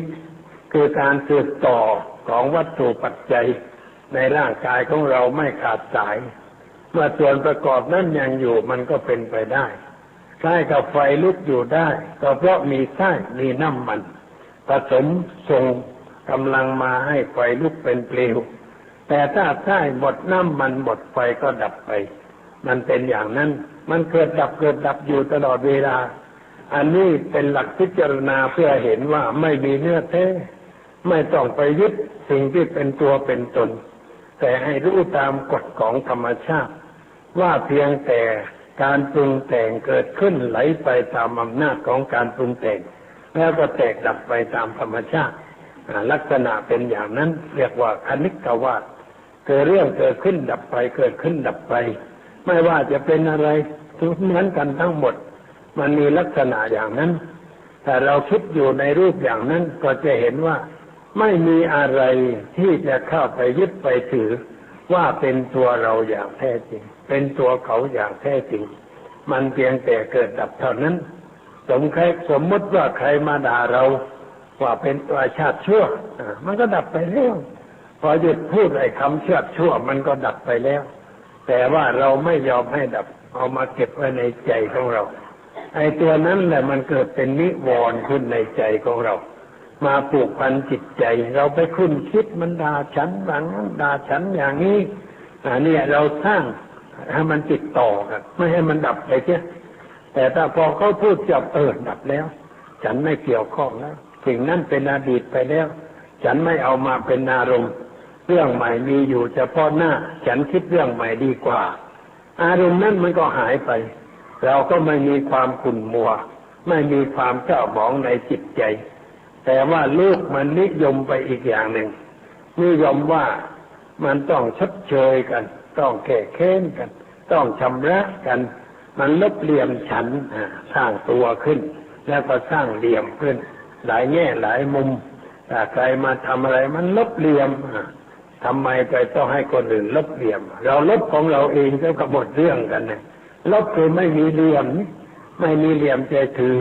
Speaker 5: คือการสืบต่อของวัตถุปัจจัย ในร่างกายของเราไม่ขาดสาย เมื่อส่วนประกอบนั้นยังอยู่มันก็เป็นไปได้คล้ายกับไฟลุกอยู่ได้ก็เพราะมีไส้มีน้ำมันผสมส่งกำลังมาให้ไฟลุกเป็นเปลวแต่ถ้าไส้หมดน้ำมันหมดไฟก็ดับไปมันเป็นอย่างนั้นมันเกิดดับอยู่ตลอดเวลาอันนี้เป็นหลักพิจารณาเพื่อเห็นว่าไม่มีเนื้อแท้ไม่ต้องไปยึดสิ่งที่เป็นตัวเป็นตนแต่ให้รู้ตามกฎของธรรมชาติว่าเพียงแต่การปรุงแต่งเกิดขึ้นไหลไปตามอำนาจของการปรุงแต่งแล้วก็แตกดับไปตามธรรมชาติลักษณะเป็นอย่างนั้นเรียกว่าคณิกวาทเกิดเรื่องเกิดขึ้นดับไปเกิดขึ้นดับไปไม่ว่าจะเป็นอะไรเหมือนกันทั้งหมดมันมีลักษณะอย่างนั้นแต่เราคิดอยู่ในรูปอย่างนั้นก็จะเห็นว่าไม่มีอะไรที่จะเข้าไปยึดไปถือว่าเป็นตัวเราอย่างแท้จริงเป็นตัวเขาอย่างแท้จริงมันเพียงแต่เกิดดับเท่านั้นสมมติว่าใครมาด่าเราว่าเป็นตัวชาติชั่วมันก็ดับไปแล้วพอหยุดพูดไอ้คำชาติชั่วมันก็ดับไปแล้วแต่ว่าเราไม่ยอมให้ดับเอามาเก็บไว้ในใจของเราไอ้ตัวนั้นแหละมันเกิดเป็นนิวรณ์ขึ้นในใจของเรามาผูกพันจิตใจเราไปคุ้นคิดมันด่าฉันบางนั้นด่าฉันอย่างนี้เนี่ยเราสร้างให้มันติดต่อกันไม่ให้มันดับไปเสียแต่ถ้าพอเขาพูดจับดับแล้วฉันไม่เกี่ยวข้องแล้วสิ่งนั้นเป็นอดีตไปแล้วฉันไม่เอามาเป็นอารมณ์เรื่องใหม่มีอยู่เฉพาะหน้าฉันคิดเรื่องใหม่ดีกว่าอารมณ์นั้นมันก็หายไปเราก็ไม่มีความขุ่นมัวไม่มีความเศร้าหมองในจิตใจแต่ว่าลูกมันนิยมไปอีกอย่างหนึ่งนิยมว่ามันต้องชดเชยกันต้องแก้แค้นกันต้องชำระกันมันลบเหลี่ยมฉันสร้างตัวขึ้นแล้วก็สร้างเหลี่ยมขึ้นหลายแง่หลายมุมถ้าใครมาทำอะไรมันลบเหลี่ยมทำไมไปต้องให้คนอื่นลบเหลี่ยมเราลบของเราเองก็หมดเรื่องกันเนี่ยลบคือไม่มีเหลี่ยมไม่มีเหลี่ยมจะถือ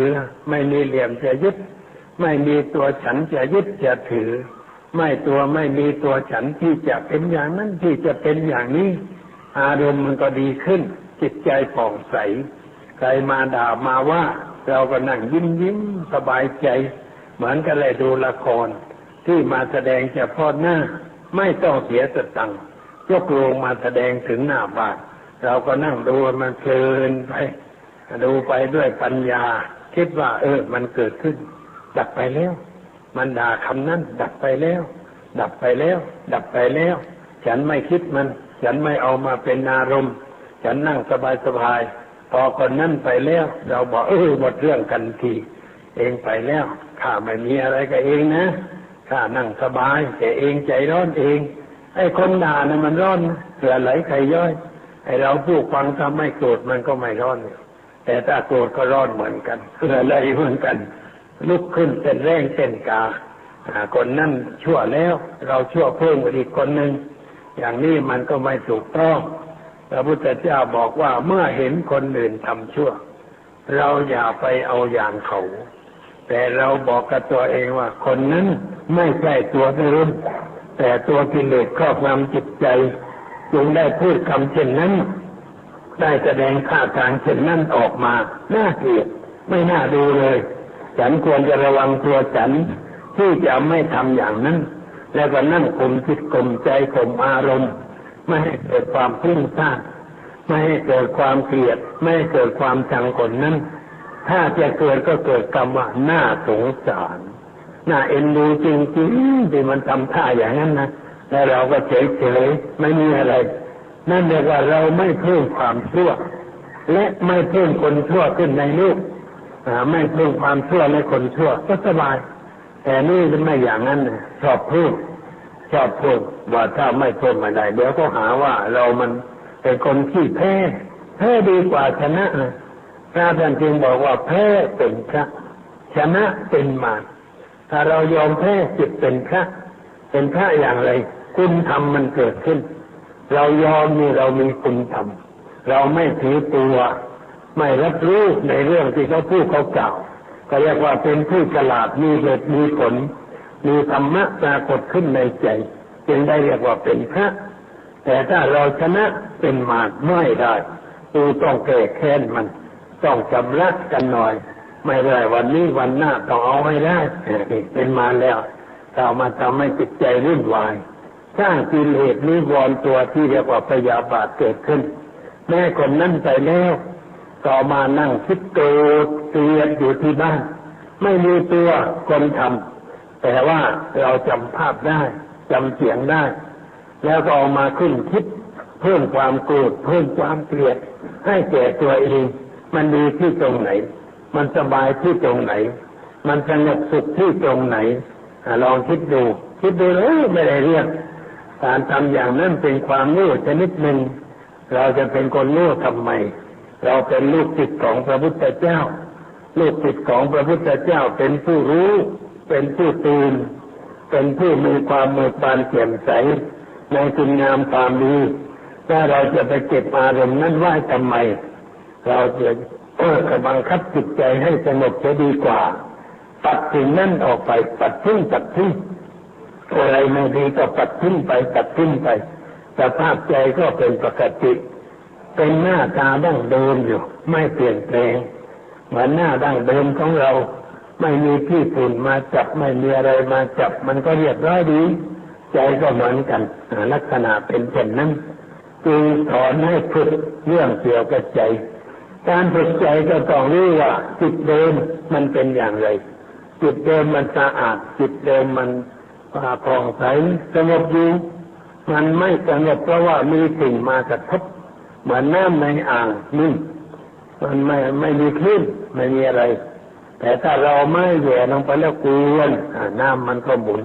Speaker 5: ไม่มีเหลี่ยมจะยึดไม่มีตัวฉันจะยึดจะถือไม่มีตัวฉันที่จะเป็นอย่างนั้นที่จะเป็นอย่างนี้อารมณ์มันก็ดีขึ้นจิตใจผ่องใสใครมาด่ามาว่าเราก็นั่งยิ้มสบายใจเหมือนกันเลยดูละครที่มาแสดงเฉพาะหน้าไม่ต้องเสียสตังค์ยกโรงมาแสดงถึงหน้าบ้านเราก็นั่งดูมันเพลินไปดูไปด้วยปัญญาคิดว่ามันเกิดขึ้นดับไปแล้วมันด่าคำนั้นดับไปแล้วดับไปแล้วดับไปแล้วฉันไม่คิดมันฉันไม่เอามาเป็นอารมณ์ฉันนั่งสบายพอคนนั้นไปแล้วเราบอกหมดเรื่องกันทีเองไปแล้วข้าไม่มีอะไรกับเองนะข้านั่งสบายแต่เองใจร้อนเองไอ้คนด่านะมันร้อนเสือไหลไข่ย่อยไอ้เราผู้ฟังถ้าไม่โกรธมันก็ไม่ร้อนแต่ถ้าโกรธก็ร้อนเหมือนกันเสือไหลเหมือนกันลุกขึ้นเต้นแรงเต้นกาคนนั้นชั่วแล้วเราชั่วเพิ่มอีกคนหนึ่งอย่างนี้มันก็ไม่ถูกต้องพระพุทธเจ้าบอกว่าเมื่อเห็นคนอื่นทำชั่วเราอย่าไปเอาอย่างเขาแต่เราบอกกับตัวเองว่าคนนั้นไม่ใช่ตัวเดิมแต่ตัวกิเลสครอบงำจิตใจจึงได้พูดคำเช่นนั้นได้แสดงท่าทางเช่นนั้นออกมาน่าเกลียดไม่น่าดูเลยฉันควรจะระวังตัวฉันที่จะไม่ทำอย่างนั้นแล้วก็นั่งข่มจิตข่มใจข่มอารมณ์ไม่ให้เกิดความพุ่งซ่านไม่ให้เกิดความเกลียดไม่ให้เกิดความชังคนนั้นถ้าจะเกิดก็เกิดคำว่าน่าสงสารน่าเอ็นดูจริงๆที่มันทำท่าอย่างนั้นนะแล้วเราก็เฉยๆไม่มีอะไรนั่นเรียกว่าเราไม่เพิ่มความชั่วและไม่เพิ่มคนชั่วขึ้นในโลกไม่เพิ่มความชั่วในคนชั่วก็สบายแต่นี่ไม่อย่างนั้นนะชอบพูดว่าถ้าไม่เพิ่มอะไรเดี๋ยวก็หาว่าเรามันเป็นคนขี้แพ้ดีกว่าชนะพระท่านจึงบอกว่าแพ้เป็นพระชนะเป็นมารถ้าเรายอมแพ้จิตเป็นพระอย่างไรคุณธรรมมันเกิดขึ้นเรายอมนี่เรามีคุณธรรมเราไม่ถือตัวไม่รับรู้ในเรื่องที่เขาพูดเขากล่าวก็เรียกว่าเป็นผู้ฉลาดมีเหตุมีผลมีธรรมะปรากฏขึ้นในใจ จึงได้เรียกว่าเป็นพระแต่ถ้าเราชนะเป็นมารไม่ได้ต้องแก้แค้นมันต้องชำระกันหน่อยไม่ได้วันนี้วันหน้าต้องเอาให้ได้เป็นมารแล้วเรามาทำให้จิตใจวุ่นวายสร้างกิเลสนิวรณ์ตัวที่เรียกว่าพยาบาทเกิดขึ้นแม่คนนั้นไปแล้วต่อมานั่งคิดโกรธเกลียดอยู่ที่บ้านไม่มีตัวคนทำแต่ว่าเราจำภาพได้จำเสียงได้แล้วก็เอามาขึ้นคิดเพิ่มความโกรธเพิ่มความเกลียดให้แก่ตัวเองมันดีที่ตรงไหนมันสบายที่ตรงไหนมันสงบสุขที่ตรงไหนลองคิดดูเลยไม่ได้เรื่องการทำอย่างนั้นเป็นความโง่ชนิดหนึ่งเราจะเป็นคนโง่ทำไมเราเป็นลูกศิษย์ของพระพุทธเจ้าลูกศิษย์ของพระพุทธเจ้าเป็นผู้รู้เป็นผู้ตื่นเป็นผู้มีความเบิกบานแจ่มใสในคุณงามความดีถ้าเราจะไปเก็บอารมณ์นั้นไว้ทำไมเราจะบังคับจิตใจให้สงบจะดีกว่าปัดสิ่งนั้นออกไปปัดทิ้งอะไรไม่ดีก็ปัดทิ้งไปสภาพใจก็เป็นปกติเป็นหน้าตาดั้งเดิมอยู่ไม่เปลี่ยนแปลงเหมือนหน้าดั้งเดิมของเราไม่มีที่ฝุ่นมาจับไม่มีอะไรมาจับมันก็เรียบร้อยดีใจก็เหมือนกันลักษณะเป็นเช่นนั้นจึงสอนให้ฝึกเรื่องเกี่ยวกับใจการฝึกใจก็ต้องรู้ว่าจิตเดิมมันเป็นอย่างไรจิตเดิมมันสะอาดจิตเดิมมันผ่องใสสงบอยู่มันไม่สงบเพราะว่ามีสิ่งมากระทบเหมือนน้ำในอ่างนิ่งมันไม่มีคลื่นไม่มีอะไรแต่ถ้าเราไม่แหย่ลงไปแล้วกวนน้ำมันก็หมุน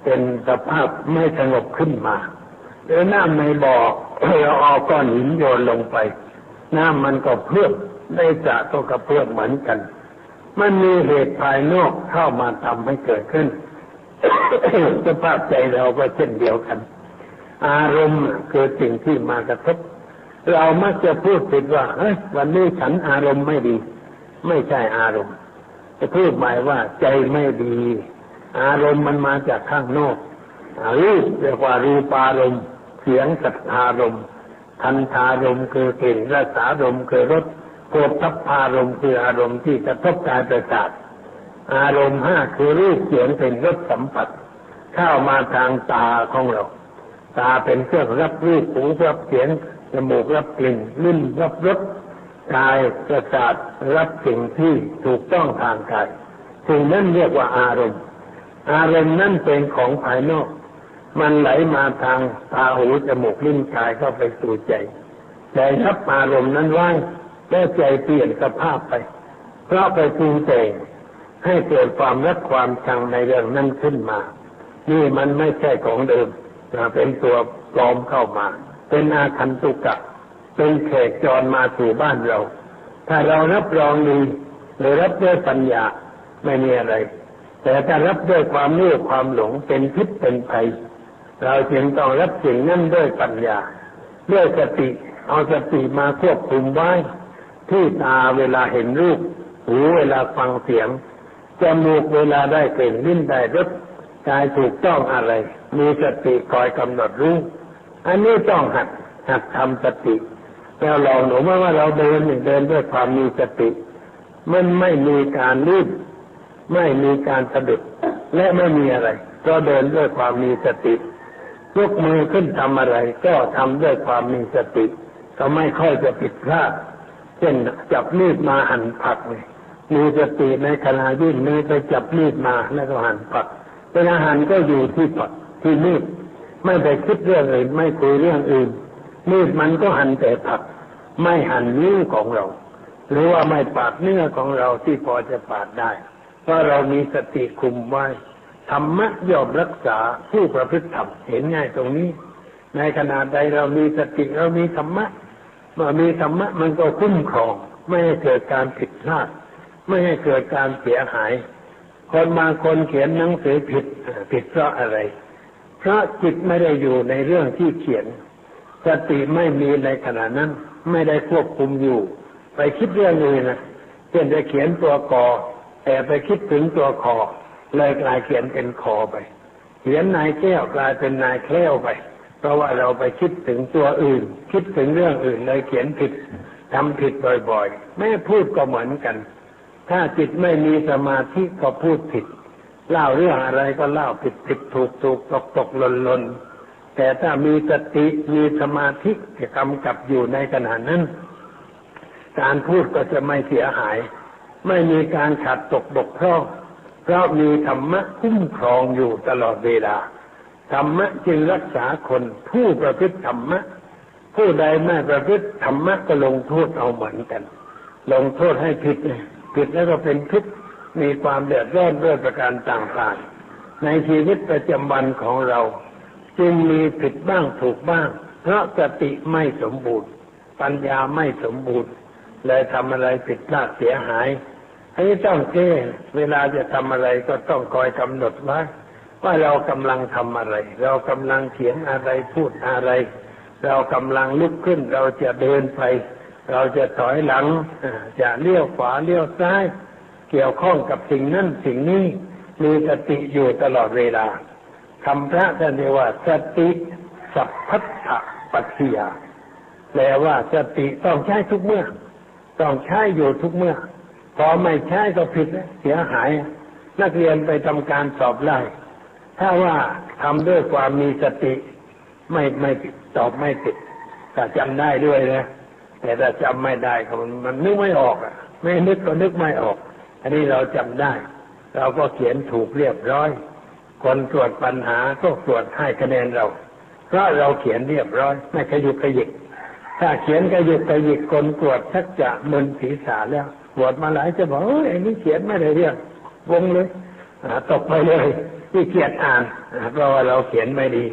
Speaker 5: เป็นสภาพไม่สงบขึ้นมาหรือน้ำในบ่อเราเอาก้อนหินโยนลงไปน้ำมันก็เพิ่มในสระก็กระเพื่อมเหมือนกันมันมีเหตุภายนอกเข้ามาทำให้เกิดขึ้น สภาพใจเราก็เช่นเดียวกันอารมณ์คือสิ่งที่มากระทบเรามักจะพูดผิดว่าวันนี้ฉันอารมณ์ไม่ดีไม่ใช่อารมณ์จะพูดหมายว่าใจไม่ดีอารมณ์มันมาจากข้างนอกรูปเรียกว่ารูปารมณ์เสียงสัทธารมณ์ทันธารมณ์คือกลิ่นรสารมณ์คือรสโผฏฐัพพารมณ์คืออารมณ์ที่กระทบกายประสาทอารมณ์ห้าคือรูปเสียงกลิ่นรสสัมผัสเข้ามาทางตาของเราตาเป็นเครื่องรับรูปหูรับเสียงจมูกรับกลิ่นลิ้นรับรสกายประสาทรับสิ่งที่ถูกต้องทางกายสิ่งนั้นเรียกว่าอารมณ์อารมณ์นั้นเป็นของภายนอกมันไหลมาทางตาหูจมูกลิ้นกายเข้าไปสู่ใจใจรับอารมณ์นั้นไว้แล้วใจเปลี่ยนสภาพไปเพราะไปปรุงแต่งให้เกิดความรักความชังในเรื่องนั้นขึ้นมานี่มันไม่ใช่ของเดิมเป็นตัวปลอมเข้ามาเป็นอาคันตุกะเป็นแขกจรมาสู่บ้านเราถ้าเรารับรองดีหรือรับด้วยปัญญาไม่มีอะไรแต่ถ้ารับด้วยความโง่ความหลงเป็นพิษเป็นภัยเราจึงต้องรับสิ่งนั้นด้วยปัญญาด้วยสติเอาสติมาควบคุมไว้ที่ตาเวลาเห็นรูปหูเวลาฟังเสียงจมูกเวลาได้กลิ่นลิ้นได้รสกายถูกต้องอะไรมีสติคอยกำหนดรู้อันนี้ต้องหัดทำสติแล้วลองหนูว่าเราเดินด้วยความมีสติมันไม่มีการลื่นไม่มีการสะดุดและไม่มีอะไรก็เดินด้วยความมีสติยกมือขึ้นทำอะไรก็ทำด้วยความมีสติก็ไม่ค่อยจะผิดพลาดเช่นจับมีดมาหั่นผักเลยมีสติในขณะยื่นมือไปจับมีดมาแล้วก็หั่นผักเป็นอาหารก็อยู่ที่ผักที่มีดไม่ไปคิดเรื่องอื่นไม่คุยเรื่องอื่นมีดมันก็หั่นแต่ผักไม่หั่นนิ้วของเราหรือว่าไม่ปาดเนื้อของเราที่พอจะปาดได้เพราะเรามีสติคุมไว้ธรรมะย่อมรักษาผู้ประพฤติธรรมเห็นง่ายตรงนี้ในขณะใดเรามีสติเรามีธรรมะเมื่อมีธรรมะมันก็คุ้มครองไม่ให้เกิดการผิดพลาดไม่ให้เกิดการเสียหายคนบางคนเขียนหนังสือผิดเพราะอะไรเพราะจิตไม่ได้อยู่ในเรื่องที่เขียนสติไม่มีในขณะนั้นไม่ได้ควบคุมอยู่ไปคิดเรื่องอื่นนะเช่นจะเขียนตัวกอแต่ไปคิดถึงตัวคอเลยกลายเขียนเป็นคอไป เขียนนายแก้วกลายเป็นนายแคล้วไปเพราะว่าเราไปคิดถึงตัวอื่นคิดถึงเรื่องอื่นเลยเขียนผิดทำผิดบ่อยๆแม่พูดก็เหมือนกันถ้าจิตไม่มีสมาธิก็พูดผิดเล่าเรื่องอะไรก็เล่าผิดถูกตกหล่นแต่ถ้ามีสติมีสมาธิจะกำกับอยู่ในขณะนั้นการพูดก็จะไม่เสียหายไม่มีการขาดตกบกพร่องเพราะมีธรรมะคุ้มครองอยู่ตลอดเวลาธรรมะจึงรักษาคนผู้ประพฤติธรรมะผู้ใดไม่ประพฤติธรรมะก็ลงโทษเอาเหมือนกันลงโทษให้ผิดแล้วก็เป็นทุกข์มีความเดือดร้อนด้วยประการต่างๆในชีวิตประจำวันของเราจึงมีผิดบ้างถูกบ้างเพราะสติไม่สมบูรณ์ปัญญาไม่สมบูรณ์เลยทำอะไรผิดพลาดเสียหายให้ต้องแก้เวลาจะทำอะไรก็ต้องคอยกำหนดไว้ว่าเรากำลังทำอะไรเรากำลังเขียนอะไรพูดอะไรเรากำลังลุกขึ้นเราจะเดินไปเราจะถอยหลังจะเลี้ยวขวาเลี้ยวซ้ายเกี่ยวข้องกับสิ่งนั้นสิ่งนี้มีสติอยู่ตลอดเวลาคำพระท่านเรียกว่าสติสัพพัทธปัจฉิยาแปลว่าสติต้องใช้ทุกเมื่อต้องใช้อยู่ทุกเมื่อพอไม่ใช้ก็ผิดเสียหายนักเรียนไปทำการสอบไล่ถ้าว่าทำด้วยความมีสติไม่ตอบไม่ผิดแต่จำได้ด้วยนะแต่ถ้าจำไม่ได้มันนึกไม่ออกไม่นึกก็นึกไม่ออกอันนี้เราจำได้เราก็เขียนถูกเรียบร้อยคนตรวจปัญหาก็ตรวจให้คะแนนเราเพราะเราเขียนเรียบร้อยไม่ขยุกขยิกถ้าเขียนขยุกขยิกคนตรวจชักจะมึนศีรษะแล้วตรวจมาหลายจะบอกไอ้นี่เขียนไม่ได้เรื่องวงเลยตกไปเลยที่เขียนอ่านเพราะว่าเราเขียนไม่ดี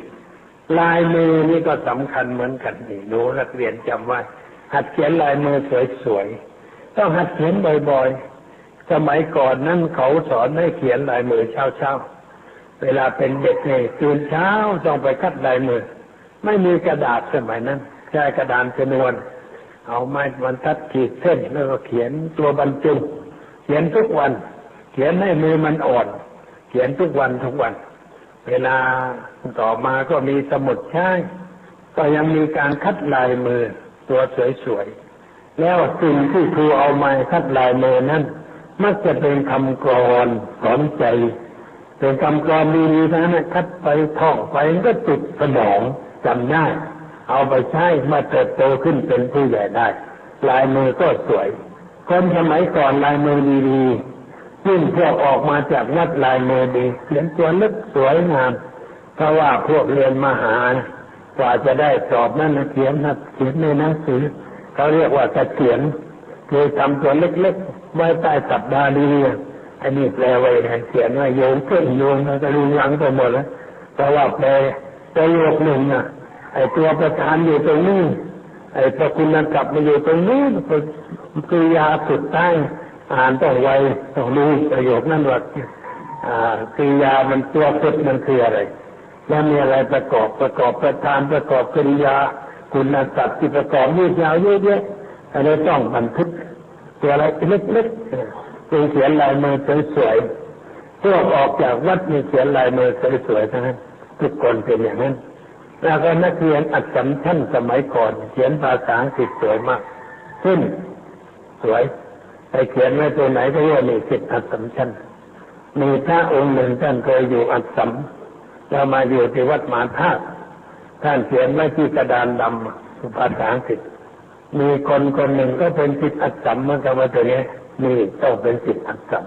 Speaker 5: ลายมือนี่ก็สำคัญเหมือนกันนี่หนูนักเรียนจำไว้หัดเขียนลายมือสวยๆต้องหัดเขียนบ่อยๆสมัยก่อนนั้นเขาสอนให้เขียนลายมือเช้าเวลาเป็นเด็กเนี่ยตื่นเช้าต้องไปคัดลายมือไม่มีกระดาษสมัยนั้นใช้กระดานชนวนเอาไม้บรรทัดขีดเส้นแล้วก็เขียนตัวบรรจุเขียนทุกวันเขียนให้มือมันอ่อนเขียนทุกวันเวลาต่อมาก็มีสมุดใช้ก็ยังมีการคัดลายมือตัวสวยๆแล้วสิ่งที่ครูเอามาคัดลายมือนั้นมักจะเป็นคำกลอนสอนใจเป็นคำกลอนดีๆนะคัดไปท่องไปก็ติดสมองจำได้เอาไปใช้มาเติบโตขึ้นเป็นผู้ใหญ่ได้ลายมือก็สวยคนสมัยก่อนลายมือดีๆยิ่งพวกออกมาจากวัดลายมือดีเขียนตัวลึกสวยงามเพราะว่าพวกเรียนมหากว่าจะได้สอบนั่นเขียนในหนังสือเขาเรียกว่าเขียนคือทำตัวเล็กๆไว้ใต้สัปดาห์ดีอันนี้แปลไว้เขียนว่าโยงขึ้นโยงแล้วก็รุงรังไปหมดแล้วเพราะว่าแปลประโยคหนึ่งไอ้ตัวประธานอยู่ตรงนี้ไอ้ประคุณกลับมาอยู่ตรงนี้คือยาสุดท้ายอ่านต้องไวต้องรู้ประโยคนั้นว่าคือยามันตัวสุดมันคืออะไรแล้วมีอะไรประกอบประธานประกอบกริยาคุณศัพท์ที่ประกอบยืดยาวเยอะๆอันนี้ต้องบันทึกตัวอะไรเล็กๆเป็นเขียนลายมือสวยๆพวกออกจากวัดมีเขียนลายมือสวยๆทั้งนั้นทุกคนเป็นอย่างนั้นแล้วก็นักเรียนอักษรชั้นสมัยก่อนเขียนภาษาอังกฤษสวยมากขึ้นสวยไปเขียนไว้ตัวไหนก็ว่านี่สิทธิอักษรชั้นมีพระองค์หนึ่งท่านเคยอยู่อักษรแล้วมาอยู่ที่วัดมหาธาตุท่านเขียนไว้ที่กระดานดำภาษาอังกฤษมีคนหนึ่งก็เป็นสิทธิอักษรเหมือนกันว่าตัวนี้นี่ต้องเป็นสิทธิอักษร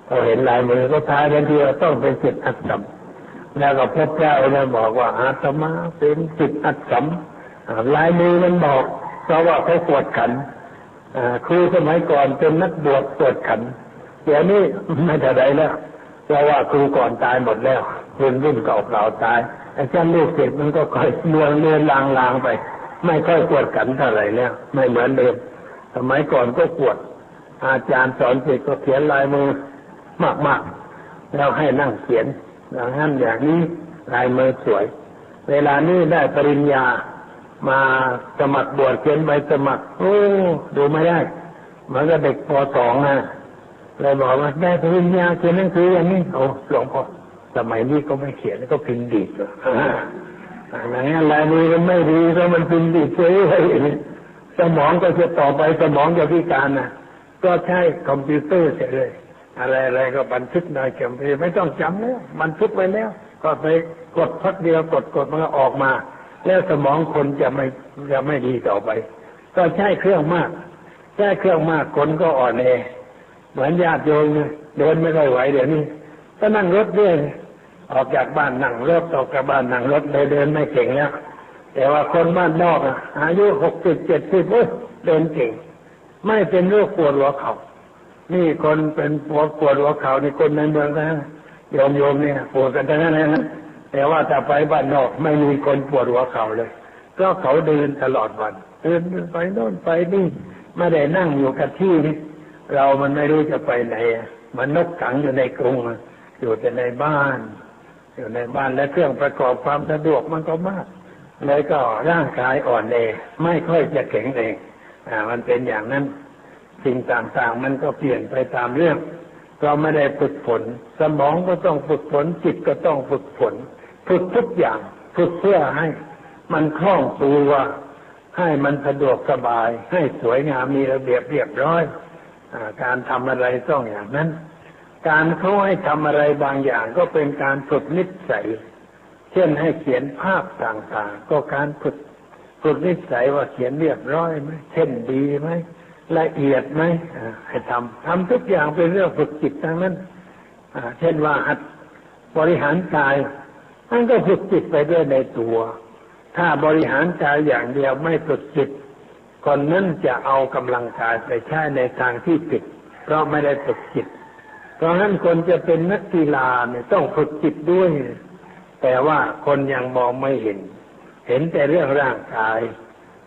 Speaker 5: เราเห็นลายมือก็ทายกันทีว่าต้องเป็นสิทธิอักษรแล้วก็พระเจ้าเนี่ยบอกว่าอาตมาเป็นสิทธิอักษรลายมือมันบอกเพราะว่าเขากวดขันครูสมัยก่อนเป็นนักบวชกวดขันเดี๋ยวนี้ไม่เท่าไรแล้วเพราะว่าครูก่อนตายหมดแล้วรุ่นเก่าตายไอ้เจ้าลูกศิษย์มันก็ค่อยเลื่อนลางไปไม่ค่อยกวดขันเท่าไหร่แล้วไม่เหมือนเดิมสมัยก่อนก็กวดอาจารย์สอนศิษย์ก็เขียนลายมือมากๆแล้วให้นั่งเขียนอย่างนั้นอย่างนี้ลายมือสวยเวลานี้ได้ปริญญามาสมัครบวชเขียนใบสมัครโอ้ดูไม่ได้มันก็เด็กป.2เลยบอกว่าได้ปริญญาเขียนหนังสืออย่างนี้โอ้หลวงพ่อ สมัยนี้ก็ไม่เขียนแล้วก็พิมพ์ดีดอะไรมือมันไม่ดีแล้วมันพิมพ์ดีดเฉยๆสมองก็จะต่อไปสมองจะพิการนะก็ใช้คอมพิวเตอร์เฉยเลยอะไรก็บันทึกในคอมพิวเตอร์ไม่ต้องจำแล้วบันทึกไว้แล้วก็ไปกดพักเดียวกดมันก็ออกมาแล้วสมองคนจะไม่ดีต่อไปก็ใช้เครื่องมากคนก็อ่อนแอเหมือนญาติโยมเดินไม่ค่อยไหวเดี๋ยวนี้ก็นั่งรถเรื่อยออกจากบ้านนั่งรถออกจากบ้านนั่งรถเดินไม่เก่งแล้วแต่ว่าคนบ้านนอกอายุ60-70เดินเก่งไม่เป็นโรคปวดหัวเข่านี่คนเป็นปวดหัวเข่านี่คนในเมืองนะโยมเนี่ยปวดกันทั้งนั้นนะแต่ว่าถ้าไปบ้านนอกไม่มีคนปวดหัวเข่าเลยก็เขาเดินตลอดวันเดินไปโน่นไปนี่ไม่ได้นั่งอยู่กับที่นี่เรามันไม่รู้จะไปไหนมันนกขังอยู่ในกรุงอยู่แต่ในบ้านและเครื่องประกอบความสะดวกมันก็มากเลยก็ร่างกายอ่อนแอไม่ค่อยจะแข็งแรงมันเป็นอย่างนั้นสิ่งต่างๆมันก็เปลี่ยนไปตามเรื่องเราไม่ได้ฝึกฝนสมองก็ต้องฝึกฝนจิตก็ต้องฝึกฝนฝึกทุกอย่างฝึกเพื่อให้มันคล่องตัวให้มันสะดวกสบายให้สวยงามมีระเบียบเรียบร้อยการทำอะไรต้องอย่างนั้นการเขาให้ทำอะไรบางอย่างก็เป็นการฝึกนิสัยเช่นให้เขียนภาพต่างๆก็การฝึกนิสัยว่าเขียนเรียบร้อยไหมเช่นดีไหมละเอียดไหมให้ทำทุกอย่างเป็นเรื่องฝึกจิตทั้งนั้นเช่นว่าหัดบริหารกายนั่นก็ฝึกจิตไปด้วยในตัวถ้าบริหารกายอย่างเดียวไม่ฝึกจิตคนนั้นจะเอากำลังกายไปใช้ในทางที่ผิดเพราะไม่ได้ฝึกจิตเพราะฉะนั้นคนจะเป็นนักกีฬาเนี่ยต้องฝึกจิตด้วยแต่ว่าคนยังมองไม่เห็นแต่เรื่องร่างกาย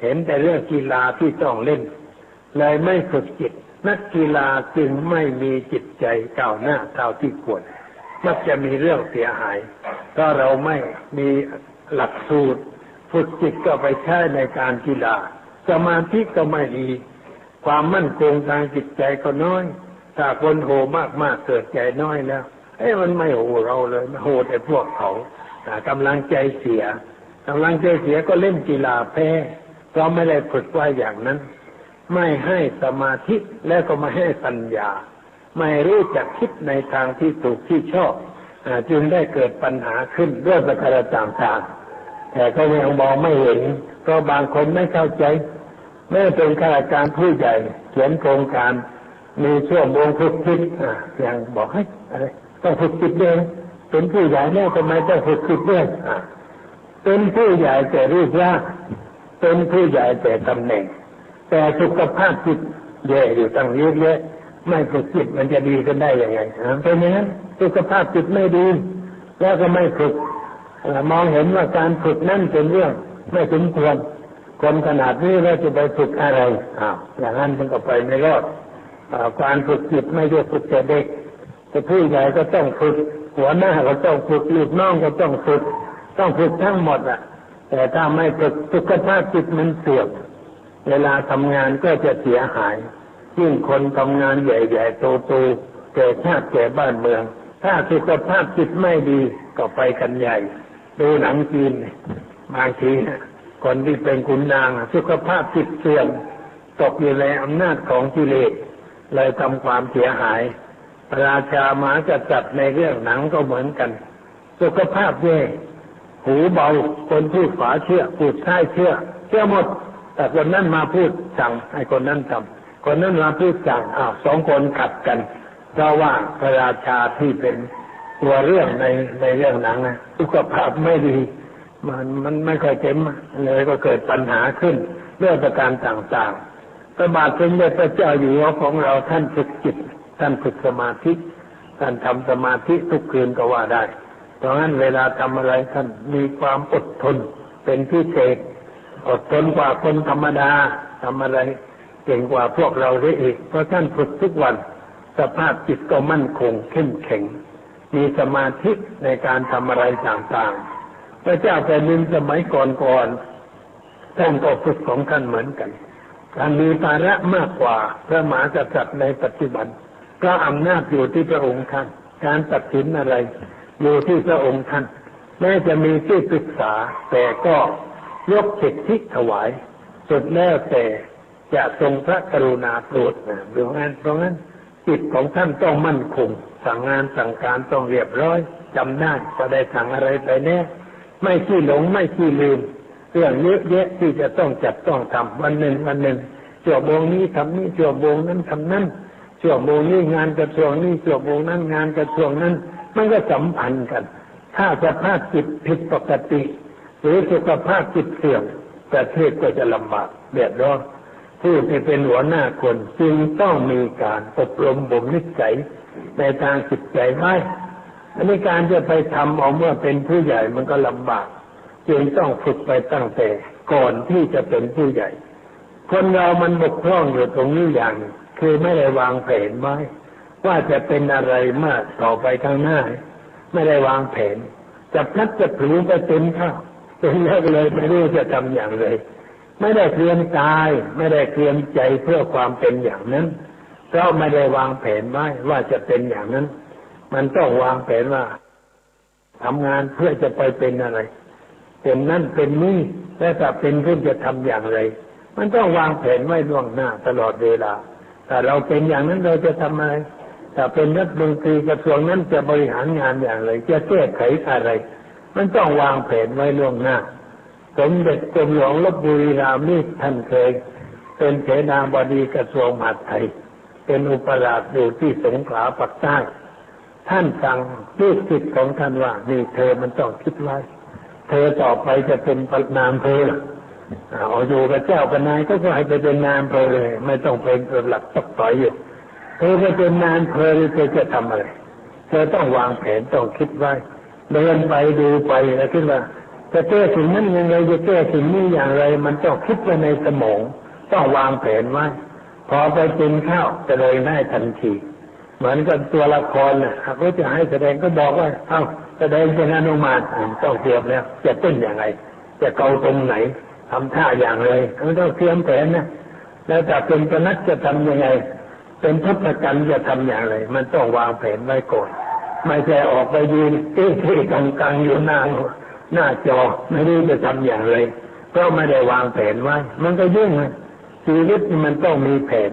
Speaker 5: เห็นแต่เรื่องกีฬาที่ต้องเล่นเลยไม่ฝึกจิตนักกีฬาจึงไม่มีจิตใจก้าวหน้าเท่าที่ควรมักจะมีเรื่องเสียหายเพราะเราไม่มีหลักสูตรฝึกจิตก็ไปใช้ในการกีฬาสมาธิก็ไม่ดีความมั่นคงทางจิตใจก็น้อยถ้าคนโหมากๆเกิดใจน้อยแล้วมันไม่โหเราเลยโหแต่พวกเขากำลังใจเสียก็เล่นกีฬาแพ้เพราะไม่ได้ฝึกไว้อย่างนั้นไม่ให้สมาธิและก็ไม่ให้ปัญญาไม่รู้จักคิดในทางที่ถูกที่ชอบจึงได้เกิดปัญหาขึ้นด้วยประการต่างๆแต่ก็ยังมองไม่เห็นเพราะบางคนไม่เข้าใจแม้เป็นข้าราชการผู้ใหญ่เขียนโครงการมีชั่วโมงฝึกจิตอย่างบอกให้อะไรต้องฝึกจิตด้วยเป็นผู้ใหญ่แล้วทำไมต้องฝึกจิตด้วยเป็นผู้ใหญ่แต่รูปร่างเป็นผู้ใหญ่แต่ตำแหน่งแต่สุขภาพจิตแย่อยู่ตั้งเยอะแยะไม่ฝึกจิตมันจะดีกันได้ยังไงเป็นอย่างนั้นสุขภาพจิตไม่ดีแล้วก็ไม่ฝึกมองเห็นว่าการฝึกนั่นเป็นเรื่องไม่สมควรคนขนาดนี้แล้วจะไปฝึกอะไรอย่างนั้นมันก็ไปไม่รอดการฝึกจิตไม่ได้ฝึกแต่เด็กแต่ผู้ใหญ่ก็ต้องฝึกหัวหน้าก็ต้องฝึกลูกน้องก็ต้องฝึกทั้งหมดแต่ถ้าไม่ฝึกสุขภาพจิตมันเสื่อมเวลาทำงานก็จะเสียหายยิ่งคนทำงานใหญ่ๆโตๆแก่ชาติแก่บ้านเมืองถ้าสุขภาพจิตไม่ดีก็ไปกันใหญ่ดูหนังจีนบางทีคนที่เป็นขุนนางสุขภาพจิตเสื่อมตกอยู่ในอำนาจของกิเลสเลยทำความเสียหายราชามหากษัตริย์ในเรื่องหนังก็เหมือนกันสุขภาพแย่หูเบาคนพูดฝาเชื่อพูดท้ายเชื่อหมดแต่คนนั้นมาพูดสั่งให้คนนั้นทำคนนั้นมาพูดสั่งสองคนขัดกันเพราะว่าพระราชาที่เป็นตัวเรื่องในเรื่องหนังสุขภาพไม่ดีมันไม่ค่อยเต็มเลยก็เกิดปัญหาขึ้นเรื่องประการต่างๆพระบาทสมเด็จพระเจ้าอยู่หัวของเราท่านฝึกจิตท่านฝึกสมาธิท่านทำสมาธิทุกคืนก็ว่าได้เพราะงั้นเวลาทำอะไรท่านมีความอดทนเป็นพิเศษอดทนกว่าคนธรรมดาทำอะไรเก่งกว่าพวกเราได้อีกเพราะท่านฝึกทุกวันสภาพจิตก็มั่นคงเข้มแข็งมีสมาธิในการทำอะไรต่างๆพระเจ้าแผ่นดินสมัยก่อนท่านก็ฝึกของท่านเหมือนกันการมีภาระมากกว่าพระมหากษัตริย์ในปัจจุบันเพราะอำนาจอยู่ที่พระองค์ท่านการตัดสินอะไร อยู่ที่พระองค์ท่านแม้จะมีที่ปรึกษาแต่ก็ยกสิทธิถวายสุดแล้วแต่จะทรงพระกรุณาโปรดนะเพราะงั้นจิตของท่านต้องมั่นคงสั่งงานสั่งการต้องเรียบร้อยจำได้จะได้สั่งอะไรไปแน่ไม่ขี้หลงไม่ขี้ลืมเรื่องเยอะแยะที่จะต้องจัดต้องทำวันหนึ่งชั่วโมงนี้ทำนี้ชั่วโมงนั้นทำนั้นชั่วโมงนี้งานกระทรวงนี้ชั่วโมงนั้นงานกระทรวงนั้นมันก็สัมพันธ์กันถ้าสภาพจิตผิดปกติหรือสุขภาพจิตเสื่อมประเทศก็จะลำบากเดือดร้อนผู้ที่เป็นหัวหน้าคนจึงต้องมีการอบรมบ่มนิสัยในทางจิตใจไว้อันนี้การจะไปทำเอาเมื่อเป็นผู้ใหญ่มันก็ลำบากจึงต้องฝึกไปตั้งแต่ก่อนที่จะเป็นผู้ใหญ่คนเรามันบกพร่องอยู่ตรงนี้อย่างคือไม่ได้วางแผนไว้ว่าจะเป็นอะไรมากต่อไปข้างหน้าไม่ได้วางแผนจะพลัดจะผลูไปเป็นข้าวเป็นแล้วเลยไม่รู้จะทำอย่างไรไม่ได้เตรียมกายไม่ได้เตรียมใจเพื่อความเป็นอย่างนั้นเพราะไม่ได้วางแผนไว้ว่าจะเป็นอย่างนั้นมันต้องวางแผนว่าทำงานเพื่อจะไปเป็นอะไรเป็นนั่นเป็นนี่และถ้าเป็นเพื่อจะทำอย่างไรมันต้องวางแผนไว้ล่วงหน้าตลอดเวลาถ้าเราเป็นอย่างนั้นเราจะทำอะไรถ้าเป็นรัฐมนตรีกระทรวงนั้นจะบริหารงานอย่างไรจะแก้ไขอะไรมันต้องวางแผนไว้ล่วงหน้าสมเด็จกรมหลวงลพบุรีรามีท่านเคยเป็นเสนาบดีกระทรวงมหาดไทยเป็นอุปราชอยู่ที่สงขลาปักใต้ท่านสั่งลูกศิษย์ของท่านว่านี่เธอมันต้องคิดไว้เธอต่อไปจะเป็นนายอำเภอเอาอยู่กับเจ้ากับนายก็ให้ไปเป็นนายอำเภอเลยไม่ต้องเป็นหลักตอกต่อยอยู่เธอไปเป็นนายอำเภอเธอจะทำอะไรเธอต้องวางแผนต้องคิดไว้เดินไปดูไปแล้วคิดว่าจะแก้สิ่งนั้นยังไงจะแก้สิ่งนี้อย่างไรมันต้องคิดไว้ในสมองต้องวางแผนไว้พอไปกินข้าวจะเลยได้ทันทีเหมือนกับตัวละครน่ะเขาจะให้แสดงก็บอกว่าเอ้าแสดงเป็นอนุมานต้องเตรียมแล้วจะเต้นอย่างไรจะเกาตรงไหนทำท่าอย่างไรมันต้องเตรียมแผนนะแล้วถ้าเป็นพนักจะทำยังไงเป็นทศกัณฐ์จะทำอย่างไรมันต้องวางแผนไว้ก่อนไม่ใช่ออกไปยืนที่กลางอยู่หน้าจอไม่รู้จะทำอย่างไรเพราะไม่ได้วางแผนไว้มันก็ยุ่งนะชีวิตมันต้องมีแผน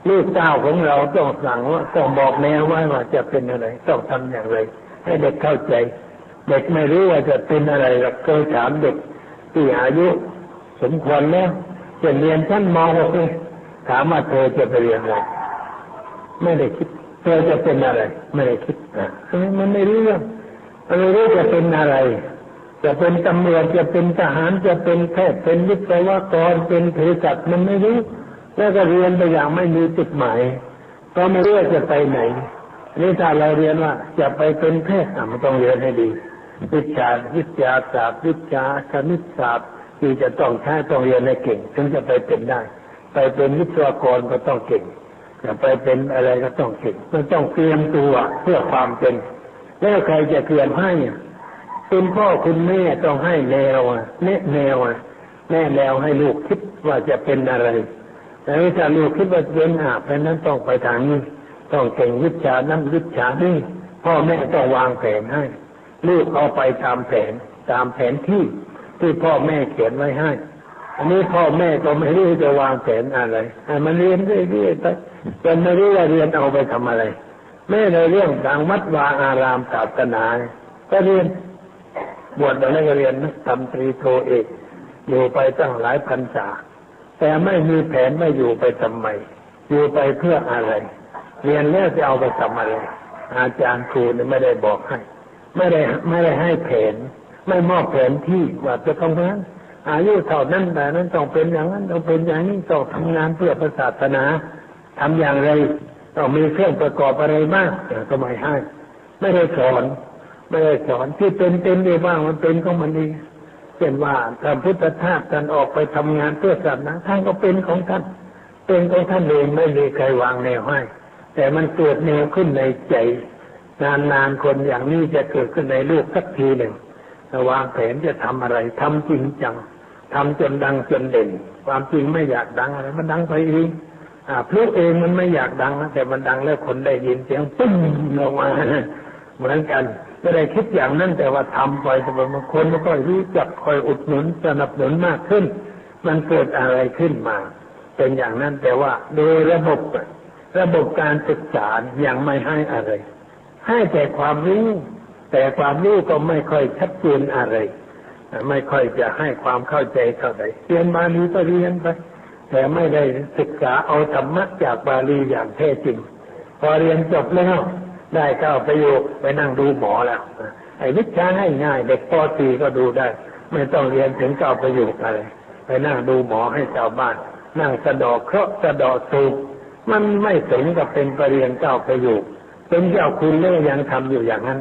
Speaker 5: ลูกเต้าของเราต้องสั่งว่าต้องบอกแนวไว้ว่าจะเป็นอะไรต้องทำอย่างไรให้เด็กเข้าใจเด็กไม่รู้ว่าจะเป็นอะไรหรอกเคยถามเด็กที่อายุสมควรแล้วจะเรียนชั้นม .6 เลยถามว่าเธอจะไปเรียนอะไรไม่ได้คิดเธอจะเป็นอะไรไม่ได้คิดมันไม่รู้มันไม่รู้จะเป็นอะไรจะเป็นตำรวจจะเป็นทหารจะเป็นแพทย์เป็นวิศวกรเป็นเภสัชมันไม่รู้แล้วก็เรียนไปอย่างไม่มีจุดหมายก็ไม่รู้จะไปไหนนี่ถ้าเราเรียนว่าจะไปเป็นแพทย์มันต้องเรียนให้ดีวิชาศาสตร์วิชาคณิตศาสตร์ที่จะต้องใช้ต้องเรียนให้เก่งถึงจะไปเป็นได้ไปเป็นวิศวกรก็ต้องเก่งจะไปเป็นอะไรก็ต้องเก่งมันต้องเตรียมตัวเพื่อความเป็นแล้วใครจะเตรียมให้คุณพ่อคุณแม่ต้องให้แนวแนะแนวแนะแนวให้ลูกคิดว่าจะเป็นอะไรแต่ถ้าลูกคิดว่าเป็นเพราะนั้นต้องไปทางนี้ต้องเก่งวิชานั้นวิชานี้พ่อแม่ต้องวางแผนให้ลูกเอาไปตามแผนที่พ่อแม่เขียนไว้ให้อันนี้พ่อแม่ก็ไม่รู้จะวางแผนอะไรมันเรียนเรื่อยๆไปจนไม่รู้ว่าเรียนเอาไปทำอะไรแม่ในเรื่องทางวัดวาอารามศาสนาก็เรียนบวชแล้วก็เรียนทำตรีโทเอกอยู่ไปตั้งหลายพรรษาแต่ไม่มีแผนไม่อยู่ไปทำไมอยู่ไปเพื่ออะไรเรียนแล้วจะเอาไปทำอะไรอาจารย์ครูไม่ได้บอกให้ไม่ได้ให้แผนไม่มอบแผนที่ว่าจะทำงานอายุเท่านั้นแต่นั้นต้องเป็นอย่างนั้นต้องเป็นอย่างนี้ต้องทำงานเพื่อศาสนาทำอย่างไรต้องมีเครื่องประกอบอะไรบ้างก็ไม่ให้ไม่ได้สอนที่เป็นได้บ้างมันเป็นของมันเองเช่นว่าพระพุทธทาสท่านออกไปทำงานเพื่อศาสนาท่านก็เป็นของท่านเป็นของท่านเองไม่มีใครวางแนวให้แต่มันเกิดแนวขึ้นในใจนานคนอย่างนี้จะเกิดขึ้นในลูกสักทีหนึ่งวางแผนจะทำอะไรทำจริงจังทำจนดังจนเด่นความจริงไม่อยากดังอะไรมันดังไปเองพลุเองมันไม่อยากดังนะแต่มันดังแล้วคนได้ยินเสียงปุ้งลงมา เหมือนกันไม่ได้คิดอย่างนั้นแต่ว่าทำไปแต่บางคนไม่ค่อยรู้จักคอยอุดหนุนสนับสนุนมากขึ้นมันเกิดอะไรขึ้นมาเป็นอย่างนั้นแต่ว่าโดยระบบการศึกษายังไม่ให้อะไรให้แต่ความรู้แต่ความรู้ก็ไม่ค่อยชัดเจนอะไรไม่ค่อยจะให้ความเข้าใจเท่าไหร่เรียนบาลีก็เรียนไปแต่ไม่ได้ศึกษาเอาธรรมะจากบาลีอย่างแท้จริงพอเรียนจบแล้วได้เข้าประโยคไปนั่งดูหมอแล้วไอ้วิชาง่ายๆเด็กป .4 ก็ดูได้ไม่ต้องเรียนถึงเข้าประโยคอะไรไปนั่งดูหมอให้ชาวบ้านนั่งสะดอกเคราะห์สะดอกสูบมันไม่สมกับเป็นประเรียนเจ้าประโยคเป็นเจ้าคุณแล้วยังทำอยู่อย่างนั้น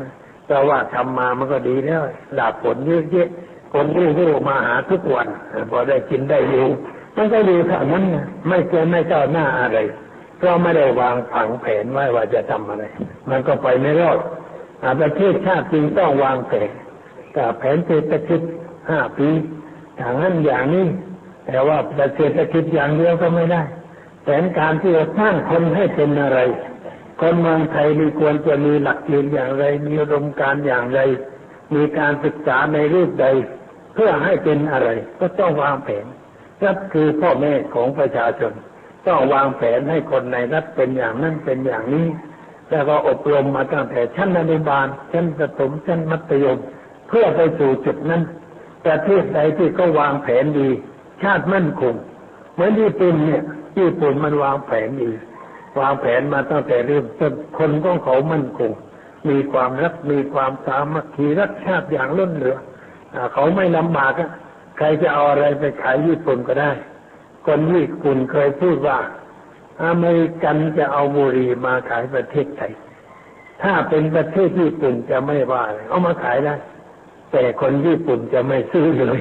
Speaker 5: แต่ว่าทำมามันก็ดีแล้วดาบผลเยอะแยะคนรู้มาหาทุกวันพอได้กินได้อยู่มันก็ดีเท่านั้นไม่เกินไม่ก้าวหน้าอะไรเพราะไม่ได้วางผังแผนไว้ว่าจะทำอะไรมันก็ไปไม่รอดประเทศชาติจริงต้องวางแผนกับแผนเศรษฐกิจ5 ปีอย่างนั้นอย่างนี้แต่ว่าเศรษฐกิจอย่างเดียวก็ไม่ได้แผนการที่จะสร้างคนให้เป็นอะไรคนเมืองไทยมีควรจะมีหลักเกณฑ์อย่างไรมีอุดมการณ์อย่างไรมีการศึกษาในรูปใดเพื่อให้เป็นอะไรก็ต้องวางแผนรัฐคือพ่อแม่ของประชาชนต้องวางแผนให้คนในรัฐเป็นอย่างนั้นเป็นอย่างนี้แล้วก็อบรมมาตั้งแต่ชั้นอนุบาลชั้นประถมชั้นมัธยมเพื่อไปสู่จุดนั้นประเทศใดที่ก็วางแผนดีชาติมั่นคงเหมือนญี่ปุ่นเนี่ยญี่ปุ่นมันวางแผนดีวางแผนมาตั้งแต่เริ่มต้นคนของเขามั่นคงมีความรักมีความสามัคคีรักชาติอย่างล้นเหลือเขาไม่ลำบากใครจะเอาอะไรไปขายญี่ปุ่นก็ได้คนญี่ปุ่นเคยพูดว่าอเมริกันจะเอาบุหรี่มาขายประเทศไทยถ้าเป็นประเทศญี่ปุ่นจะไม่ว่าเอามาขายได้แต่คนญี่ปุ่นจะไม่ซื้อเลย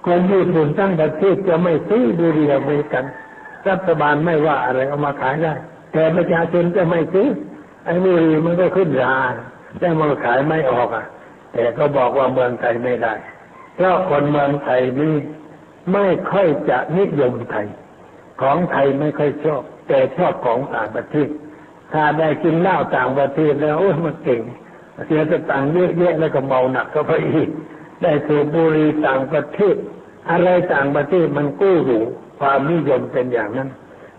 Speaker 5: คนญี่ปุ่นทั้งประเทศจะไม่ซื้อบุหรี่อเมริกันรัฐบาลไม่ว่าอะไรเอามาขายได้แต่ประชาชนจะไม่ซื้อไอ้บุหรี่มันก็ขึ้นราแต่มันขายไม่ออกแต่ก็บอกว่าเมืองไทยไม่ได้เพราะคนเมืองไทยนี่ไม่ค่อยจะนิยมไทยของไทยไม่ค่อยชอบแต่ชอบของต่างประเทศถ้าได้กินเหล้าต่างประเทศแล้วโอ้ยมันเก่งเสียสตังค์เยอะแยะแล้วก็เมาหนักก็ไปอีกได้สูบบุหรี่ต่างประเทศอะไรต่างประเทศมันกู้หรูความนิยมเป็นอย่างนั้น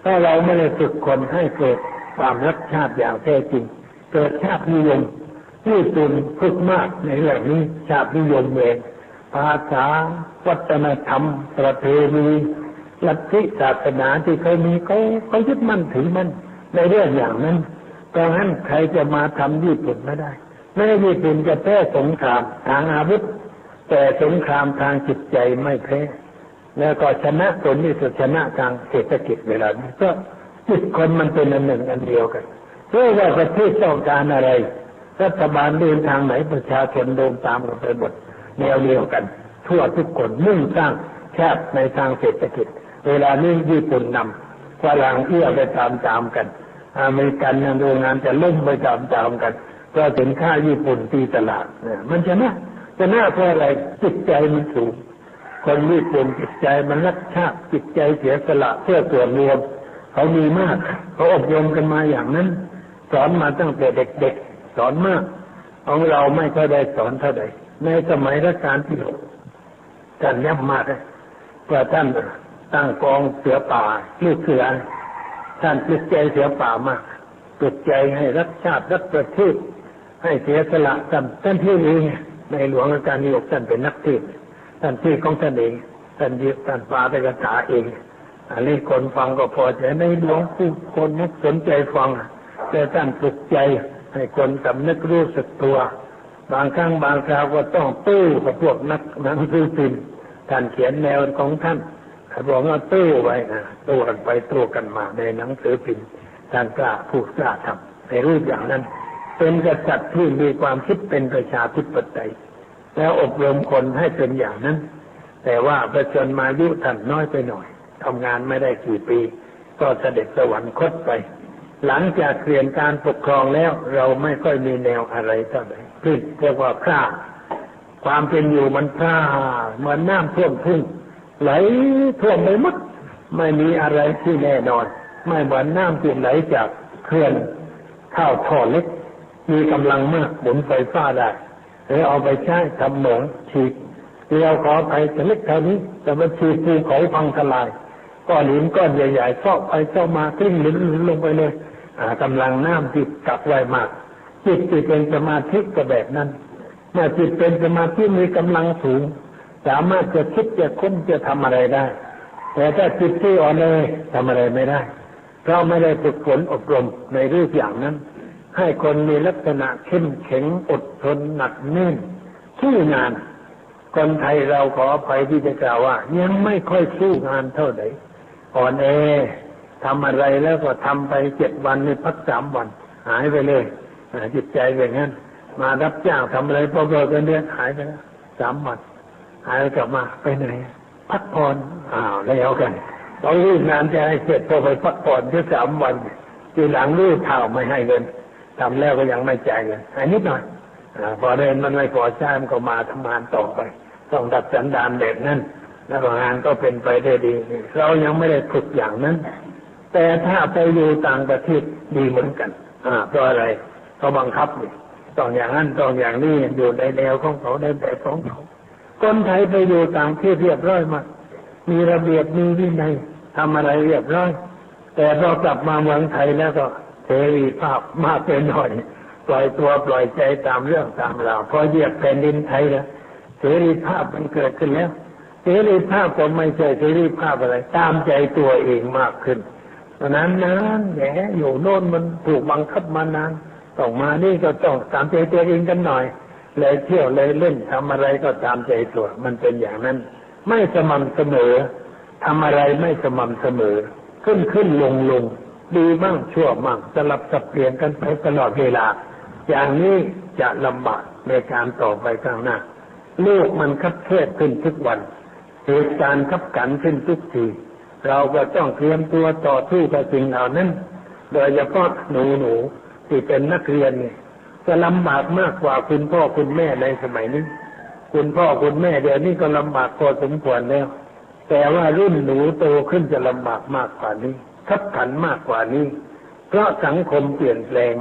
Speaker 5: ถ้าเราไม่ได้ฝึกคนให้เกิดความรักชาติอย่างแท้จริงเกิดชาตินิยมญี่ปุ่นฝึกมากในเรื่องนี้ชาตินิยมเองภาษาวัฒนธรรมประเพณีลัทธิศาสนาที่เคยมีเขายึดมั่นถือมั่นในเรื่องอย่างนั้นดังนั้นใครจะมาทำญี่ปุ่นไม่ได้แม้ญี่ปุ่นจะแพ้สงครามทางอาวุธแต่สงครามทางจิตใจไม่แพ้แล้วก็ชนะผลที่สุดชนะทางเศรษฐกิจเวลานี้ก็จิตคนมันเป็นอันหนึ่งอันเดียวกันเพราะว่าประเทศต้องการอะไรรัฐบาลเดินทางไหนประชาชนเดินตามกันไปหมดแนวเดียวกันทั่วทุกคนมุ่งสร้างชาติในทางเศรษฐกิจเวลานี้ญี่ปุ่นนำฝรั่งเอื้อไปตามกันอเมริกันโรงงานจะล่มไปตามกันก็สินค้าญี่ปุ่นตีตลาดมันชนะเพราะอะไรจิตใจมันสูงคนญี่ปุ่นจิตใจมันรักชาติจิตใจเสียสละเพื่อส่วนรวมเขามีมากเขาอบรมกันมาอย่างนั้นสอนมาตั้งแต่เด็กๆสอนมากของเราไม่ค่อยได้สอนเท่าใดในสมัยรัชกาลที่6ท่านย้ำมากว่าท่านตั้งกองเสือป่าลูกเสือท่านปลุกใจเสือป่ามากปลุกใจให้รักชาติรักประเทศให้เสียสละท่านที่นี้ในหลวงรัชกาลที่6ท่านเป็นนักเทศท่านที่ของท่านเองท่านยึดท่านปาตกถาเองอันนี้คนฟังก็พอใจในหลวงผู้คนสนใจฟังแต่ท่านปลุกใจให้คนสำนึกรู้สึกตัวบางครั้งบางคราวก็ต้องตู้กับพวกนักหนังสือพิมพ์ท่านเขียนแนวของท่านบอกว่าตู้ไว้ตู้กันไปตู้กันมาในหนังสือพิมพ์ท่านกล้าพูดกล้าทำในรูปอย่างนั้นเป็นกษัตริย์ที่มีความคิดเป็นประชาธิปไตยแล้วอบรมคนให้เป็นอย่างนั้นแต่ว่าประชนมายุท่านน้อยไปหน่อยทำงานไม่ได้กี่ปีก็เสด็จสวรรคตไปหลังจากเปลี่ยนการปกครองแล้วเราไม่ค่อยมีแนวอะไรเท่าไหร่เรียกว่าพร่าความเป็นอยู่มันพร่าเหมือนน้ำท่วมทุ่งไหลท่วมไปหมดไม่มีอะไรที่แน่นอนไม่เหมือนน้ำที่ไหลจากเขื่อนเข้าท่อเล็ก มีกำลังมากหมุนไฟฟ้าได้หรือเอาไปใช้ทำเหมืองฉีดเราขอไปจะเล็กเท่านี้แต่มันฉีดภูเขาพังทลายก้อนหินก้อนใหญ่ๆเซาะไปเซาะมากลิ้งหลุนลงไปเลยกำลังน้ำจิตกักไว้มากจิตที่เป็นสมาธิก็แบบนั้นเมื่อจิตเป็นสมาธิมีกำลังสูงสามารถจะคิดจะค้นจะทำอะไรได้แต่ถ้าจิตที่อ่อนแอทำอะไรไม่ได้เพราะไม่ได้ฝึกฝนอบรมในเรื่องอย่างนั้นให้คนมีลักษณะเข้มแข็งอดทนหนักแน่นสู้งานคนไทยเราขออภัยที่จะกล่าวว่ายังไม่ค่อยสู้งานเท่าไหร่อ่อนแอทำอะไรแล้วก็ทำไป7 วันนี่พัก3 วันหายไปเลยจิตใจอย่างนั้นมารับจ้างทำอะไรพอเบิกเงินเดือนหายไปแล้ว3 วันหายกลับมาไปไหนพักผ่อนแล้วกันต้องรีบงานจะให้เสร็จพอไปพักผ่อนแค่3 วันทีหลังรีบข่าวไม่ให้เงินทำแล้วก็ยังไม่จ่ายเงินให้นิดหน่อยพอเดินมันไม่พอใช้มันก็มาทำงานต่อไปต้องดัดสันดานแบบนั้นแล้วงานก็เป็นไปได้ดีเรายังไม่ได้ฝึกอย่างนั้นแต่ถ้าไปอยู่ต่างประเทศดีเหมือนกันเพราะอะไรเขาบังคับต้องอย่างนั้นต้องอย่างนี้อยู่ในแนวของเขาในแบบของเขาคนไทยไปอยู่ต่างประเทศเรียบร้อยมากมีระเบียบมีวินัยทำอะไรเรียบร้อยแต่พอกลับมาเมืองไทยแล้วก็เสรีภาพมากเป็นหน่อยปล่อยตัวปล่อยใจตามเรื่องตามราวพอเหยียบแผ่นดินไทยแล้วเสรีภาพมันเกิดขึ้นแล้วเสรีภาพก็ไม่ใช่เสรีภาพอะไรตามใจตัวเองมากขึ้นเพราะนั้นนานแหมอยู่โน่นมันถูกบังคับมานานต้องมานี่ก็ต้องตามใจตัวเองกันหน่อยเลยเที่ยวเลยเล่นทำอะไรก็ตามใจตัวมันเป็นอย่างนั้นไม่สม่ำเสมอทำอะไรไม่สม่ำเสมอขึ้นลงดีมั่งชั่วมั่งสลับสับเปลี่ยนกันไปตลอดเวลาอย่างนี้จะลำบากในการต่อไปข้างหน้าโลกมันคับแคบขึ้นทุกวันเหตุการณ์คับขันขึ้นทุกทีเราก็ต้องเตรียมตัวต่อสู้กับสิ่งเหล่านั้นโดยเฉพาะหนูที่เป็นนักเรียนเนี่ยจะลำบากมากกว่าคุณพ่อคุณแม่ในสมัยนี้คุณพ่อคุณแม่เดี๋ยวนี้ก็ลำบากพอสมควรแล้วแต่ว่ารุ่นหนูโตขึ้นจะลำบากมากกว่านี้คับขันมากกว่านี้เพราะสังคมเปลี่ยนแปลง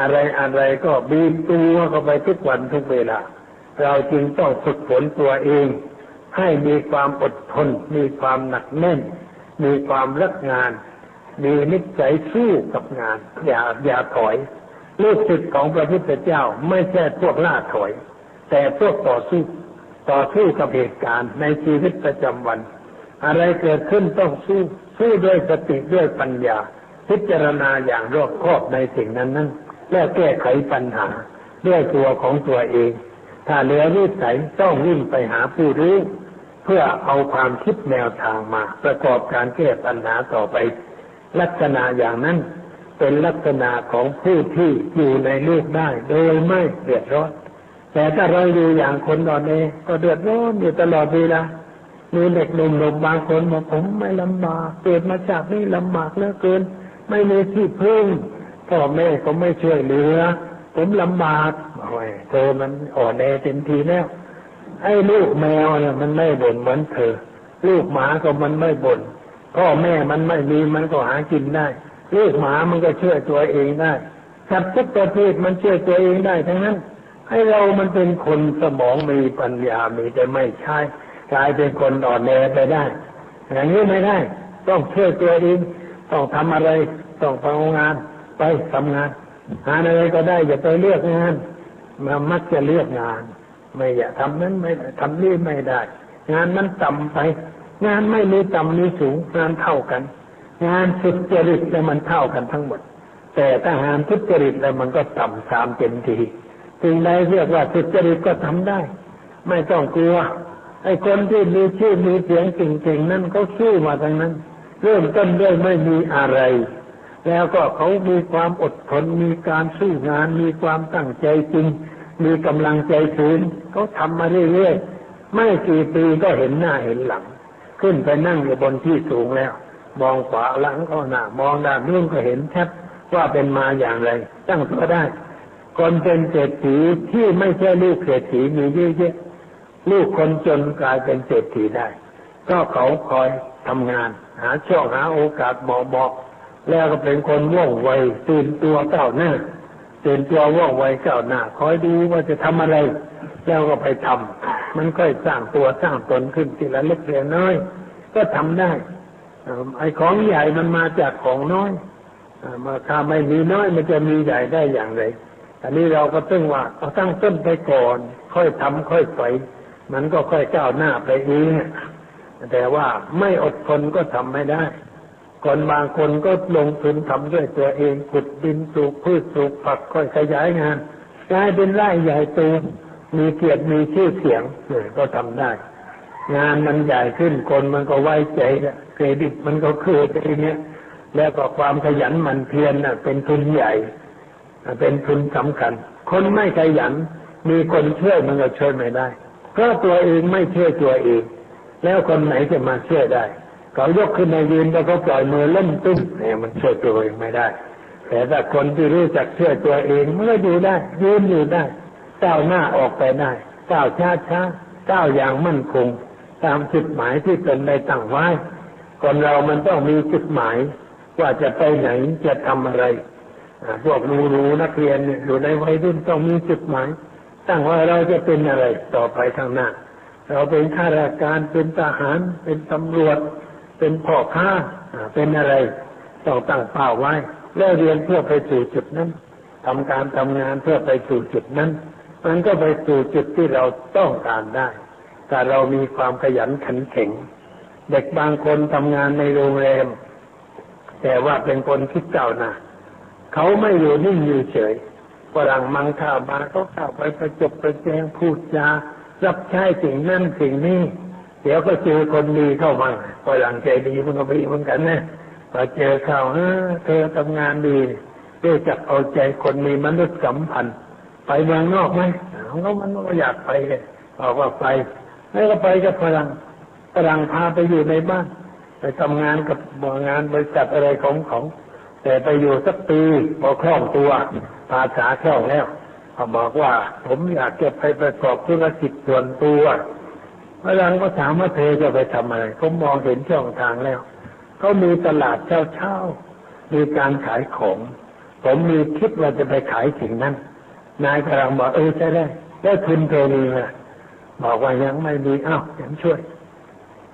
Speaker 5: อะไรก็บีบตัวเข้าไปทุกวันทุกเวลาเราจึงต้องฝึกฝนตัวเองให้มีความอดทนมีความหนักแน่นมีความรักงานมีนิสัยสู้กับงานอย่าถอยลูกศิษย์ของพระพุทธเจ้าไม่ใช่พวกล่าถอยแต่พวกต่อสู้กับเหตุการณ์ในชีวิตประจำวันอะไรเกิดขึ้นต้องสู้ด้วยสติด้วยปัญญาพิจารณาอย่างรอบคอบในสิ่งนั้นและแก้ไขปัญหาด้วยตัวของตัวเองถ้าเหลือวิสัยต้องวิ่งไปหาผู้รู้เพื่อเอาความคิดแนวทางมาประกอบการแก้ปัญหาต่อไปลักษณะอย่างนั้นเป็นลักษณะของผู้ที่อยู่ในโลกได้โดยไม่เดือดร้อนแต่ถ้าเราอยู่อย่างคนอ่อนแอก็เดือดร้อนอยู่ตลอดเวลามีเด็กหนุ่มบางคนบอกผมไม่ลำบากเกิดมาจากนี่ลำบากเหลือเกินไม่มีที่พึ่งพ่อแม่ก็ไม่ช่วยเหลือผมลำบากโอ้ยเธอมันอ่อนแอเต็มทีแล้วไอ้ลูกแมวเนี่ยมันไม่บ่นเหมือนเธอลูกหมาก็มันไม่บ่นพ่อแม่มันไม่มีมันก็หากินได้ลูกหมามันก็ช่วยตัวเองได้สัตว์ทุกประเภทมันช่วยตัวเองได้ทั้งนั้นให้เรามันเป็นคนสมองมีปัญญามีแต่ไม่ใช่กลายเป็นคนอ่อนแอไปได้อย่างนี้ไม่ได้ต้องช่วยตัวเองต้องทำอะไรต้องทำงานไปทำงานหาอะไรก็ได้อย่าไปเลือกงานมามักจะเลือกงานไม่อยากทำนั้นไม่ทำนี่ไม่ได้งานมันต่ำไปงานไม่มีต่ำมีสูงงานเท่ากันงานสุจริตแล้วมันเท่ากันทั้งหมดแต่ถ้างานทุจริตแล้วมันก็ต่ำ3 เต็มทีสิ่งใดเรียกว่าสุจริตก็ทำได้ไม่ต้องกลัวไอ้คนที่มีชื่อมีเสียงเก่งๆนั่นเขาสู้มาทั้งนั้นเริ่มต้นด้วยไม่มีอะไรแล้วก็เขามีความอดทนมีการสู้งานมีความตั้งใจจริงมีกำลังใจสูงเขาทำมาเรื่อยๆไม่กี่ปีก็เห็นหน้าเห็นหลังขึ้นไปนั่งอยู่บนที่สูงแล้วมองขวาหลังก็หน้ามองด้านนู้นก็เห็นชัดว่าเป็นมาอย่างไรตั้งตัวได้คนเป็นเศรษฐีที่ไม่ใช่ลูกเศรษฐีมีเยอะแยะลูกคนจนกลายเป็นเศรษฐีได้ก็เขาคอยทำงานหาช่องหาโอกาสบอกแล้วก็เป็นคนว่องไวตื่นตัวก้าวหน้า ตื่นตัวว่องไวก้าวหน้าคอยดูว่าจะทำอะไรแล้วก็ไปทำมันก็สร้างตัวสร้างตนขึ้นทีละเล็กทีละน้อยก็ทำได้ไอ้ของใหญ่มันมาจากของน้อยมาถ้าไม่มีน้อยมันจะมีใหญ่ได้อย่างไรอันนี้เราก็ต้องว่าเอาตั้งต้นไปก่อนค่อยทำค่อยไปมันก็ค่อยก้าวหน้าไปเองแต่ว่าไม่อดทนก็ทำไม่ได้คนบางคนก็ลงทุนทำด้วยตัวเองขุดดินปลูกพืชปลูกผักค่อยขยายงานกลายเป็นไร่ใหญ่โตมีเกียรติมีชื่อเสียงก็ทำได้งานมันใหญ่ขึ้นคนมันก็ไว้ใจเครดิตมันก็คือไปอย่างเงี้ยแล้วก็ความขยันหมั่นเพียรเป็นทุนใหญ่เป็นทุนสำคัญคนไม่ขยันมีคนช่วยมันก็ช่วยไม่ได้เพราะตัวเองไม่เชื่อตัวเองแล้วคนไหนจะมาช่วยได้เขายกขึ้นมายืนแล้วก็ปล่อยมือเล่นตุ้มเนี่ยมันช่วยตัวเองไม่ได้แต่ถ้าคนที่รู้จักช่วยตัวเองมันก็อยู่ได้ยืนอยู่ได้ก้าวหน้าออกไปได้ก้าวช้าก้าวอย่างมั่นคงตามจุดหมายที่ตนได้ตั้งไว้คนเรามันต้องมีจุดหมายว่าจะไปไหนจะทำอะไรพวกหนูนักเรียนอยู่ในวัยรุ่นต้องมีจุดหมายตั้งว่าเราจะเป็นอะไรต่อไปข้างหน้าเราเป็นข้าราชการเป็นทหารเป็นตำรวจเป็นพ่อค้าเป็นอะไรต้องตั้งเป้าไว้แล้วเรียนเพื่อไปสู่จุดนั้นทำการทำงานเพื่อไปสู่จุดนั้นมันก็ไปสู่จุดที่เราต้องการได้แต่เรามีความขยันขันแข็งเด็กบางคนทำงานในโรงแรมแต่ว่าเป็นคนคิดก้าวหน้าเขาไม่อยู่นิ่งอยู่เฉยฝรั่งมังค่ามาเขาเข้าไปประจบประแจงพูดจารับใช้สิ่งนั้นสิ่งนี้เดี๋ยวก็เจอคนดีเข้ามาฝรั่งใจดีมันก็มีเหมือนกันนะพอเจอเข้าเธอทำงานดีรู้จักเอาใจคนมีมนุษยสัมพันธ์ไปเมืองนอกไหมเขามันก็อยากไปเลยบอกว่าไปแล้วก็ไปกับฝรั่งพาไปอยู่ในบ้านไปทำงานกับงานบริษัทอะไรของเขาแต่ไปอยู่สักปีพอคล่องตัวภาษาคล่องแล้วเขาบอกว่าผมอยากจะไปประกอบธุรกิจส่วนตัวฝรั่งก็ถามว่าเธอจะไปทำอะไรผมมองเห็นช่องทางแล้วเขามีตลาดเช้ามีการขายของผมมีคิดว่าจะไปขายสิ่งนั้นนายกำลังบอกใช่ได้แล้วทุนเธอมีไหมบอกว่ายังไม่มีฉันช่วย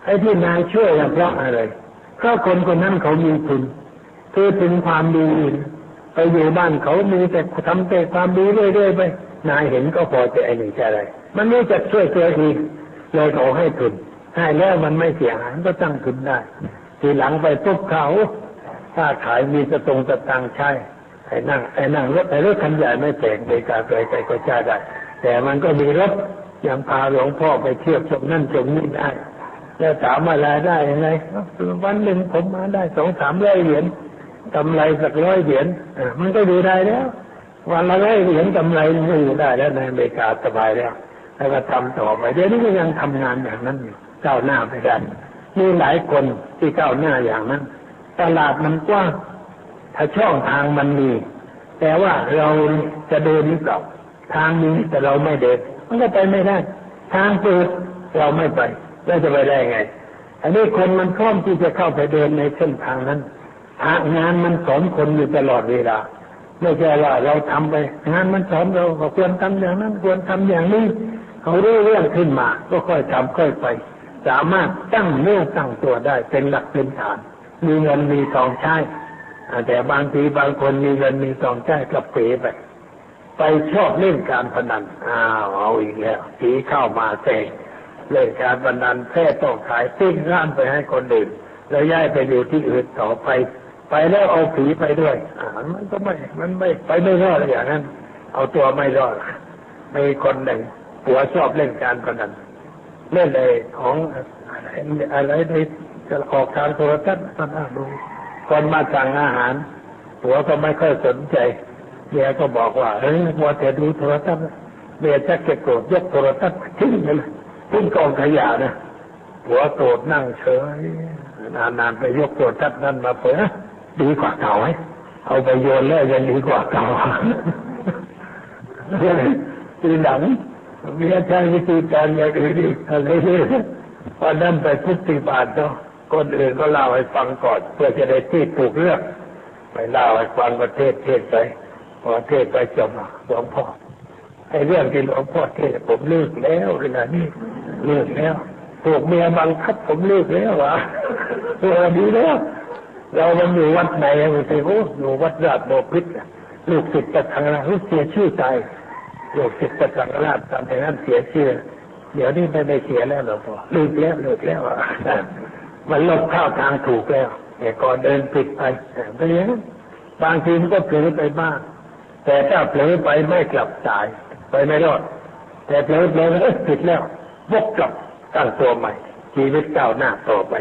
Speaker 5: ไอ้ที่นายช่วยเพราะอะไรเพราะคนคนนั้นเขามีทุนคือถึงความดีไปอยู่บ้านเขามีแต่ทำแต่ความดีเรื่อยๆไปนายเห็นก็พอใจไอ้นี่ใช่ไรมันไม่จะช่วยตัวเองเลยเขาให้ทุนให้แล้วมันไม่เสียหายก็ตั้งทุนได้ทีหลังไปปุ๊บเขาถ้าขายมีสตังค์ใช้ไอ้นั่งรถคันใหญ่ไม่แพงในการไปก็ใช้ได้แต่มันก็มีรถยังพาหลวงพ่อไปเที่ยวชมนั่นชมนี่ได้แล้วถามว่ารายได้ยังไงวันหนึ่งผมมาได้ 2-300 เหรียญกำไรสัก100 เหรียญมันก็อยู่ได้แล้ววันละ100 เหรียญกำไรมันก็อยู่ได้แล้วในอเมริกาสบายแล้วก็ทำต่อไปเดี๋ยวนี้ก็ยังทำงานอย่างนั้นอยู่ก้าวหน้าไปได้มีหลายคนที่ก้าวหน้าอย่างนั้นตลาดมันกว้างถ้าช่องทางมันมีแต่ว่าเราจะเดินหรือเปล่าทางนี้แต่เราไม่เดินมันก็ไปไม่ได้ทางเปิดเราไม่ไปแล้วจะไปได้ไงอันนี้คนมันพร้อมที่จะเข้าไปเดินในเส้นทางนั้นงานมันสอนคนอยู่ตลอดเวลาไม่ใช่ว่าเราทำไปงานมันสอนเราก็ควรทำอย่างนั้นควรทำอย่างนี้เขาเรื่องขึ้นมาก็ค่อยทำค่อยไปสามารถตั้งเนื้อตั้งตัวได้เป็นหลักเป็นฐานมีเงินมีทองใช้แต่บางทีบางคนมีเงินมีทองใช้กับเป๋ไปชอบเล่นการพนันเอาอีกแล้วผีเข้ามาแทรกเล่นการพนันแค่ต้องขายติ้งร้านไปให้คนอื่นแล้วย้ายไปอยู่ที่อื่นต่อไปแล้วเอาผีไปด้วยมันก็มันไม่ไปไม่รอดอย่างนั้นเอาตัวไม่รอดมีคนหนึ่งผัวชอบเล่นการพนันเล่นเลยของอะไรในจะออกทางโทรทัศน์มาดูคนมาสั่งอาหารผัวก็ไม่ค่อยสนใจเมียก็บอกว่ามัวแต่ดูโทรทัศน์เมียชักจะโกรธยกโทรทัศน์ทิ้งเลยทิ้งกองขยะนะผัวโกรธนั่งเฉยนานๆไปยกโทรทัศน์นั้นมาเปิดดีกว่าเก่าไหมเอาไปโยนแล้วยังดีกว่าเก่าทีหลังมีอาจารย์วิธีการอย่างอื่นอีกอะไรนี่พอนั่นไปพุทธิบาทเนาะคนอื่นก็เล่าให้ฟังก่อนเพื่อจะได้ที่ถูกเรื่องไปเล่าให้ฟังประเทศไป พอเทศไปจบหลวงพ่อไอ้เรื่องที่หลวงพ่อเทศผมเลิกแล้วเวลานี้เลิกแล้วพวกเมียบังคับผมเลิกแล้ววะดีแล้วเรามันอยู่วัดไหนมันสิโอ้อยู่วัดราชบพิตรลูกศิษย์ประสังฆราชเสียชื่อตายลูกศิษย์ประสังฆราชตอนนั้นเสียชื่อเดี๋ยวนี้ไม่ได้เสียแล้วหรอกพ่อเลิกแล้วมันลบเข้าทางถูกแล้วแต่ก่อนเดินผิดไปเป็นอย่างนั้นบางทีมันก็เผลอไปบ้างแต่ถ้าเผลอไปไม่กลับตายไปไม่รอดแต่เผลอผิดแล้ววกกลับตั้งตัวใหม่ชีวิตก้าวหน้าต่อไป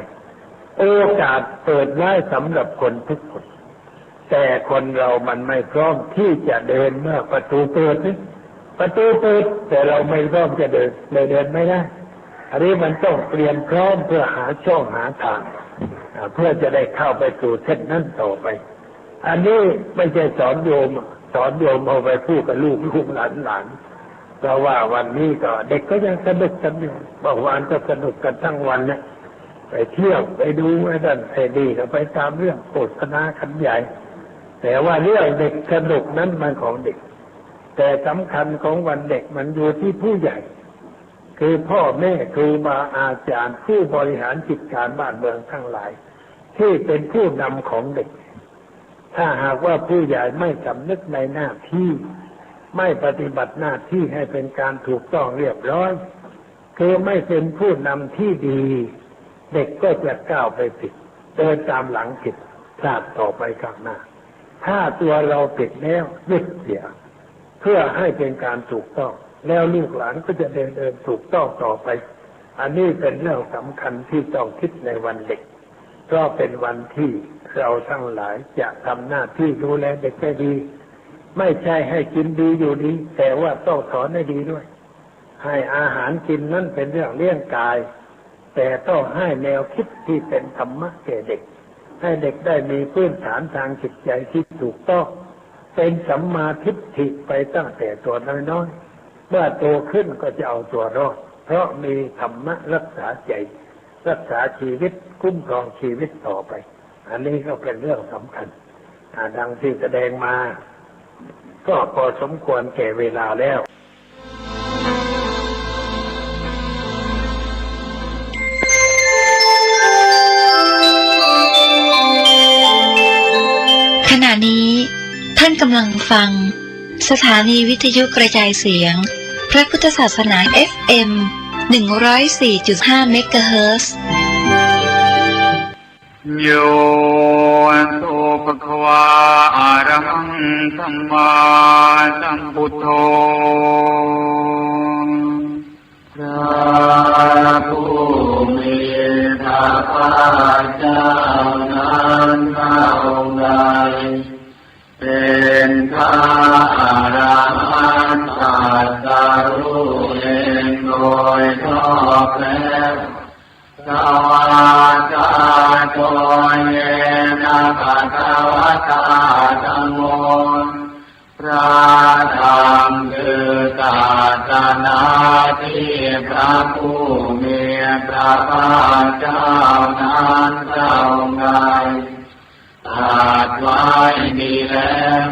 Speaker 5: โอกาสเปิดไว้สำหรับคนทุกคนแต่คนเรามันไม่พร้อมที่จะเดินเมื่อประตูเปิดนี่ประตูเปิดแต่เราไม่พร้อมจะเดินไม่ได้อันนี้มันต้องเตรียมพร้อมเพื่อหาช่องหาทางเพื่อจะได้เข้าไปสู่เส้นนั้นต่อไปอันนี้ไม่ใช่สอนโยมเอาไปพูดกับลูกหลานเพราะว่าวันนี้ก็เด็กก็ยังสนุกกันอยู่บางวันก็สนุกกันทั้งวันเนี่ยไปเที่ยวไปดูไอ้นั่นไอ้นี่ก็ไปตามเรื่องโฆษณาขันใหญ่แต่ว่าเรื่องเด็กสนุกนั้นมันของเด็กแต่สำคัญของวันเด็กมันอยู่ที่ผู้ใหญ่คือพ่อแม่ครูบาอาจารย์ผู้บริหารกิจการบ้านเมืองทั้งหลายที่เป็นผู้นำของเด็กถ้าหากว่าผู้ใหญ่ไม่สำนึกในหน้าที่ไม่ปฏิบัติหน้าที่ให้เป็นการถูกต้องเรียบร้อยคือไม่เป็นผู้นำที่ดีเด็กก็จะก้าวไปผิดเดินตามหลังผิดพลาดต่อไปข้างหน้าถ้าตัวเราผิดแล้วหยุดเสียเพื่อให้เป็นการถูกต้องแล้วลูกหลานก็จะเดินถูกต้องต่อไปอันนี้เป็นเรื่องสำคัญที่ต้องคิดในวันเด็กเพราะเป็นวันที่เราทั้งหลายจะทำหน้าที่ดูแลเด็กให้ดีไม่ใช่ให้กินดีอยู่ดีแต่ว่าต้องสอนให้ดีด้วยให้อาหารกินนั่นเป็นเรื่องเลี้ยงกายแต่ต้องให้แนวคิดที่เป็นธรรมะแก่เด็กให้เด็กได้มีพื้นฐานทางจิตใจที่ถูกต้องเป็นสัมมาทิฏฐิไปตั้งแต่ตัวน้อยๆเมื่อโตขึ้นก็จะเอาตัวรอดเพราะมีธรรมะรักษาใจรักษาชีวิตคุ้มครองชีวิตต่อไปอันนี้ก็เป็นเรื่องสำคัญดังที่แสดงมาก็พอสมควรแก่เวลาแล้ว
Speaker 2: ขณะนี้ท่านกำลังฟังสถานีวิทยุกระจายเสียงพระพุทธศาสนา FM 104.5 เมกะเฮิรตซ์
Speaker 4: โยโสภควาอะระหังสัมมาสัมพุทโธพระผู้มีพระภาคเจ้านั้นพระองค์ใดเป็นพระอรหันต์ตรัสรู้เองโดยชอบแล้วสวากาโตเยนะภะคะวะตาธัมโมพระธรรมคือศาสนาที่พระผู้มีพระภาคเจ้านั้นทรงไว้ตรัสไว้ดีแล้ว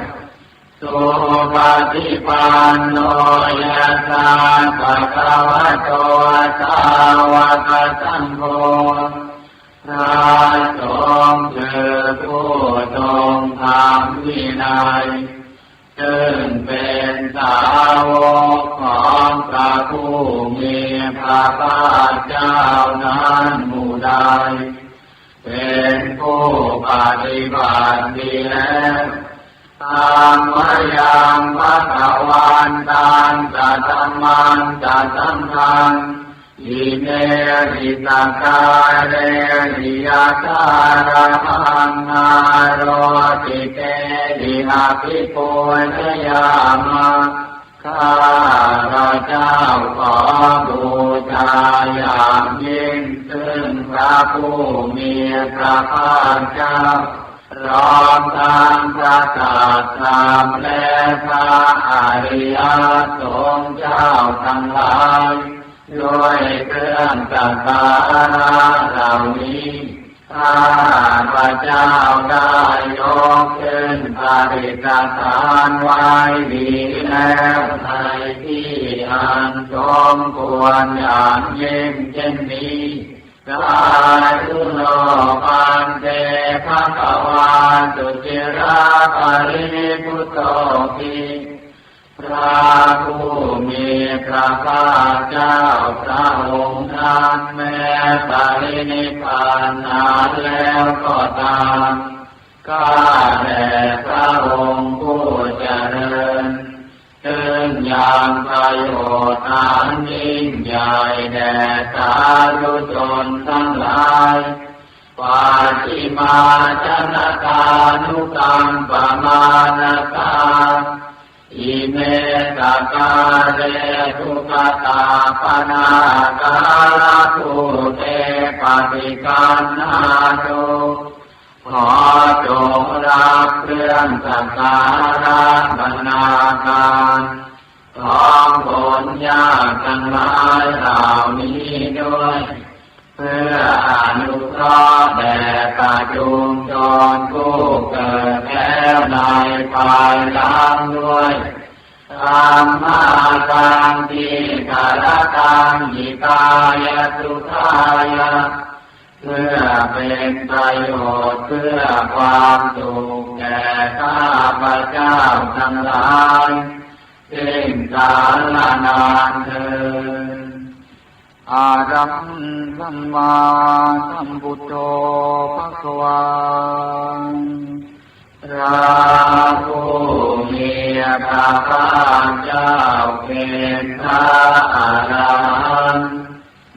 Speaker 4: สุปฏิปันโนยะถาภะคะวะโตสาวกสังโฆพระสงฆ์คือผู้ทรงธรรมวินัยซึ่งเป็นสาวกของพระผู้มีพระภาคเจ้านั้นหมู่ใดเป็นผู้ปฏิบัติดีแล้วตามมายังพระขวันตังจะธรรมันจะสังฆังอิเมริตากาเรริยาคาระหังนาโรติเตดิอาภิปุณยามะข้าพระเจ้าขอบูชาอย่างยิ่งซึ่งพระผู้มีพระภาคเจ้าพร้อมทั้งพระศาสดาและพระอริยสงฆ์เจ้าทั้งหลายด้วยเครื่องสักการะเหล่านี้
Speaker 6: ข้าพระเจ้าได้ยกขึ้นปฏิสถานไว้ดีแล้วในที่อันสมควรอย่างยิ่งเช่นนี้กายทุโลปันเตภควาสุจิราภริพุทโธภิพระผู้มีพระภาคเจ้าพระองค์นั้นแม้ปรินิพพานนานแล้วก็ตามข้าแต่พระองค์ผู้เจริญถึงอย่างประโยชน์อันยิ่งใหญ่แด่สาธุชนทั้งหลายปาฏิมาจนตานุกรรมปมาณตาอิเมตกาเรทุกตาปนาการะทุเตปฏิกันนาตุขอจงรับเครื่องสักการะบรรณาการของผลยากทั้งหลายเหล่านี้ด้วยเพื่ออนุเคราะห์แด่ประชุมชนผู้เกิดแล้วในภายหลังด้วยธรรมากังติกาลกังหิกายสุขายะเพื่อเป็นประโยชน์เพื่อความสุขแก่ข้าพเจ้าทั้งหลายสิ้นกาลนานเทอญอารังสัมมาสัมพุทโธภควาพระผู้มีพระภาคเจ้าเป็นพระอรหันต์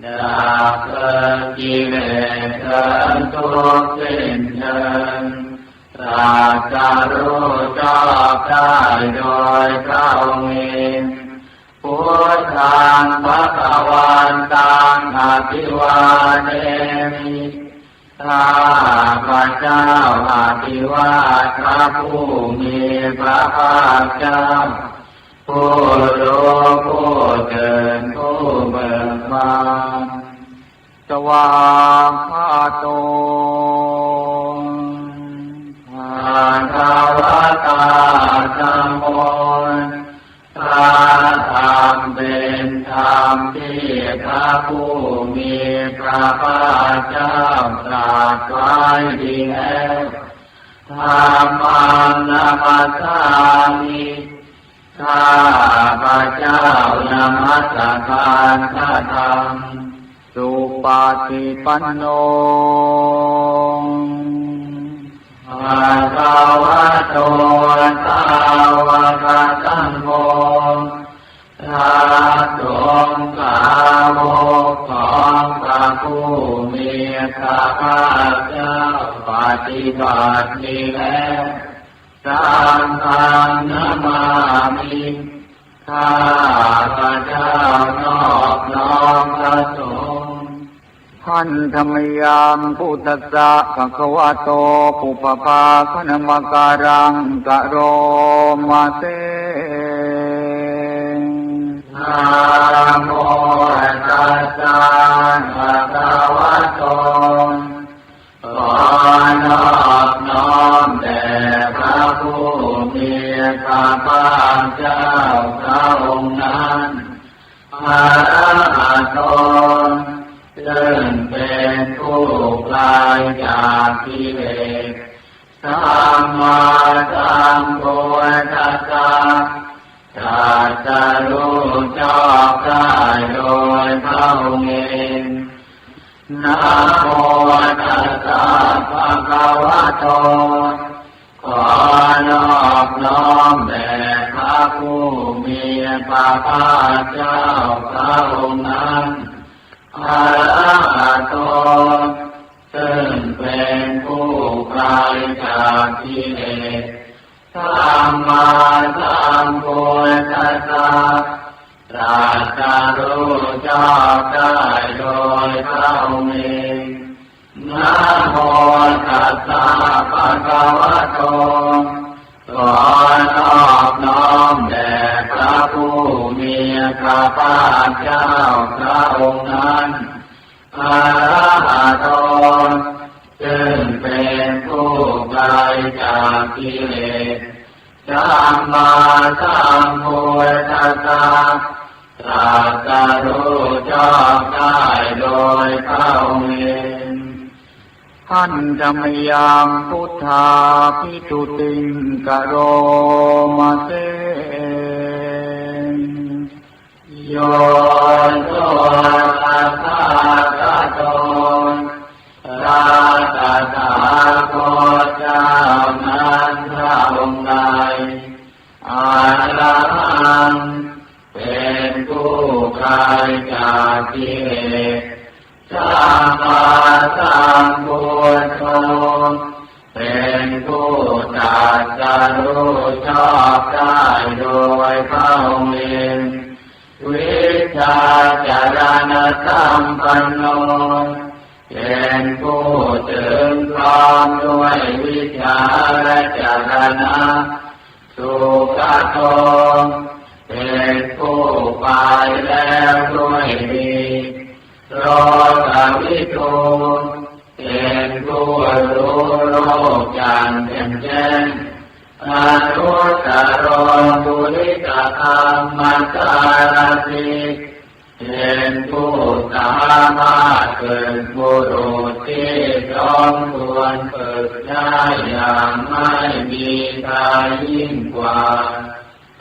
Speaker 6: ดับกิเลสทั้งทุกข์สิ้นเชิงตรัสรู้ชอบได้โดยพระองค์เองพุทธังภวันตังอภิวาเทมิข้าพระเจ้าอภิวาทพระผู้มีพระภาคเจ้าผู้รู้ผู้เกิดผู้เบิกบานสวากขาโตภะคะวะตาธัมโมพระธรรมเป็นธรรมที่พระผู้มีพระภาคเจ้าตรัสไว้ดีแล้วธัมมังนัมมัสสามิข้าพระเจ้านมัสการพระธรรมสุปฏิปันโนภะคะวะโตสาวกสังโฆพระสงฆ์สาวกของพระผู้มีพระภาคเจ้าปฏิบัติดีแล้วสังฆังนามามิข้าพระเจ้านอบน้อมพระสงฆ์ท่านธรรมยังพุทธัสสะภะคะวะโตปุปภาคณมการังกะโรมาเตนะโมตัสสะภะคะวะโตขอนอบน้อมแด่พระผู้มีพระภาคเจ้าพระองค์นั้นพระอรหันต์ซึ่งเป็นผู้ไกลจากกิเลสสัมมาสัมพุทธัสสะตรัสรู้ชอบได้โดยพระองค์เองนะโมตัสสะภะคะวะโตขอนอบน้อมแด่พระผู้มีพระภาคเจ้าพระองค์นั้นพระอรหันต์ซึ่งเป็นผู้ไกลจากกิเลสสัมมาสัมพุทธัสสะตรัสรู้ชอบได้โดยพระองค์เองนะโมตัสสะภะคะวะโตขอนอบน้อมแด่พระผู้มีพระภาคเจ้าพระองค์นั้นพระอรหันต์ ซึ่งเป็นผู้ไกลจากกิเลสสัมมาสัมพุทธัสสะตรัสรู้ชอบได้โดยพระองค์เองท่านจะไม่ยังพุทธาภิตุติงกโรมาเสโยโสตัสสะกะโตราตถาคตเจ้านั้นพระองค์ใดอาระหังเป็นผู้ไกลจากกิเลสสัมมาสัมพุทโธเป็นผู้ตรัสรู้ชอบได้โดยพระองค์เองวิชาจารณธรรมปันโนเป็นผู้ถึงพร้อมด้วยวิชาและจารณะสุขโตเป็นผู้ไปแล้วด้วยดีโลกวิทูเป็นผู้รู้โลกอย่างแจ่มแจ้งอนุตตรบุริกธรรมสารถิเป็นผู้สามารถเกิดบุรุษที่สมควรฝึกได้อย่างไม่มีใครยิ่งกว่า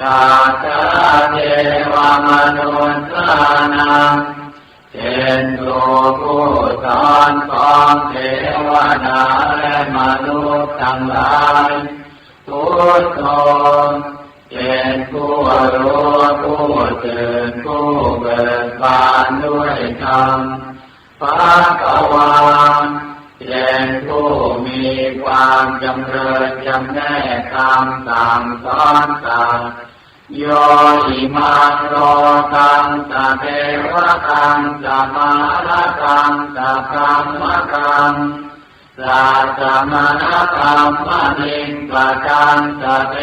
Speaker 6: ตาตาเทวมนุษย์นังเป็นผู้สอนของเทวดาและมนุษย์ทั้งหลายพุทโธเป็นผู้รู้ผู้ตื่นผู้เบิกบานด้วยธรรมภควาเป็นผู้มีความจำเริญจำแนกธรรมสั่งสอนสัตว์โยอิมังโลกังสะเทวะกังสะมานะกังสะพรหมกังสัจจมนะกัมมณิงปะจันสะเท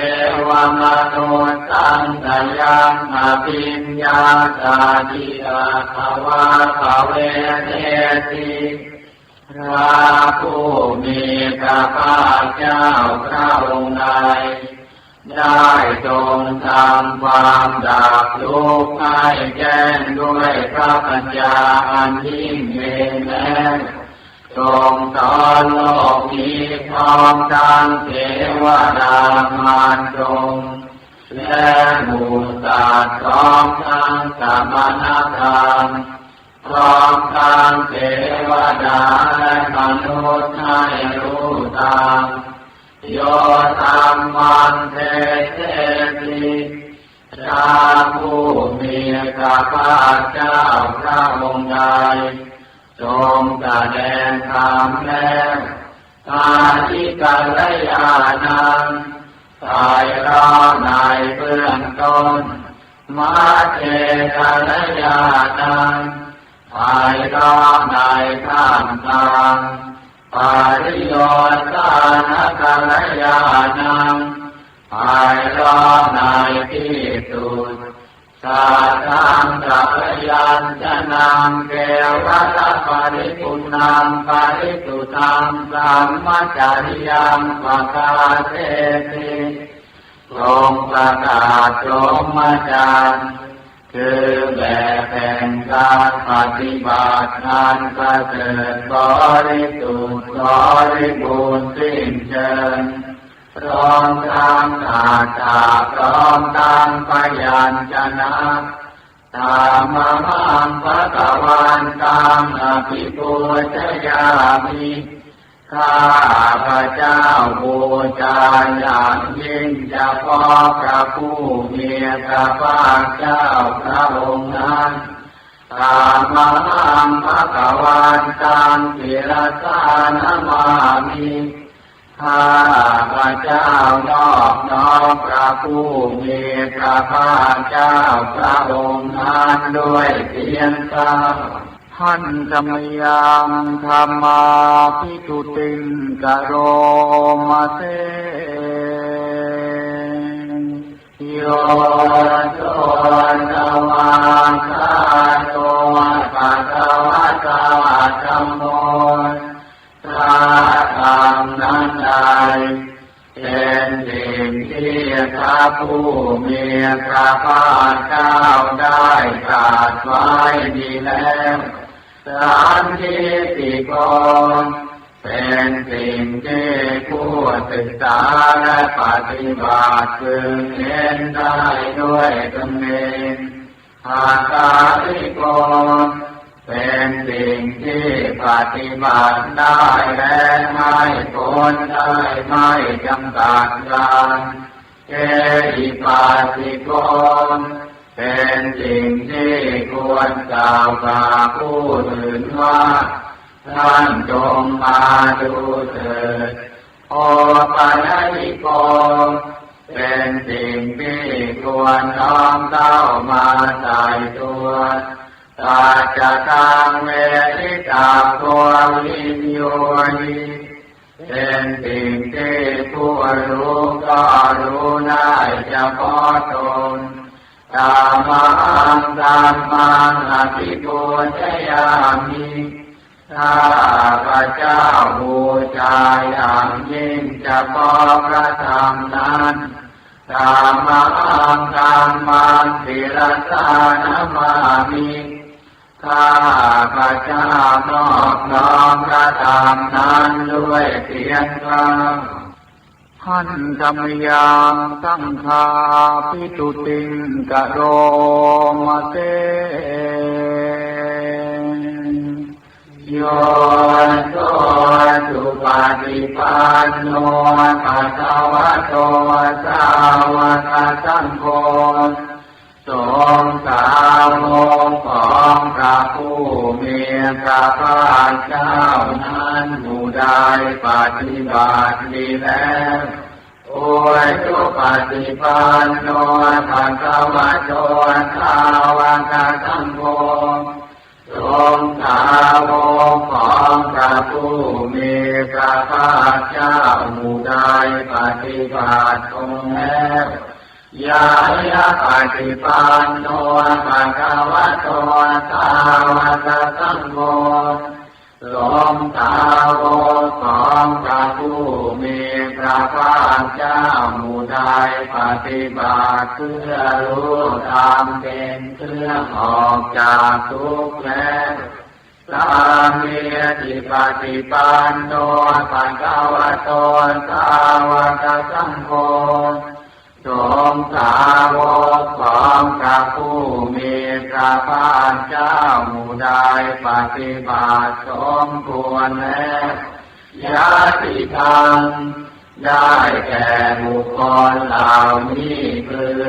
Speaker 6: วมนุสังสยังอภิญญาสาธิอาภวะภเวเทติพระผู้มีพระภาคเจ้าพระองค์ใดได้ทรงทำความดับทุกข์ให้แจ้งด้วยพระปัญญาอันยิ่งเองแล้วทรงสอนโลกนี้พร้อมทั้งเทวดามารดงและหมู่สัตว์พร้อมทั้งสมณธรรมพร้อมทั้งเทวดาและมนุษย์ให้รู้ตามโยธรรมันเทเทติพระผู้มีพระภาคเจ้าพระองค์ใดทรงแสดงธรรมแล้วอาทิกัลยาณังสายรอในเบื้องต้นมาเทกัลยาณังสายรอในท่ามกลางปาริโยสานกัลยาณังสายรอในที่สุดสัทธังกัลยาณังเกวัตปริปุณังปริสุตังสัมมัจจริยังปะกาเสติทรงประกาศพรหมจรรย์คือแบบแห่งการปฏิบัติงานประเสริฐบริสุทธิ์บริบูรณ์สิ้นเชิงพร้อมทั้งอาถาพร้อมทั้งพยัญชนะธรรมมังภะคะวันตังอภิปูชยามิข้าพระเจ้าบูชาอย่างยิ่งเฉพาะพระผู้มีพระภาคเจ้าพระองค์นั้นธรรมมังภะคะวันตังศิรสานมามิข้าพระเจ้านอบน้อมพระผู้มีพระภาคเจ้าพระองค์นั้นด้วยเสียงกล่าวท่านธรรมยังธรรมาภิตุติงกโรมาเสโยโสนวาคาโตภะคะวะตะธัมโมสั ผู้มีพระภาคเจ้าได้ตรัสไว้ดีแล้วสันทิติโกเป็นสิ่งที่ผู้ศึกษาและปฏิบัติพึงเห็นได้ด้วยตนเองอาคาลิโกเป็นสิ่งที่ปฏิบัติได้และไม่พ้นได้ไม่จำกัดการเอหิปัสสิโกเป็นสิ่งที่ควรกล่าวกับผู้อื่นว่าท่านจงมาดูเถิดโอปัญญิโกเป็นสิ่งที่ควรน้อมเข้ามาใส่ตัวตาจะทางเวทิตาโกวิญโยนิเป็นสิ่งที่ผู้รู้ก็รู้ได้เฉพาะตนตามังธัมมังอภิปูชยามิข้าพระเจ้าบูชาอย่างยิ่งเฉพาะพระธรรมนั้นตามังธัมมังศิรสานามามิข้าพระเจ้านอบน้อมพระธรรมนั้นด้วยเสียงกลางหันธรรมยังสังฆาปิตุติงกะโรมะเตโยโสสุปฏิปันโนภะคะวะโตสาวกสังโฆสงฆ์สาวกของพระผู้มีพระภาคเจ้านั้นผู้ใดปฏิบัติดีแล้วโอ้ยสุปฏิปันโนภะคะวะโตสาวกสังโฆสงฆ์สาวกของพระผู้มีพระภาคเจ้าผู้ใดปฏิบัติตรงแล้วยายาปฏิปันโนภะคะวะโตสาวกสังโฆสงฆ์สาวกของพระผู้มีพระภาคเจ้าผู้ใดปฏิบัติเพื่อรู้ธรรมเป็นเครื่องออกจากทุกข์แล้วสามีจิปฏิปันโนภะคะวะโตสาวกสังโฆสงฆ์สาวกของพระผู้มีพระภาคเจ้าผู้ใดปฏิบัติสมควรแล้วญาติธรรมได้แก่บุคคลเหล่านี้คือ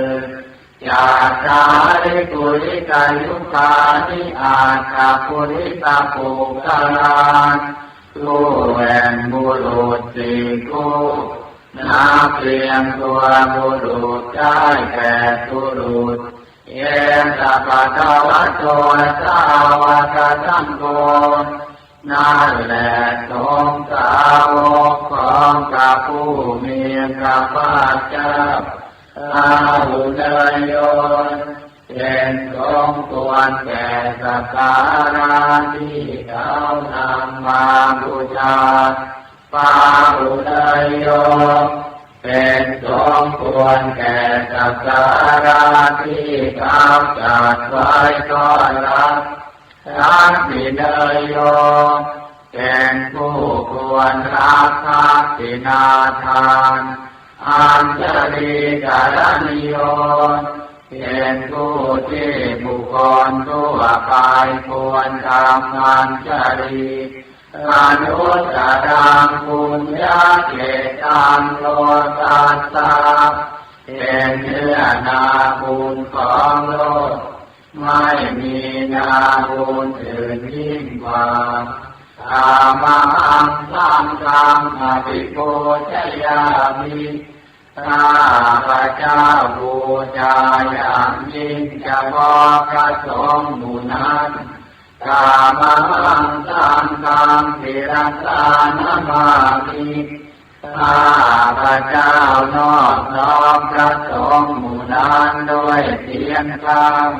Speaker 6: จากสาริปุริกายุคานิอาคาปุริตาปุกาลานผู้แห่งบุรุษสี่คู่นับเพียงตัวบุรุษได้แก่บุรุษเยสัพพะทวะโตสาวกสังโฆนั่นแหละสงฆ์สาวกของพระผู้มีพระภาคเจ้าอาหุเนยโยเป็นสงฆ์ควรแก่สักการะที่เขานำมาบูชาปาหุเนยโยเป็นสงฆ์ควรแก่สักการะที่เขาจัดไว้ต้อนรับรักสิเนยโยเป็นผู้ควรรับทักษิณาทานอัญชลีการณิโยเป็นผู้ที่บุคคลทั่วไปควรทำอัญชลีอนุตตรังปุญญาเกตังโลกัสสะเป็นเนื้อนาบุญของโลกไม่มีนาบุญอื่นยิ่งกว่าธรรมังสังฆังอภิปูชยามิข้าพระเจ้าบูชาอย่างยิ่งเฉพาะพระสงฆ์หมู่นั้นธรรมังสังฆังศิรสานามามิข้าพระเจ้านอบน้อมพระสงฆ์หมู่นั้นด้วยเสียงกลาง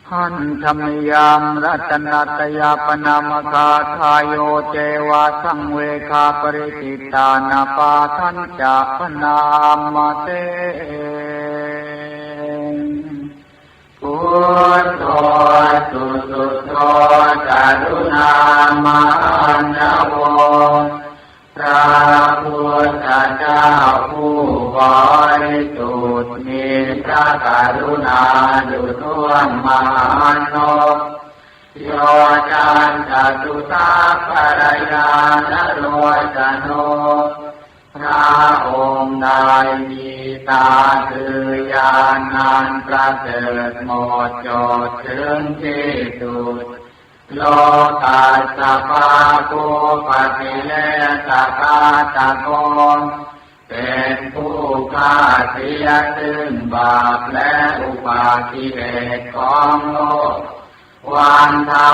Speaker 6: หันธรรมยังรัตนัตยาปนามกาทายโยเจวะสังเวคาปริติตานาปาทัญจะปนามเต พุทโธสุสุโธกรุณามานโวพระพุทธเจ้าผู้บริสุทธิ์มีพระกรุณาอยู่ทั่วมานพโยจันตตุตาภรยานโรจโนพระองค์ใดมีตาคือญาณันประเสริฐหมดจดถึงที่สุดโลกัสสะภาคุปฏิเลสกาตโกเป็นผู้ฆ่าเสียซึ่งบาปและอุปาทิเหตุของโลกวันทา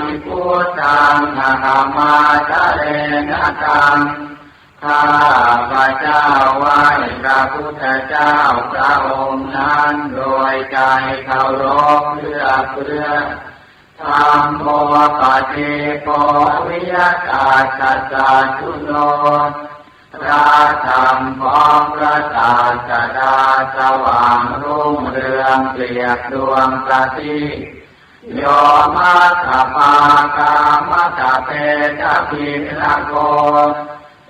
Speaker 6: มิพุทธังนามาทะเลนะตังข้าพระเจ้าไหว้พระพุทธเจ้าพระองค์นั้นโดยใจเคารพเพื่อธัมโมปฏิโปวิยตาสัจจุโนพระธรรมของพระศาสดาสว่างรุ่งเรืองเปรียบดวงประทีปโยมัสสะปากามัสสะเพทะพิลโก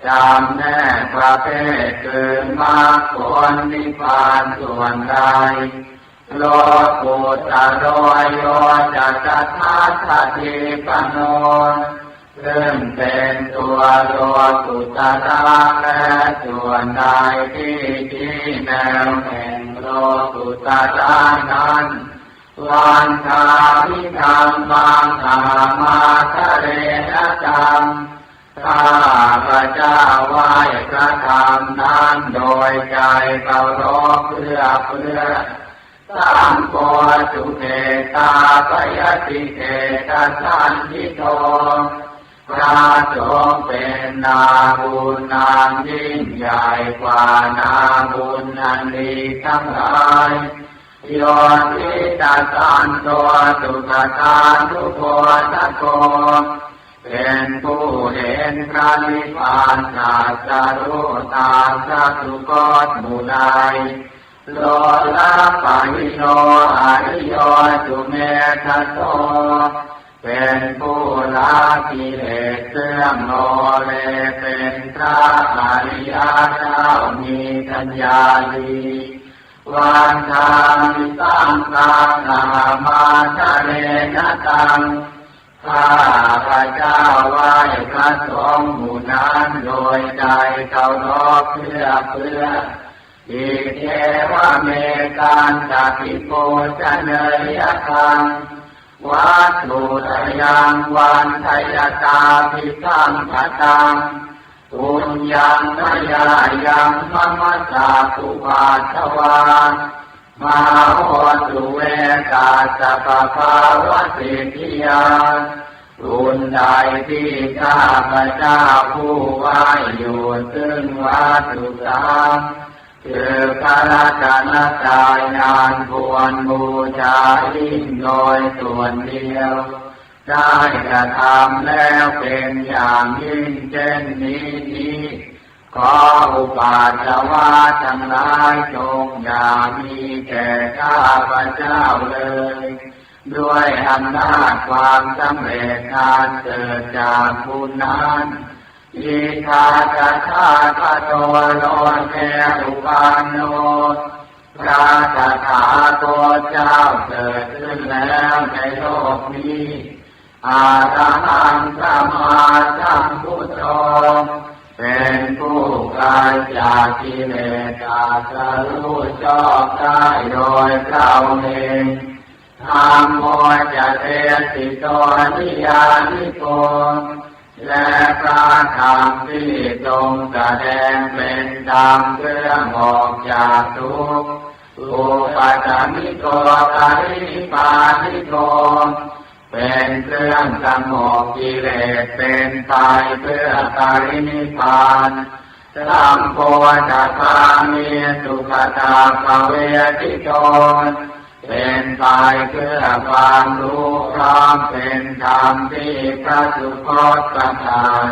Speaker 6: จำแนกประเภทคือมรรคผลนิพพานส่วนใดโลกุตตะโรโยจัตถาทติปโนซึ่งเป็นตัวโลกุตตะและส่วนใดที่ชี้แนวแห่งโลกุตตะนั้นวันทาวิธรรมังอามาทะเรนะตังข้าพระเจ้าไหว้พระธรรมนั้นโดยใจเคารพเพื่อสังโฆสุเทตาปยติเทตสันทิโตพระสงฆ์เป็นนาบุญนางยิ่งใหญ่กว่านาบุญอันดีทั้งหลายโยนิตาสันโตสุขตานุโภตโกเป็นผู้เห็นพระนิพพานตรัสรู้ตามพระสุคตหมู่ใดโลละปะหิโนอริโยสุเมธโตเป็นผู้ละกิเลสเครื่องโลเลเป็นพระอริยเจ้ามีปัญญาดีวันทามิสังฆานามาทะเลนะตังข้าพระเจ้าไหว้พระสงฆ์หมู่นั้นโดยใจเคารพเพื่ออิเทวะเมกันตติโกจเนยคังวัตถุตยังวันทยตาภิสัมภตังปุญญังมยายังมะมะสาภูปาทวามหาโหตุเวกาสปะภาวะสิทธิยาบุญใดที่ข้าพระเจ้าผู้ไหว้อยู่ซึ่งวัตถุสามคือพระรัตนตรัยนานควรบูชายิ่งโดยส่วนเดียวได้กระทำแล้วเป็นอย่างยิ่งเช่นนี้ขออุปาสวะทั้งหลายจงอย่ามีแก่ข้าพระเจ้าเลยด้วยอำนาจความสำเร็จการเกิดจากบุญนั้นอิทาตถาคโตโลเกอุปันโนพระตถาคตเจ้าเกิดขึ้นแล้วในโลกนี้อาระหังสัมมาสัมพุทโธเป็นผู้ไกลจากกิเลสตรัสรู้ชอบได้โดยพระองค์เองธัมโมจะเทสิโตนิยานิโกและพระธรรมที่ทรงแสดงเป็นธรรมเครื่องออกจากทุกข์อุปัฏฐานิโกปารินิพพานิโกเป็นเครื่องสงบกิเลสเป็นไปเพื่อปารินิพพานสัมโพธิภามีสุขตาภเวทิโตเป็นไปเพื่อความรู้พร้อมเป็นธรรมที่พระสุคตประทาน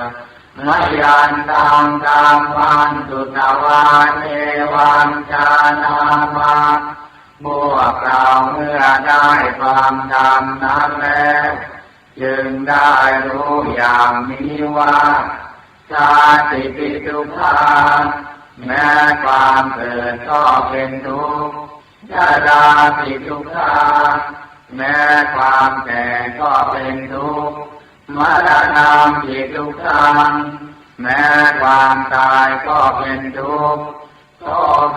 Speaker 6: มยันตังธรรมันสุตวาเนวังชานามา พวกเราเมื่อได้ฟังธรรมนั้นแล้วจึงได้รู้อย่างนี้ว่าชาติปิทุกขาแม้ความเกิดก็เป็นทุกข์ชราปิทุกขาแม้ความแก่ก็เป็นทุกข์มรณะปิทุกขังแม้ความตายก็เป็นทุกข์โส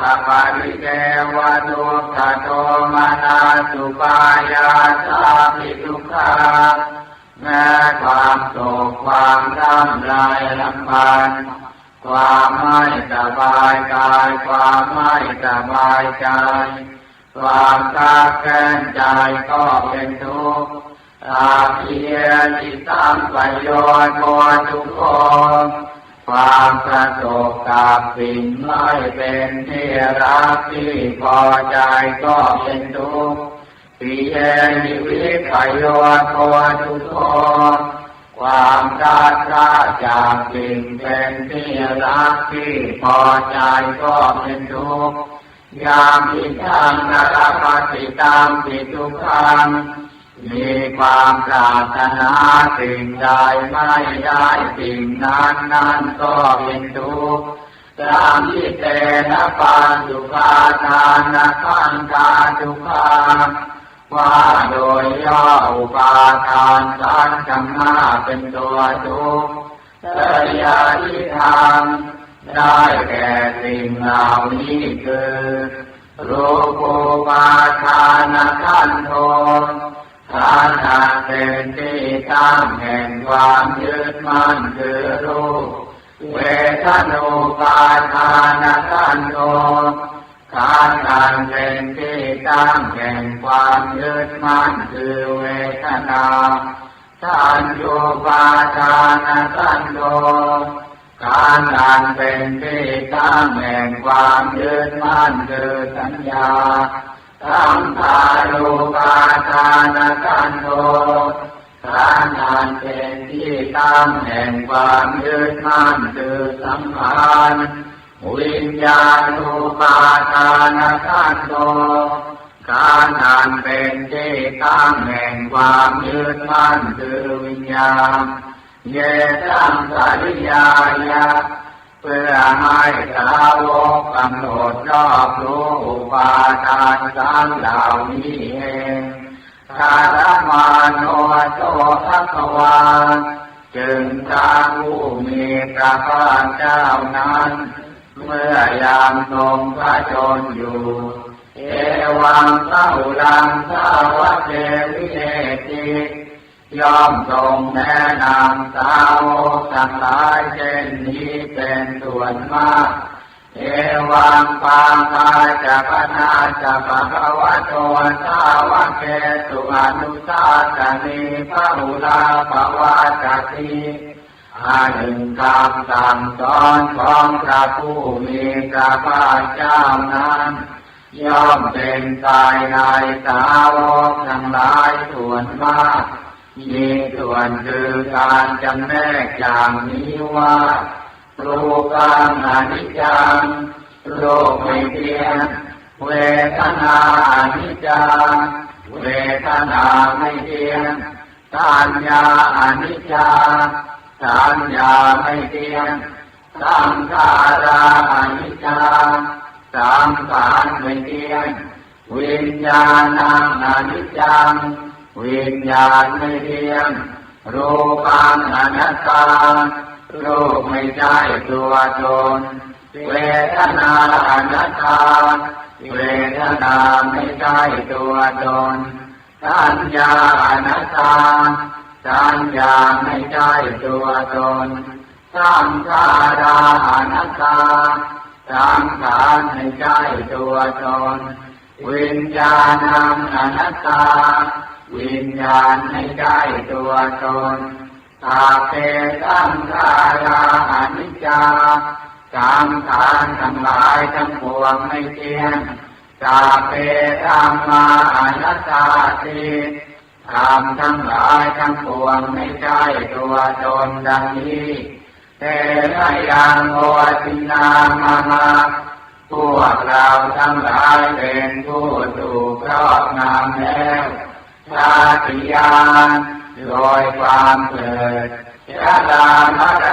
Speaker 6: กปาริเทวทุกขโทมนัสสุปายาสาปิทุกขาแม้ความโศกความร่ำไรรำพันความไม่สบายกายความไม่สบายใจความคับแค้นใจก็เป็นทุกข์อาภิเยติตังปโยชน์โกทุกข์ความประสบกับสิ่งไม่เป็นที่รักที่พอใจก็เป็นทุกข์ปิเยนิวิปโยชน์โกทุกข์ความรักจากสิ่งเป็นที่รักที่พอใจก็เป็นทุกข์ยามพิทังนรปฏิตามปิทุกขังมีความปรารถนาสิ่งใดไม่ได้สิ่งนั้นก็เป็นทุกข์ตามที่เตนะปัญจุปาทานะขันธาทุกขาว่าโดยย่ออุปาทานขันธ์ทั้งห้าเป็นตัวทุกข์เตยะทิธรรมได้แก่สิ่งเหล่านี้คือรูปุปาทานขันโธขันธ์เป็นที่ตั้งแห่งความยึดมั่นคือรูปเวทนูปาทานขันโธขันธ์เป็นที่ตั้งแห่งความยึดมั่นคือเวทนาสัญญูปาทานขันโธขันธ์เป็นที่ตั้งแห่งความยึดมั่นคือสัญญาสังขารูปาทานขันโธขันธ์เป็นที่ตั้งแห่งความยึดมั่นคือสังขารวิญญาณูปาทานขันโธขันธ์เป็นที่ตั้งแห่งความยึดมั่นคือวิญญาณเยตังสริยายะเพื่อให้สาวกกำหนดรอบรู้อุปาทานทั้งเหล่านี้เองคารมาโนโตภควาจึงทางผู้มีพระภาคเจ้านั้นเมื่อยามทรงพระชนอยู่เอวังเต้าลังสาวะเทวิเอติย่อมทรงแนะนำสาวกทั้งหลายเช่นนี้เป็นส่วนมากเอวังปังคาจะปนาจะปะคะวะโตสาวะเกตุอนุสาสนีพระหุลาภวะจักขีหนึ่งคำสั่งสอนของพระผู้มีพระภาคเจ้านั้นย่อมเป็นกายในสาวกทั้งหลายส่วนมากมีส่วนคือการจำแนกอย่างนี้ว่ารูปังอนิจจังโลกไม่เที่ยงเวทนาอนิจจังเวทนาไม่เที่ยงสัญญาอนิจจังสัญญาไม่เที่ยงสังขาราอนิจจังสังขารไม่เที่ยงวิญญาณังอนิจจังวิญญาณไม่เที่ยงรูปังอนัตตารูปไม่ใช่ตัวตนเวทนาอนัตตาเวทนาไม่ใช่ตัวตนสัญญาอนัตตาสัญญาไม่ใช่ตัวตนสังขาราอนัตตาสังขารไม่ใช่ตัวตนวิญญาณังอนัตตาวิญญาณไม่ใช่ตัวตนอาเปสังขาราอนิจจาสังขารทั้งหลายทั้งปวงไม่เที่ยงสาเปธัมมาอนัตตาติธรรมทั้งหลายทั้งปวงไม่ใช่ตัวตนดังนี้เตนะยังโอตินามาพ พวกเราทั้งหลายเป็นผู้ถูกครอบงำแล้วชาติญาณโดยความเกิดชรามร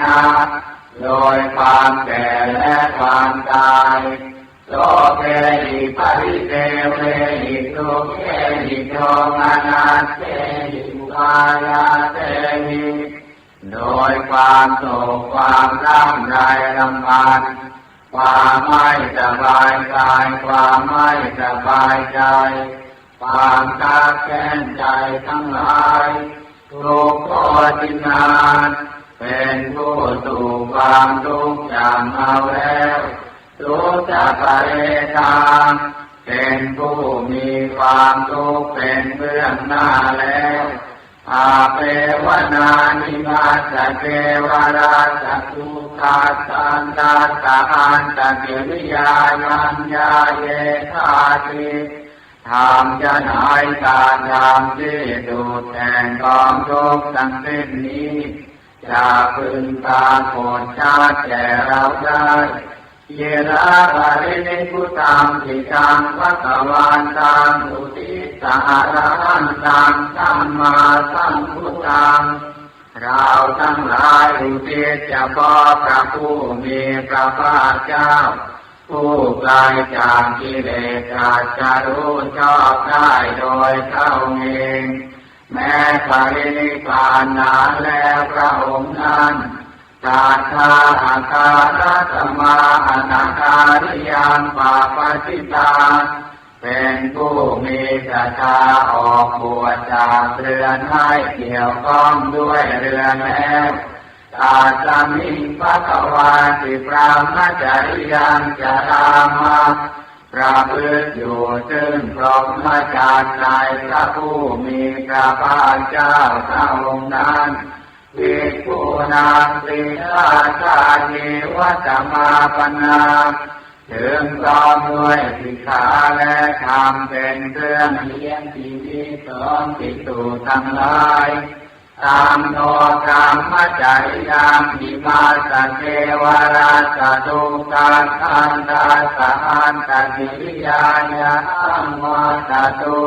Speaker 6: ณะโดยความแก่และความตายโลเกหิปริเทเวหิทุกเขหิโยมานาเตหิวายาเตหิโดยความโศกความร่ำไรรำพันความไม่สบายกายความไม่สบายใจความคับแค้นใจทั้งหลายทุกข์ทรมานเป็นผู้ถูกความทุกข์จำเอาแล้วทุกข์จะไปทางเป็นผู้มีความทุกข์เป็นเบื้องหน้าแล้วอาเปวนานิมาสเทวราชสุขาสันตาสาหันตกิริยายัญญาเยธาติทำจะหายการทำที่ดูแทนกองทุกข์ทั้งสิ้นนี้จะพึงปรากฏชัดแก่เราได้เยระภารินิพุตังทิตังภควานตังอุทิสาระหันตังสัมมาสัมพุทธังเราทั้งหลายอุทิศเฉพาะพระผู้มีพระภาคเจ้าผู้ไกลจากกิเลสราชรู้ชอบได้โดยเข้าเองแม้ปรินิพพานนานแล้วพระองค์นั้นตาทาอาคารัตมาอนาคาริยังปาปจิตาเป็นผู้มีศรัทธาออกบวชจากเรือนให้เกี่ยวข้องด้วยเรือนแล้วตาสามิภควาติพรหมจริยังจารามาประพฤติอยู่ซึ่งพรหมจรรย์ในพระผู้มีพระภาคเจ้าพระองค์นั้นภิกขุนาติราชาเทวสมาปนาถึงพร้อมด้วยสิกขาและธรรมเป็นเครื่องเลี้ยงชีวิตของภิกษุทั้งหลายตามโนธรรมจริยามหิมาสเทวราชตุกาคันตาสหันตกิริยายะอัมมาตตุ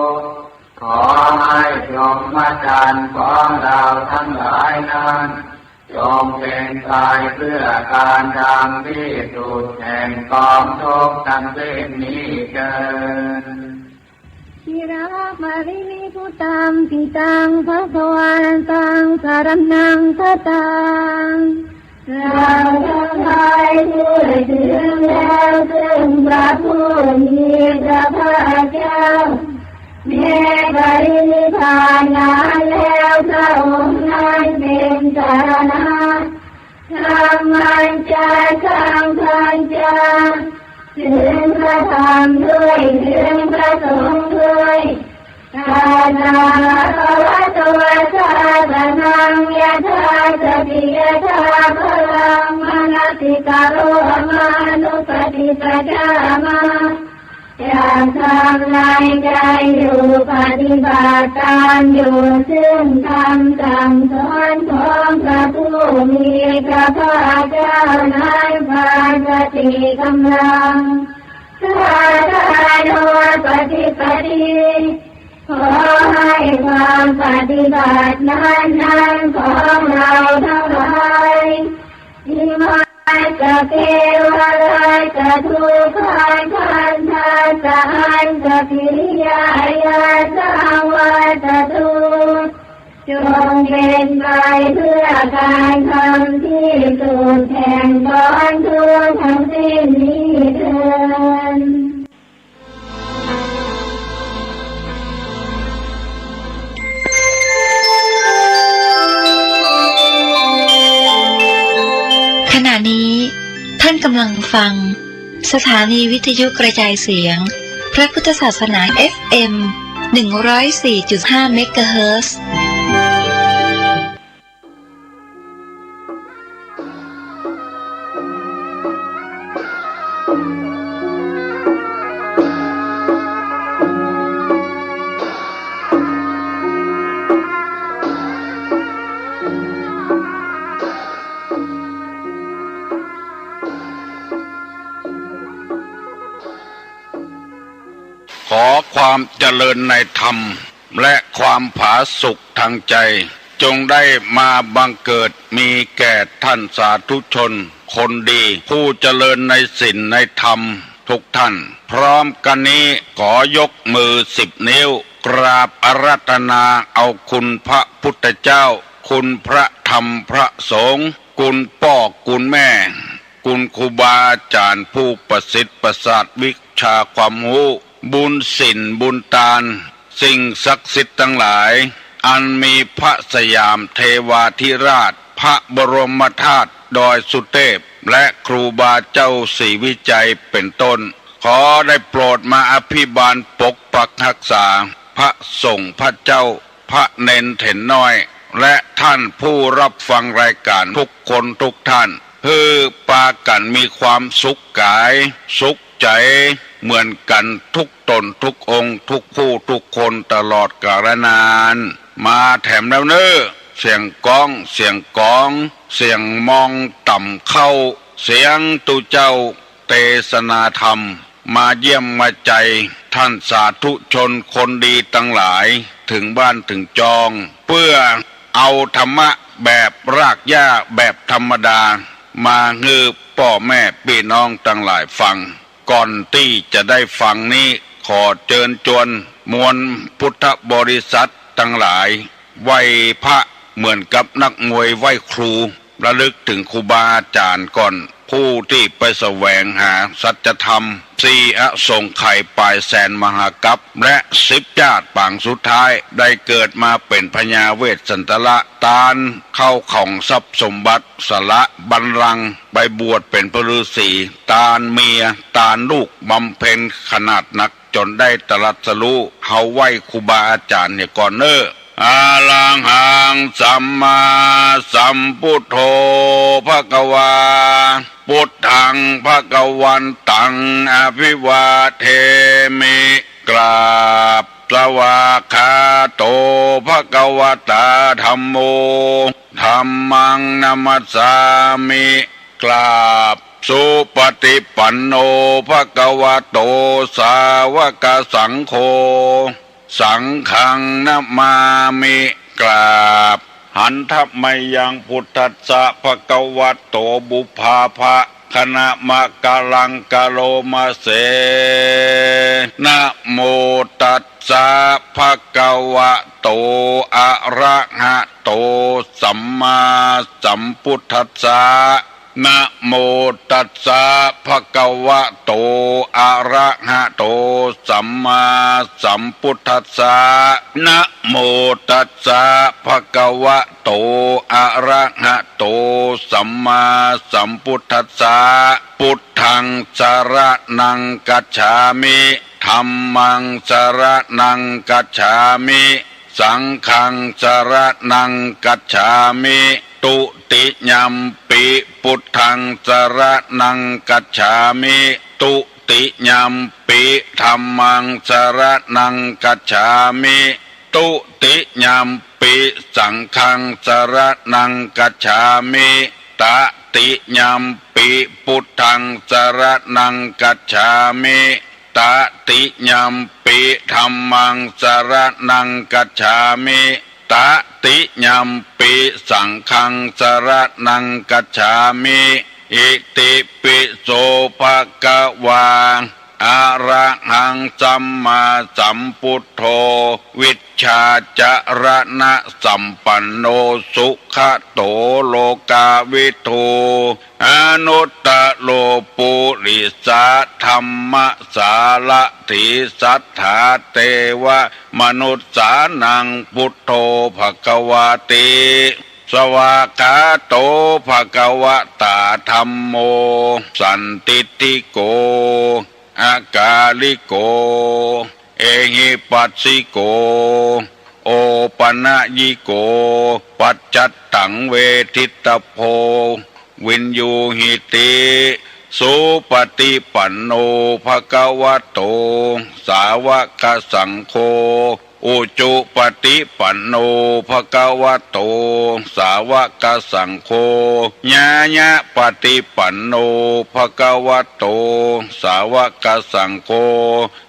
Speaker 6: ขอให้พรหมจรรย์ของเราทั้งหลายนั้นจงเป็นไปเพื่อการทำที่สุดแห่งกองทุกข์ทั้งสิ้นนี้เถิด
Speaker 7: ชิรามารินิพุตังทิตังภควาตังสารนังคตังเราทั้งหลายช่วยถึงแล้วซึ่งพระผู้มีพระภาคเจ้าแม้ปรินิพพานนานแล้วพระองค์นั้นเป็นสารณะธรรมันจะสังฆัญจะถึงพระธรรมด้วยถึงพระสงฆ์ด้วยกานาภวะตัวสาสนังยะธาสติยะธาพลังมนสิกาโรมานุปฏิปดามาอยากทำลายใจอยู่ปฏิบัติตามอยู่ซึ่งคำสั่งสอนของพระผู้มีพระภาคเจ้าในภาสติกำลังสาธารโนปฏิปฏิขอให้ความปฏิบัตินั้นของเราทั้งหลายที่มาจะเกวะราชทุกขันทันทาสหันตกิริยายาสังวัตตุจงเป็นไปเพื่อการทำที่สุดแห่งกองทุกข์ทั้งสิ้นนี้เถิด
Speaker 2: นี้ท่านกำลังฟังสถานีวิทยุกระจายเสียงพระพุทธศาสนา FM 104.5 เมกะเฮิรตซ์
Speaker 8: ความเจริญในธรรมและความผาสุกทางใจจงได้มาบังเกิดมีแก่ท่านสาธุชนคนดีผู้เจริญในศีลในธรรมทุกท่านพร้อมกันนี้ขอยกมือ10 นิ้วกราบอาราธนาเอาคุณพระพุทธเจ้าคุณพระธรรมพระสงฆ์คุณพ่อคุณแม่คุณครูบาอาจารย์ผู้ประสิทธิ์ประสาทวิชาความรู้บุญศีลบุญทานสิ่งศักดิ์สิทธิ์ทั้งหลายอันมีพระสยามเทวาธิราชพระบรมธาตุดอยสุเทพและครูบาเจ้าศรีวิจัยเป็นต้นขอได้โปรดมาอภิบาลปกปักรักษาพระสงฆ์พระเจ้าพระเนนเถนน้อยและท่านผู้รับฟังรายการทุกคนทุกท่านเพื่อปากันมีความสุขกายสุขใจเหมือนกันทุกตนทุกองค์ทุกผู้ทุกคนตลอดกาลนานมาแถมแล้วเนอเสียงก้องเสียงกองเสียงมองต่ำเข้าเสียงตุเจ้าเทศนาธรรมมาเยี่ยมมาใจท่านสาธุชนคนดีทั้งหลายถึงบ้านถึงจองเพื่อเอาธรรมะแบบรากหญ้าแบบธรรมดามาฮือพ่อแม่พี่น้องทั้งหลายฟังก่อนที่จะได้ฟังนี้ขอเชิญชวนมวลพุทธบริษัททั้งหลายไหว้พระเหมือนกับนักมวยไหว้ครูระลึกถึงครูบาอาจารย์ก่อนผู้ที่ไปแสวงหาสัจธรรม4 อสงไขยปลายแสนมหากัปและ10 ญาติปางสุดท้ายได้เกิดมาเป็นพญาเวสสันตละตาลเข้าของทรัพย์สมบัติสละบัลลังก์ไปบวชเป็นพระฤาษีตาลเมียตาลลูกบำเพ็ญขนาดหนักจนได้ตรัสรู้เฮาไหว้ครูบาอาจารย์เนี่ยก่อนเนออาลังหังสัมมาสัมพุทโธภควาพุทธังภควันตังอภิวาเทมิกราบสวากขาโตภควตาธัมโมธัมมังนัมสสามิกราบสุปฏิปันโนภควโตสาวกสังโฆสังฆังนะมามิกราบหันทัพมายังพุทธัสสะภควโตบุพาภะคณะมะกะลังกะโลมาเสนะโมตัสสะภควโตอะระหะโตสัมมาสัมพุทธัสสะนะโมตัสสะภควโตอะระหะโตสัมมาสัมพุทธัสสะนะโมตัสสะภควโตอะระหะโตสัมมาสัมพุทธัสสะพุทธังสรณังกัจฉามิธัมมังสรณังกัจฉามิสังฆังสรณังกัจฉามิตุติยัมปิพุทธังสรณังกัจฉามิตุติยัมปิธัมมังสรณังกัจฉามิตุติยัมปิสังฆังสรณังกัจฉามิตติยัมปิพุทธังสรณังกัจฉามิตติยัมปิธัมมังสรณังกัจฉามิตติยัมปิสังฆังสรณังกัจฉามิอิติปิโสภะคะวาอะระหังสัมมาสัมพุทโธวิชชาจรณะสัมปันโนสุขโตโลกาวิทูอนุตตโลปุริสาธัมมสาละถิสัทธาเทวมนุษสานังพุทโธภควาติสวากขาโตภควตาธัมโมสันติติโกอากาลิโกเอหิปัสสิโกโอปนะยิโกปัจจัตตังเวทิตโพวินยูหิติสุปฏิปันโนภควโตสาวกสังโฆ อุจุปฏิปันโนภะคะวะโตสาวกสังโฆญาญะปฏิปันโนภะคะวะโตสาวกสังโฆ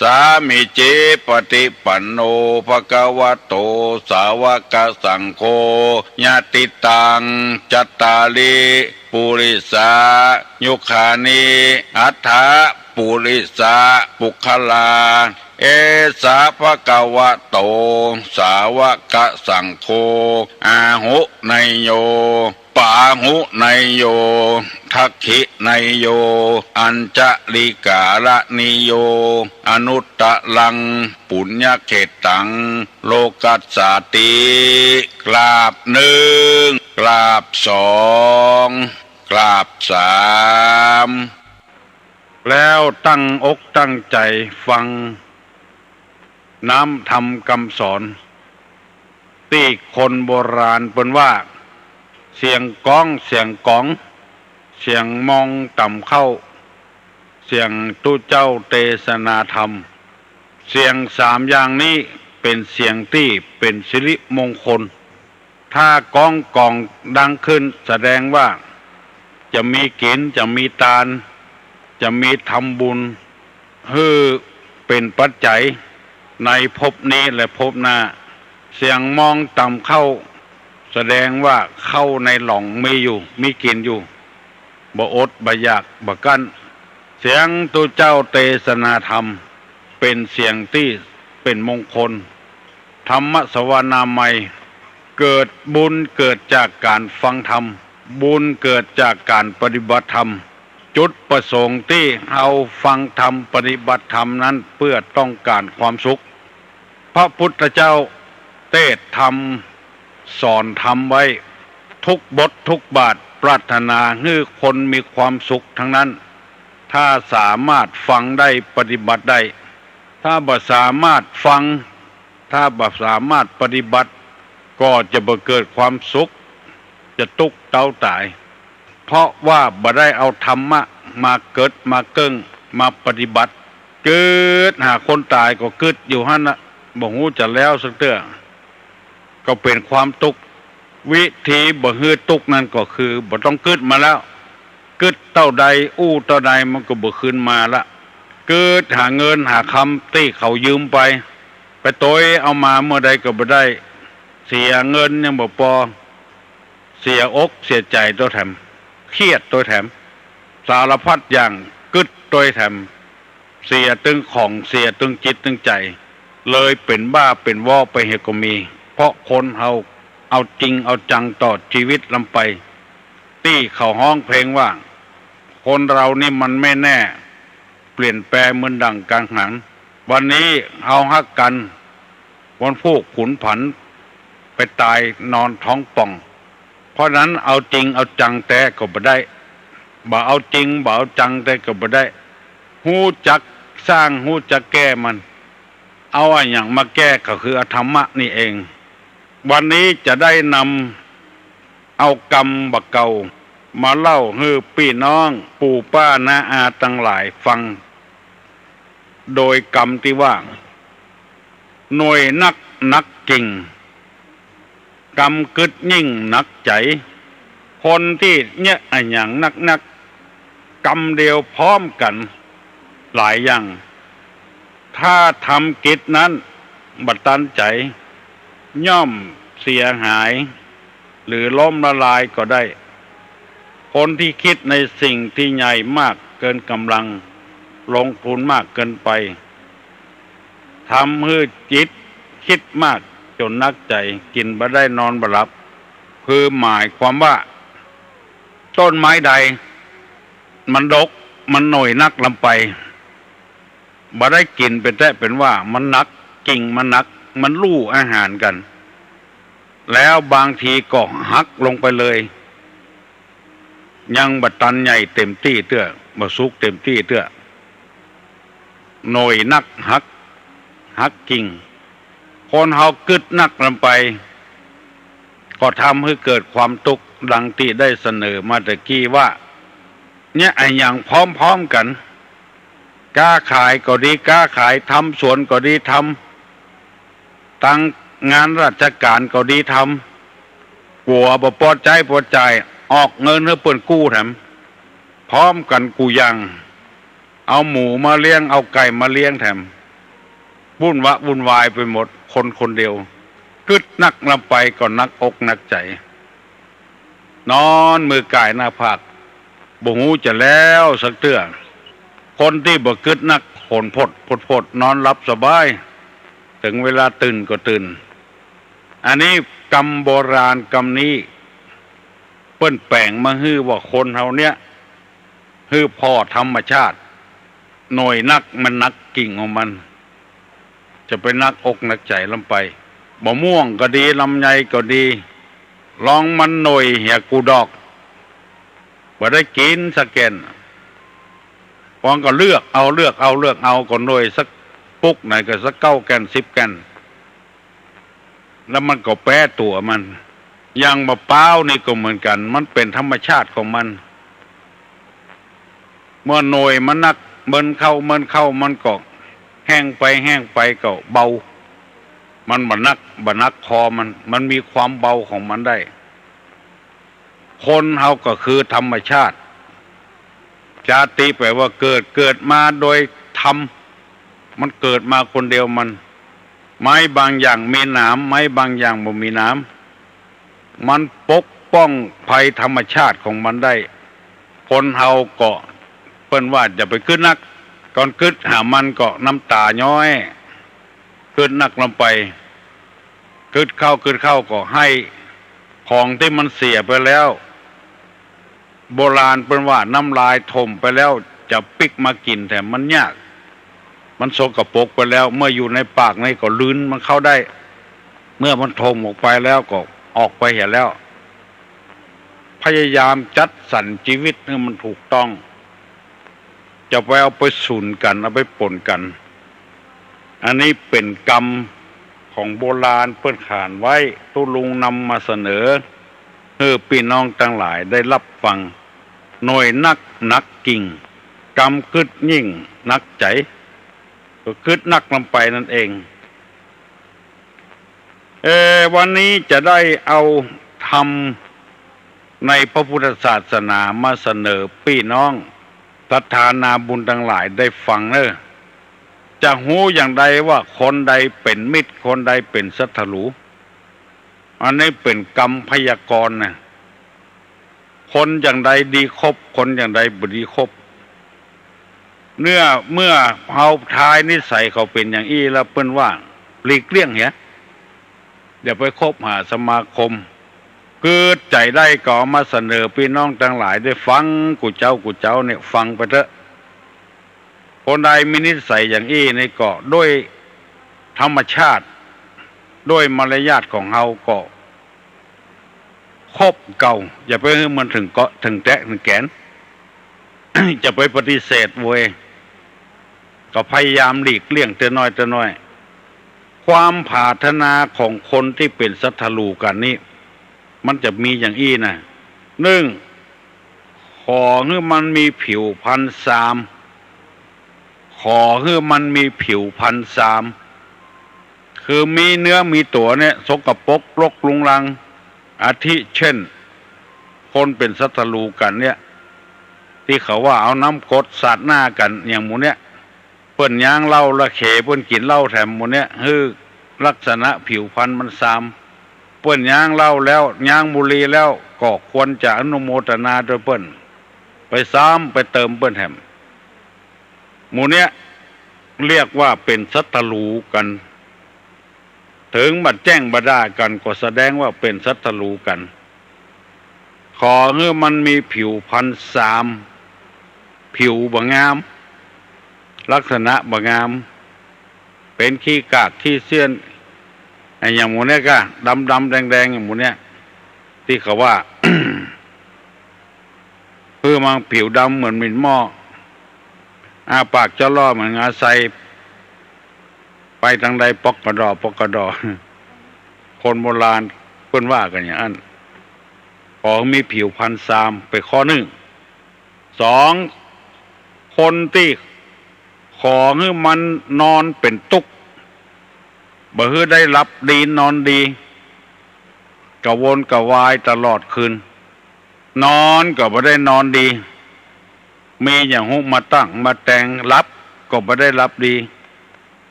Speaker 8: สามิเจปฏิปันโนภะคะวะโตสาวกสังโฆญาติตังจัตตาลิปุริสายุคานิอัฏฐะปุริสาปุคลาเอสาภะคะวะโตสาวกสังโฆอาหุไนโยปาหุไนโยทักขิไนโยอัญจลิกาละนิโยอนุตตะลังปุญญเขตังโลกัสสาติกราบหนึ่งกราบสองกราบสามแล้วตั้งอกตั้งใจฟังน้ำธรรมคำสอนที่คนโบราณเป็นว่าเสียงก้องเสียงก้องเสียงมองต่ำเข้าเสียงตู้เจ้าเทศนาธรรมเสียงสามอย่างนี้เป็นเสียงที่เป็นสิริมงคลถ้าก้องกองดังขึ้นแสดงว่าจะมีเกณฑ์จะมีทานจะมีทำบุญเป็นปัจจัยในภพนี้และภพหน้าเสียงมองต่ำเข้าแสดงว่าเข้าในหล่องมีอยู่มีกินอยู่บ่อดบ่อยากบ่กั้นเสียงตัวเจ้าเทศนาธรรมเป็นเสียงที่เป็นมงคลธรรมสวนาใหม่เกิดบุญเกิดจากการฟังธรรมบุญเกิดจากการปฏิบัติธรรมจุดประสงค์ที่เอาฟังธรรมปฏิบัติธรรมนั้นเพื่อต้องการความสุขพระพุทธเจ้าเทศธรรมสอนธรรมไว้ทุกบททุกบาทปรารถนาให้คนมีความสุขทั้งนั้นถ้าสามารถฟังได้ปฏิบัติได้ถ้าบ่สามารถฟังถ้าบ่สามารถปฏิบัติก็จะบ่เกิดความสุขจะตุกเต้าตายเพราะว่าบ่ได้เอาธรรมะมาเกิดมาเกิ้งมาปฏิบัติเกิดหาคนตายก็เกิดอยู่หั่นน่ะบ่ฮู้จะแล้วสักเตื้อก็เป็นความทุกข์วิธีบ่ฮื้อทุกข์นั่นก็คือบ่ต้องเกิดมาแล้วเกิดเท่าใดอู้เท่าใดมันก็บ่คืนมาละเกิดหาเงินหาคำที่เขายืมไปโตยเอามาเมื่อใดก็บ่ได้เสียเงินยังบ่พอเสียอกเสียใจตัวแถมเครียดตัวแถมสารพัดอย่างกึดตัวแถมเสียตึงของเสียตึงจิตตึงใจเลยเป็นบ้าเป็นวอไปเฮก็มีเพราะคนเอาจริงเอาจังต่อชีวิตลำไปที่เขาห้องเพลงว่าคนเรานี่มันไม่แน่เปลี่ยนแปลงเหมือนดังกังหันวันนี้เอาฮักกันวันพวกขุนผันไปตายนอนท้องป่องเพราะนั้นเอาจริงเอาจังแต่ก็บ่ได้บ่เอาจริงบ่เอาจังแต่ก็บ่ได้ฮู้จักสร้างฮู้จักแก้มันเอาอย่างมาแก้ก็คือธรรมะนี่เองวันนี้จะได้นำเอากรรมบักเก่ามาเล่าให้พี่น้องปู่ป้าน้าอาทั้งหลายฟังโดยกรรมที่ว่าหน่วยนักจริงกรรมกึดยิ่งนักใจคนที่เนี่ยอย่างนักกรรมเดียวพร้อมกันหลายอย่างถ้าทำกิจนั้นบัดตันใจย่อมเสียหายหรือล้มละลายก็ได้คนที่คิดในสิ่งที่ใหญ่มากเกินกำลังลงทุนมากเกินไปทำให้จิตคิดมากจนนักใจกินบ่ได้นอนบ่หลับคือหมายความว่าต้นไม้ใดมันดกมันหน่อยนักลำไปบ่ได้กินเป็นแต่เป็นว่ามันนักกิ่งมันนักมันลู่อาหารกันแล้วบางทีก็หักลงไปเลยยังบัดตันใหญ่เต็มที่เตื้อบ่สุกเต็มที่เตื้อหน่อยนักหักกิ่งคนเฮากึดนักลงไปก็ทำให้เกิดความทุกข์ดังที่ได้เสนอมาตะกี้ว่าเนี่ยไอ้อย่างพร้อมๆกันกล้าขายก็ดีกล้าขายทำสวนก็ดีท ตั้งงานราชการก็ดีทำกลัวบ่พอใจออกเงินให้เปิ้นกู้แถมพร้อมกันกูยังเอาหมูมาเลี้ยงเอาไก่มาเลี้ยงแถมวุ่นวายไปหมดคนเดียวกึดนักลำไปก็นักอกนักใจนอนมือกายหน้าผากบ่หูจะแล้วสักเตื้อคนที่บ่กึดนักผลพดนอนหลับสบายถึงเวลาตื่นก็ตื่นอันนี้กรรมโบราณกรรมนี้เปิ้นแปลงมาฮื้อว่าคนเฮาเนี้ยฮื้อพ่อธรรมชาติหน่วยนักมันนักกิ่งของมันจะไปนักอกนักใจลำไปบ่ม่วงก็ดีลำไยก็ดีลองมันหน่อยเหี่ยกูดอกบ่ได้กินสักแก่นพองก็เลือกเอาก็หน่วยสักปุกไหนก็สัก9 แก่น 10 แก่นแล้วมันก็แปรตัวมันอย่างมะพร้าวนี่ก็เหมือนกันมันเป็นธรรมชาติของมันเมื่อหน่วยมันนักเมินเข้ามันก็แห้งไปก็เบามันบ่นักคอมันมีความเบาของมันได้คนเฮาก็คือธรรมชาติชาติแปลว่าเกิดมาโดยธรรมมันเกิดมาคนเดียวมันไม้บางอย่างมีหนามไม้บางอย่างบ่มีหนามมันปกป้องภัยธรรมชาติของมันได้คนเฮาก็เปิ้นว่าจะไปขึ้นนักก่อนกึดหามันก็น้ำตาย้อยขึ้นนักลงไปกึดเข้าก็ให้ของที่มันเสียไปแล้วโบราณเปิ้นว่าน้ำลายถมไปแล้วจะปิกมากินแต่มันยากมันสกปรกไปแล้วเมื่ออยู่ในปากในก็ลื้นมันเข้าได้เมื่อมันถมออกไปแล้วก็ออกไปเห็นแล้วพยายามจัดสรรชีวิตให้มันถูกต้องจะไปเอาไปสูญกันเอาไปปนกันอันนี้เป็นกรรมของโบราณเปิ้นขานไว้ตุลุงนำมาเสนอพี่น้องทั้งหลายได้รับฟังหน่วยนักกิ่งกรรมกึดยิ่งนักใจก็กึดนักลำไปนั่นเองวันนี้จะได้เอาธรรมในพระพุทธศาสนามาเสนอพี่น้องศรัทธานาบุญทั้งหลายได้ฟังจะหูอย่างใดว่าคนใดเป็นมิตรคนใดเป็นศัตรูอันนี้เป็นกรรมพยากรณ์นะคนอย่างใดดีคบคนอย่างใดบ่ดีคบเมื่อเฮาทายนิสัยเขาเป็นอย่างอี้แล้วเปิ้นว่าหลีกเลี่ยงเหี้ยอย่าไปคบหาสมาคมเกิดใจได้ก็มาเสนอพี่น้องทั้งหลายได้ฟังกูเจ้าเนี่ยฟังไปเถอะคนใดมีนิสัยอย่างอี้นี่ก็ด้วยธรรมชาติด้วยมารยาทของเฮาก็คบเก่าอย่าไปให้มันถึงเกาะถึงแตะถึงแขน จะไปปฏิเสธเว้ยก็พยายามหลีกเลี่ยงแต่น้อยความปรารถนาของคนที่เป็นศัตรูกันนี่มันจะมีอย่างอี้นะ1ขอให้มันมีผิวพรรณ3ขอให้มันมีผิวพรรณ3คือมีเนื้อมีตัวเนี่ยสกปรกรกรุงรังอาทิเช่นคนเป็นศัตรูกันเนี่ยที่เขาว่าเอาน้ำกรดสาดหน้ากันอย่างหมูเนี่ยเปิ้นย่างเหล้าละเขเปิ้นกินเหล้าแถมหมูเนี่ยลักษณะผิวพรรณมันเปิ้นย่างเหล้าแล้วย่างบุหรี่แล้วก็ควรจะอนุโมทนาโดยเปิ้นไปไปเติมเปิ้นแถมหมูเนี่ยเรียกว่าเป็นศัตรูกันถึงบัดแจ้งบัดด่ากันก็แสดงว่าเป็นศัตรูกันขอให้มันมีผิวพรรณผิวบ่งามลักษณะบ่งามเป็นขี้กากขี้เสี้ยนอย่างหมูเนี่ยก็ดำแดงอย่างหมูเนี่ยที่เขาว่า เพื่อมันผิวดำเหมือนมินหม้อปากจะล่อเหมือนงาใสไปทางใดปอกกระดอคนโบราณเพิ่นว่ากันอย่างนั้นขอมีผิวพรรณไปข้อ1 2คนที่ขอให้มันนอนเป็นตุก บ่ฮื้อได้รับดีนอนดีกะวนกะวายตลอดคืนนอนก็บ่ได้นอนดีมีอย่างหุมาตั้งมาแต่งรับก็บ่ได้รับดี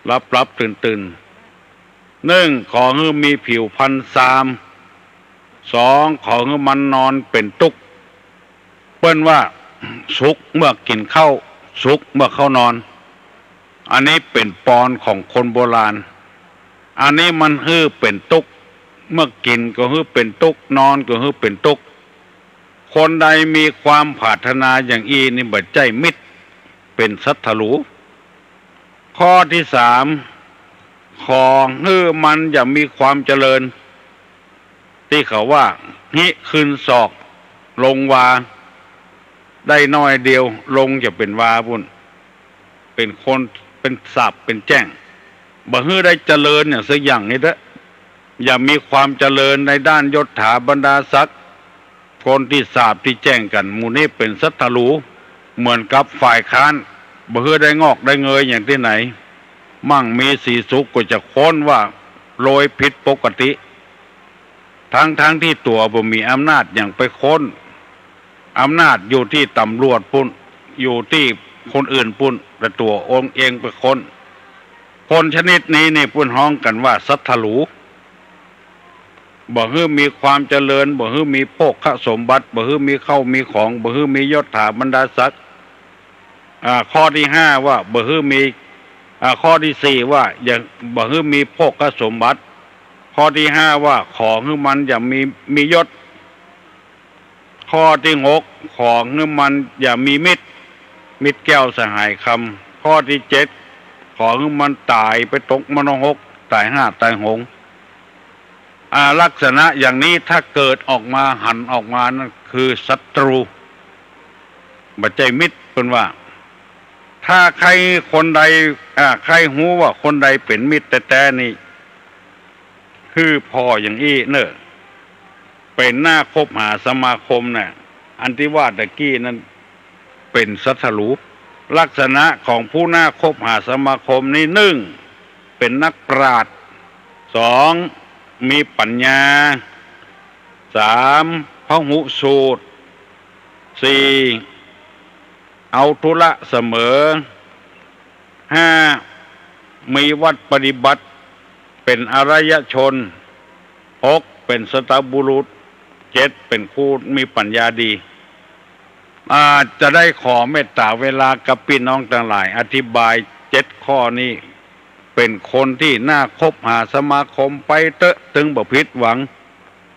Speaker 8: รับตื่นหนึ่งขอให้มีผิวพรรณซามสองขอให้มันนอนเป็นตุกเปิ้นว่าสุกเมื่อกินข้าวสุกเมื่อเข้านอนอันนี้เป็นปอนของคนโบราณอันนี้มันฮื้อเป็นตุกเมื่อกินก็ฮื้อเป็นตุกนอนก็ฮื้อเป็นตุกคนใดมีความปรารถนาอย่างอีนี่บ่ใจมิตรเป็นสัทธรูข้อที่สามของฮื้อมันอย่ามีความเจริญที่เขาว่าหิขึ้นศอกลงวาได้น้อยเดียวลงจะเป็นวาพุ่นเป็นคนเป็นสับเป็นแจ้งบ่ฮื้อได้เจริญอย่างสักอย่างนี้เด้ออย่ามีความเจริญในด้านยศถาบรรดาศักดิ์คนที่สาบที่แจ้งกันหมู่นี้เป็นสัทธรูเหมือนกับฝ่ายค้านบ่ฮื้อได้งอกได้เงยอย่างที่ไหนมั่งมีสีสุขก็จะค้นว่าโรยผิดปกติทั้งที่ตัวบ่มีอำนาจอย่างไปค้นอำนาจอยู่ที่ตำรวจปุ่นอยู่ที่คนอื่นปุ่นแต่ตัวองค์เองไปค้นคนชนิดนี้นี่ปุ่นฮ้องกันว่าสัทธรูบ่ฮื้อมีความเจริญบ่ฮื้อมีโภคสมบัติบ่ฮื้อมีเข้ามีของบ่ฮื้อมียศถาบรรดาศักดิ์ข้อที่ห้าว่าบ่ฮื้อมีข้อที่สี่ว่าอย่าบ่ฮื้อมีโภคสมบัติข้อที่ห้าว่าของฮื้อมันอย่ามียศข้อที่หกของฮื้อมันอย่ามีมิตรแก้วสหายคำข้อที่เจ็ดของฮื้อมันตายไปตกมโนหกตายห้าตายหงลักษณะอย่างนี้ถ้าเกิดออกมาหันออกมานั่นคือศัตรูบ่ใจมิตรเป็นว่าถ้าใครคนใดใครหูว่าคนใดเป็นมิตรแต่นี่คือพ่ออย่างอี้เนอะเป็นหน้าคบหาสมาคมน่ะอันที่ว่าตะกี้นั้นเป็นสัทธรูลักษณะของผู้หน้าคบหาสมาคมนี่หนึ่งเป็นนักปราชญ์สองมีปัญญาสามพหุสูตรสี่เอาธุระเสมอห้ามีวัดปฏิบัติเป็นอริยชนหกเป็นสตบุรุษเจ็ดเป็นผู้มีปัญญาดีจะได้ขอเมตตาเวลากับพี่น้องทั้งหลายอธิบายเจ็ดข้อนี้เป็นคนที่น่าคบหาสมาคมไปเตอะถึงบ่ผิดหวัง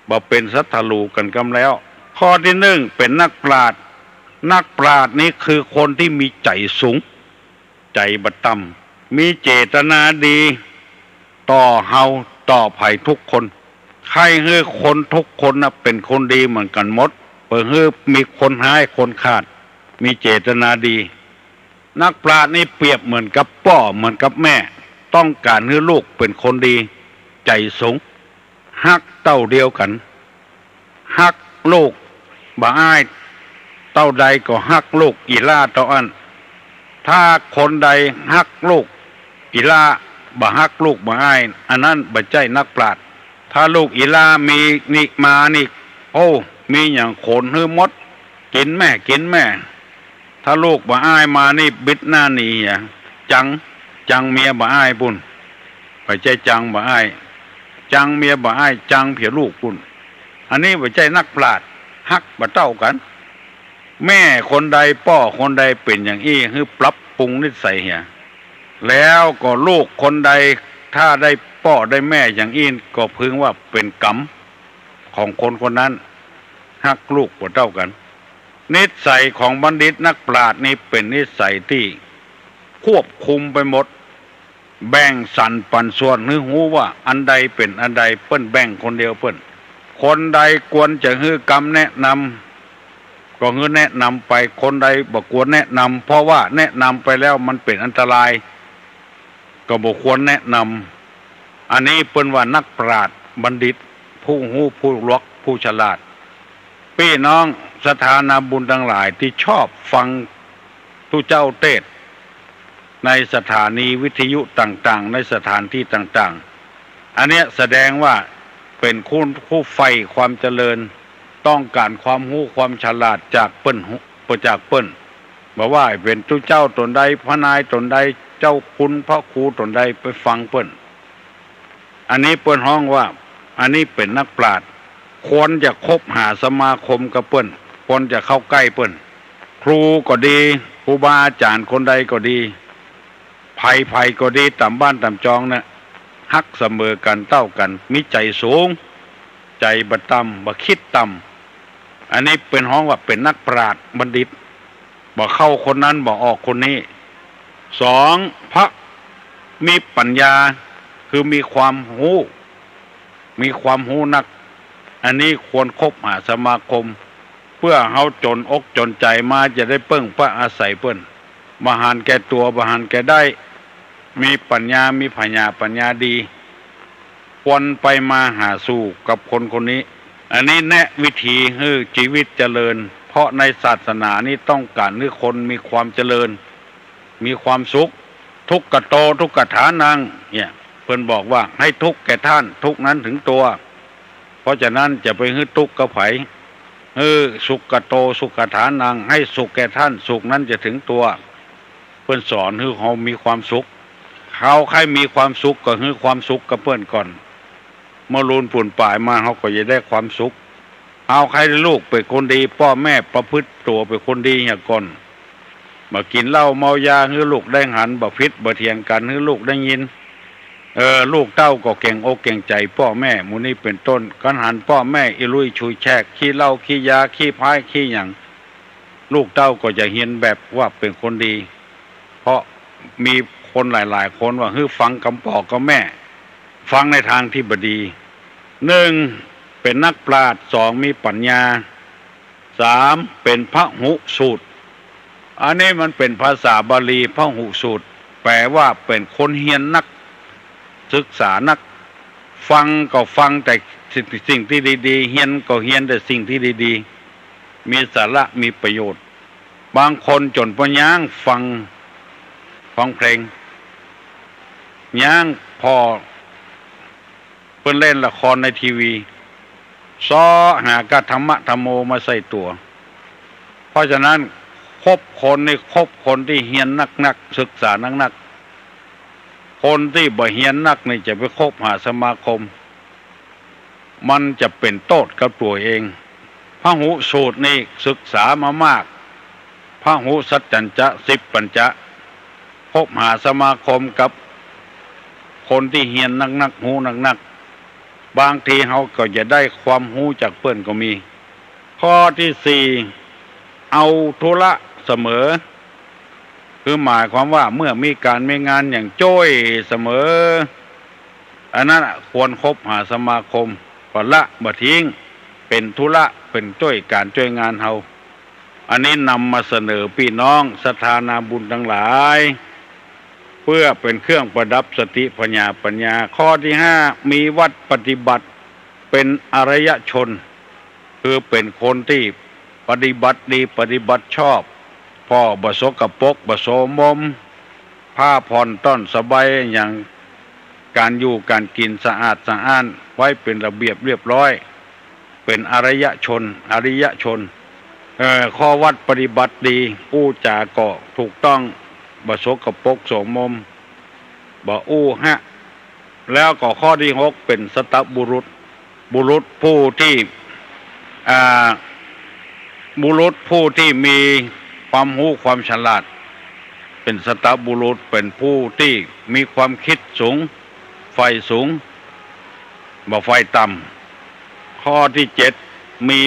Speaker 8: บ่เป็นสัทธรูกันกำแล้วข้อที่หนึ่งเป็นนักปราชญ์นี้คือคนที่มีใจสูงใจบ่ต่ำมีเจตนาดีต่อเฮาต่อภัยทุกคนใครฮื้อคนทุกคนน่ะเป็นคนดีเหมือนกันหมดเปิดฮื้อมีคนหายคนขาดมีเจตนาดีนักปราชญ์นี่เปรียบเหมือนกับพ่อเหมือนกับแม่ต้องการให้ลูกเป็นคนดีใจสูงฮักเต้าเดียวกันฮักลูกบ่อ้ายเต้าใดก็ฮักลูกอีล่าเต้าอันถ้าคนใดฮักลูกอีล่าบ่ฮักลูกบ่อ้ายอันนั้นบ่ใจนักปราชญ์ถ้าลูกอีล่ามีนี่มานี่โอ้มีอย่างโขนฮื้อมดกินแม่ถ้าลูกบ่อ้ายมานี่บิดหน้าหนีจังเมียบ่อ้ายปุ่นไปใจจังบ่อ้ายจังเมียบ่อ้ายจังเพียลูกปุ่นอันนี้บ่ใจนักปราชญ์ฮักบ่เต้ากันแม่คนใดพ่อคนใดเป็นอย่างอี้คือปรับปรุงนิสัยเหี่ยแล้วก็ลูกคนใดถ้าได้พ่อได้แม่อย่างอี้ก็พึงว่าเป็นกรรมของคนคนนั้นฮักลูกบ่เต้ากันนิสัยของบัณฑิตนักปราชญ์นี้เป็นนิสัยที่ควบคุมไปหมดแบ่งสรรปันส่วนให้หูว่าอันใดเป็นอันใดเปิ้นแบ่งคนเดียวเปิ้นคนใดควรจะฮื้อกรรมแนะนำก็ฮื้อแนะนำไปคนใดบ่ควรแนะนำเพราะว่าแนะนำไปแล้วมันเป็นอันตรายก็บ่ควรแนะนำอันนี้เปิ้นว่านักปราชญ์บัณฑิตผู้หูผู้รู้ผู้ฉลาดพี่น้องสถานะบุญทั้งหลายที่ชอบฟังทุเจ้าเทศ ในสถานีวิทยุต่างๆในสถานที่ต่างๆอันเนี้ยแสดงว่าเป็นคู่ไฟความเจริญต้องการความรู้ความฉลาดจากเปิ้นบอกว่าเป็นเจ้าตนใดพระนายตนใดเจ้าคุณพระครูตนใดไปฟังเปิ้นอันนี้เปิ้นฮ้องว่าอันนี้เป็นนักปราชญ์ควรจะคบหาสมาคมกับเปิ้นควรจะเข้าใกล้เปิ้นครูก็ดีครูบาอาจารย์คนใดก็ดีภัยก็ดีตามบ้านตามจองนะฮักเสมอกันเท่ากันมีใจสูงใจบ่ต่ำบ่คิดต่ำอันนี้เป็นฮ้องว่าเป็นนักปราชญ์บัณฑิตบ่เข้าคนนั้นบ่ออกคนนี้สองพระมีปัญญาคือมีความรู้นักอันนี้ควรคบหาสมาคมเพื่อเฮาจนอกจนใจมาจะได้เปิ้งพระอาศัยเปิ้นมหานแก่ตัวมหานแก่ได้มีปัญญามีปัญญาดีควรไปมาหาสู่กับคนคนนี้อันนี้แนะวิธีให้ชีวิตเจริญเพราะในศาสนานี้ต้องการให้คนมีความเจริญมีความสุขทุกขโตทุกขฐานังเนี่ยเพิ่นบอกว่าให้ทุกข์แก่ท่านทุกข์นั้นถึงตัวเพราะฉะนั้นจะไปให้ทุกข์กับไผสุขโตสุขฐานังให้สุขแก่ท่านสุขนั้นจะถึงตัวเพิ่นสอนให้เขามีความสุขเขาใครมีความสุขก็ให้ความสุขกับเพิ่นก่อนเมื่อรุนปุ่นป่ายมาเขาก็จะได้ความสุขเอาใครลูกเป็นคนดีพ่อแม่ประพฤติตัวเป็นคนดีอย่างก่อนมากินเหล้าเมายาให้ลูกได้หันบ่พิษบ่เถียงกันให้ลูกได้ยินลูกเต้าก็เก่งอกเก่งใจพ่อแม่หมู่นี้เป็นต้นกันหันพ่อแม่อิลุยชุยแชกขี้เหล้าขี้ยาขี้พายขี้หยังลูกเต้าก็จะเห็นแบบว่าเป็นคนดีเพราะมีคนหลายๆคนว่าฟังคำบอกกับแม่ฟังในทางที่บดีหนึ่งเป็นนักปราชญ์สองมีปัญญาสามเป็นพหุสูตรอันนี้มันเป็นภาษาบาลีพหุสูตรแปลว่าเป็นคนเฮียนนักศึกษานักฟังก็ฟังแต่สิ่งที่ดีๆเฮียนก็เฮียนแต่สิ่งที่ดีๆมีสาระมีประโยชน์บางคนจนปัญญาฟังเพลงย่างพอเพิ่นเล่นละครในทีวีซ้อหากธรรมะธรรมโมมาใส่ตัวเพราะฉะนั้นคบคนที่เฮียนนักศึกษานักคนที่บ่เฮียนนักนี่จะไปคบหาสมาคมมันจะเป็นโทษกับตัวเองพหุสูตรนี่ศึกษามามากพหุสัจจัญจะ10ปัญจะคบหาสมาคมกับคนที่เฮียนนักหูนักบางทีเขาก็จะได้ความรู้จากเพื่อนก็มีข้อที่สี่เอาธุระเสมอคือหมายความว่าเมื่อมีการมีงานอย่างจ้อยเสมออันนั้นควรคบหาสมาคมก็ละบ่ทิ้งเป็นธุระเป็นจ้อยการจ้อยงานเฮาอันนี้นำมาเสนอพี่น้องศรัทธานาบุญทั้งหลายเพื่อเป็นเครื่องประดับสติปัญญาข้อที่ห้ามีวัดปฏิบัติเป็นอริยชนคือเป็นคนที่ปฏิบัติดีปฏิบัติชอบพ่อบ่สกปรกบ่โสมมผ้าผ่อนต้อนสบายอย่างการอยู่การกินสะอาดไว้เป็นระเบียบเรียบร้อยเป็นอริยชนข้อวัดปฏิบัติดีอู้จาก็ถูกต้องบ่สกปรกโสมมบ่อู้ฮะแล้วก็ข้อที่หกเป็นสัตบุรุษผู้ที่มีความรู้ความฉลาดเป็นสัตบุรุษเป็นผู้ที่มีความคิดสูงไฟสูงบ่ไฟต่ำข้อที่เจ็ดมี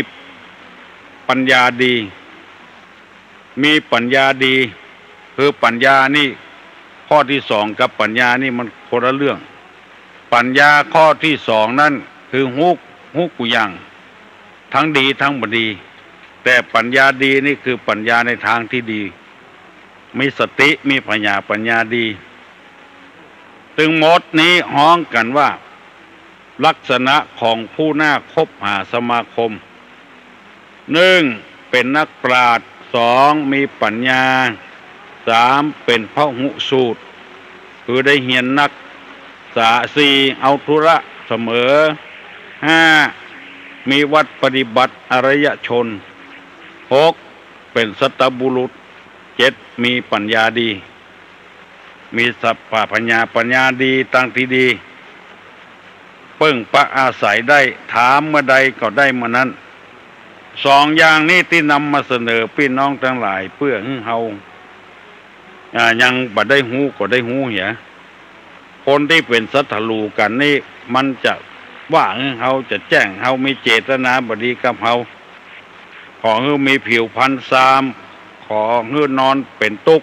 Speaker 8: ปัญญาดีคือปัญญานี่ข้อที่สองกับปัญญานี่มันคนละเรื่องปัญญาข้อที่สองนั่นคือฮู้กุยังทั้งดีทั้งบ่ดีแต่ปัญญาดีนี่คือปัญญาในทางที่ดีมีสติมีปัญญาดีถึงหมดนี้ฮ้องกันว่าลักษณะของผู้น่าคบหาสมาคมหนึ่งเป็นนักปราชญ์สองมีปัญญา 3เป็นพหุสูตรคือได้เรียนนัก4เอาธุระเสมอ5มีวัดปฏิบัติอริยชน6เป็นสัตบุรุษ7มีปัญญาดีมีสัพพะปัญญาดีตั้งที่ดีเพิ่งปะอาศัยได้ถามเมื่อใดก็ได้เมื่อนั้น2อย่างนี้ที่นำมาเสนอพี่น้องทั้งหลายเพื่อให้เฮายังบ่ได้ฮู้ก็ได้ฮู้เหียคนที่เป็นสัตลูกันนี่มันจะว่าเฮาจะแจ้งเฮามีเจตนาบดีกับเฮาขอให้มีผิวพรรณ3ขอให้นอนเป็นตุก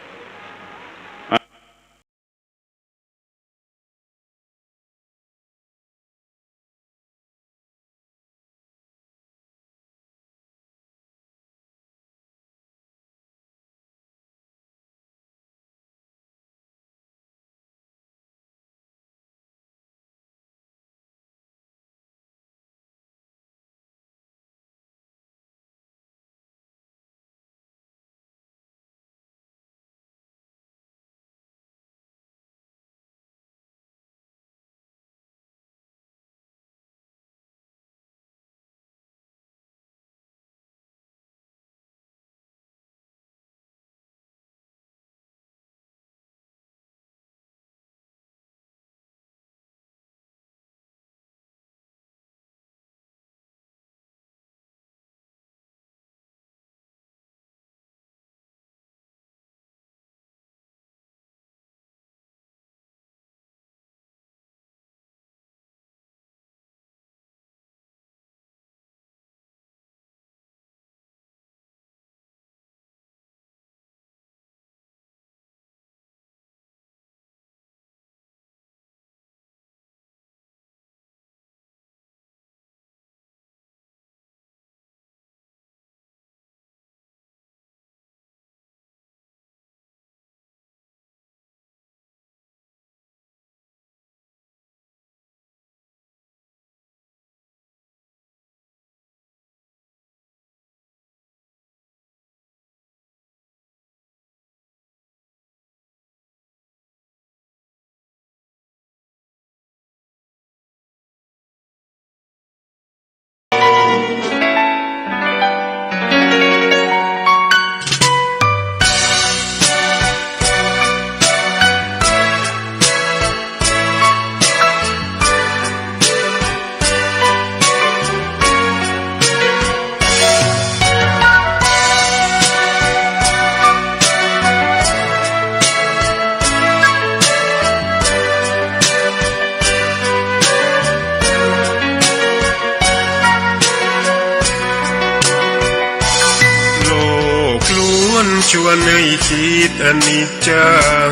Speaker 9: ชวนให้คิดอนิจจัง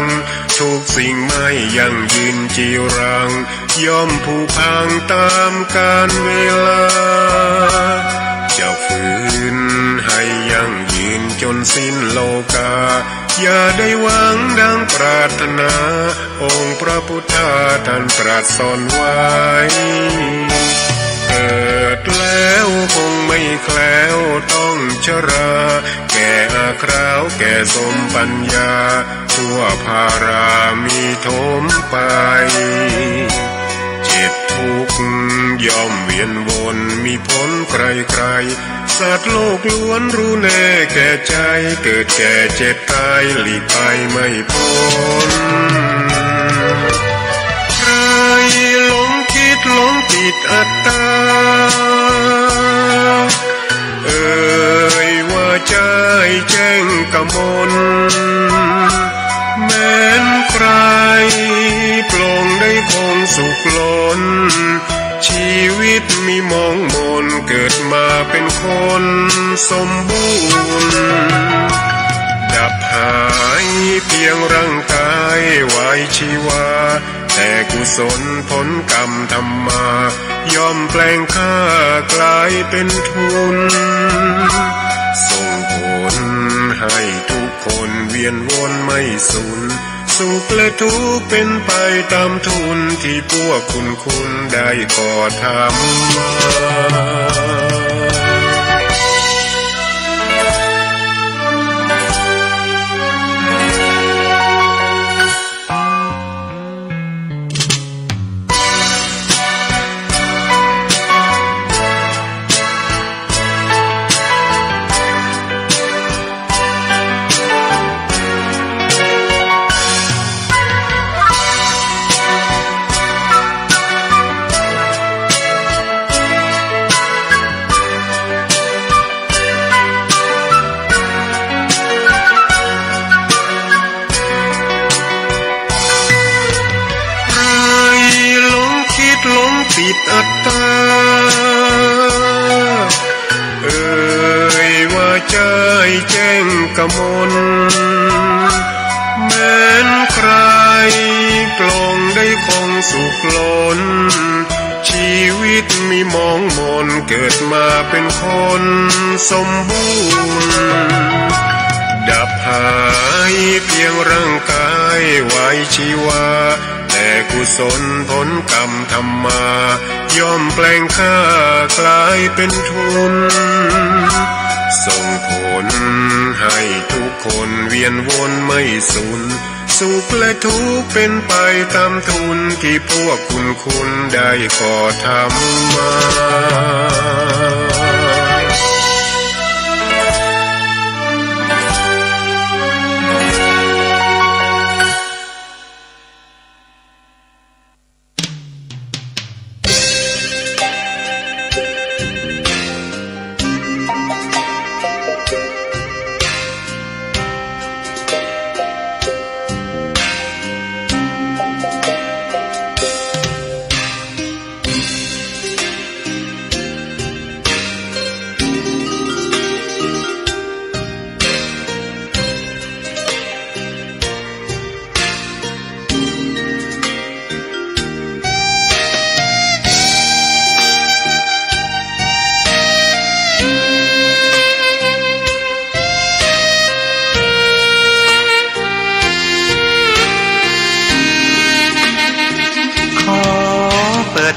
Speaker 9: ทุกสิ่งไม่ยั่งยืนจีรังย่อมผุพังตามกาลเวลาจะฝืนให้ยั่งยืนจนสิ้นโลกาอย่าได้หวังดังปรารถนาองค์พระพุทธท่านตรัสสอนไว้เกิดแล้วคงไม่แคล้วต้องชราแก่อาคราวแก่สมปัญญาทั่วภารามีโถมไปเจ็บทุกข์ย่อมเวียนวนมีพ้นใครๆสัตว์โลกล้วนรู้แน่แก่ใจเกิดแก่เจ็บตายหลีกไปไม่พ้นใครหลงคิดหลงผิดอัตตาว่าใจแจ้งกมลแม้นใครปลงได้คงสุขล้นชีวิตมีมองมนเกิดมาเป็นคนสมบูรณ์ดับหายเพียงร่างกายไว้ชีวาแต่กุศลผลกรรมทำมาย่อมแปลงค่ากลายเป็นทุนส่งผลให้ทุกคนเวียนวนไม่สูญสุขและทุกข์เป็นไปตามทุนที่พวกคุณได้ก่อทำมา ดอัตตาเอ่ยว่าใจแจ้งกมลแม้นใครปลงได้คงสุขล้นชีวิตมีมองมนเกิดมาเป็นคนสมบูรณ์ดับหายเพียงร่างกายไว้ชีวาแต่กุศลผลกรรมทำมาย่อมแปลงค่ากลายเป็นทุนส่งผลให้ทุกคนเวียนวนไม่สูญสุขและทุกข์เป็นไปตามทุนที่พวกคุณได้ก่อทำมา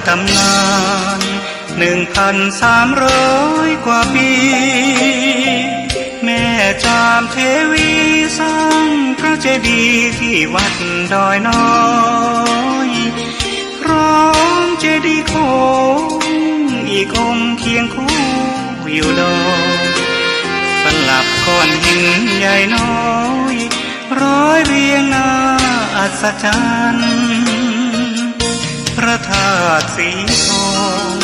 Speaker 4: ตำนาน1,300 กว่าปีแม่จามเทวีสร้างพระเจดีย์ที่วัดดอยน้อยพร้อมเจดีย์โค้งอีกองค์เคียงคู่อยู่ดอยสลับก้อนหินใหญ่น้อยร้อยเรียงหน้าอัศจรรย์พระธาตุสีทอง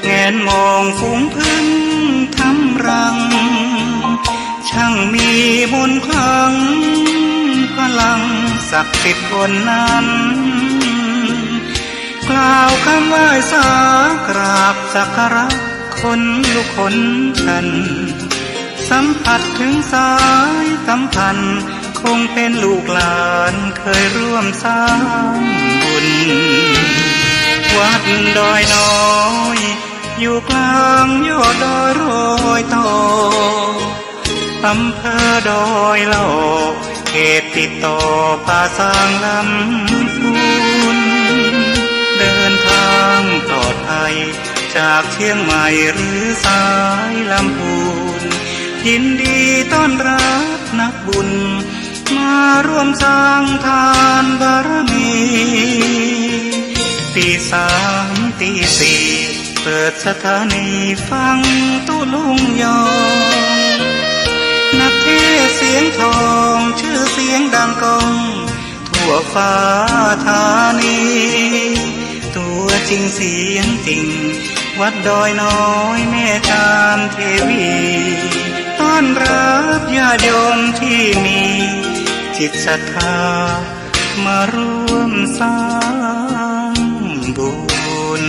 Speaker 4: แงนมองฝูงพึ่งทำรังช่างมีมนต์ขลังพลังศักดิ์สิทธิ์บนนั้นกล่าวคำไหว้สากราบสักการะคนลุกขนชันสัมผัสถึงสายสัมพันธ์คงเป็นลูกหลานเคยร่วมสร้างบุญวัดดอยน้อยอยู่กลางยอดดอยโรยต่ออำเภอดอยเหล่าเขตติดต่อป่าสางลำพูนเดินทางปลอดภัยจากเชียงใหม่หรือสายลำพูนยินดีต้อนรับนักบุญมาร่วมสร้างทานบารมีตี3 ตี 4เปิดสถานีฟังตุลุงยองนักเทศเสียงทองชื่อเสียงดังก้องทั่วฟ้าธานีตัวจริงเสียงจริงวัดดอยน้อยแม่จามเทวีต้อนรับญาติโยมที่มีจิตศรัทธามาร่วมสร้างบุญ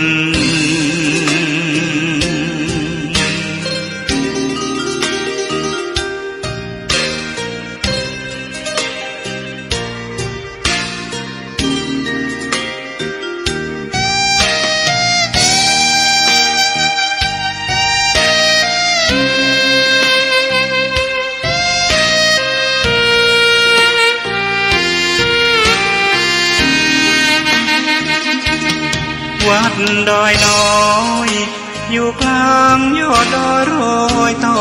Speaker 4: วัดดอยน้อยอยู่กลางยอดดอยโรยต่อ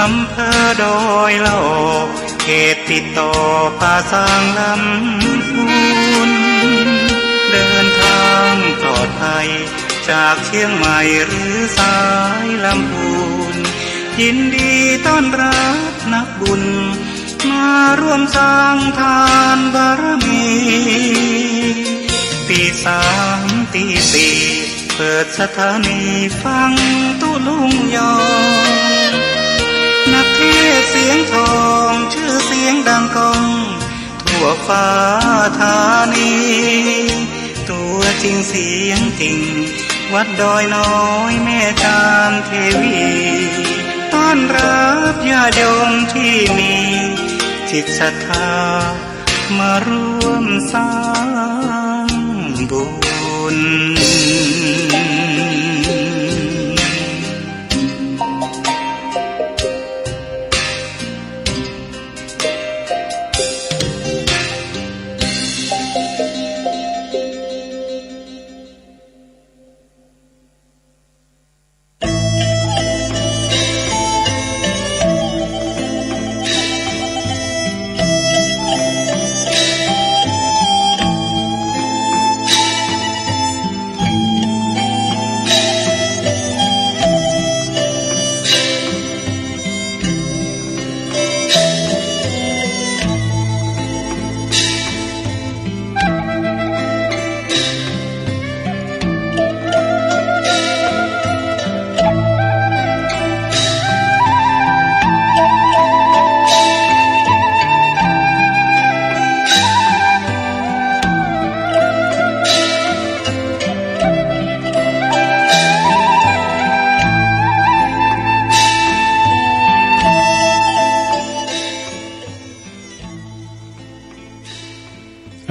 Speaker 4: อำเภอดอยเหล่าเขตติดต่อป่าสางลำพูนเดินทางปลอดภัยจากเชียงใหม่หรือสายลำพูนยินดีต้อนรับนักบุญมาร่วมสร้างทานบารมีตี3 ตี 4เปิดสถานีฟังตุลุงยองนักเทศเสียงทองชื่อเสียงดังก้องทั่วฟ้าธานีตัว จริงเสียงจริงวัดดอยน้อยแม่จามเทวีต้อนรับญาติโยมที่มีจิตศรัทธามาร่วมสร้างบุญ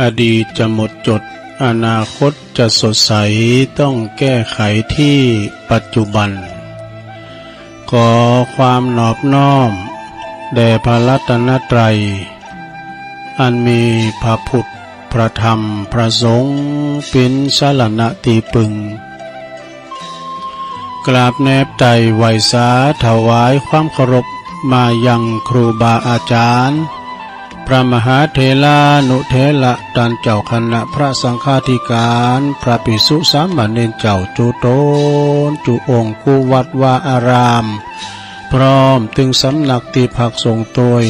Speaker 10: อดีตจะหมดจดอนาคตจะสดใสต้องแก้ไขที่ปัจจุบันขอความนอบน้อมแด่พระรัตนตรัยอันมีพระพุทธพระธรรมพระสงฆ์เป็นสรณะที่พึ่งกราบแนบใจไหวสาถวายความเคารพมายังครูบาอาจารย์พระมหาเถรานุเถระท่านเจ้าคณะพระสังฆาธิการพระภิกษุสามเณรเจ้าจุโตนจุองค์กุวัดวาอารามพร้อมถึงสำนักที่พักสงฆ์โดย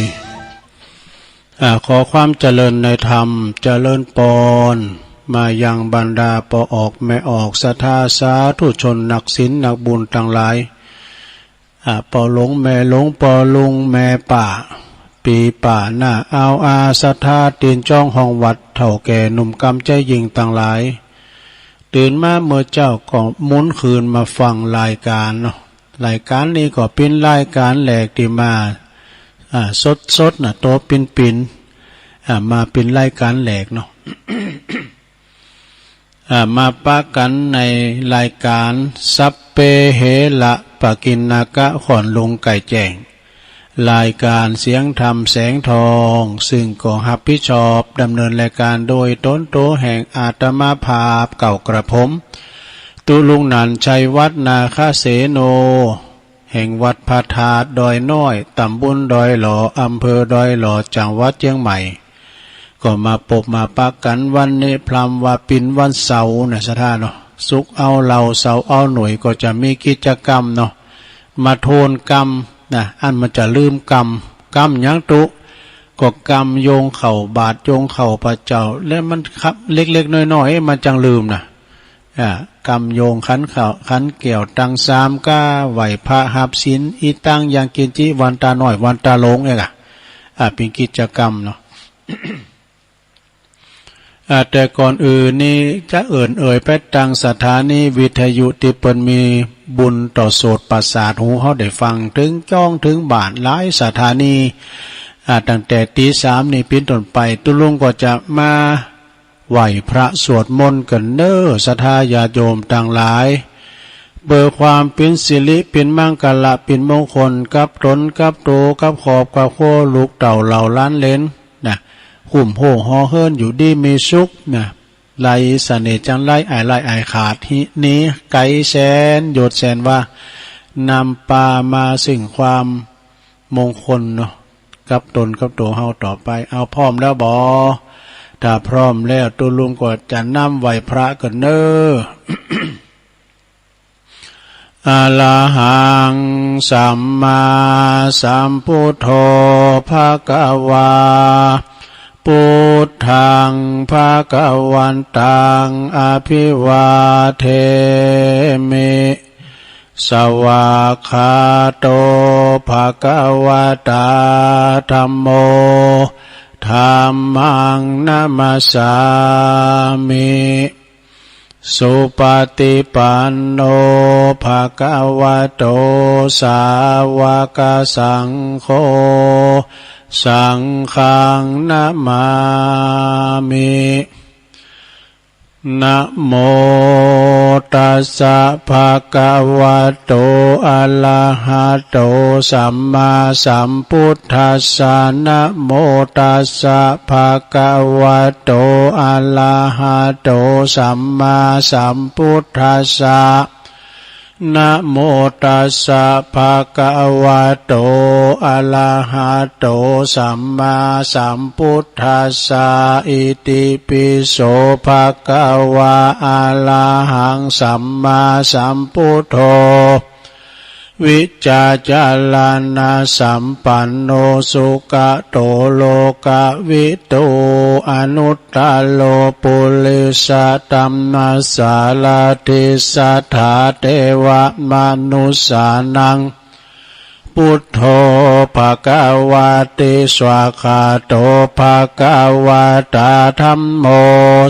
Speaker 10: ขอความเจริญในธรรมเจริญปอนมายังบรรดาปออกแม่ออกศรัทธาสาธุชนนักศีลนักบุญทั้งหลายปอหลงแม่หลงปอลุงแม่ป่าปีป่าหน้าเอาอาศรัทธาตีนจ้องห้องวัดเถ่าแก่หนุ่มกำใจยิงต่างหลายตื่นมาเมื่อเจ้าก็หมุนคืนมาฟังรายการเนาะรายการนี้ก็เป็นรายการแหลกที่มาสดนะโตปินมาเป็นรายการแหลกเนาะ มาปะกันในรายการสัพเพเหระปะกินนากะขอนลงไก่แจ้งรายการเสียงธรรมแสงทองซึ่งก็รับผิดชอบดำเนินรายการโดยต้นโตแห่งอาตมาภาพเก่ากระผมตุลุงนันชัยวัฒนาคเสโนแห่งวัดพระธาตุดอยน้อยตำบลดอยหล่ออำเภอดอยหล่อจังหวัดเชียงใหม่ก็มาปบมาปักกันวันนี้พลัมว่าปินวันเสาร์นะสถานเนาะสุกเอาเหล่าเสาเอาหน่วยก็จะมีกิจกรรมเนาะมาโทนกรรมนะอันมันจะลืมกรรมยังตุก็กรรมโยงเข่าบาดโยงเข่าพระเจ้าแล้วมันครับเล็กๆน้อยๆมันจังลืมนะกรรมโยงขันเข่าขันเกี่ยวตังสามก้าไหวพระหับศีลอีตังยังกินจิวันตาหน่อยวันตาลงเองเป็นกิจกรรมเนาะ แต่ก่อนอื่นนี่จะเอ่ยไปตังสถานีวิทยุที่เปิ้นมีบุญต่อโสตประสาทหูเฮาได้ฟังถึงจ้องถึงบาทหลายสถานีตั้งแต่ตี3นี่เป็นต้นไปตุลุงก็จะมาไหวพระสวดมนต์กันเน้อศรัทธาญาติโยมต่างหลายเบอร์ความเป็นสิริเป็นมังกรเป็นมงคลกับตนกับโตกับขอบกับโคลูกเต่าเหล่าล้านเลนนะหุ่มโหฮอเฮิรนอยู่ดีมีสุขนะไล่เสน่ห์จังไล่ไอขาดนี้ไกแสนโยดแสนว่านำปามาสิ่งความมงคลเนาะกับตนกับโตเฮาต่อไปเอาพร้อมแล้วบ่ถ้าพร้อมแล้วตัวลุงก็จะนำไหวพระกันเน้อ อะระหังสัมมาสัมพุทโธภะคะวาพุทธังภะคะวันตังอภิวาเทมิสวากขาโตภะคะวะตาธัมโมธัมมังนัมสสามิ สุปฏิปันโนภะคะวะโตสาวกสังโฆสังฆังนะมามินะโมตัสสะภะคะวะโตอะระหะโตสัมมาสัมพุทธัสสะนะโมตัสสะภะคะวะโตอะระหะโตสัมมาสัมพุทธัสสะนะโมตัสสะภะคะวะโตอะระหะโตสัมมาสัมพุทธัสสะอิติปิโสภะคะวะอะระหังสัมมาสัมพุทโธวิจาจาลานาสัมปันโนสุขโตโลกวิทูอนุตตโลปุริสตัมมัสสาลาทิสัทธาเทวมนุสสานังพุทโธภะคะวะติสวากขาโตภะคะวะตาธัมโม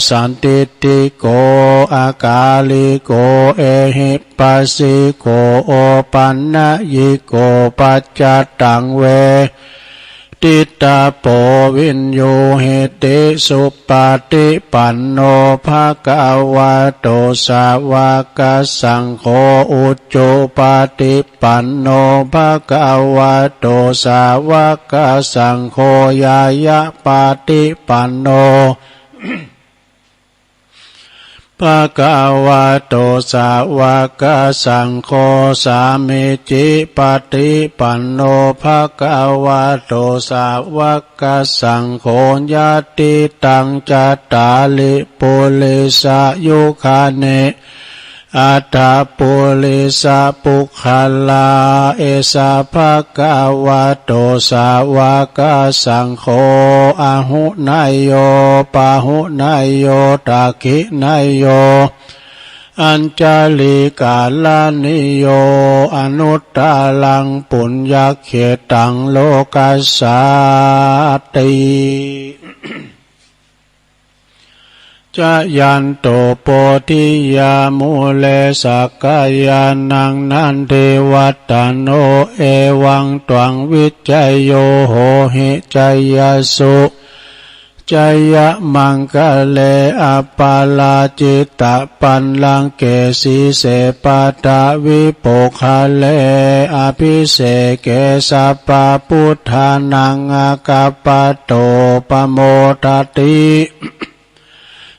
Speaker 10: สันติติโกอากาลิโกเอหิปัสสิโกโอปันนะยิโกปัจจตังเวติตาโปวินโยเหติสุปฏิปันโนภะคะวะโตสาวกสังโฆอุจจุปฏิปันโนภะคะวะโตสาวกสังโฆยายะปฏิปันโนภะคะวะโตสาวกสังโฆสามิจิปฏิปันโนภะคะวะโตสาวกสังโฆญาติตังจัตตาลิปุริสายุคาเนอัตตปุริสาปุคคลาเอสะภะคะวะโตสาวกสังโฆอะหุนายโยปะหุนายโยตักขินายโยอัญจลิกาลานิโยอนุตตลังปุญญเขตังโลกัสสาติจะยันโตโปธิยามุเลสักกายานังนันเทวัตตโนเอวังตวังวิจัยโยโหหิจัยยสุจัยยะมังคะเลอปาลาจิตตปันลังเกสีเสปตาวิโปคาเลอภิเสเกสัปปะพุทธานังอากาปโตปโมทติ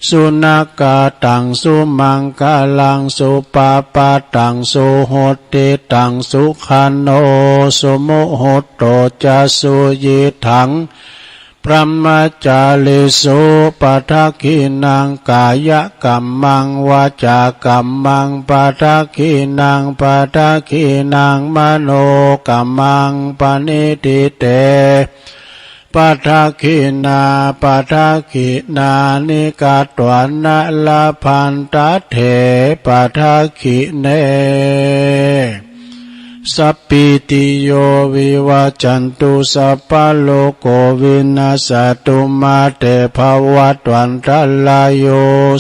Speaker 10: สุนักตังสุมังกลังสุปาปาตังสุโหติตังสุขันโนสุโมโหโตจะสุยิถังพระมจาลิสุปัฏฐินังกายกัมมังวาจากัมมังปัฏฐินังปัฏฐินังมโนกัมมังปณิทิเตปัฏฐินาปัฏฐินานิกาตวนะละพันตเถปัฏฐิเนสัพพิติโยวิวัจจันตุสัพพะโลกโควินาศตุมาเตภวัตวันตรายโย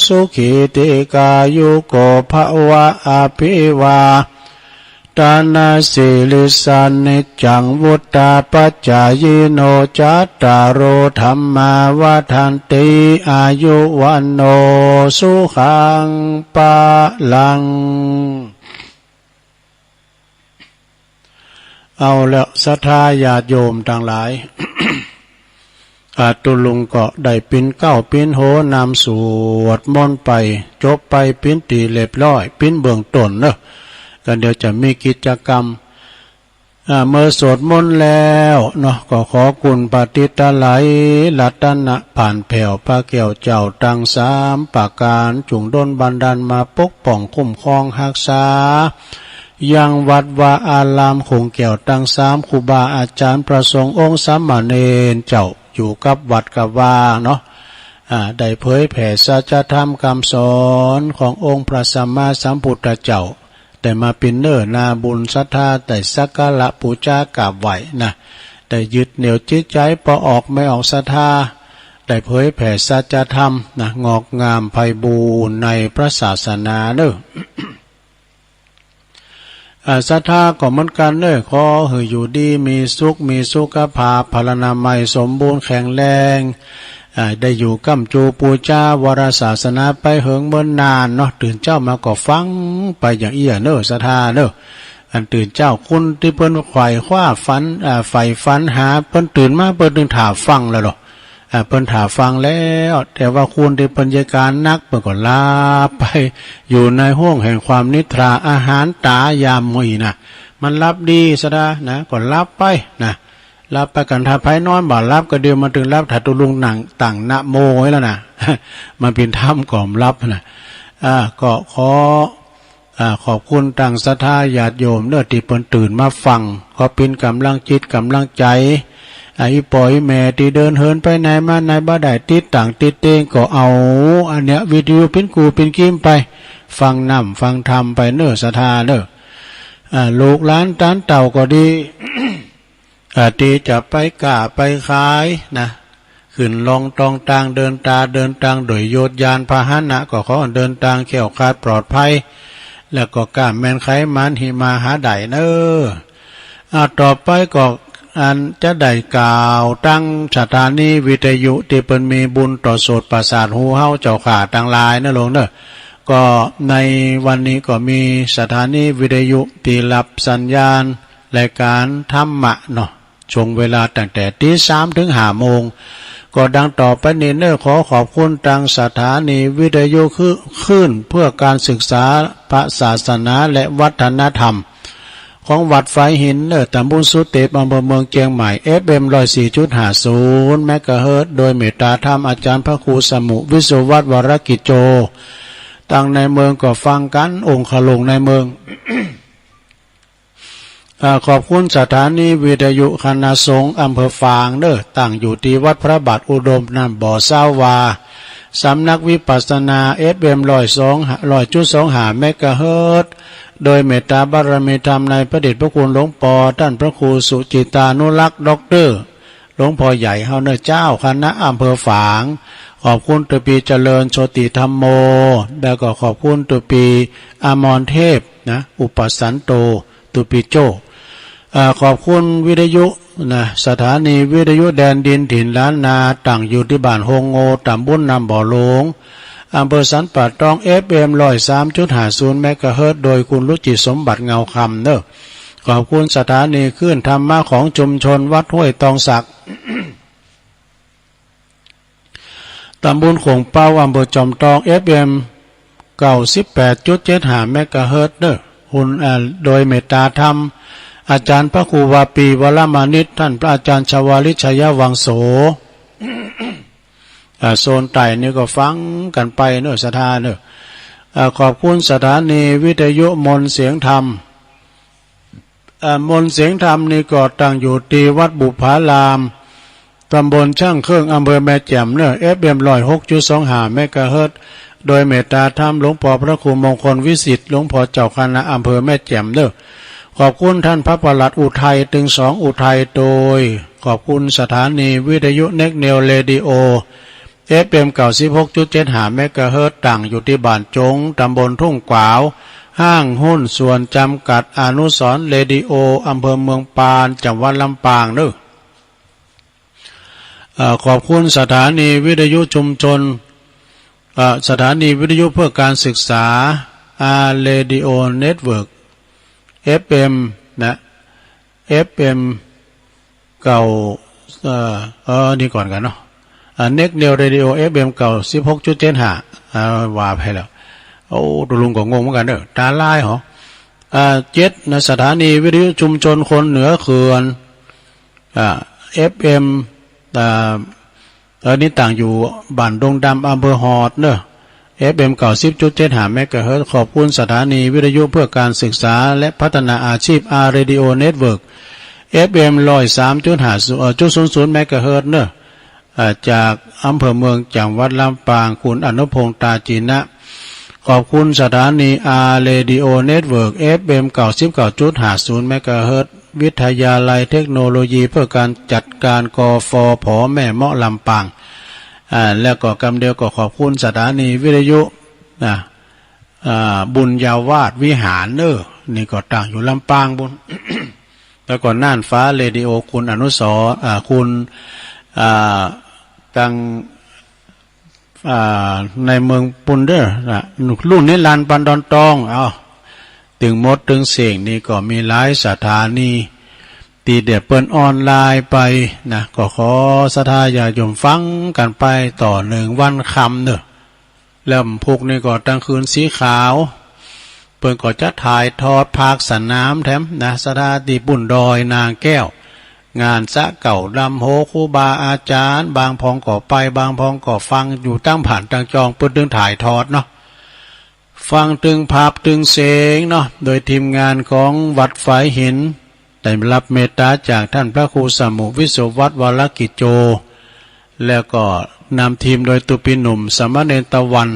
Speaker 10: สุขิติกายุโกภวะอภิวาตานาสิลิสานิจังวุตตาปัจจายโนจัตตารโอธัมมาวาทันติอายุวันโนสุขังปะลังเอาแล้วศรัทธาญาติโยมทั้งหลาย อาตุลุงก็ได้ปิ้นเก้าปิ้นโหนำสวดมนต์ไปจบไปปิ้นตีเรียบร้อยปิ้นเบื้องต้นเนอะกันเดี๋ยวจะมีกิจกรรมเมื่อสวดมนต์แล้วเนาะก็ขอคุณปฏิตไลรัตนะผ่านแผ่วพระเกี่ยวเจ้าตังสามปากการจุงดลบันดาลมาปกป้องคุ้มครองรักษายังวัดวาอารามคงแก้วตังสามครูบาอาจารย์ประสงค์องค์สามเณรเจ้าอยู่กับวัดกับว่าเนาะได้เผยแผ่สัจธรรมคำสอนขององค์พระสัมมาสัมพุทธเจ้าแต่มาเป็นเนื้อนาบุญศรัทธาแต่สักการะปูชากราบไหวนะแต่ยึดเหนี่ยวจิตใจพอออกไม่ออกศรัทธาได ได้เผยแผ่สัจธรรมนะงอกงามไพบูรณ์ในพระศาสนาเด้อ ศรัทธาก็เหมือนกันเด้อขอให้อยู่ดีมีสุขมีสุขภาพพลานามัยสมบูรณ์แข็งแรงได้อยู่กัมจูปูชาวรศาสนาไปเหิงเมื่อนานเนาะตื่นเจ้ามาก็ฟังไปอย่างเอี้ยเด้อศรัทธาเด้ออันตื่นเจ้าคุณที่เพิ่นไขว่คว้าฝันใฝ่ฝันหาเพิ่นตื่นมาเพิ่นถึงถาฟังแล้วดอกเพิ่นถาฟังแล้วแต่ว่าคุณที่เพิ่นยการนักเพิ่นก็ลาไปอยู่ในห้วงแห่งความนิทราอาหารตายามมื้อนะมันรับดีซะดานะก็รับไปนะรับไปกันถ้าไผนอนบ่รับก็เดียวมาถึงรับถ้าตุลุงหนังตั้งนะโมไว้แล้วนะมันเป็นธรรมก่อมรับนะก็ขอบคุณตั้งศรัทธาญาติโยมเด้อที่เพิ่นตื่นมาฟังขอเป็นกำลังจิตกำลังใจอีปอยแม่ที่เดินเหินไปไหนมาไหนบ่ได้ติดต่างติดเตงก็เอาอันเนี้ยวิดีโอเป็นกูเป็นกิมไปฟังนำฟังธรรมไปเน้อศรัทธาเด้อลูกหลานตานเต่าก็ดี ที่จะไปกล้าไปขายนะขึ้นลองตองตางเดินทางโดยโยธยานพาหนะก็ขอเดินทางแข็งขัดปลอดภัยแล้วก็กล้าแม่นไขมันหิมาหาได้เน้อต่อไปก็อันจะได้กล่าวตั้งสถานีวิทยุที่เปิ้นมีบุญต่อโสตประสาทหูเฮาเจ้าขาต่างหลายนะลงเด้อก็ในวันนี้ก็มีสถานีวิทยุที่รับสัญญาณรายการธรรมะเนาะช่วงเวลาตั้งแต่ตี 3 ถึง 5 โมงก็ดังต่อไปนี้เน้อขอขอบคุณทางสถานีวิทยุขึ้นเพื่อการศึกษาพระศาสนาและวัฒนธรรมของวัดไฟหินตำบลสุเตปอำเภอเมืองเชียงใหม่ FM 104.50 เมกะเฮิรตซ์โดยเมตตาธรรมอาจารย์พระครูสมุวิศวัตรวรกิจโจตั้งในเมืองก็ฟังกันองค์ขลงในเมือง ขอบคุณสถานีวิทยุคณะสงฆ์อำเภอฝางตั้งอยู่ที่วัดพระบาทอุดมน้ำบ่อเศร้าวาสำนักวิปัสสนา FM 102.25 เมกะเฮิรตซ์โดยเมตตาบารมีธรรมในพระเดชพระคุณหลวงพ่อท่านพระครูสุจิตานุรักษ์ด็อกเตอร์หลวงพ่อใหญ่เฮาเนเจ้าคณะอำเภอฝางขอบคุณตุปีเจริญโชติธรรมโมแล้วก็ขอบคุณตุปีอมรเทพนะอุปสันโตตุปีโจขอบคุณวิทยุนะสถานีวิทยุแดนดินถิ่นล้านนาตั้งอยู่ที่บ้านโฮงโงตำบลน้ำบ่อหลวงอำเภอสันป่าตอง FM 103.50 เมกะเฮิรตซ์โดยคุณรุจิสมบัติเงาคำขอบคุณสถานีคลื่นธรรมะของชุมชนวัดห้วยตองสัก ตำบลโขงเป้าอำเภอจอมทอง FM 98.75 เมกะเฮิรตซ์คุณโดยเมตตาธรรมอาจารย์พระครูวาปีวรมานิตท่านพระอาจารย์ชวาลิชยวังโส โซนไต่นี่ก็ฟังกันไปศรัทธาขอบคุณสถานีวิทยุมนต์เสียงธรรมมนต์เสียงธรรมนี่ก็ตั้งอยู่ที่วัดบุพารามตำบลช่างเครื่องอำเภอแม่แจ่มFM 106.25 เมกะเฮิรตซ์โดยเมตตาธรรมหลวงพ่อพระครูมงคลวิสิทธิ์หลวงพ่อเจ้าคณะอำเภอแม่แจ่มขอบคุณท่านพระปลัดอุทัยถึง2อุทัยโดยขอบคุณสถานีวิทยุเน็กเนลเรดิโอFM 96.75 เมกะเฮิรตซ์ตั้งอยู่ที่บ้านจงตำบลทุ่งกวาวห้างหุ้นส่วนจำกัดอนุสรณ์เรดิโออำเภอเมืองปานจังหวัดลำปางขอบคุณสถานีวิทยุชุมชนสถานีวิทยุเพื่อการศึกษาเรดิโอเน็ตเวิร์ก FM นะ FM เก่านี่ก่อนกันเนาะเน็กเนลเรดิโอ FM เก่า 16.75 ว่าไปแล้วโอ้ตัวลุงก็งงเหมือนกันตาลายเหรอ7นะสถานีวิทยุชุมชนคนเหนือเขื่อนFM นี้ต่างอยู่บ้านดงดำอำเภอหอดFM 90.75 เมกะเฮิรตซ์ขอบคุณสถานีวิทยุเพื่อการศึกษาและพัฒนาอาชีพเรดิโอเน็ตเวิร์ก FM 103.50 เมกะเฮิรตซ์จากอำเภอเมืองจังหวัดลำปางคุณอนุพงษ์ตาจีนะขอบคุณสถานีเรดิโอเน็ตเวิร์ก FM 99.50 เมกะเฮิรตซ์วิทยาลัยเทคโนโลยีเพื่อการจัดการกฟผ.แม่เมาะลำปาง แล้วก็กำเดียวก็ขอบคุณสถานีวิทยุบุญยาวาสวิหารนี่ก็ตั้งอยู่ลำปางบุญ แล้วก็น่านฟ้าเรดิโอคุณอนุสรคุณตั้งในเมืองปุนเดอร์รุ่นนี้ลานปันดอนตองตึงมดตึงเสียงนี่ก็มีหลายสถานีตีเด็ดเปิ้นออนไลน์ไปนะก็ขอศรัทธาญาติโยมฟังกันไปต่อ1วันคำแล้วพวกนี้ก็ตั้งคืนสีขาวเปิ้นก็จะถ่ายทอดภาคสนามแถมนะศรัทธาที่บุญดอยนางแก้วงานสะเก่าลำโหครูบาอาจารย์บางพองก็ไปบางพองก็ฟังอยู่ตั้งผ่านตั้งจองเปิ้นตึงถ่ายทอดเนาะฟังตึงภาพตึงเสียงเนาะโดยทีมงานของวัดฝายหินได้รับเมตตาจากท่านพระครูสมุวิศวัตรวรกิจโจแล้วก็นำทีมโดยตุปิหนุ่มสมณเณรตะวัน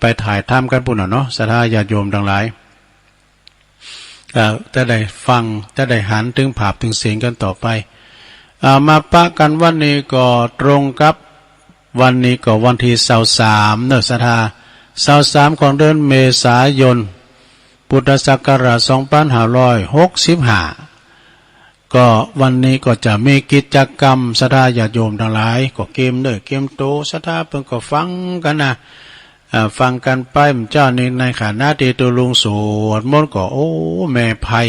Speaker 10: ไปถ่ายทำกันปุ่นเนาะศรัทธาญาติโยมทั้งหลายจะได้ฟังจะได้หันถึงภาพถึงเสียงกันต่อไปมาปะกันวันนี้ก็ตรงกับวันนี้ก็วันที่23เนอะศรัทธา23ของเดือนเมษายนพุทธศักราช2565ก็วันนี้ก็จะมีกิจกรรมศรัทธาญาติโยมทั้งหลายก็เกมเกมโตศรัทธาเพิ่นก็ฟังกันนะฟังกันไปเจ้าในขณะที่ตัวลุงสวดมนต์ก็โอ้แม่ไผ่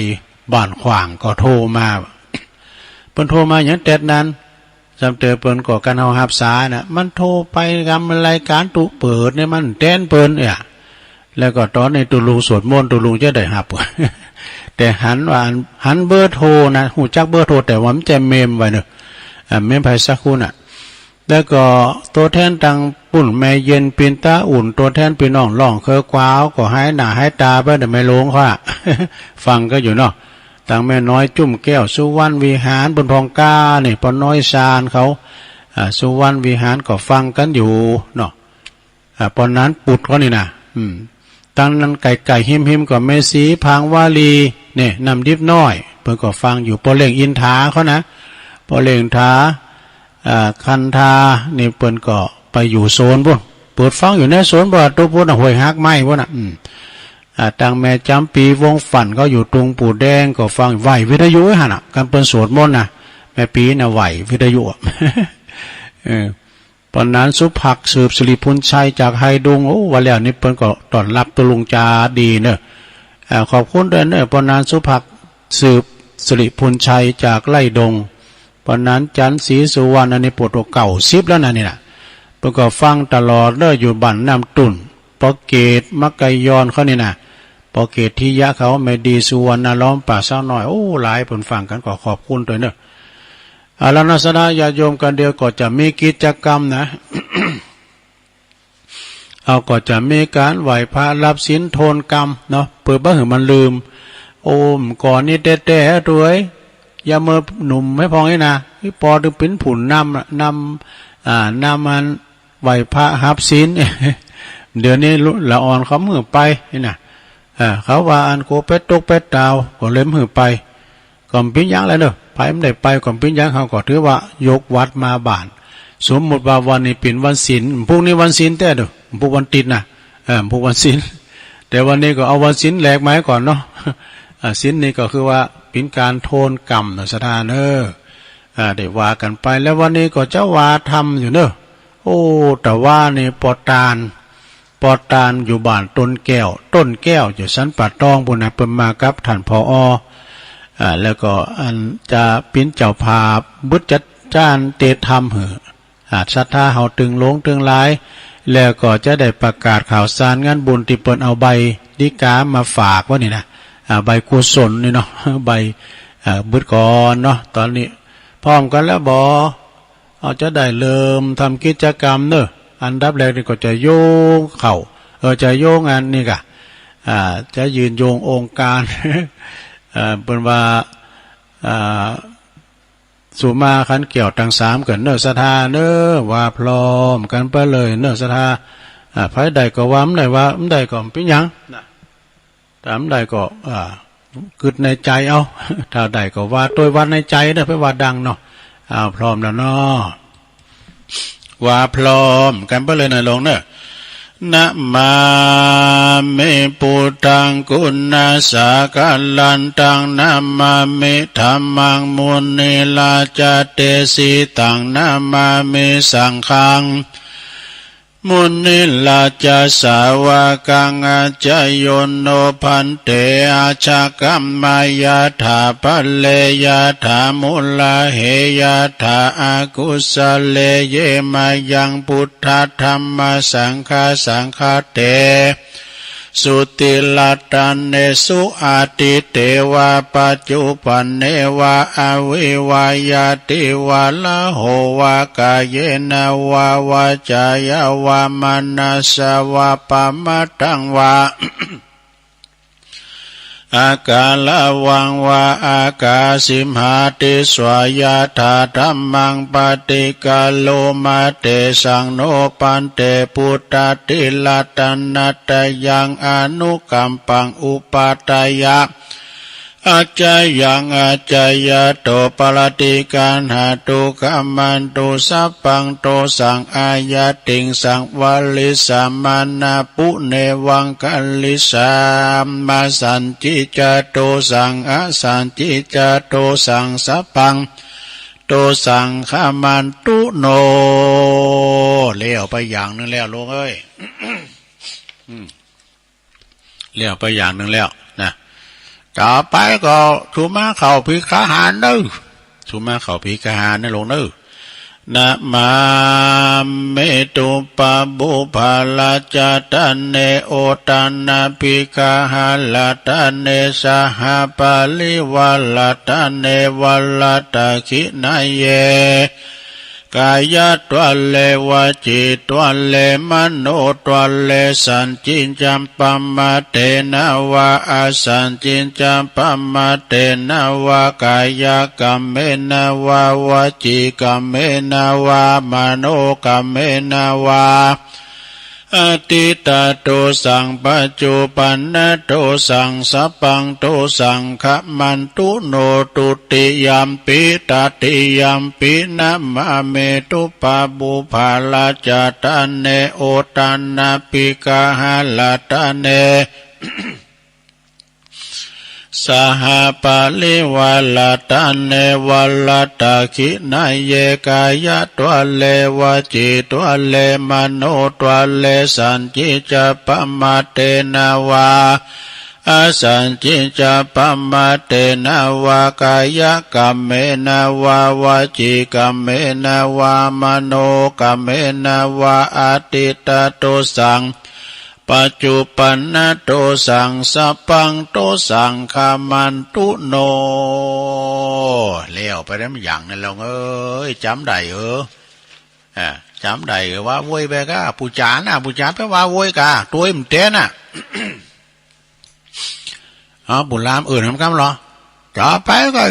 Speaker 10: บ้านขวางก็โทรมาเพิ่นโทรมาอย่างแต่นั้นจำเตอเปิ้นก็กันเฮารับสายน่ะมันโทรไปกำรายการตุเปิดเนี่ยมันแต้นเปิ้นแล้วก็ตอนในตัวลุงสวดมนต์ตัวลุงจะได้รับ แต่หันเบอร์โทรนะหูจักเบอร์โทรแต่ว่ามันจะเมมไว้เนอะเมมไผสักคุณแล้วก็ตัวแทนตังปุ่นแม่เย็นปินตาอุ่นตัวแทนพี่น้องร้องเคอกว้าวก็ให้หน้าให้ตาไปแต่ไม่ลงค่ะ ฟังก็อยู่เนาะตังแม่น้อยจุ่มแก้วสุวรรณวิหารบนพองก้านี่ปอน้อยชาญเขาสุวรรณวิหารก็ฟังกันอยู่เนาะปอนนั้นปุดเขานี่นะตั้งนั้นไก่หิมก็เมสีพังวาลีเนี่ยนำดิบน้อยเพิ่นก็ฟังอยู่ปอเล่งอินทาเขานะปอเล่งทาคันทานี่เปิ้นก็ไปอยู่โซนพุ่นเปิดฟังอยู่ในโซนบ่ตัวพุ่นห้วยฮักไม้พุ่นตังแม่จำปีวงฝันก็อยู่ตรงปู่แดงก็ฟังไหววิทยุหั่นน่ะกันเปิ้นสวดมนต์น่ะแม่ปีน่ะไหววิทยุตอนนั้นสุภักสืบสิริพุนชัยจากไฮดุงโอ้ว่าแล้วนี่เปิ้นก็ต้อนรับตัวลุงจาดีเนอะขอบคุณด้วยเนอะปอนนั้นสุภักสืบสิริพุนชัยจากไร่ดงปอนนั้นจันทร์ศรีสุวรรณอันนี้ปวดเก่า10แล้วนะนี่น่ะเปิ้นก็ฟังตลอดเด้ออยู่บ้านน้ำตุ่นปอเกตมักไกยอนเขานี่น่ะปอเกตที่ยะเขาไม่ดีสุวรรณล้อมป่าเศร้าน้อยโอ้หลายเพิ่นฟังกันก็ขอบคุณด้วยเนอะแล้วนักศรัทธาญาติโยมกันเดียวก็จะมีกิจกรรมนะ ก็จะมีการไหว้พระรับศีลโทนกรรมเนาะเปิดบ้าหือมันลืมโอมก่อนนี่แต่ด้วยอย่าเมื่อหนุ่มไม่พอให้นะพี่ปอถึงเป็นผุนนำมันไหว้พระรับศีล เดี๋ยวนี้ละอ่อนเขามือไปนี่นะเขาว่าอันโกเป็ดตกเป็ดดาวก็เล่มมือไปก่อนปิ้งยังอะไรเนอะไปไม่ได้ไปก่อนปิ้งยังเขาก็ถือว่ายกวัดมาบ้านสมมติว่าวันนี้เป็นวันศีลพวกนี้วันศีลแต่เด้อพวกวันติดนะพวกวันศีลแต่วันนี้ก็เอาวันศีลแหลกไม้ก่อนเนาะศีลนี่ก็คือว่าเป็นการโทนกรรมเนอะสถานได้ว่ากันไปแล้ววันนี้ก็เจ้าว่าทำอยู่เนอะโอ้แต่ว่านี่ปอตานอยู่บ้านต้นแก้วอยู่ชั้นป่าตองบุญนะเปิ่นมากับท่านผอ.แล้วก็อันจะปิ้นเจ้าภาพบุตรจัดจ้านเตธรรมเหศรัทธาเฮาตึงลงตึงหลายแล้วก็จะได้ประกาศข่าวสารงานบุญที่เปิ้นเอาใบดิกามาฝากว่านี่นะใบกุศลนี่เนาะใบบุตรก่อนเนาะตอนนี้พร้อมกันแล้วบ่เอาจะได้เริ่มทำกิจกรรมเนอะอันดับแรกนี่ก็จะโยงเข้าจะโยงอันนี่ก็จะยืนโยงองค์การเป็นว่าสุมาขันเกี่ยวตั้ง3กันเนอะศรัทธาเนอะว่าพร้อมกันไปเลยเนอะศรัทธาไผใดก็ว่ามันได้ว่ามันได้ก็เป็นหยังถามใดก็กึดในใจเอาถ้าใดก็ว่าตัวว่าในใจเด้อเพื่อว่าดังเนาะพร้อมแล้วเนาะ ว่าพร้อมกันไปเลยนะลงเนอะนะมาเมปุตังกุณาสากัลลันตังนะมาเมธัมมังมุนีลาจเตสีตังนะมาเมสังฆังมุนิลาจาสาวกังอาจโยนโนพันเตอาชากัมมายาถาปัลเลยาถามุลาเหยาถาอากุสเลเยมายังพุทธธรรมสังฆาสังฆาเตสุติลาตันเนสุอาติเตวะปัจจุปันเนวะอวิวายาติวะละโหวะกายเยนะวะวาจายาวะมนัสสะวะปะมะตังวะ อากาลวังวะอากาสิมหาติสวายาธาธัมมังปฏิกาโลมาเตสังโนปันเตพุทธติลาตันนัตยังอนุกัมปังอุปาตายะอาจายังอาจายะโตปรติการหาตุกัมมันตุสัพพังโตสังอายะติงสังวลิสามานาปุเนวังกัลลิสามาสันจิจโตสังอสันจิจโตสังสัพพังโตสังขามันตุโนเลี้ยวไปอย่างนึงแล้วลุงเอ้ย เลี้ยวไปอย่างนึงแล้วนะต่อไปก็ชุมาเข่าพิฆาหารเด้อชุมาเข่าพิฆาหารนะลงเด้อนะมาเมตุปะบุภาลาจตันเนโอตันนาพิฆาหาลาตันเนสหปาลิวาลาตันเนวัลตะขินาเยกายตัวเลวจิตัวเลมโนตัวเลสันจินจัมปัมมาเตนะวะอาสันจินจัมปัมมาเตนะวะกายกัมเมนะวะวจิกัมเมนะวะมโนกัมเมนะวะอติตาโตสังปัจจุปันนโตสังสัพพังโตสังขมันตุโนตุติยัมปิตติยัมปินะมะเมตุปะบุภาลาจตันเนโอตันนาปิกาหาลาตันเน สหปาลิวาลตันเนวัลตะขินาเยกายะตัวเลวจิตัวเลมโนตัวเลสันจิจะปะมาเตนะวะอาสันจิจะปะมาเตนะวะกายะกัมเมนะวะวจิกัมเมนะวะมโนกัมเมนะวะอาติตาโตสังปัจจุปันนโตสังสัพพังโตสังขามันตุโนเลี้ยวไปได้ไม่อย่างนั้นเราเอ้ยจำได้จำได้ว่าโวยไปก็ปูจานปูจานไปว่าโวยกาตัวมันเต้นบุญลามอื่นทำกันหรอต่อไปก็